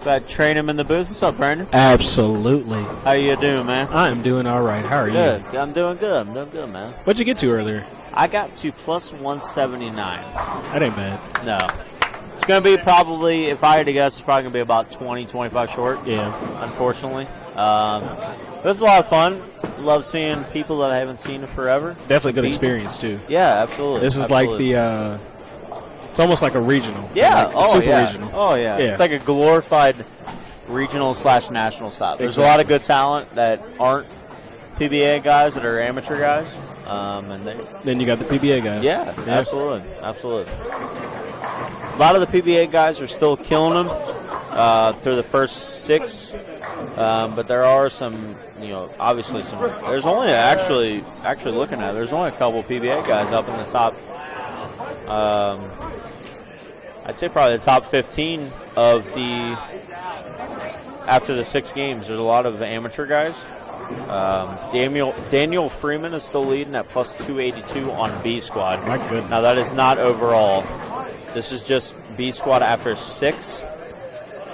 Got to train him in the booth. What's up, Brandon? Absolutely. How you doing, man? I'm doing all right. How are good. you? I'm doing good. I'm doing good, man. What'd you get to earlier? I got to plus 179. That ain't bad. No. It's going to be probably, if I had to guess, it's probably going to be about 20, 25 short. Yeah. Unfortunately. It was a lot of fun. Love seeing people that I haven't seen in forever. Definitely good experience, too. Yeah, absolutely. This is like the, it's almost like a regional. Yeah. Like super regional. Oh, yeah. It's like a glorified regional/national style. There's a lot of good talent that aren't PBA guys, that are amateur guys. And then you got the PBA guys. Yeah, absolutely. Absolutely. A lot of the PBA guys are still killing them through the first 6. But there are some, obviously some. There's only actually looking at it, there's only a couple PBA guys up in the top. I'd say probably the top 15 of the after the 6 games. There's a lot of amateur guys. Daniel Freeman is still leading at plus 282 on B squad. My goodness. Now that is not overall. This is just B squad after 6.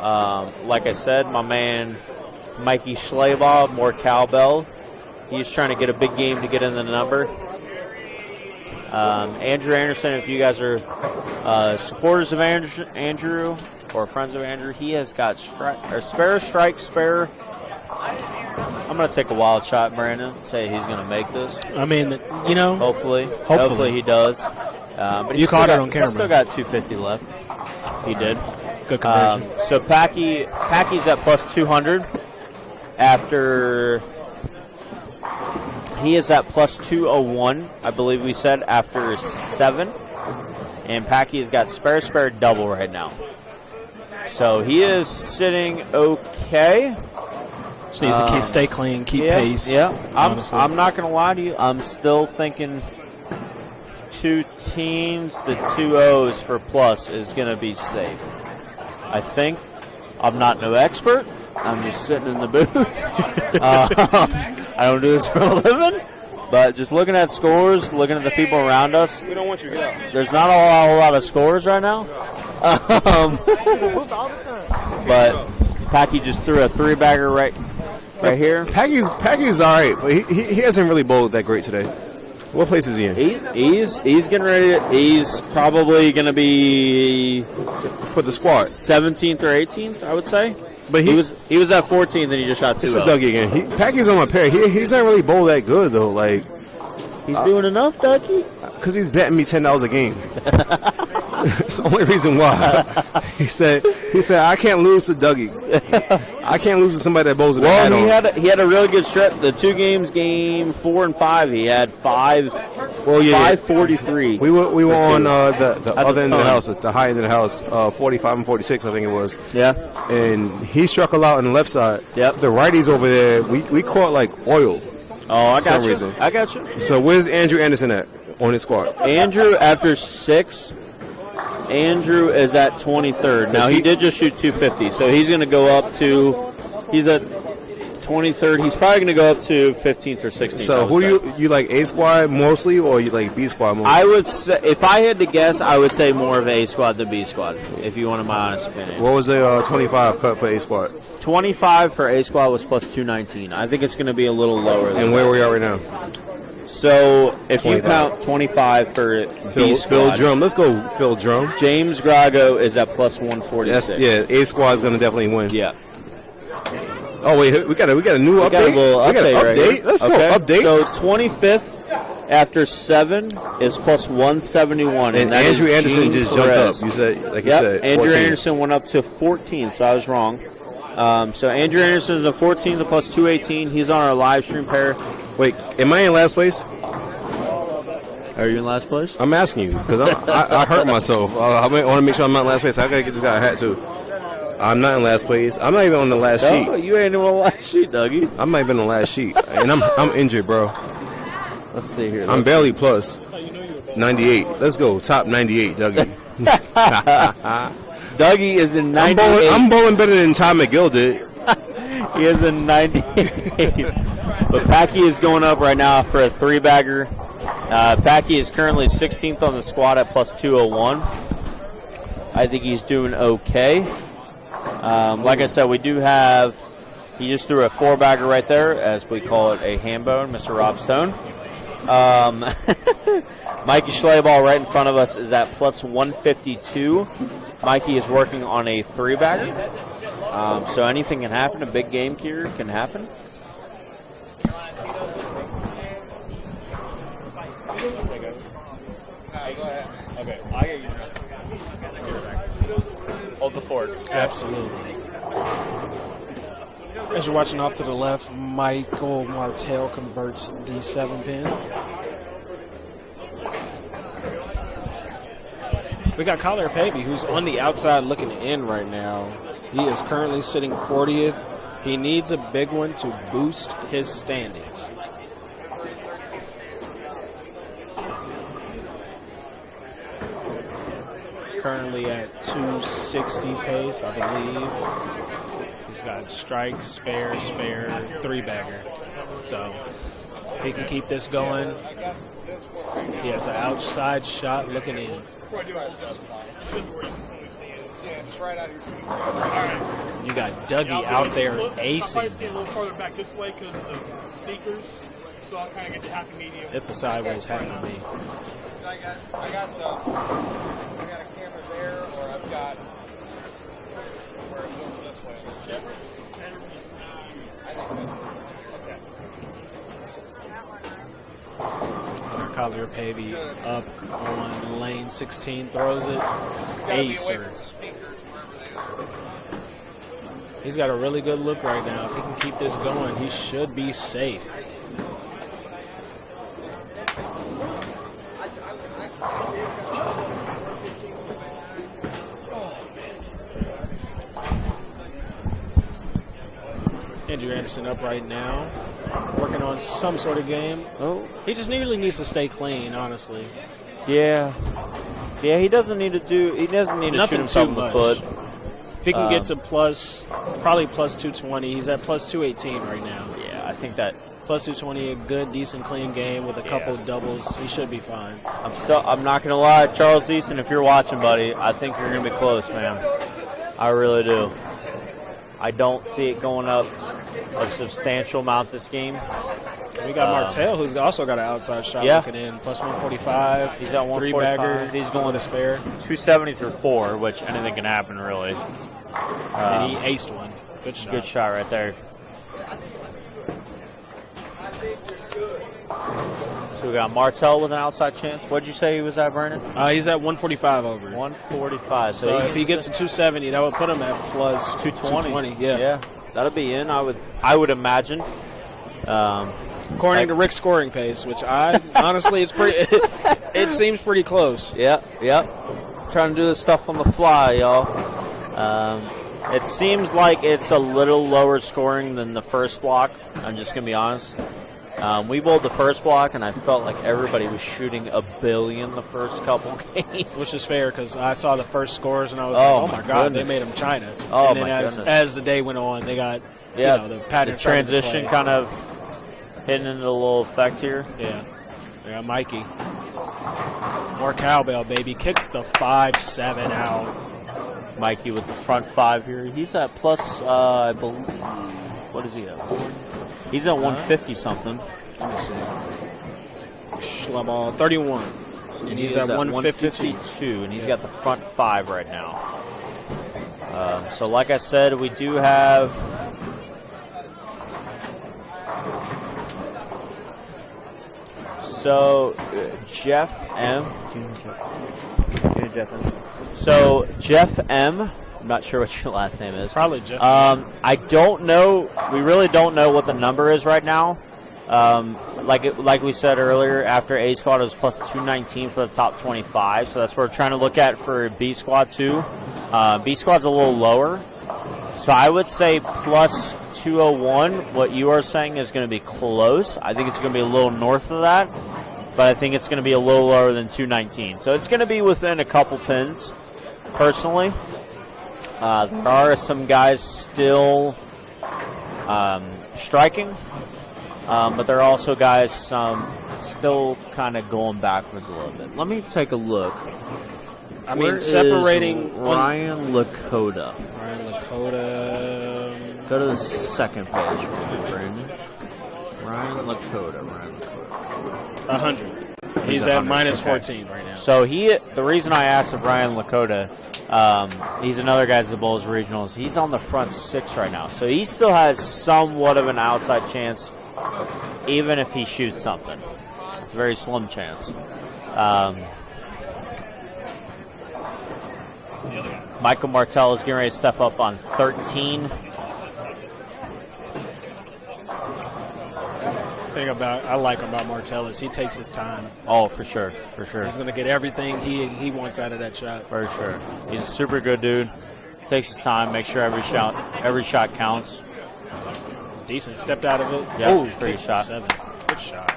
Like I said, my man Mikey Schleybaugh, more cowbell. He's trying to get a big game to get in the number. Andrew Anderson, if you guys are supporters of Andrew or friends of Andrew, he has got spare. I'm going to take a wild shot, Brandon, say he's going to make this. I mean, you know. Hopefully he does. But you caught it on camera. He's still got 250 left. He did. Good conversion. So Packy's at plus 200 after. He is at plus 201, I believe we said, after 7. And Packy has got spare double right now. So he is sitting okay. Just needs to stay clean, keep pace. Yeah, I'm not going to lie to you. I'm still thinking 2 teams, the 2 O's for plus is going to be safe. I think. I'm not no expert. I'm just sitting in the booth. I don't do this for a living, but just looking at scores, looking at the people around us. We don't want you to get out. There's not a whole lot of scores right now. But Packy just threw a 3-bagger right here. Packy's all right, but he hasn't really bowled that great today. What place is he in? He's getting ready. He's probably going to be for the squad 17th or 18th, I would say. But he was at 14th, and he just shot 2. This is Dougie again. Packy's on my pair. He's not really bowled that good though. Like he's doing enough, Dougie. Because he's betting me $10 a game. It's the only reason why. He said I can't lose to Dougie. I can't lose to somebody that bowls with a hat on. He had a really good stretch. The 2 games, game 4 and 5, he had 543. We were on the other end of the house, the high end of the house, 45 and 46, I think it was. Yeah. And he struck a lot on the left side. Yep. The righties over there, we caught like oil. Oh, I got some you. reason. I got you. So where's Andrew Anderson at on his squad? Andrew, after 6, Andrew is at 23rd. Now, he did just shoot 250, so he's going to go up to – he's at 23rd. He's probably going to go up to 15th or 16th. So who do you like, A squad mostly, or you like B squad mostly? I would say, if I had to guess, I would say more of A squad than B squad, if you wanted my honest opinion. What was the 25 cut for A squad? 25 for A squad was plus 219. I think it's going to be a little lower than And where are we at right now? So if 25. You count 25 for B squad. Phil Drum. Let's go Phil Drum. James Grago is at plus 146. A squad is going to definitely win. Yeah. Oh wait, we got a new update. We got a little update. Right here. Let's go updates. So 25th after 7 is plus 171, and that Andrew is Anderson Gene just Perez. jumped up. You said you said. Andrew 14. Anderson went up to 14, so I was wrong. So Andrew Anderson is the 14th, the plus 218. He's on our live stream pair. Wait, am I in last place? Are you in last place? I'm asking you because I hurt myself. I want to make sure I'm not in last place. I gotta get this guy a hat too. I'm not in last place. I'm not even on the last sheet. No, you ain't on the last sheet, Dougie. I'm not even on the last sheet, and I'm injured, bro. Let's see here. I'm barely plus 98. Let's go top 98, Dougie. Dougie is in 98. I'm bowling better than Tom McGill did. He is in 98. But Packy is going up right now for a 3-bagger. Packy is currently 16th on the squad at plus 201. I think he's doing okay. Like I said, we do have, he just threw a 4-bagger right there, as we call it a ham bone, Mr. Rob Stone. Mikey Schleybaugh right in front of us is at plus 152. Mikey is working on a 3-bagger. So anything can happen. A big game here can happen. Okay, I get you. Hold the fort. Absolutely. As you're watching off to the left, Michael Martell converts the 7-pin. We got Collier Pavey, who's on the outside looking in right now. He is currently sitting 40th. He needs a big one to boost his standings. Currently at 260 pace, I believe. He's got strike, spare, 3-bagger. So if he can keep this going, he has an outside shot looking in. Before I do, I'll adjust it. Should be where you normally stand. Yeah, just right out here. You got Dougie out there I'll probably acing. stand a little farther back this way because of the sneakers, so I'll kind of get the happy medium. It's a sideways hat for me. I got a camera there, or I've got where it's over this way. Shepherd? I think that's Collier Pavey up on lane 16, throws it. Acer. He's got a really good look right now. If he can keep this going, he should be safe. Andrew Anderson up right now, working on some sort of game. Oh, he just really needs to stay clean, honestly. Yeah, he doesn't need to do. He doesn't need to shoot himself in the foot. If he can get to probably plus 220. He's at plus 218 right now. Yeah, I think that plus 220, a good, decent, clean game with a couple of doubles. He should be fine. I'm not gonna lie, Charles Easton. If you're watching, buddy, I think you're gonna be close, man. I really do. I don't see it going up a substantial amount this game. We got Martell, who's also got an outside shot looking in, plus 145. He's at 145. 3-bagger. He's going to spare. 270 through 4, which anything can happen, really. And he aced one. Good shot. Good shot right there. So we got Martell with an outside chance. What did you say he was at, Brandon? He's at 145 over. 145. So if he gets to 270, that would put him at plus 220. Yeah. That'll be in. I would imagine. According to Rick's scoring pace, which honestly, it's pretty. It seems pretty close. Yep. Trying to do this stuff on the fly, y'all. It seems like it's a little lower scoring than the first block. I'm just gonna be honest. We bowled the first block, and I felt like everybody was shooting a billion the first couple games. Which is fair, because I saw the first scores, and I was like, oh my God, they made them China. Oh, and then my goodness. as the day went on, they got the pattern. The transition kind of hitting into a little effect here. Yeah. They got Mikey. More cowbell, baby. Kicks the 5-7 out. Mikey with the front 5 here. He's at plus, I believe, what is he at? He's at 150 something. Let me see. Schlaball 31. And he's at 152. And he's got the front 5 right now. So like I said, we do have Jeff M. So Jeff M. I'm not sure what your last name is. Probably Jeff. I don't know. We really don't know what the number is right now. Like we said earlier, after A squad it was plus 219 for the top 25. So that's what we're trying to look at for B squad too. B squad's a little lower. So I would say plus 201. What you are saying is going to be close. I think it's going to be a little north of that. But I think it's going to be a little lower than 219. So it's going to be within a couple pins, personally. There are some guys still striking, but there are also guys still kind of going backwards a little bit. Let me take a look. I mean, separating Ryan Lakota. Go to the second page for me, Brandon. Ryan Lakota. 100. He's at minus 14 right now. So the reason I asked if Ryan Lakota, he's another guy that bowls regionals. He's on the front 6 right now, so he still has somewhat of an outside chance, even if he shoots something. It's a very slim chance. Michael Martell is getting ready to step up on 13. Thing I like about Martell is he takes his time. Oh, for sure. He's going to get everything he wants out of that shot. For sure. He's a super good dude. Takes his time, makes sure every shot counts. Decent. Stepped out of it. Yeah, oh, great shot. 7. Good shot.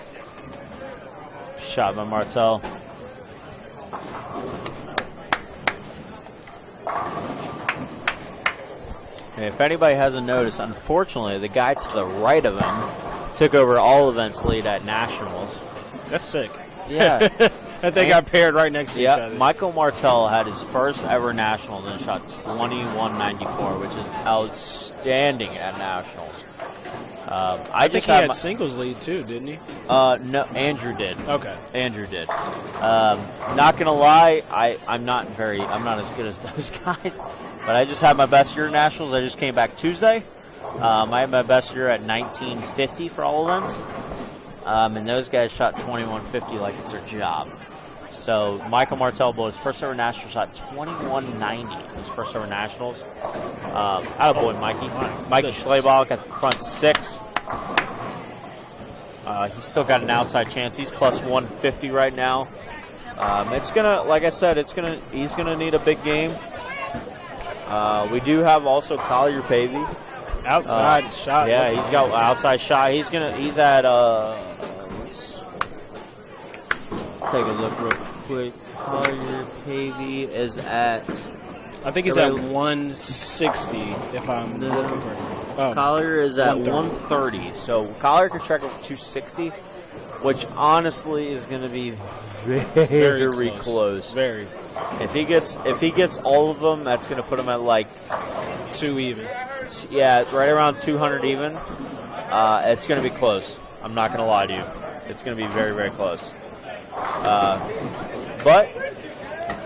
Shot by Martell. And if anybody hasn't noticed, unfortunately, the guy to the right of him, took over all events lead at nationals. That's sick. Yeah. That they got paired right next to each other. Michael Martell had his first ever nationals and shot 21.94, which is outstanding at nationals. I think he had singles lead too, didn't he? No, Andrew did. Okay. Andrew did. Not gonna lie, I'm not as good as those guys, but I just had my best year at nationals. I just came back Tuesday. I had my best year at 1950 for all events, and those guys shot 21.50 like it's their job. So Michael Martell blew his first ever national shot 21.90. His first ever nationals. Attaboy, Mikey. Mikey Schleybalg at the front 6. He's still got an outside chance. He's plus 150 right now. It's gonna, like I said, he's gonna need a big game. We do have also Collier Pavey. Outside shot. Yeah, he's got outside shot. He's at let's take a look real quick. Collier Pavey is at, I think he's at 160 if I'm looking correctly. Oh, Collier is at 130. So Collier can strike over 260, which honestly is going to be very close. Very. If he gets all of them, that's going to put him at like 2 even. Yeah, right around 200 even. It's going to be close. I'm not going to lie to you. It's going to be very, very close. But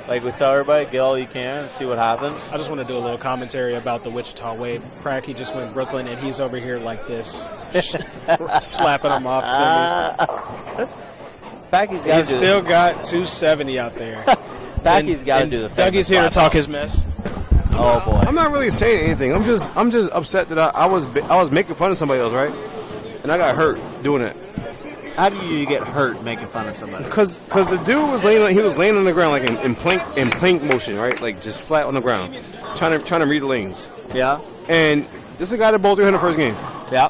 like we tell everybody, get all you can and see what happens. I just want to do a little commentary about the Wichita Wade. Pracky just went Brooklyn, and he's over here like this, slapping him off to me. Packy's got He's still got 270 out there. Packy's got to do the thing. Dougie's here to talk his mess. Oh boy! I'm not really saying anything. I'm just upset that I was making fun of somebody else, right? And I got hurt doing it. How do you get hurt making fun of somebody? Because the dude was laying on the ground like in plank motion, right? Like just flat on the ground, trying to read the lanes. Yeah. And this is a guy that bowled 300 first game. Yeah.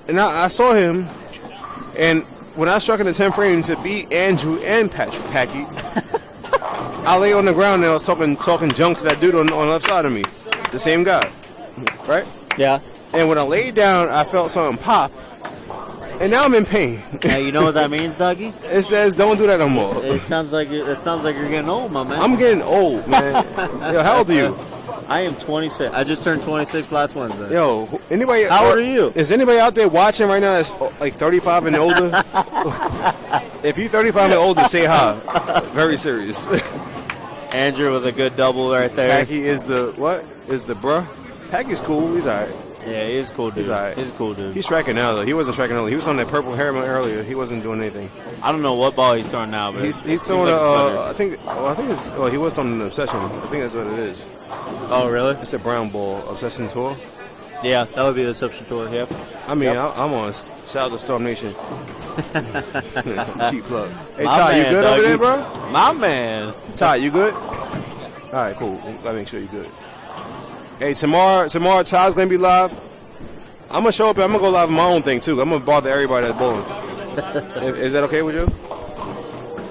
And I saw him, and when I struck in the 10th frame to beat Andrew and Packy, I lay on the ground and I was talking junk to that dude on the left side of me, the same guy, right? Yeah. And when I laid down, I felt something pop. And now I'm in pain. Now you know what that means, Dougie? It says don't do that no more. It sounds like you're getting old, my man. I'm getting old, man. Yo, how old are you? I am 26. I just turned 26 last Wednesday. Yo, anybody? How old are you? Is anybody out there watching right now that's like 35 and older? If you're 35 and older, say hi. Very serious. Andrew with a good double right there. Packy is the what? Is the bruh? Packy's cool. He's alright. Yeah, he is cool, dude. He's alright. He's a cool, dude. He's striking now though. He wasn't striking earlier. He was on that purple hairman earlier. He wasn't doing anything. I don't know what ball he's throwing now, but he's throwing. I think it's. Well, he was throwing an Obsession. I think that's what it is. Oh, really? It's a brown ball Obsession Tour. Yeah, that would be the Obsession Tour. Yep. I mean, yep. I'm on Shout out to Storm Nation. Cheap plug. Hey, My Ty, man, you good Dougie. over there, bro? My man. Ty, you good? All right, cool. Gotta make sure you're good. Hey, tomorrow, Ty's gonna be live. I'm gonna show up. I'm gonna go live on my own thing too. I'm gonna bother everybody that's bowling. Is that okay with you?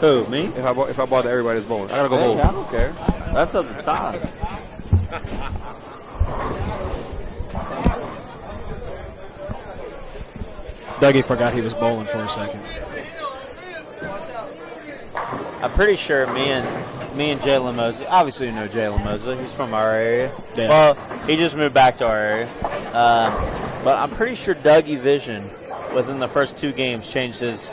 Who, me? If I bother everybody that's bowling, I gotta go bowl. I don't care. That's up to Ty. Dougie forgot he was bowling for a second. I'm pretty sure me and Jay Lamosa, obviously you know Jay Lamosa, he's from our area. Yeah. Well, he just moved back to our area. But I'm pretty sure Dougie Vision, within the first 2 games, changed his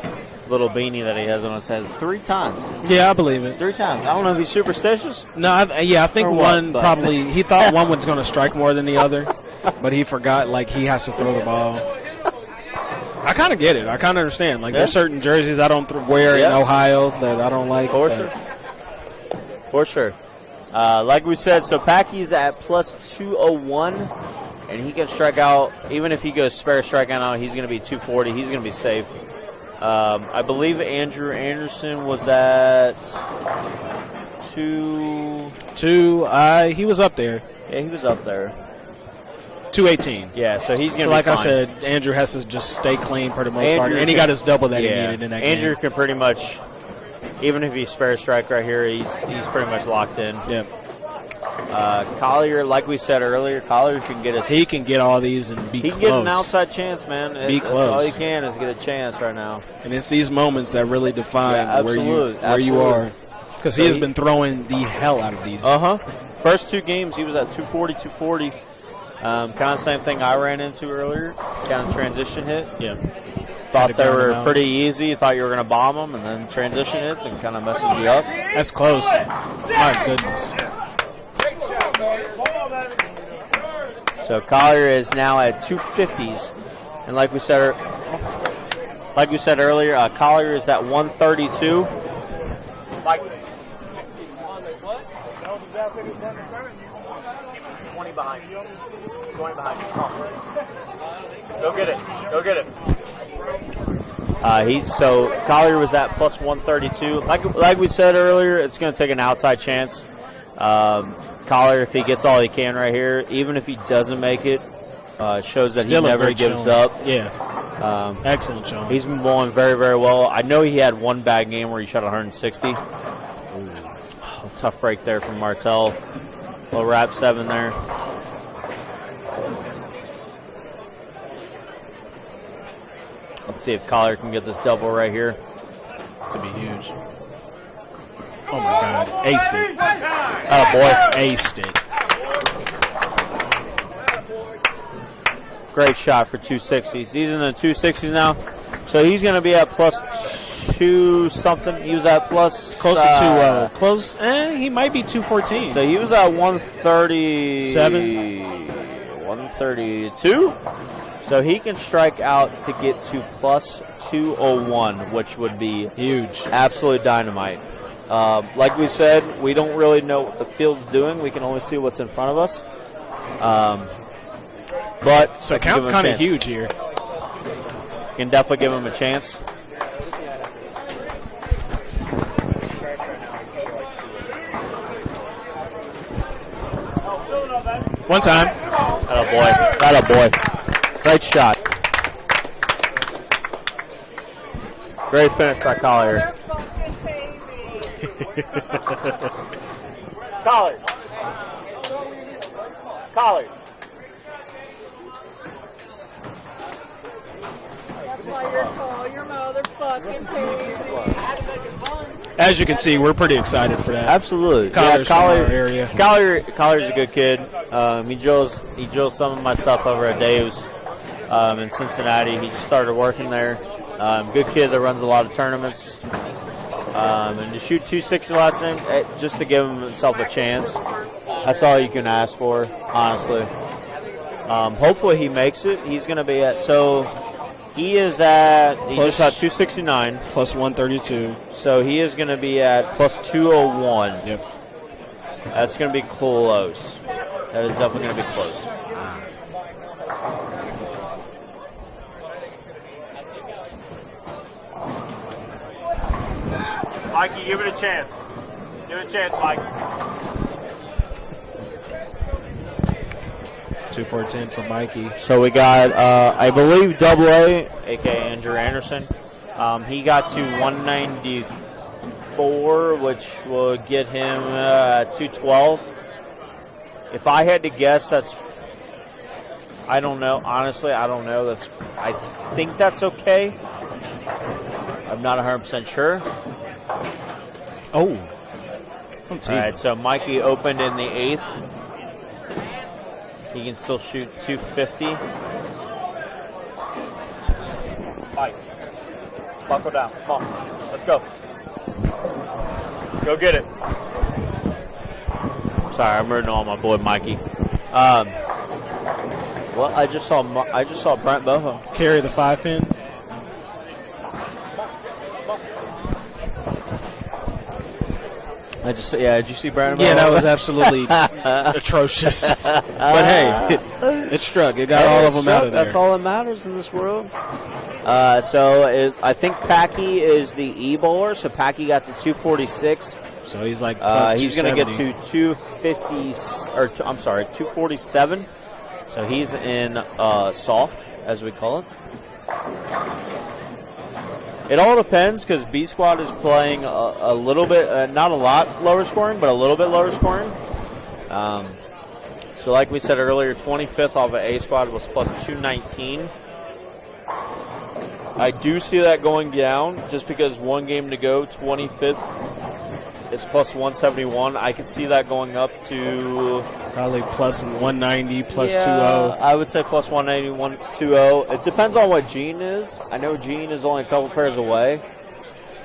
little beanie that he has on his head 3 times. Yeah, I believe it. 3 times. I don't know if he's superstitious. No, I think one probably, he thought one was going to strike more than the other, but he forgot, like, he has to throw the ball. I kind of get it. I kind of understand. Like, there's certain jerseys I don't wear in Ohio that I don't like. For sure. For sure. Like we said, so Packy's at plus 201, and he can strike out. Even if he goes spare strikeout out, he's going to be 240. He's going to be safe. I believe Andrew Anderson was at 2. He was up there. Yeah, he was up there. 218. Yeah, so he's going to be like fine. I said, Andrew has to just stay clean for the most part, and he got his double that he needed in that game. Andrew can pretty much, even if he spare strike right here, he's pretty much locked in. Yeah. Collier, like we said earlier, Collier can get us. He can get all these and be He close. can get an outside chance, man. Be That's close. all he can is get a chance right now. And it's these moments that really define absolutely, where you are. Because he So has been throwing the hell out of these. First 2 games, he was at 240, 240. Kind of same thing I ran into earlier. Kind of transition hit. Yeah. Thought they were pretty easy. Thought you were going to bomb them, and then transition hits and kind of messes you up. That's close. My goodness. So Collier is now at 250s, and like we said earlier, Collier is at 132. Mike. 20 behind. 20 behind. Come on. Go get it. Go get it. So Collier was at plus 132. Like we said earlier, it's going to take an outside chance. Collier, if he gets all he can right here, even if he doesn't make it, shows that Still he never gives up. Yeah. Excellent showing. He's been bowling very, very well. I know he had one bad game where he shot 160. Tough break there from Martel. Little wrap 7 there. Let's see if Collier can get this double right here. This would be huge. Oh, my God. Aced it. Oh, boy. Aced it. Great shot for 260s. He's in the 260s now. So he's going to be at plus 2 something. He was at plus. Close to 2. Close. He might be 214. So he was at 137. 132. So he can strike out to get to plus 201, which would be huge. Absolute dynamite. Like we said, we don't really know what the field's doing. We can only see what's in front of us. But so count's kind of huge here. Can definitely give him a chance. One time. Atta boy. Atta boy. Great shot. Great finish by Collier. Collier. Collier. That's why you're called your motherfucking baby. As you can see, we're pretty excited for that. Absolutely. Collier's from our area. Collier's a good kid. He drills some of my stuff over at Dave's in Cincinnati. He just started working there. Good kid that runs a lot of tournaments. And to shoot 260 last night, just to give himself a chance. That's all you can ask for, honestly. Hopefully he makes it. He's going to be at he just had 269. Plus 132. So he is going to be at plus 201. Yep. That's going to be close. That is definitely going to be close. Mikey, give it a chance. Give it a chance, Mike. 214 for Mikey. So we got, I believe, AA, a.k.a. Andrew Anderson. He got to 194, which will get him 212. If I had to guess, I don't know. Honestly, I don't know. I think that's okay. I'm not 100% sure. Oh. All right, so Mikey opened in the 8th. He can still shoot 250. Mike, buckle down. Come on, let's go. Go get it. Sorry, I'm rooting on my boy Mikey. Well, I just saw Brent Boho carry the 5-pin. Did you see Brandon? Yeah, that was absolutely atrocious. But hey, it struck. It got all of them out of there. That's all that matters in this world. I think Packy is the E-bowler, so Packy got to 246. So he's like plus he's going to get to 247. So he's in soft, as we call it. It all depends because B Squad is playing a little bit, not a lot lower scoring, but a little bit lower scoring. So like we said earlier, 25th off of A squad was plus 219. I do see that going down just because one game to go, 25th is plus 171. I could see that going up to probably plus 190, plus 20. I would say plus 190, 120. It depends on what Gene is. I know Gene is only a couple pairs away,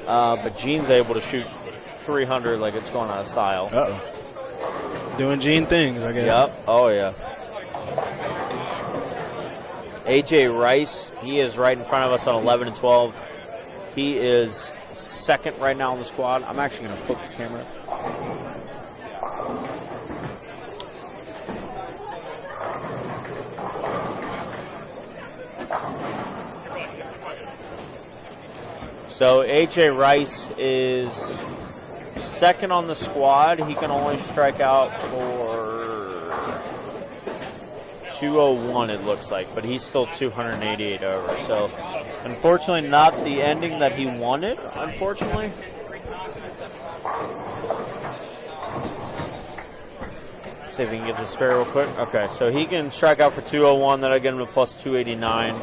but Gene's able to shoot 300 like it's going out of style. Uh-oh. Doing Gene things, I guess. Yep. Oh, yeah. A.J. Rice, he is right in front of us on 11 and 12. He is second right now on the squad. I'm actually going to flip the camera. So A.J. Rice is second on the squad. He can only strike out for 201, it looks like, but he's still 288 over. So, unfortunately, not the ending that he wanted, unfortunately. See if we can get the spare real quick. Okay, so he can strike out for 201. That'll get him to plus 289.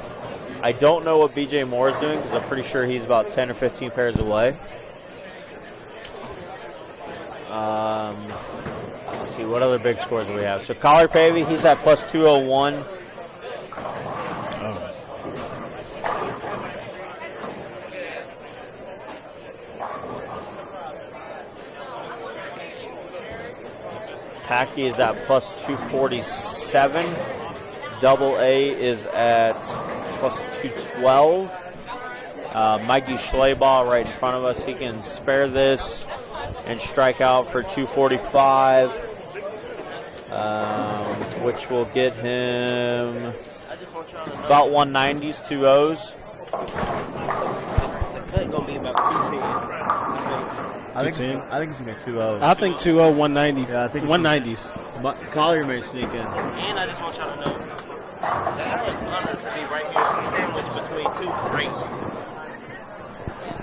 I don't know what B.J. Moore is doing because I'm pretty sure he's about 10 or 15 pairs away. Let's see, what other big scores do we have? So Collar Pavey, he's at plus 201. Hackey is at plus 247. Double A is at plus 212. Mikey Schleibach right in front of us. He can spare this and strike out for 245, which will get him about 190s, 2 O's. The cut gonna be about 210. I think it's gonna be 2 O's. I think 2-0, 190. Yeah, I think 190s. Collier may sneak in. And I just want y'all to know that I was honored to be right here sandwiched between two greats.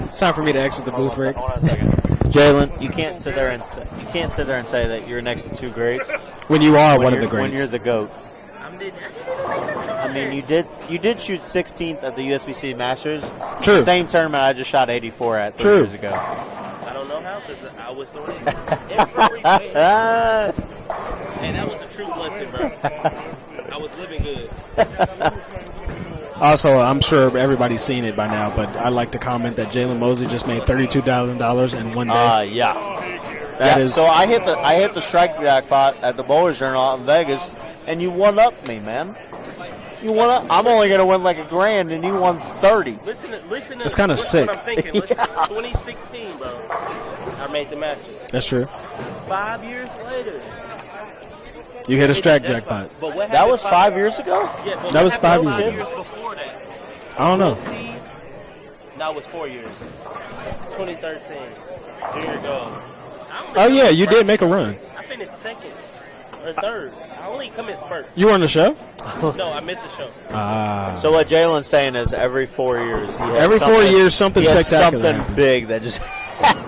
It's time for me to exit the booth, Rick. Hold on a second. Jalen, you can't sit there and say that you're next to two greats when you are one of the greats. When you're the GOAT. I mean, you did shoot 16th at the USBC Masters. True. Same tournament I just shot 84 at 3 years ago. I don't know how because I was doing it every day. And that was a true blessing, bro. I was living good. Also, I'm sure everybody's seen it by now, but I'd like to comment that Jalen Mosley just made $32,000 in one day. Yeah. That is. So I hit the strike jackpot at the Bowlers Journal out in Vegas, and you won up me, man. You won up. I'm only gonna win like $1,000, and you won 30. Listen. It's kind of sick. What I'm thinking. Listen, 2016, bro. I made the Masters. That's true. 5 years later. You hit a strike jackpot. That was 5 years ago? Yeah, but that was 5 5 years years before that. I don't know. No, it was 4 years. 2013. Junior gold. Oh, yeah, you did make a run. I finished second or third. I only come in spurts. You were on the show? No, I missed the show. So what Jalen's saying is every 4 years, every 4 years something he has spectacular something big that just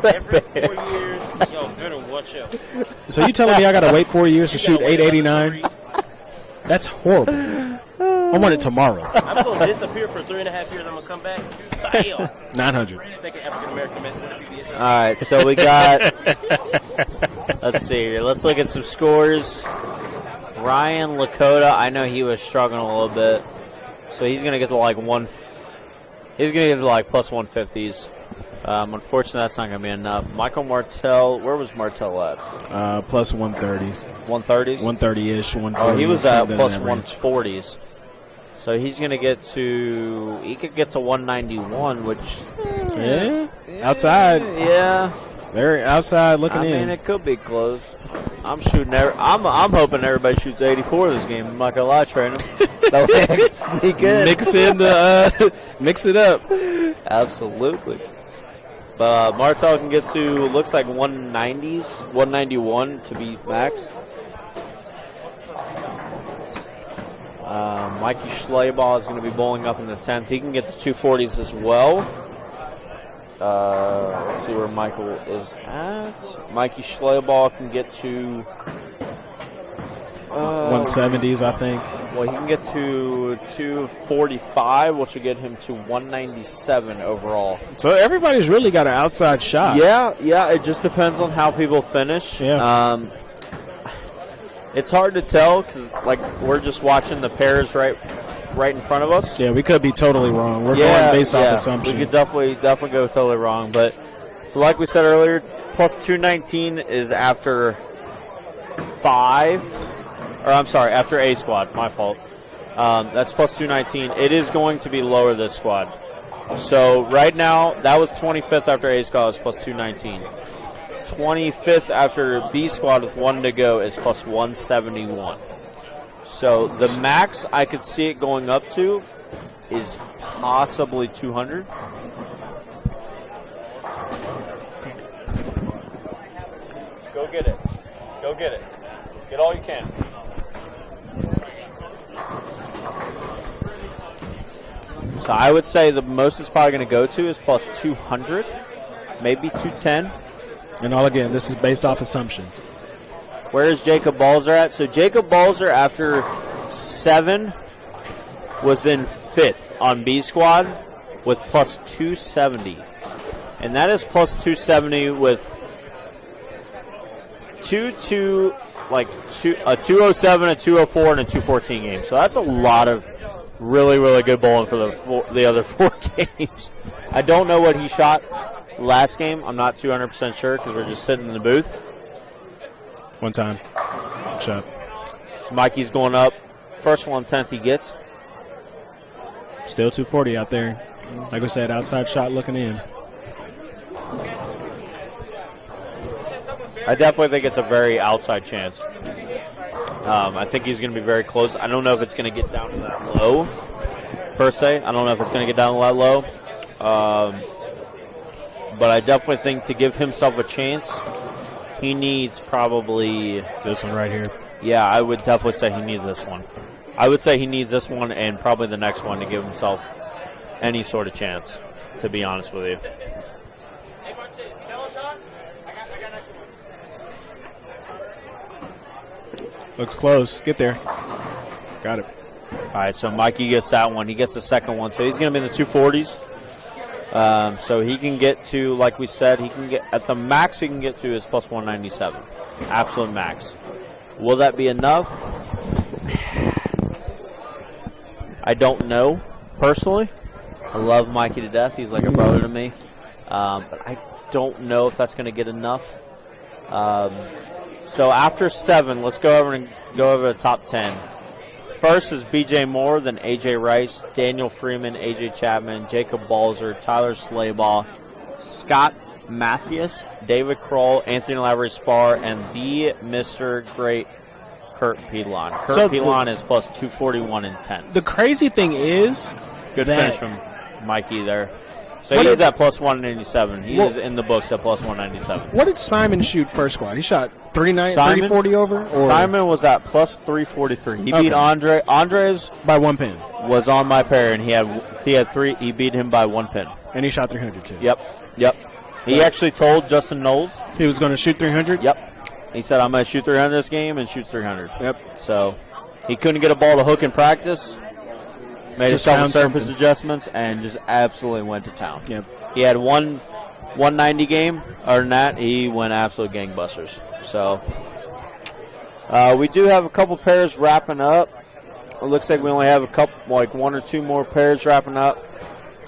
every 4 years. Yo, better watch out. So you telling me I got to wait 4 years to shoot 889? That's horrible. I want it tomorrow. I'm going to disappear for 3.5 years. I'm going to come back. Bam. 900. Second African-American man to the PBS. All right, so we got, let's see here. Let's look at some scores. Ryan Lakota, I know he was struggling a little bit. So he's going to get to like plus 150s. Unfortunately, that's not going to be enough. Michael Martell, where was Martell at? Plus 130s. 130s? 130-ish, 140. Oh, he was at plus 140s. So he's going to get to, he could get to 191, which... Yeah, outside. Yeah. Very outside looking in. I mean, it could be close. I'm shooting. I'm hoping everybody shoots 84 this game. I'm not gonna lie, trainer. That way I can sneak in. Mix it up. Absolutely. But Martel can get to looks like 190s, 191 to be max. Mikey Schleibach is going to be bowling up in the 10th. He can get to 240s as well. Let's see where Michael is at. Mikey Schleibach can get to 170s, I think. Well, he can get to 245, which will get him to 197 overall. So everybody's really got an outside shot. Yeah. It just depends on how people finish. Yeah. It's hard to tell because, like, we're just watching the pairs right in front of us. Yeah, we could be totally wrong. We're going based off assumption. We could definitely go totally wrong. But so, like we said earlier, plus 219 is after 5. Or I'm sorry, after A squad. My fault. That's plus 219. It is going to be lower this squad. So right now, that was 25th after A squad is plus 219. 25th after B squad with 1 to go is plus 171. So the max I could see it going up to is possibly 200. Go get it. Go get it. Get all you can. So I would say the most it's probably going to go to is plus 200, maybe 210. And all again, this is based off assumption. Where is Jacob Balzer at? So Jacob Balzer after 7 was in 5th on B squad with plus 270. And that is plus 270 with a 207, a 204, and a 214 game. So that's a lot of really, really good bowling for the other 4 games. I don't know what he shot last game. I'm not 200% sure because we're just sitting in the booth. One time. Shot. So Mikey's going up. First 1/10 he gets. Still 240 out there. Like I said, outside shot looking in. I definitely think it's a very outside chance. I think he's going to be very close. I don't know if it's going to get down to that low, per se. I don't know if it's going to get down to that low. But I definitely think to give himself a chance, he needs probably this one right here. Yeah, I would definitely say he needs this one. I would say he needs this one and probably the next one to give himself any sort of chance, to be honest with you. Looks close. Get there. Got it. All right, so Mikey gets that one. He gets the second one. So he's going to be in the 240s. So he can get to, like we said, he can get at the max he can get to is plus 197. Absolute max. Will that be enough? I don't know, personally. I love Mikey to death. He's like a brother to me. But I don't know if that's going to get enough. So after 7, let's go over the top 10. First is B.J. Moore, then A.J. Rice, Daniel Freeman, A.J. Chapman, Jacob Balzer, Tyler Slaybaugh, Scott Mathias, David Kroll, Anthony Lavery Spar, and the Mr. Great Kurt Pelon. Kurt Pelon is plus 241 and 10. The crazy thing is good finish from Mikey there. So he's at plus 197. He is in the books at plus 197. What did Simon shoot first squad? He shot 340 over? Or? Simon was at plus 343. He beat Andre. Andres by 1 pin. Was on my pair, and he had 3. He beat him by 1 pin. And he shot 300 too. Yep. He actually told Justin Knowles he was going to shoot 300. Yep. He said, "I'm going to shoot 300 this game and shoot 300." Yep. So he couldn't get a ball to hook in practice. Made a couple surface adjustments and just absolutely went to town. Yep. He had 190 game. Other than that, he went absolute gangbusters. So we do have a couple pairs wrapping up. It looks like we only have a couple, like 1 or 2 more pairs wrapping up.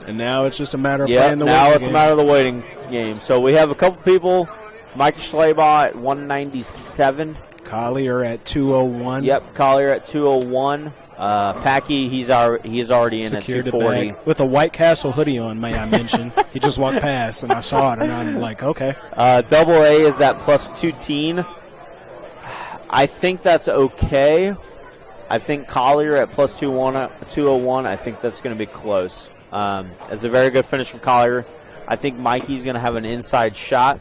And now it's just a matter of playing the waiting now it's game. a matter of the waiting game. So we have a couple people. Mikey Schleybaugh at 197. Collier at 201. Yep, Collier at 201. Packy, he is already in Secured at 240. With a White Castle hoodie on, may I mention. He just walked past, and I saw it, and I'm like, okay. Double A is at plus 210. I think that's okay. I think Collier at plus 201, I think that's going to be close. It's a very good finish from Collier. I think Mikey's going to have an inside shot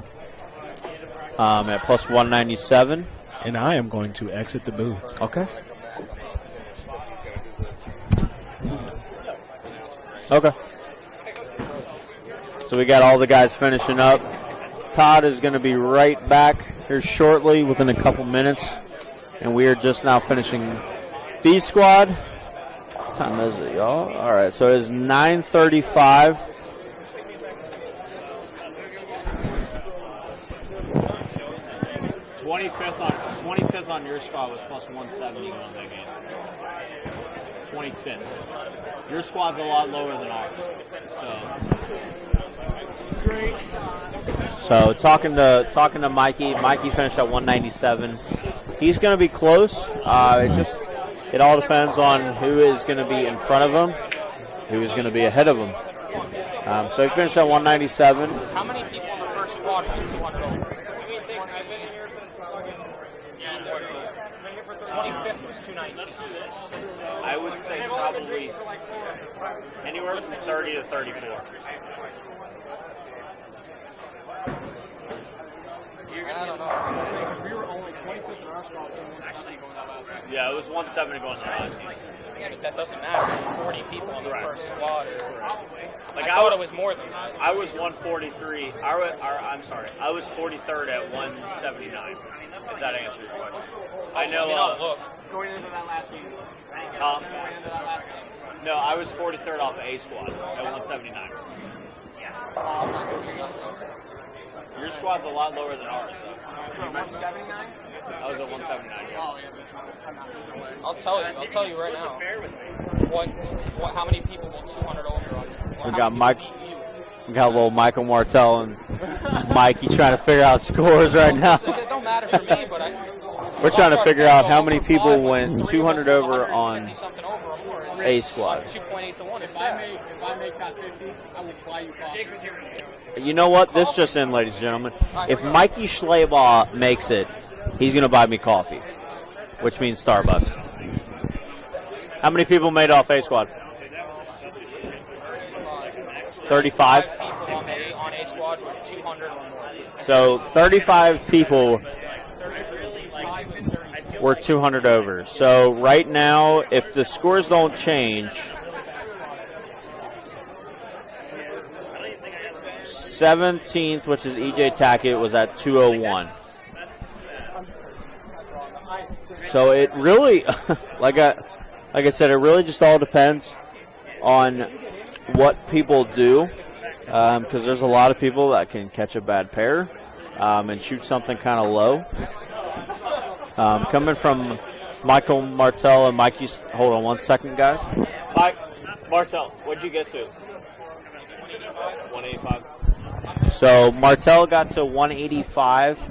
at plus 197. And I am going to exit the booth. Okay. Okay. So we got all the guys finishing up. Todd is going to be right back here shortly within a couple minutes. And we are just now finishing B squad. What time is it, y'all? All right, so it is 9:35. '25th on your squad was plus 170 going that game. 25th. Your squad's a lot lower than ours. So talking to Mikey. Mikey finished at 197. He's going to be close. It all depends on who is going to be in front of him, who is going to be ahead of him. So he finished at 197. How many people in the first squad are 200 over? 25th was 290. I would say probably anywhere from 30 to 34. I don't know. We were only 25th in our squad, Yeah, it was 170 going to the last game. Yeah, but that doesn't matter. 40 people in the first squad. Like I thought it was more than that. I was 143. I'm sorry. I was 43rd at 179. If that answers your question. I know. Look, going into that last game. Going into that last game. No, I was 43rd off of A squad at 179. Your squad's a lot lower than ours, though. You're at 179? I was at 179. Yeah. Oh, yeah. I'll tell you right now. How many people will 200 over on? We got Mike. We got little Michael Martell and Mikey trying to figure out scores right now. It don't matter for me, but we're trying to figure out how many people went 200 over on A squad. 2.8 to 1. If I make top 50, I will buy you coffee. You know what? This just in, ladies and gentlemen. If Mikey Schleybaugh makes it, he's going to buy me coffee, which means Starbucks. How many people made off A squad? 35? On A squad were 200 or more. So 35 people were 200 over. So right now, if the scores don't change, 17th, which is EJ Tackett, was at 201. So it really, like I said, it really just all depends on what people do, because there's a lot of people that can catch a bad pair and shoot something kind of low. Coming from Michael Martell and Mikey's, hold on one second, guys. Mike, Martell, what'd you get to? 185. So Martell got to 185.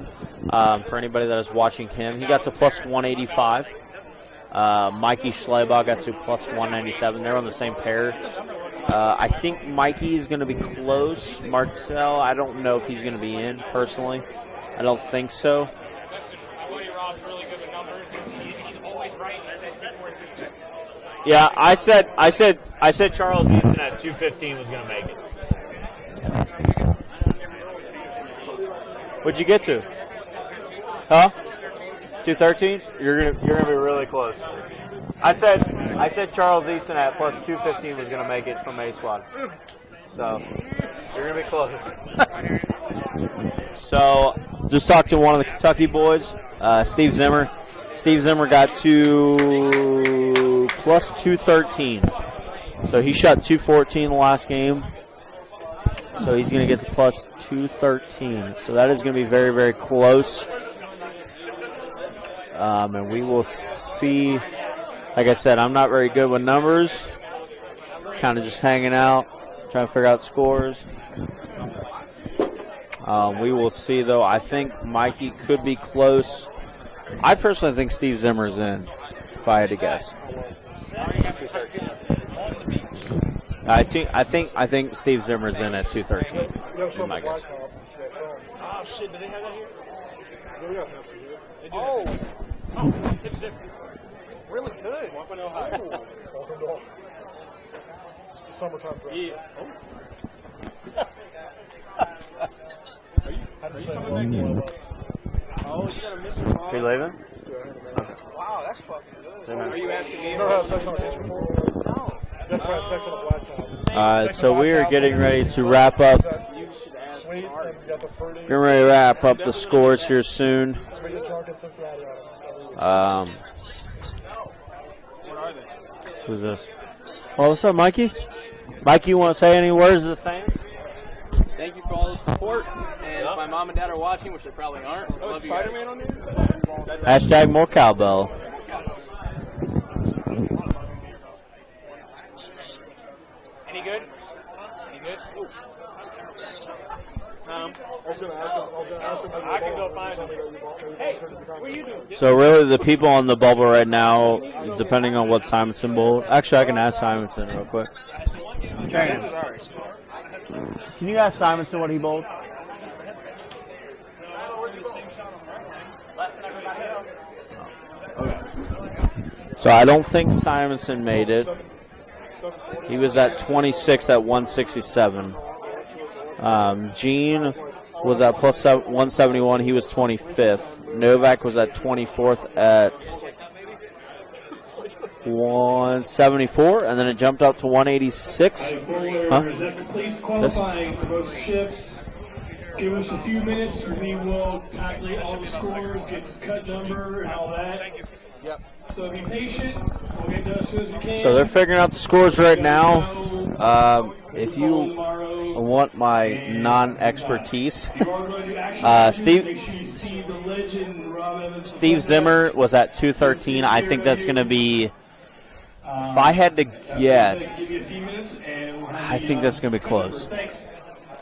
For anybody that is watching him, he got to plus 185. Mikey Schleybaugh got to plus 197. They're on the same pair. I think Mikey is going to be close. Martell, I don't know if he's going to be in personally. I don't think so. Yeah, I said Charles Easton at 215 was going to make it. What'd you get to? Huh? 213? You're gonna be really close. I said Charles Easton at plus 215 was gonna make it from A squad. So you're gonna be close. So just talked to one of the Kentucky boys, Steve Zimmer. Steve Zimmer got to plus 213. So he shot 214 the last game. So he's going to get the plus 213. So that is going to be very, very close. And we will see. Like I said, I'm not very good with numbers. Kind of just hanging out, trying to figure out scores. We will see, though. I think Mikey could be close. I personally think Steve Zimmer's in, if I had to guess. I think Steve Zimmer's in at 213. Be my guess. Oh shit! Do they have that here? Yeah, we got Messi here. Oh, it's different. It's really good. Welcome to Ohio. Welcome to Ohio. It's the summertime draft. Yeah. Oh, you got a Mr. Are you leaving? Wow, that's fucking good. Are you asking me? You never had sex on a beach before? No. You never tried sex on a blacktop? All right, so we are getting ready to wrap up. Sweet, and you got the fruity. Getting ready to wrap up the scores here soon. So we get drunk in Cincinnati Who's this? Oh, what's up, Mikey? Mikey, you want to say any words to the fans? Thank you for all the support. And if my mom and dad are watching, which they probably aren't, I love you guys. Spider-Man on there? Hashtag more cowbell. Any good? Any good? I was going to ask him. I can go find him. Hey, what are you doing? So really, the people on the bubble right now, depending on what Simonson bowled. Actually, I can ask Simonson real quick. This is ours. Can you ask Simonson what he bowled? So I don't think Simonson made it. He was at 26 at 167. Gene was at plus 171. He was 25th. Novak was at 24th at 174, and then it jumped up to 186. Please qualifying for those shifts. Give us a few minutes. We will calculate all the scores, get the cut number, and all that. Yep. So be patient. We'll get done as soon as we can. So they're figuring out the scores right now. If you want my non-expertise, Steve Zimmer was at 213. I think that's going to be, if I had to guess, I think that's going to be close.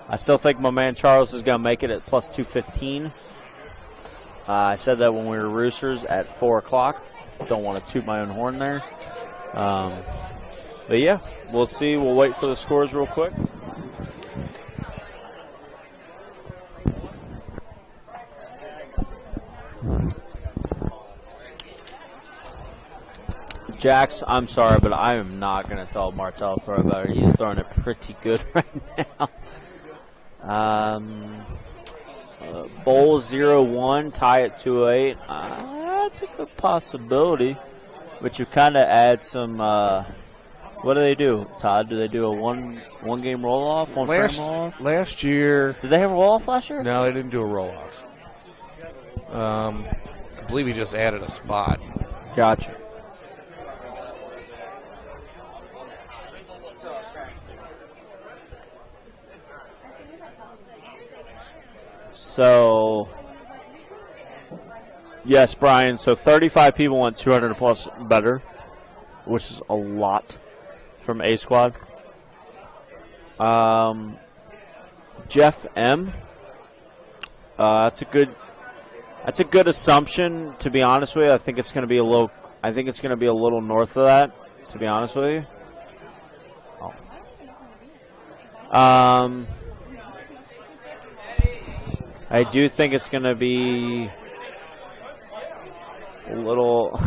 I still think my man Charles is going to make it at plus 215. I said that when we were Roosters at 4 o'clock. Don't want to toot my own horn there. But yeah, we'll see. We'll wait for the scores real quick. Jax, I'm sorry, but I am not going to tell Martel for about it. He's throwing it pretty good right now. Bowl 0-1, tie at 2-8. That's a good possibility. But you kind of add some. What do they do, Todd? Do they do a one game roll off, frame roll off? Last year. Did they have a roll off last year? No, they didn't do a roll off. I believe he just added a spot. Gotcha. So, yes, Brian. So 35 people went 200 plus better, which is a lot from A Squad. Jeff M. That's a good assumption. To be honest with you, I think it's going to be a little. I think it's going to be a little north of that. To be honest with you. I do think it's going to be a little.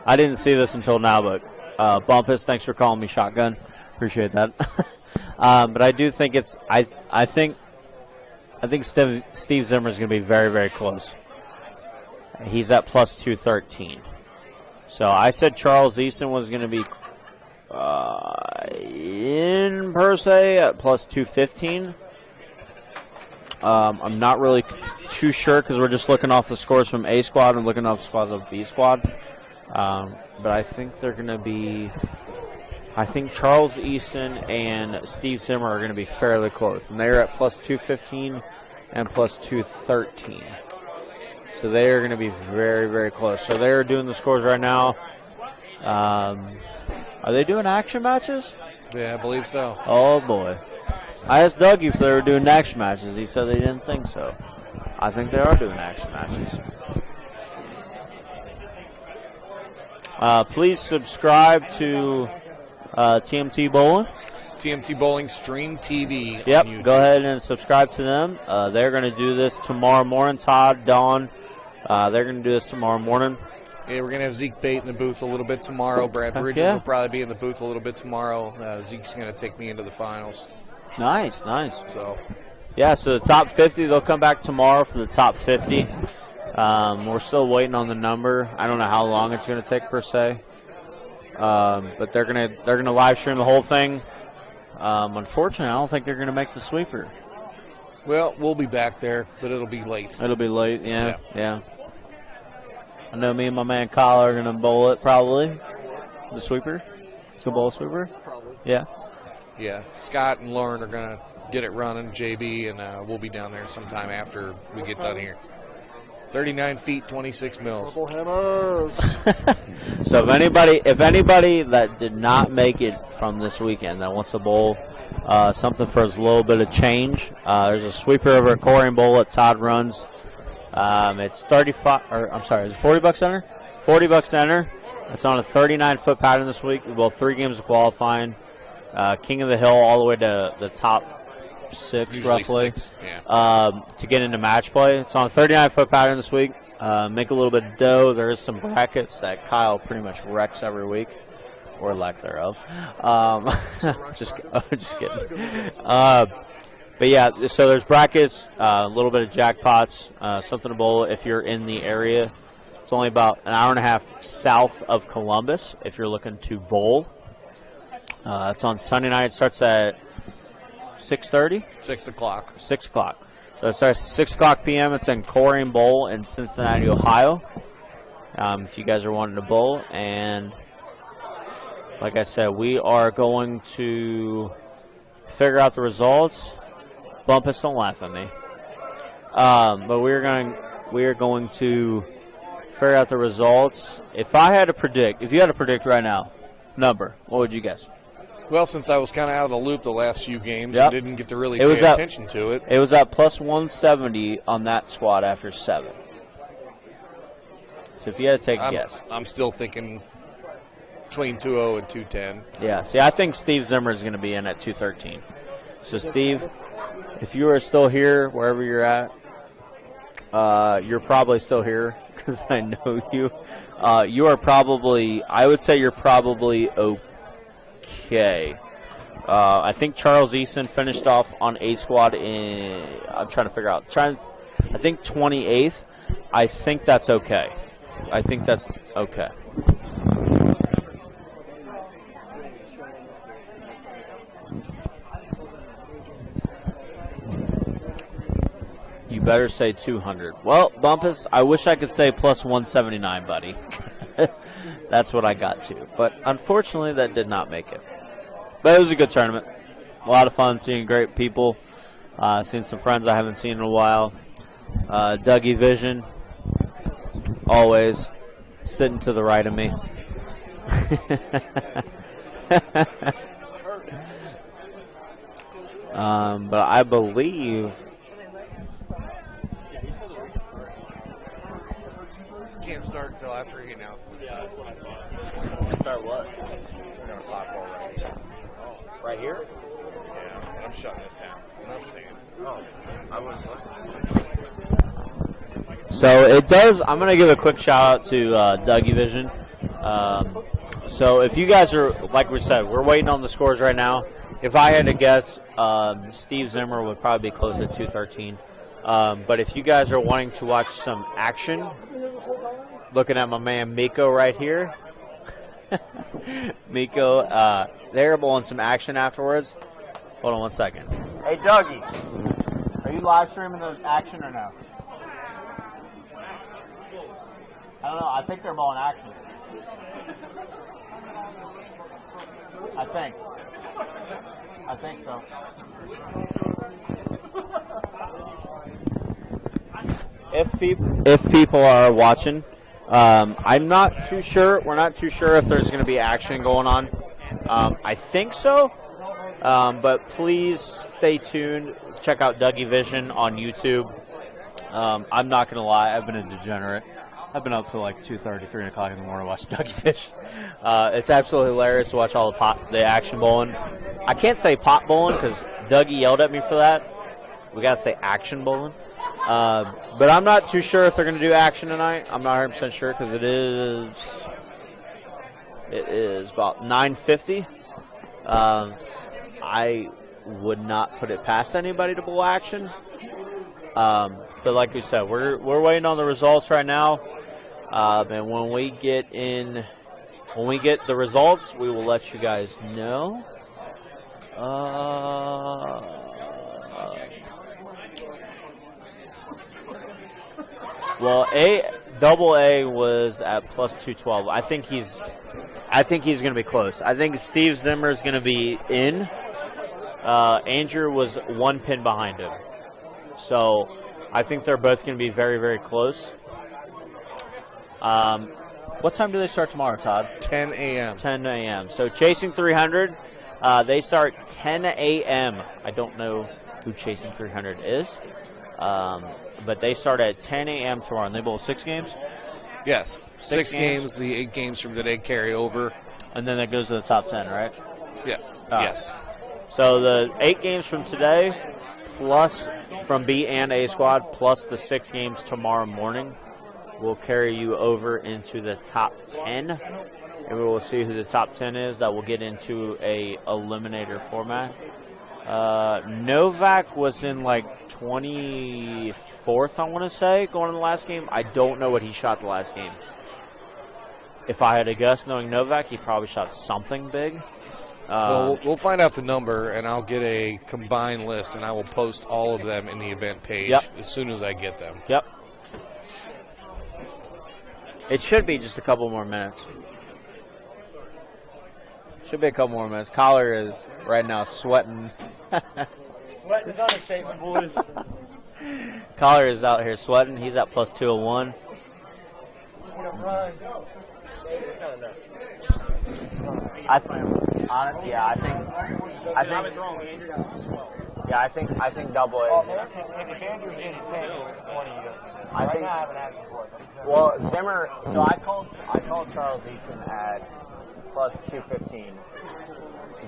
I didn't see this until now, but Bumpus, thanks for calling me Shotgun. Appreciate that. But I do think it's. I think Steve Zimmer is going to be very, very close. He's at plus 213. So I said Charles Easton was going to be in per se at plus 215. I'm not really too sure because we're just looking off the scores from A Squad and looking off the scores of B Squad. But I think they're going to be. I think Charles Easton and Steve Zimmer are going to be fairly close, and they're at plus 215 and plus 213. So they are going to be very, very close. So they are doing the scores right now. Are they doing action matches? Yeah, I believe so. Oh boy. I asked Dougie if they were doing action matches. He said they didn't think so. I think they are doing action matches. Please subscribe to TMT Bowling. TMT Bowling Stream TV. Yep, go ahead and subscribe to them. They're going to do this tomorrow morning. Todd, Dawn, they're going to do this tomorrow morning. Yeah, we're going to have Zeke Bate in the booth a little bit tomorrow. Brad Bridges will probably be in the booth a little bit tomorrow. Zeke's going to take me into the finals. Nice, nice. So, yeah, so the top 50, they'll come back tomorrow for the top 50. We're still waiting on the number. I don't know how long it's going to take per se, but they're gonna live stream the whole thing. Unfortunately, I don't think they're going to make the sweeper. Well, we'll be back there, but it'll be late. It'll be late, yeah. I know me and my man Kyle are going to bowl it probably. The sweeper? To bowl sweeper? Probably. Yeah. Yeah, Scott and Lauren are going to get it running, JB, and we'll be down there sometime after we get done here. 39 feet, 26 mils. Double hammers. So if anybody that did not make it from this weekend that wants to bowl something for a little bit of change, there's a sweeper over at Corey and Bowl that Todd runs. It's is it $40 center? $40 center. It's on a 39-foot pattern this week. We bowled 3 games of qualifying. King of the Hill all the way to the top 6, Usually roughly, 6, yeah. to get into match play. It's on a 39-foot pattern this week. Make a little bit of dough. There is some brackets that Kyle pretty much wrecks every week, or lack thereof. Just kidding. But yeah, so there's brackets, a little bit of jackpots, something to bowl if you're in the area. It's only about an hour and a half south of Columbus if you're looking to bowl. It's on Sunday night. It starts at 6:30? 6 o'clock. 6 o'clock. So it starts at 6 o'clock p.m. It's in Corey and Bowl in Cincinnati, Ohio. If you guys are wanting to bowl. And like I said, we are going to figure out the results. Bumpus, don't laugh at me. But we are going to figure out the results. If you had to predict right now, number, what would you guess? Well, since I was kind of out of the loop the last few games, Yep. I didn't get to really pay attention to it. It was at plus 170 on that squad after 7. So if you had to take a guess. I'm still thinking between 2-0 and 210. Yeah, see, I think Steve Zimmer is going to be in at 213. So, Steve, if you are still here, wherever you're at, you're probably still here because I know you. You are probably, I would say you're probably okay. I think Charles Eason finished off on A squad in, I'm trying to figure out, I think 28th. I think that's okay. I think that's okay. You better say 200. Well, Bumpus, I wish I could say plus 179, buddy. That's what I got to. But unfortunately, that did not make it. But it was a good tournament. A lot of fun, seeing great people. Seeing some friends I haven't seen in a while. Dougie Vision, always sitting to the right of me. But I believe... Can't start until after he announces it. Yeah, that's what I thought. Start what? We're going to pop ball right here. Oh, right here? Yeah, I'm shutting this down. I'm not staying. Oh, I wouldn't look. So it does, I'm going to give a quick shout out to Dougie Vision. So if you guys are, like we said, we're waiting on the scores right now. If I had to guess, Steve Zimmer would probably be close to 213. But if you guys are wanting to watch some action, looking at my man Miko right here. Miko, they're bowling some action afterwards. Hold on one second. Hey, Dougie, are you live streaming those action or no? I don't know. I think they're bowling action. I think so. If people are watching, I'm not too sure. We're not too sure if there's going to be action going on. I think so, but please stay tuned. Check out Dougie Vision on YouTube. I'm not going to lie. I've been a degenerate. I've been up till like 2:30, 3 o'clock in the morning to watch Dougie fish. It's absolutely hilarious to watch all the action bowling. I can't say pot bowling because Dougie yelled at me for that. We got to say action bowling. But I'm not too sure if they're going to do action tonight. I'm not 100% sure because it is about 9:50. I would not put it past anybody to bowl action. But like we said, we're waiting on the results right now. And when we get the results, we will let you guys know. Well, Double A was at plus 212. I think he's going to be close. I think Steve Zimmer is going to be in. Andrew was 1 pin behind him. So I think they're both going to be very, very close. What time do they start tomorrow, Todd? 10 a.m. 10 a.m. So Chasing 300, they start 10 a.m. I don't know who Chasing 300 is, but they start at 10 a.m. tomorrow. And they bowl 6 games? Yes, 6 games. The 8 games from today carry over. And then that goes to the top 10, right? Yeah, yes. So the 8 games from today, plus from B and A squad, plus the 6 games tomorrow morning, will carry you over into the top 10. And we will see who the top 10 is. That will get into a eliminator format. Novak was in like 24th, I want to say, going in the last game. I don't know what he shot the last game. If I had to guess, knowing Novak, he probably shot something big. Well, we'll find out the number, and I'll get a combined list, and I will post all of them in the event page as soon as I get them. Yep. It should be just a couple more minutes. Should be a couple more minutes. Collar is right now sweating. Sweating's understatement, boys. Collar is out here sweating. He's at plus 201. I was wrong. Andrew got 12. Yeah, I think double A. If Andrew's in 10, it's 20. I think. I haven't asked before. Well, Zimmer. So I called Charles Easton at plus 215.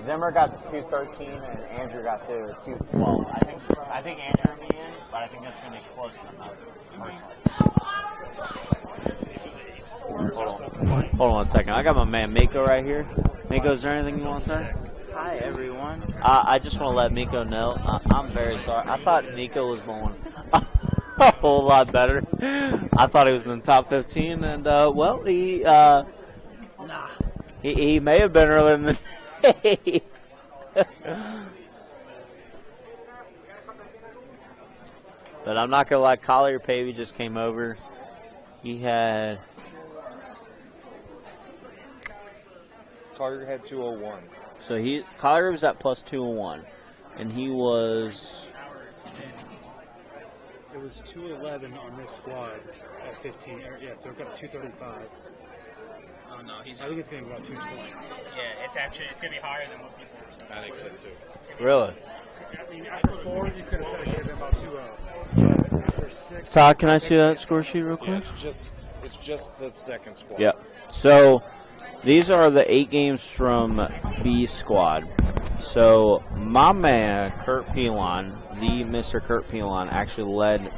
Zimmer got to 213 and Andrew got to 212. I think Andrew will be in, but I think that's going to be close enough. Personally. Hold on a second. I got my man Miko right here. Miko, is there anything you want to say? Hi, everyone. I just want to let Miko know. I'm very sorry. I thought Miko was going a whole lot better. I thought he was in the top 15, and well, he may have been earlier than the day. But I'm not gonna lie. Collier Pavey just came over. He had. Collier had 201. So Collier was at plus 201, and he was. It was 211 on this squad at 15. Yeah, so it got 235. Oh no, I think it's going to go about 220. Yeah, it's going to be higher than what people were saying. I think so too. Really? I mean, after 4, you could have said it could have been about 2-0. After 6. Todd, can I see that score sheet real quick? Yeah, it's just the second squad. Yep. So these are the 8 games from B squad. So my man Kurt Pilon, the Mr. Kurt Pilon, actually led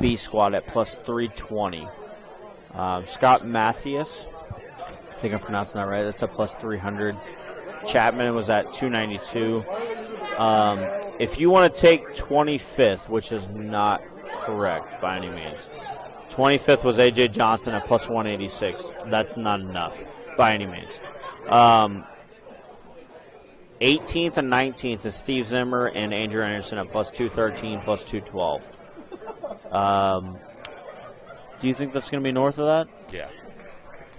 B squad at plus 320. Scott Mathias, I think I'm pronouncing that right. That's at plus 300. Chapman was at 292. If you want to take 25th, which is not correct by any means, 25th was A.J. Johnson at plus 186. That's not enough by any means. 18th and 19th is Steve Zimmer and Andrew Anderson at plus 213, plus 212. Do you think that's going to be north of that? Yeah.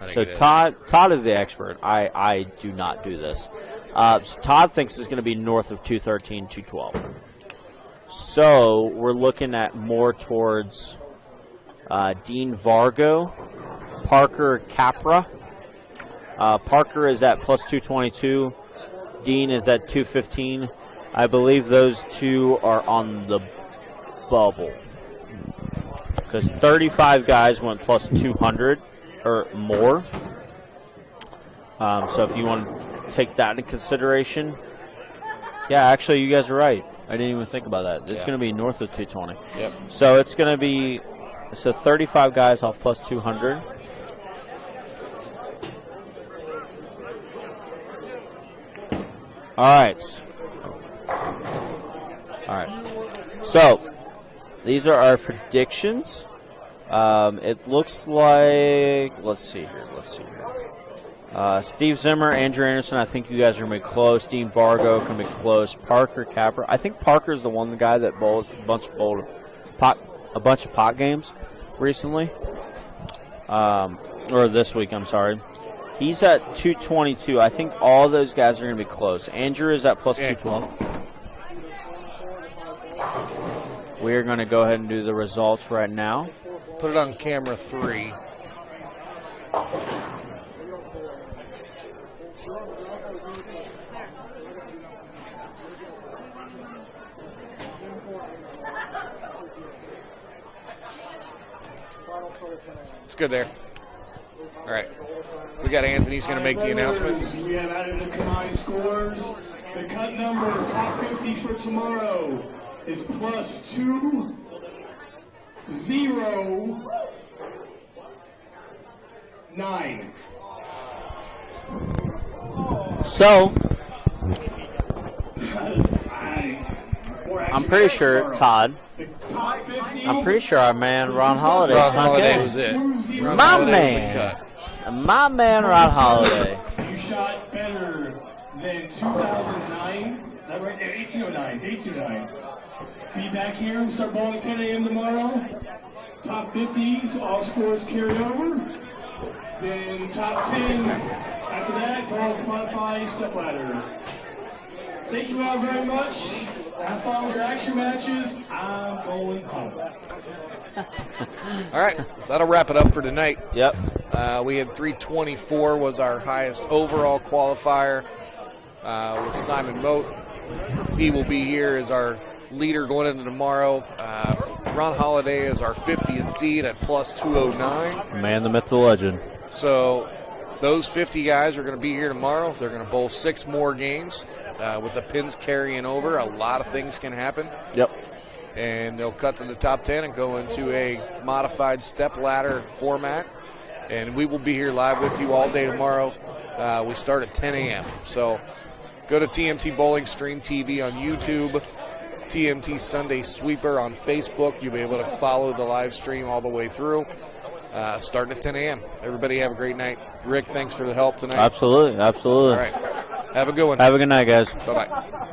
So Todd is the expert. I do not do this. So Todd thinks it's going to be north of 213, 212. So we're looking at more towards Dean Vargo, Parker Capra. Parker is at plus 222. Dean is at 215. I believe those two are on the bubble. Because 35 guys went plus 200 or more. So if you want to take that into consideration. Yeah, actually, you guys are right. I didn't even think about that. It's going to be north of 220. Yep. So it's going to be 35 guys off plus 200. All right. So these are our predictions. It looks like, let's see here. Steve Zimmer, Andrew Anderson, I think you guys are going to be close. Dean Vargo can be close. Parker Capra. I think Parker's the one guy that bowled a bunch of pot games recently. or this week, I'm sorry. He's at 222. I think all those guys are going to be close. Andrew is at plus 212. We're going to go ahead and do the results right now. Put it on camera 3. It's good there. All right. We got Anthony's going to make the announcement. We have added the combined scores. The cut number, top 50 for tomorrow, is plus 2, 0, 9. So, I'm pretty sure, Todd, I'm pretty sure our man Ron Holiday snuck in. Was it. Ron My Holiday man. was the cut. My man Ron Holiday. You shot better than 2009. Is that right? 1809. 1809. Be back here. We start bowling 10 a.m. tomorrow. Top 50, so all scores carry over. Then top 10. After that, ball qualify step ladder. Thank you all very much. Have fun with your action matches. I'm going home. All right, that'll wrap it up for tonight. Yep. We had 324 was our highest overall qualifier with Simon Moat. He will be here as our leader going into tomorrow. Ron Holiday is our 50th seed at plus 209. Man, the myth, the legend. So those 50 guys are going to be here tomorrow. They're going to bowl 6 more games with the pins carrying over. A lot of things can happen. Yep. And they'll cut to the top 10 and go into a modified step ladder format. And we will be here live with you all day tomorrow. We start at 10 a.m. So go to TMT Bowling Stream TV on YouTube, TMT Sunday Sweeper on Facebook. You'll be able to follow the live stream all the way through. Starting at 10 a.m. Everybody have a great night. Rick, thanks for the help tonight. Absolutely, absolutely. All right. Have a good one. Have a good night, guys. Bye-bye.